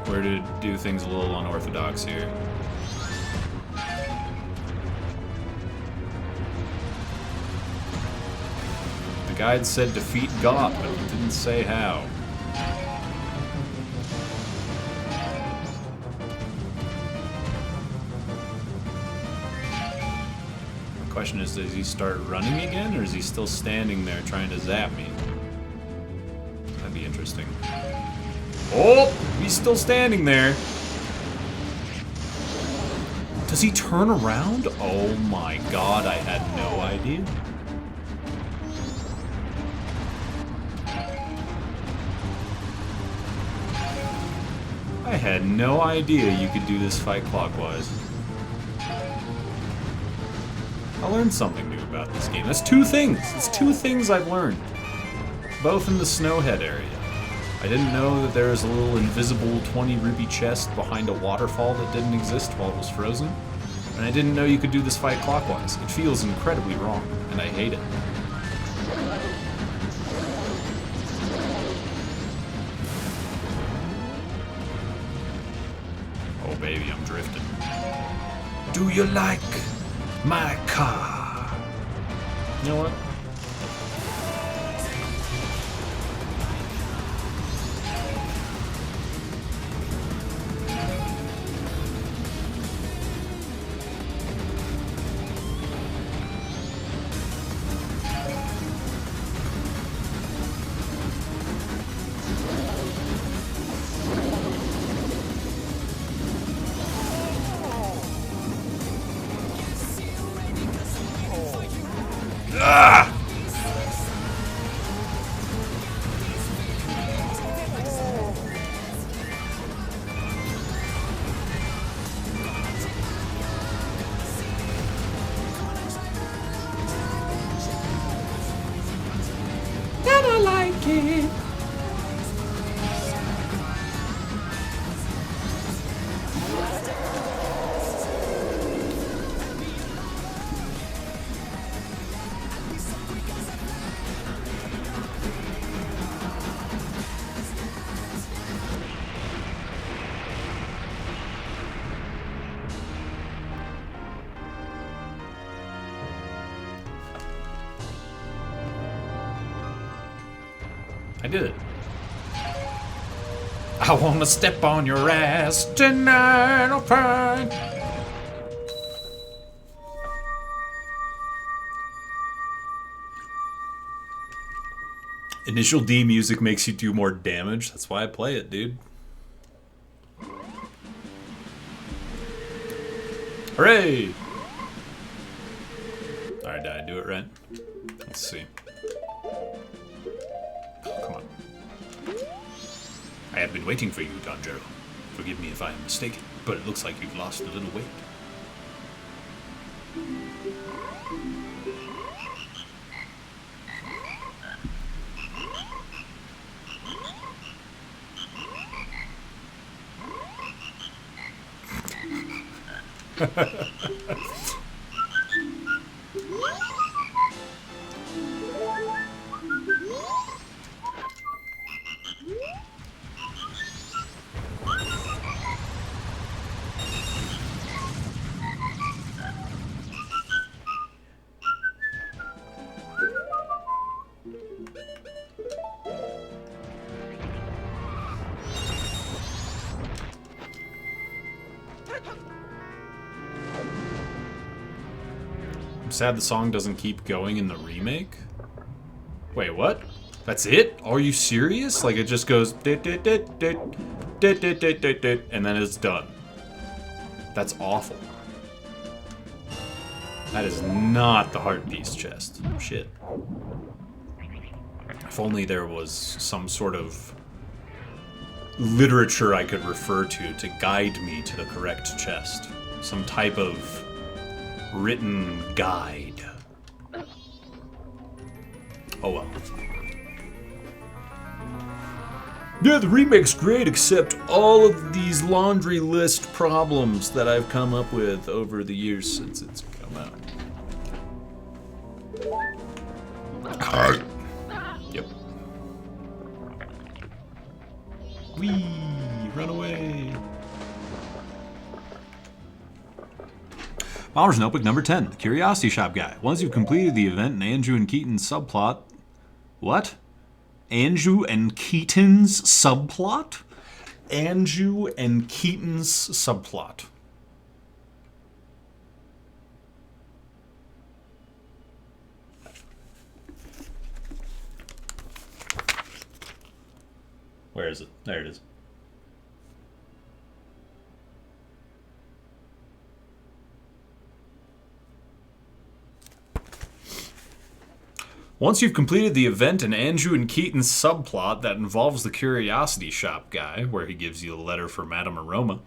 S1: We're to do things a little unorthodox here. The guide said defeat Gop, but it didn't say how. The question is, does he start running again, or is he still standing there trying to zap me? That'd be interesting. Oh! He's still standing there. Does he turn around? Oh my god, I had no idea. I had no idea you could do this fight clockwise. I learned something new about this game. That's 2 things. It's 2 things I've learned. Both in the Snowhead area. I didn't know that there was a little invisible 20 rupee chest behind a waterfall that didn't exist while it was frozen. And I didn't know you could do this fight clockwise. It feels incredibly wrong, and I hate it. Oh baby, I'm drifting. Do you like my car? You know what? Ah!
S5: Gotta like it.
S1: I did it. I wanna step on your ass tonight, oh fine. Initial D music makes you do more damage. That's why I play it, dude. Hooray! Alright, did I do it right? Let's see. Come on. I have been waiting for you, Tanjiro. Forgive me if I am mistaken, but it looks like you've lost a little weight. I'm sad the song doesn't keep going in the remake. Wait, what? That's it? Are you serious? Like it just goes dit, dit, dit, dit, dit, dit, dit, dit, dit, and then it's done. That's awful. That is not the heart piece chest. Shit. If only there was some sort of literature I could refer to guide me to the correct chest. Some type of written guide. Oh well. Yeah, the remake's great, except all of these laundry list problems that I've come up with over the years since it's come out. Yep. Whee! Run away! Bomber's Notebook number 10, The Curiosity Shop Guy. Once you've completed the event in Andrew and Keaton's subplot... What? Andrew and Keaton's subplot? Andrew and Keaton's subplot. Where is it? There it is. Once you've completed the event in Andrew and Keaton's subplot that involves the Curiosity Shop Guy, where he gives you a letter for Madame Aroma,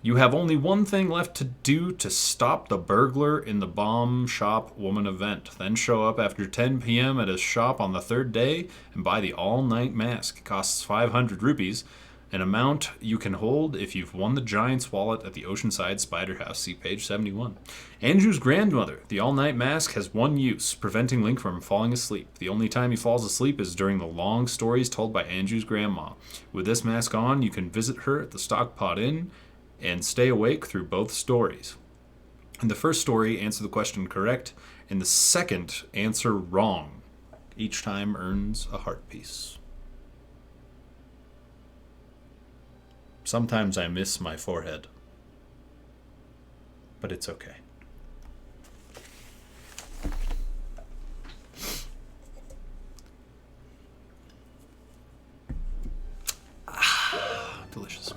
S1: you have only one thing left to do to stop the burglar in the Bomb Shop Woman event. Then show up after 10 p.m. at his shop on the third day and buy the all-night mask. It costs 500 rupees, an amount you can hold if you've won the Giant's Wallet at the Oceanside Spider House. See page 71. Andrew's grandmother. The all-night mask has one use, preventing Link from falling asleep. The only time he falls asleep is during the long stories told by Andrew's grandma. With this mask on, you can visit her at the Stockpot Inn and stay awake through both stories. In the first story, answer the question correct. In the second, answer wrong. Each time earns a heart piece. Sometimes I miss my forehead. But it's okay. Delicious.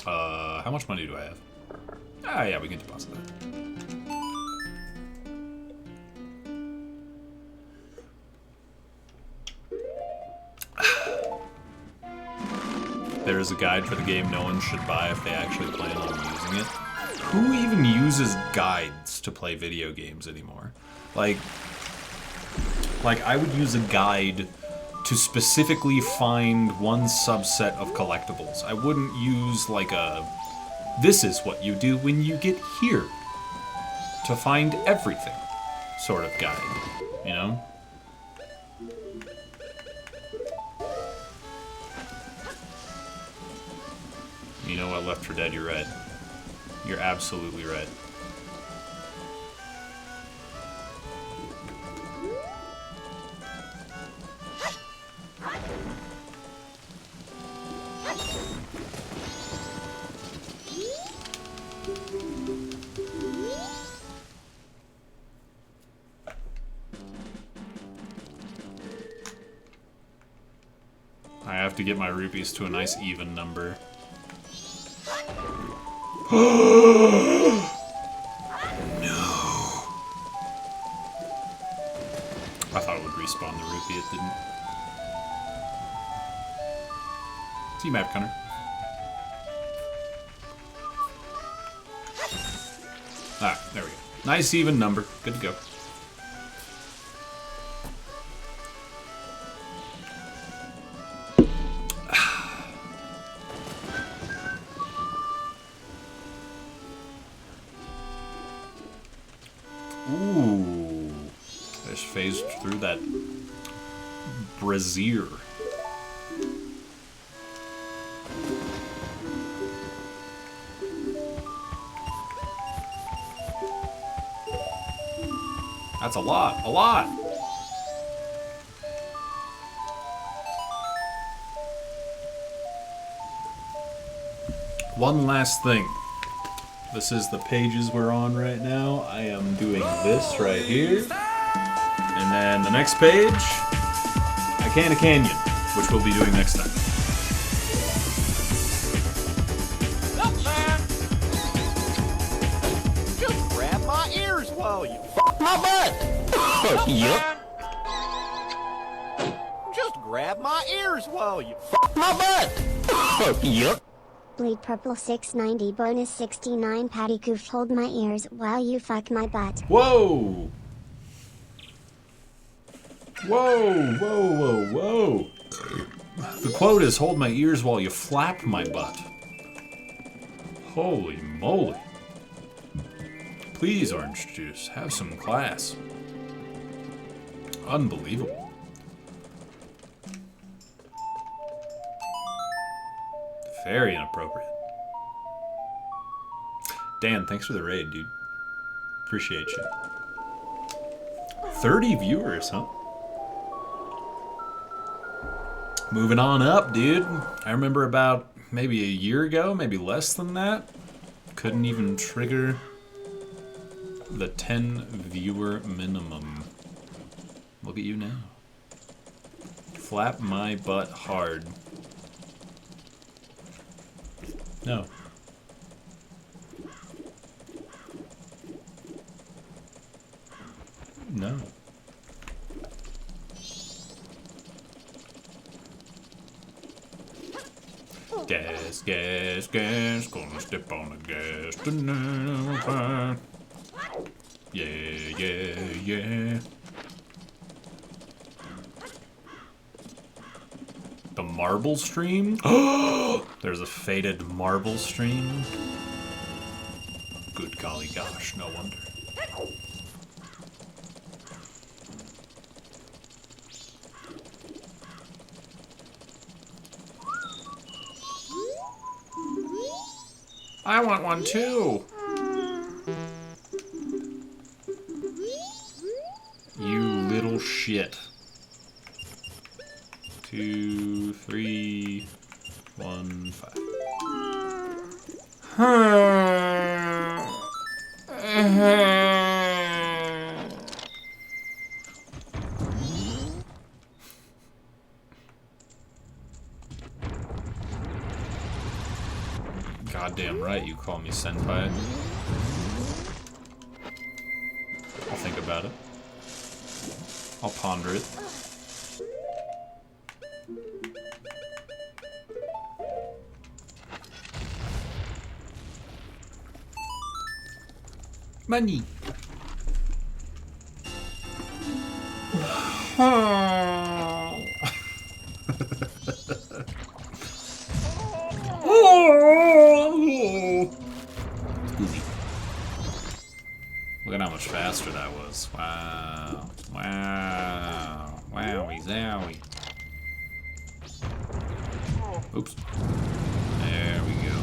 S1: How much money do I have? Ah, yeah, we can deposit that. there is a guide for the game no one should buy if they actually plan on using it. Who even uses guides to play video games anymore? Like I would use a guide to specifically find one subset of collectibles. I wouldn't use like a, this is what you do when you get here to find everything sort of guide, you know? You know what, Left 4 Dead, you're right. You're absolutely right. I have to get my rupees to a nice even number. No. I thought it would respawn the rupee, it didn't. See map, Connor. Ah, there we go. Nice even number. Good to go. Ooh. I just phased through that brazier. That's a lot, a lot. One last thing. This is the pages we're on right now. I am doing this right here. And then the next page, Icana Canyon, which we'll be doing next time.
S2: Look, man! Just grab my ears while you fuck my butt! Look, man! Just grab my ears while you fuck my butt! Yup.
S3: Bleed Purple 690 bonus 69 Patty Goof, hold my ears while you fuck my butt.
S1: Whoa! Whoa, whoa, whoa, whoa. The quote is, hold my ears while you flap my butt. Holy moly. Please, Orange Juice, have some class. Unbelievable. Very inappropriate. Dan, thanks for the raid, dude. Appreciate you. 30 viewers, huh? Moving on up, dude. I remember about maybe a year ago, maybe less than that. Couldn't even trigger the 10 viewer minimum. Look at you now. Flap my butt hard. No. No. Gas, gas, gas, gonna step on the gas tonight. Yeah, yeah, yeah. The marble stream? There's a faded marble stream. Good golly gosh, no wonder.
S9: I want one too.
S1: You little shit. 2, 3, 1, 5. Goddamn right you call me senpai. I'll think about it. I'll ponder it. Money. Look at how much faster that was. Wow. Wow. Wowie zowie. Oops. There we go.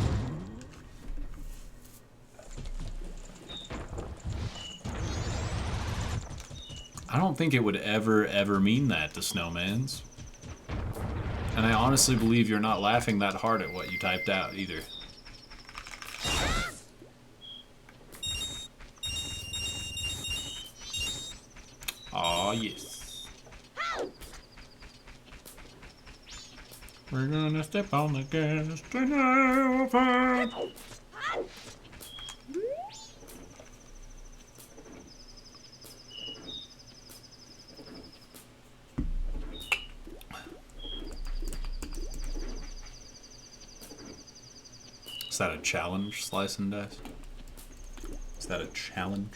S1: I don't think it would ever mean that to snowmans. And I honestly believe you're not laughing that hard at what you typed out either. Aw, yes. We're gonna step on the gas tonight. Is that a challenge, Slice and Dice? Is that a challenge?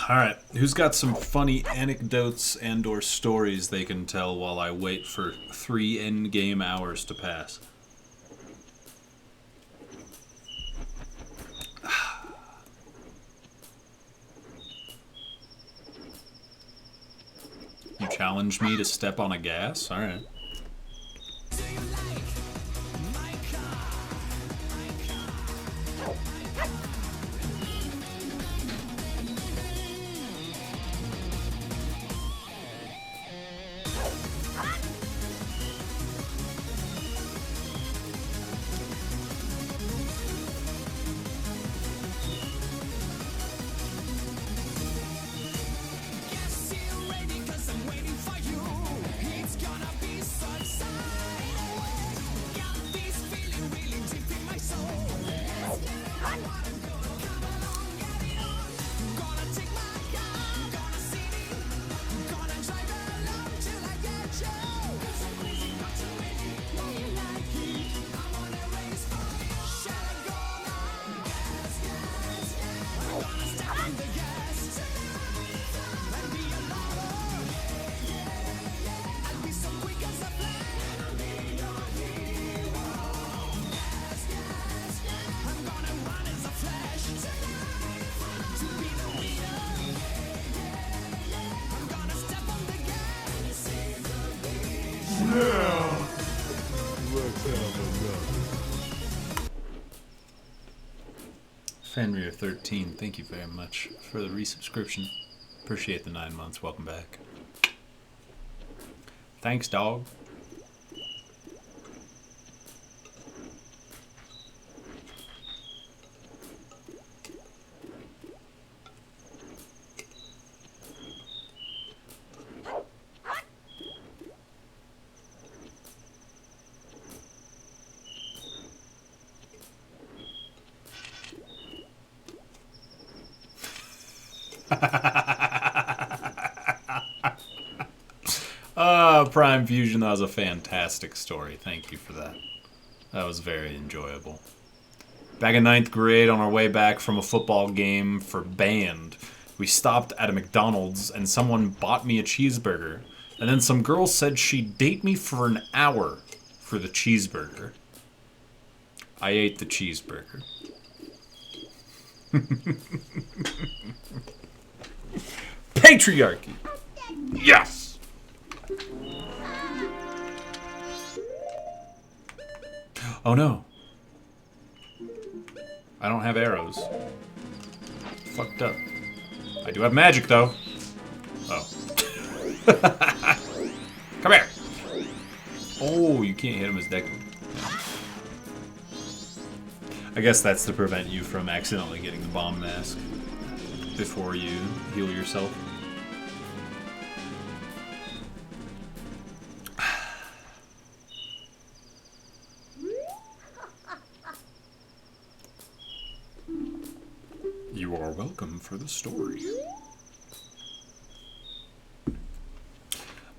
S1: Alright, who's got some funny anecdotes and or stories they can tell while I wait for 3 endgame hours to pass? You challenge me to step on a gas? Alright. Fenrir13, thank you very much for the resubscription. Appreciate the 9 months. Welcome back. Thanks, dog. Prime Fusion, that was a fantastic story. Thank you for that. That was very enjoyable. Back in 9th grade, on our way back from a football game for band, we stopped at a McDonald's and someone bought me a cheeseburger. And then some girl said she'd date me for an hour for the cheeseburger. I ate the cheeseburger. Patriarchy! Yes! Oh no. I don't have arrows. Fucked up. I do have magic though. Oh. Come here! Oh, you can't hit him as deck. I guess that's to prevent you from accidentally getting the bomb mask before you heal yourself. You are welcome for the story.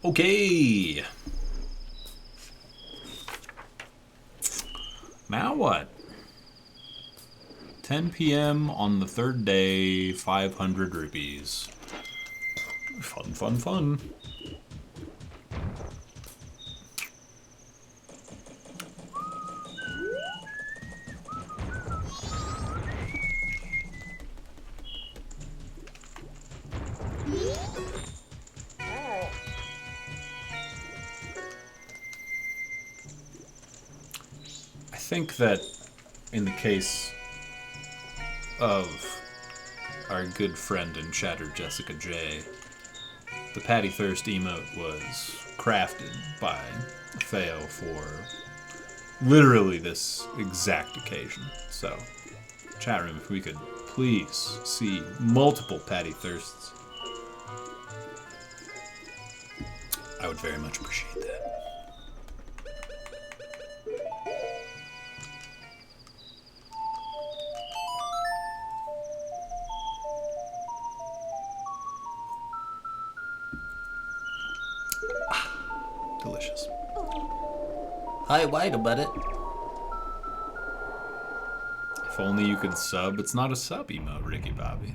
S1: Okay. what? 10 p.m. on the third day, 500 rupees. Fun, fun, fun. I think that in the case of our good friend and chatter Jessica J, the Patty Thirst emote was crafted by Theo for literally this exact occasion. So, chat room, if we could please see multiple Patty Thirsts, I would very much appreciate that. Delicious.
S11: Hi, wait a minute.
S1: If only you could sub. It's not a sub emote, Ricky Bobby.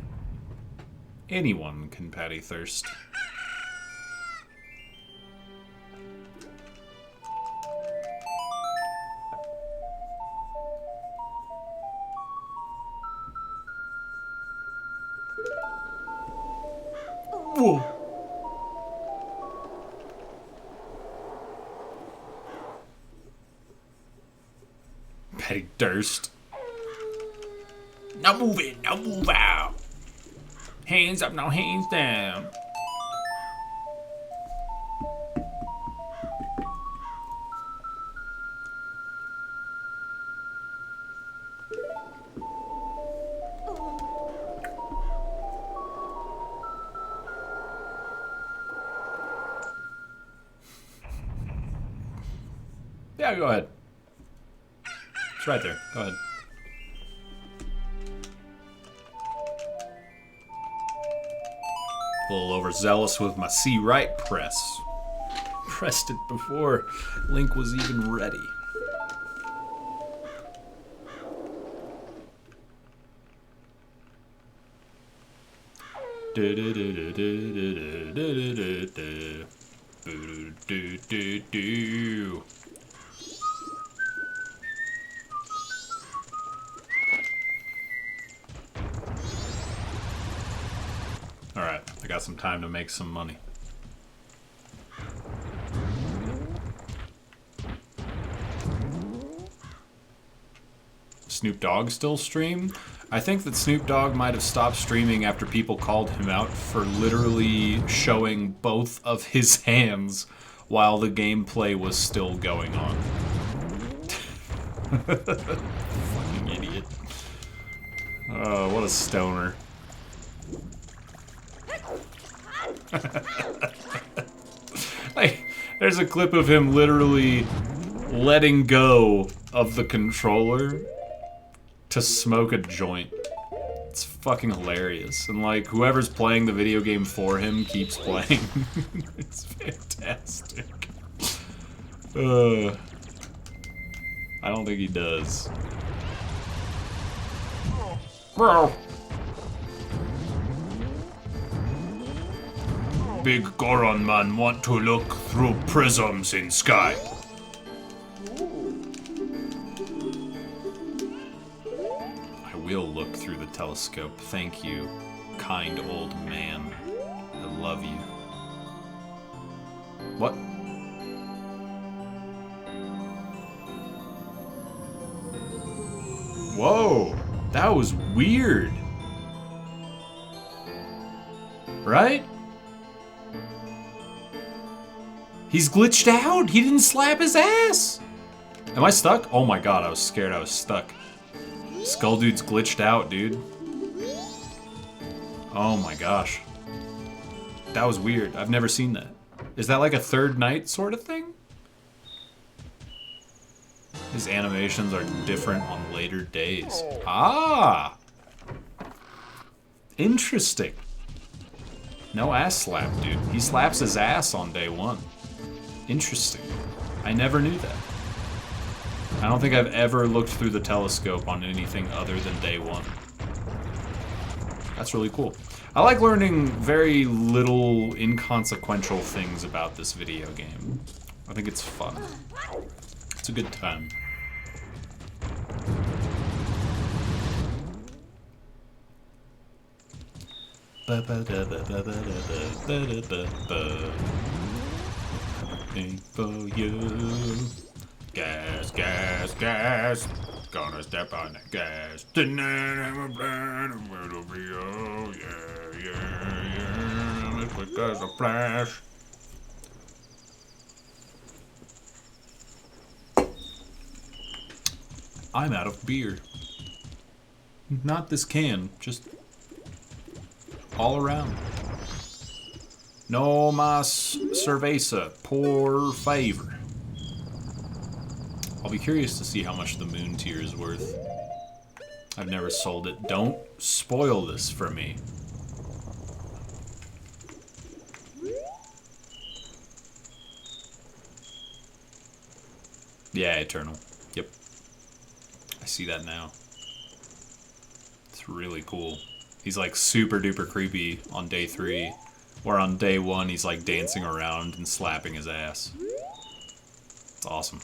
S1: Anyone can Patty Thirst. Whoa. Patty Durst.
S9: Now move in, now move out. Hands up, now hands down.
S1: Yeah, go ahead. It's right there. Go ahead. A little overzealous with my C right press. Pressed it before Link was even ready. Alright, I got some time to make some money. Snoop Dogg still stream? I think that Snoop Dogg might have stopped streaming after people called him out for literally showing both of his hands while the gameplay was still going on. Fucking idiot. Oh, what a stoner. Like, there's a clip of him literally letting go of the controller to smoke a joint. It's fucking hilarious. And like, whoever's playing the video game for him keeps playing. It's fantastic. I don't think he does. Bro. Big Goron man want to look through prisms in sky. I will look through the telescope. Thank you, kind old man. I love you. What? Whoa, that was weird. Right? He's glitched out. He didn't slap his ass. Am I stuck? Oh my god, I was scared I was stuck. Skull Dude's glitched out, dude. Oh my gosh. That was weird. I've never seen that. Is that like a third night sort of thing? His animations are different on later days. Ah! Interesting. No ass slap, dude. He slaps his ass on day one. Interesting. I never knew that. I don't think I've ever looked through the telescope on anything other than day one. That's really cool. I like learning very little inconsequential things about this video game. I think it's fun. It's a good time. For you. Gas, gas, gas. Gonna step on the gas. Tonight I'm a blind and will be oh yeah, yeah, yeah. I'm as quick as a flash. I'm out of beer. Not this can, just all around. No mas cerveza, por favor. I'll be curious to see how much the moon tier is worth. I've never sold it. Don't spoil this for me. Yeah, Eternal. Yep. I see that now. It's really cool. He's like super duper creepy on day 3. Where on day 1 he's like dancing around and slapping his ass. It's awesome.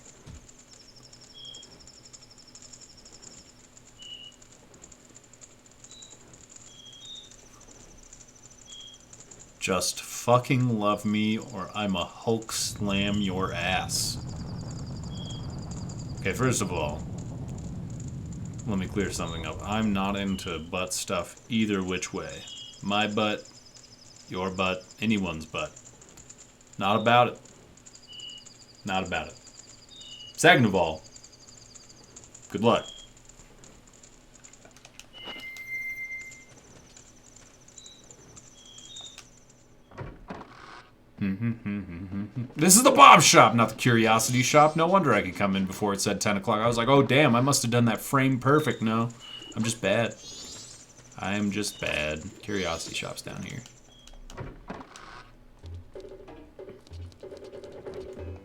S1: Just fucking love me or I'ma Hulk slam your ass. Okay, first of all, let me clear something up. I'm not into butt stuff either which way. My butt, your butt, anyone's butt. Not about it. Not about it. Second of all, good luck. This is the Bob shop, not the Curiosity shop. No wonder I could come in before it said 10 o'clock. I was like, oh damn, I must have done that frame perfect. No, I'm just bad. I am just bad. Curiosity shop's down here.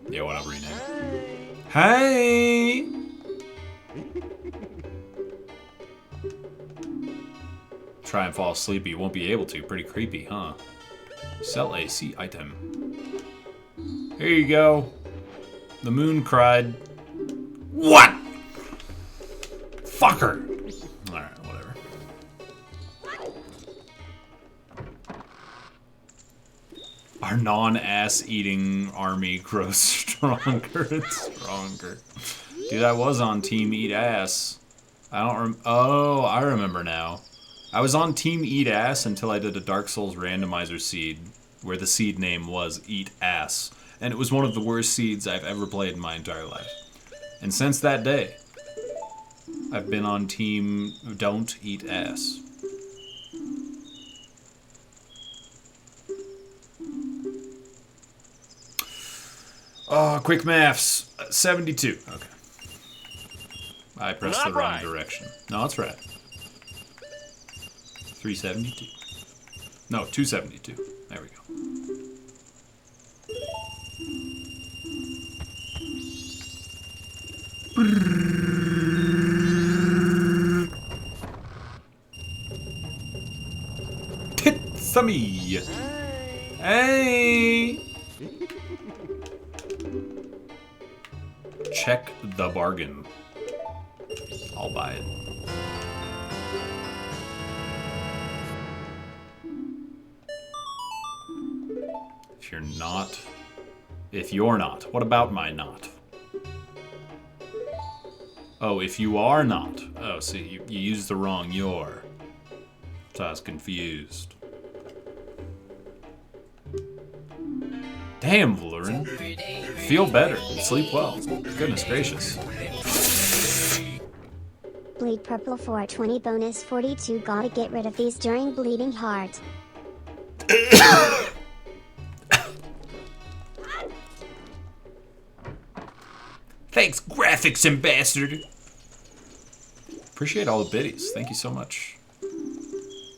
S1: Yeah, what up, Renee? Hey! Try and fall asleep, but you won't be able to. Pretty creepy, huh? Sell AC item. Here you go. The moon cried. What? Fucker. Alright, whatever. Our non-ass eating army grows stronger and stronger. Dude, I was on Team Eat Ass. Oh, I remember now. I was on Team Eat Ass until I did a Dark Souls randomizer seed, where the seed name was Eat Ass, and it was one of the worst seeds I've ever played in my entire life. And since that day, I've been on Team Don't Eat Ass. Oh, quick maths. 72. Okay. I pressed the wrong direction. No, that's right. 372. No, 272. There we go. Titsamy. Hey. Check the bargain. I'll buy it. If you're not. What about my not? Oh, if you are not. Oh, see, you used the wrong you're. So I was confused. Damn, Valoran. Feel better. Sleep well. Goodness gracious.
S3: Bleed purple 420 bonus 42. Gotta get rid of these during bleeding heart.
S1: Thanks, graphics ambassador. Appreciate all the biddies. Thank you so much.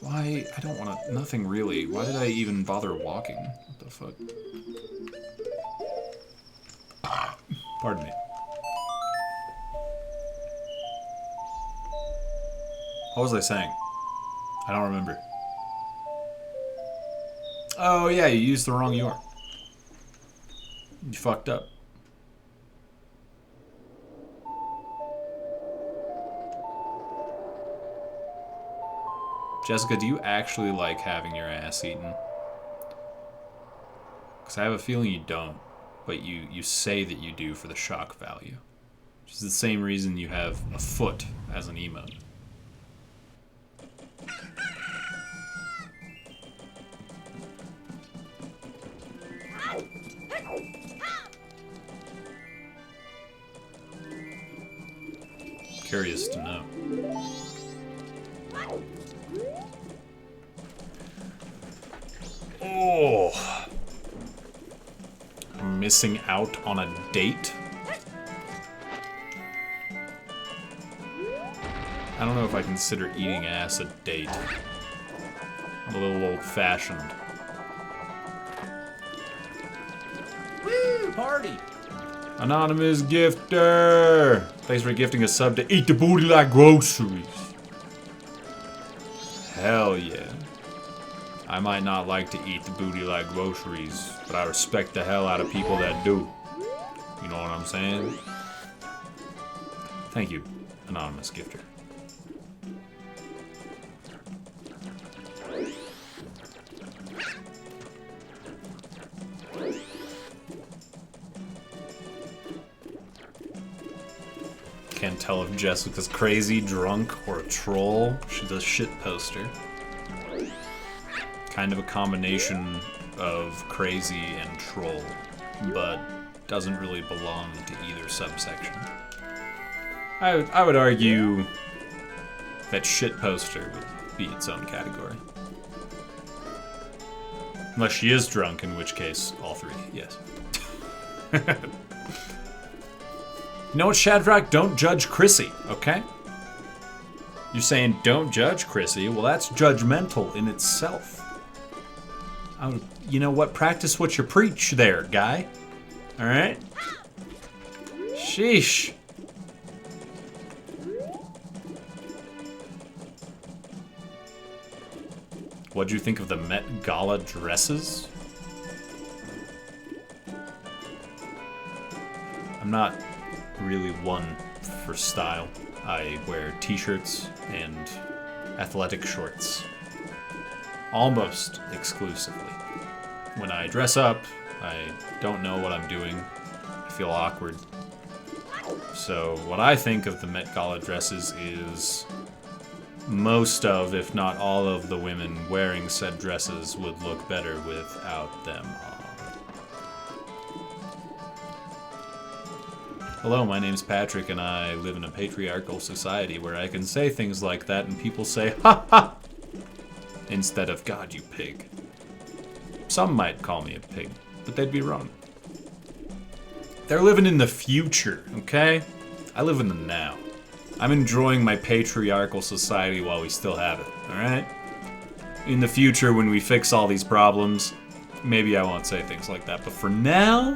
S1: Why? I don't want to. Nothing really. Why did I even bother walking? What the fuck? Pardon me. What was I saying? I don't remember. Oh yeah, you used the wrong URL. You fucked up. Jessica, do you actually like having your ass eaten? Because I have a feeling you don't, but you say that you do for the shock value. Which is the same reason you have a foot as an emote. Curious to know. Oh, missing out on a date? I don't know if I consider eating ass a date. I'm a little old-fashioned.
S11: Woo! Party!
S1: Anonymous gifter! Thanks for gifting a sub to Eat the Booty Like Groceries. Hell yeah. I might not like to eat the booty like groceries, but I respect the hell out of people that do. You know what I'm saying? Thank you, anonymous gifter. Can't tell if Jessica's crazy, drunk, or a troll. She's a shit poster. Kind of a combination of crazy and troll, but doesn't really belong to either subsection. I would argue that shit poster would be its own category. Unless she is drunk, in which case, all three, yes. You know what, Shadrach? Don't judge Chrissy, okay? You're saying don't judge Chrissy. Well, that's judgmental in itself. You know what? Practice what you preach there, guy. Alright? Sheesh. What'd you think of the Met Gala dresses? I'm not really one for style. I wear t-shirts and athletic shorts. Almost exclusively. When I dress up, I don't know what I'm doing. I feel awkward. So what I think of the Met Gala dresses is most of, if not all of, the women wearing said dresses would look better without them on. Hello, my name's Patrick and I live in a patriarchal society where I can say things like that and people say, ha ha! Instead of, God, you pig. Some might call me a pig, but they'd be wrong. They're living in the future, okay? I live in the now. I'm enjoying my patriarchal society while we still have it, alright? In the future, when we fix all these problems, maybe I won't say things like that. But for now,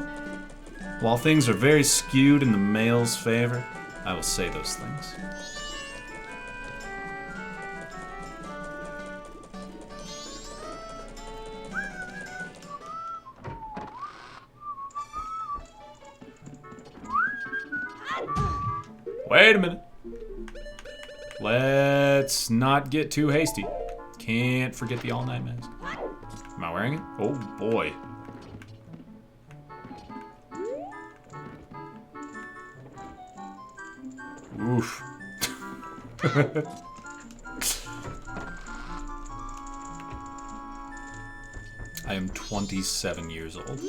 S1: while things are very skewed in the male's favor, I will say those things. Wait a minute. Let's not get too hasty. Can't forget the all-night mask. Am I wearing it? Oh boy. Oof. I am 27 years old.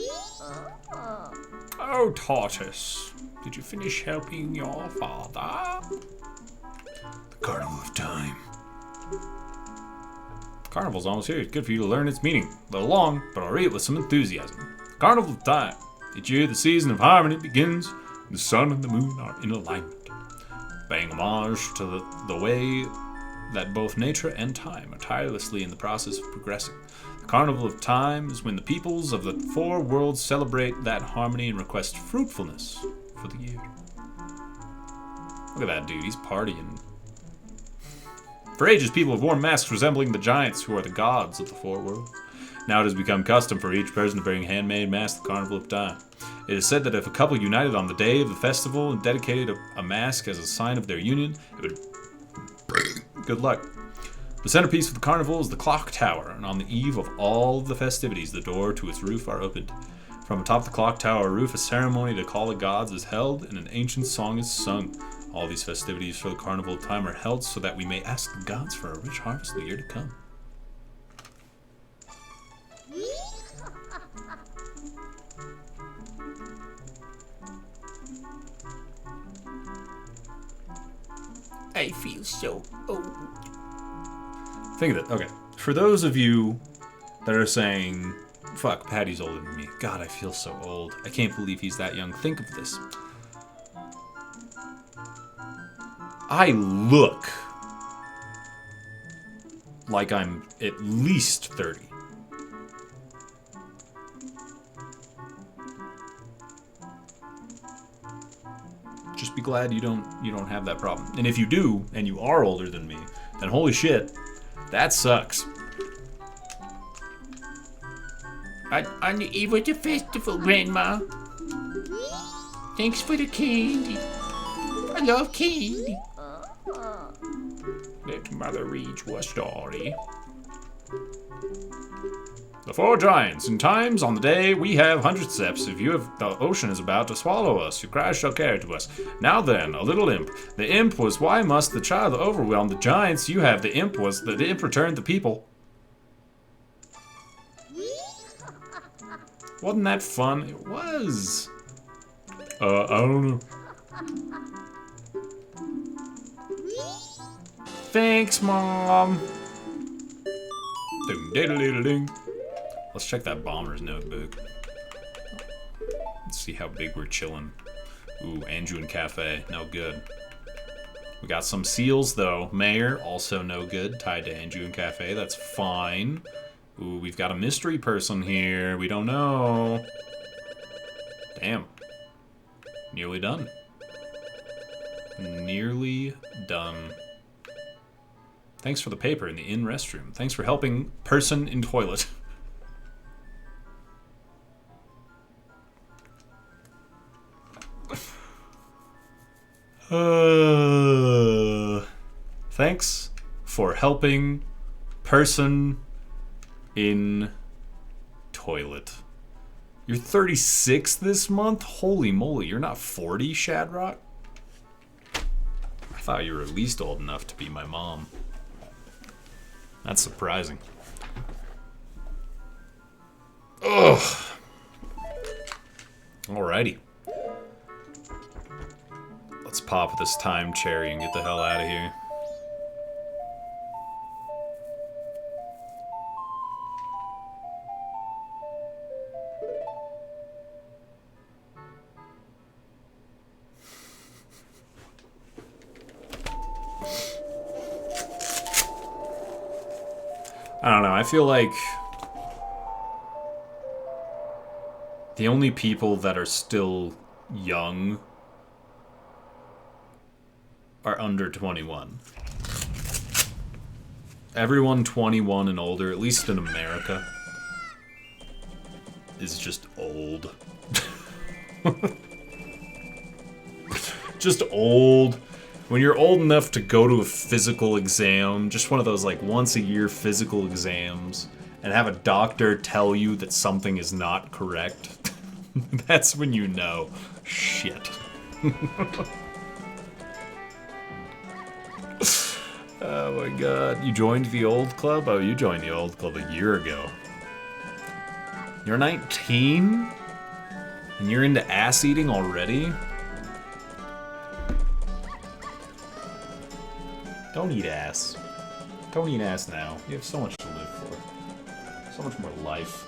S1: Oh, Tortoise. Did you finish helping your father?
S6: The Carnival of Time.
S1: Carnival's almost here. It's good for you to learn its meaning. A little long, but I'll read it with some enthusiasm. The Carnival of Time. Each year the season of harmony begins, and the sun and the moon are in alignment. Paying homage to the way that both nature and time are tirelessly in the process of progressing. The Carnival of Time is when the peoples of the four worlds celebrate that harmony and request fruitfulness for the year. Look at that dude, he's partying. For ages, people have worn masks resembling the giants who are the gods of the foreworld. Now it has become custom for each person to bring a handmade mask to the Carnival of Time. It is said that if a couple united on the day of the festival and dedicated a mask as a sign of their union, it would bring good luck. The centerpiece of the carnival is the clock tower, and on the eve of all of the festivities, the door to its roof are opened. From atop the clock tower roof, a ceremony to call the gods is held, and an ancient song is sung. All these festivities for the Carnival of Time are held so that we may ask the gods for a rich harvest in the year to come.
S5: I feel so old.
S1: Think of it. Okay. For those of you that are saying, fuck, Patty's older than me. God, I feel so old. I can't believe he's that young. Think of this. I look like I'm at least 30. Just be glad you don't have that problem. And if you do, and you are older than me, then holy shit, that sucks.
S5: On the eve of the festival, Grandma. Thanks for the candy. I love candy.
S9: Let Mother read you a story. The four giants. In times on the day we have 100 steps. If you have the ocean is about to swallow us, your cries shall carry to us. Now then, a little imp. The imp was why must the child overwhelm the giants? You have the imp was the imp returned the people. Wasn't that fun? It was. I don't know. Thanks, Mom. Ding-diddle-diddle-ding. Let's check that bomber's notebook. Let's see how big we're chilling. Ooh, Anjun Cafe, no good. We got some seals though. Mayor, also no good. Tied to Anjun Cafe, that's fine. Ooh, we've got a mystery person here. We don't know. Damn. Nearly done. Nearly done. Thanks for the paper in the inn restroom. Thanks for helping person in toilet. Thanks for helping person in toilet. You're 36 this month? Holy moly, you're not 40, Shadrock? I thought you were at least old enough to be my mom. That's surprising. Ugh. Alrighty. Let's pop this time cherry and get the hell out of here. I don't know, I feel like the only people that are still young are under 21. Everyone 21 and older, at least in America, is just old. Just old. When you're old enough to go to a physical exam, just one of those like once a year physical exams, and have a doctor tell you that something is not correct, that's when you know, shit. Oh my god, you joined the old club? Oh, you joined the old club a year ago. You're 19? And you're into ass eating already? Don't eat ass. Don't eat ass now. You have so much to live for. So much more life.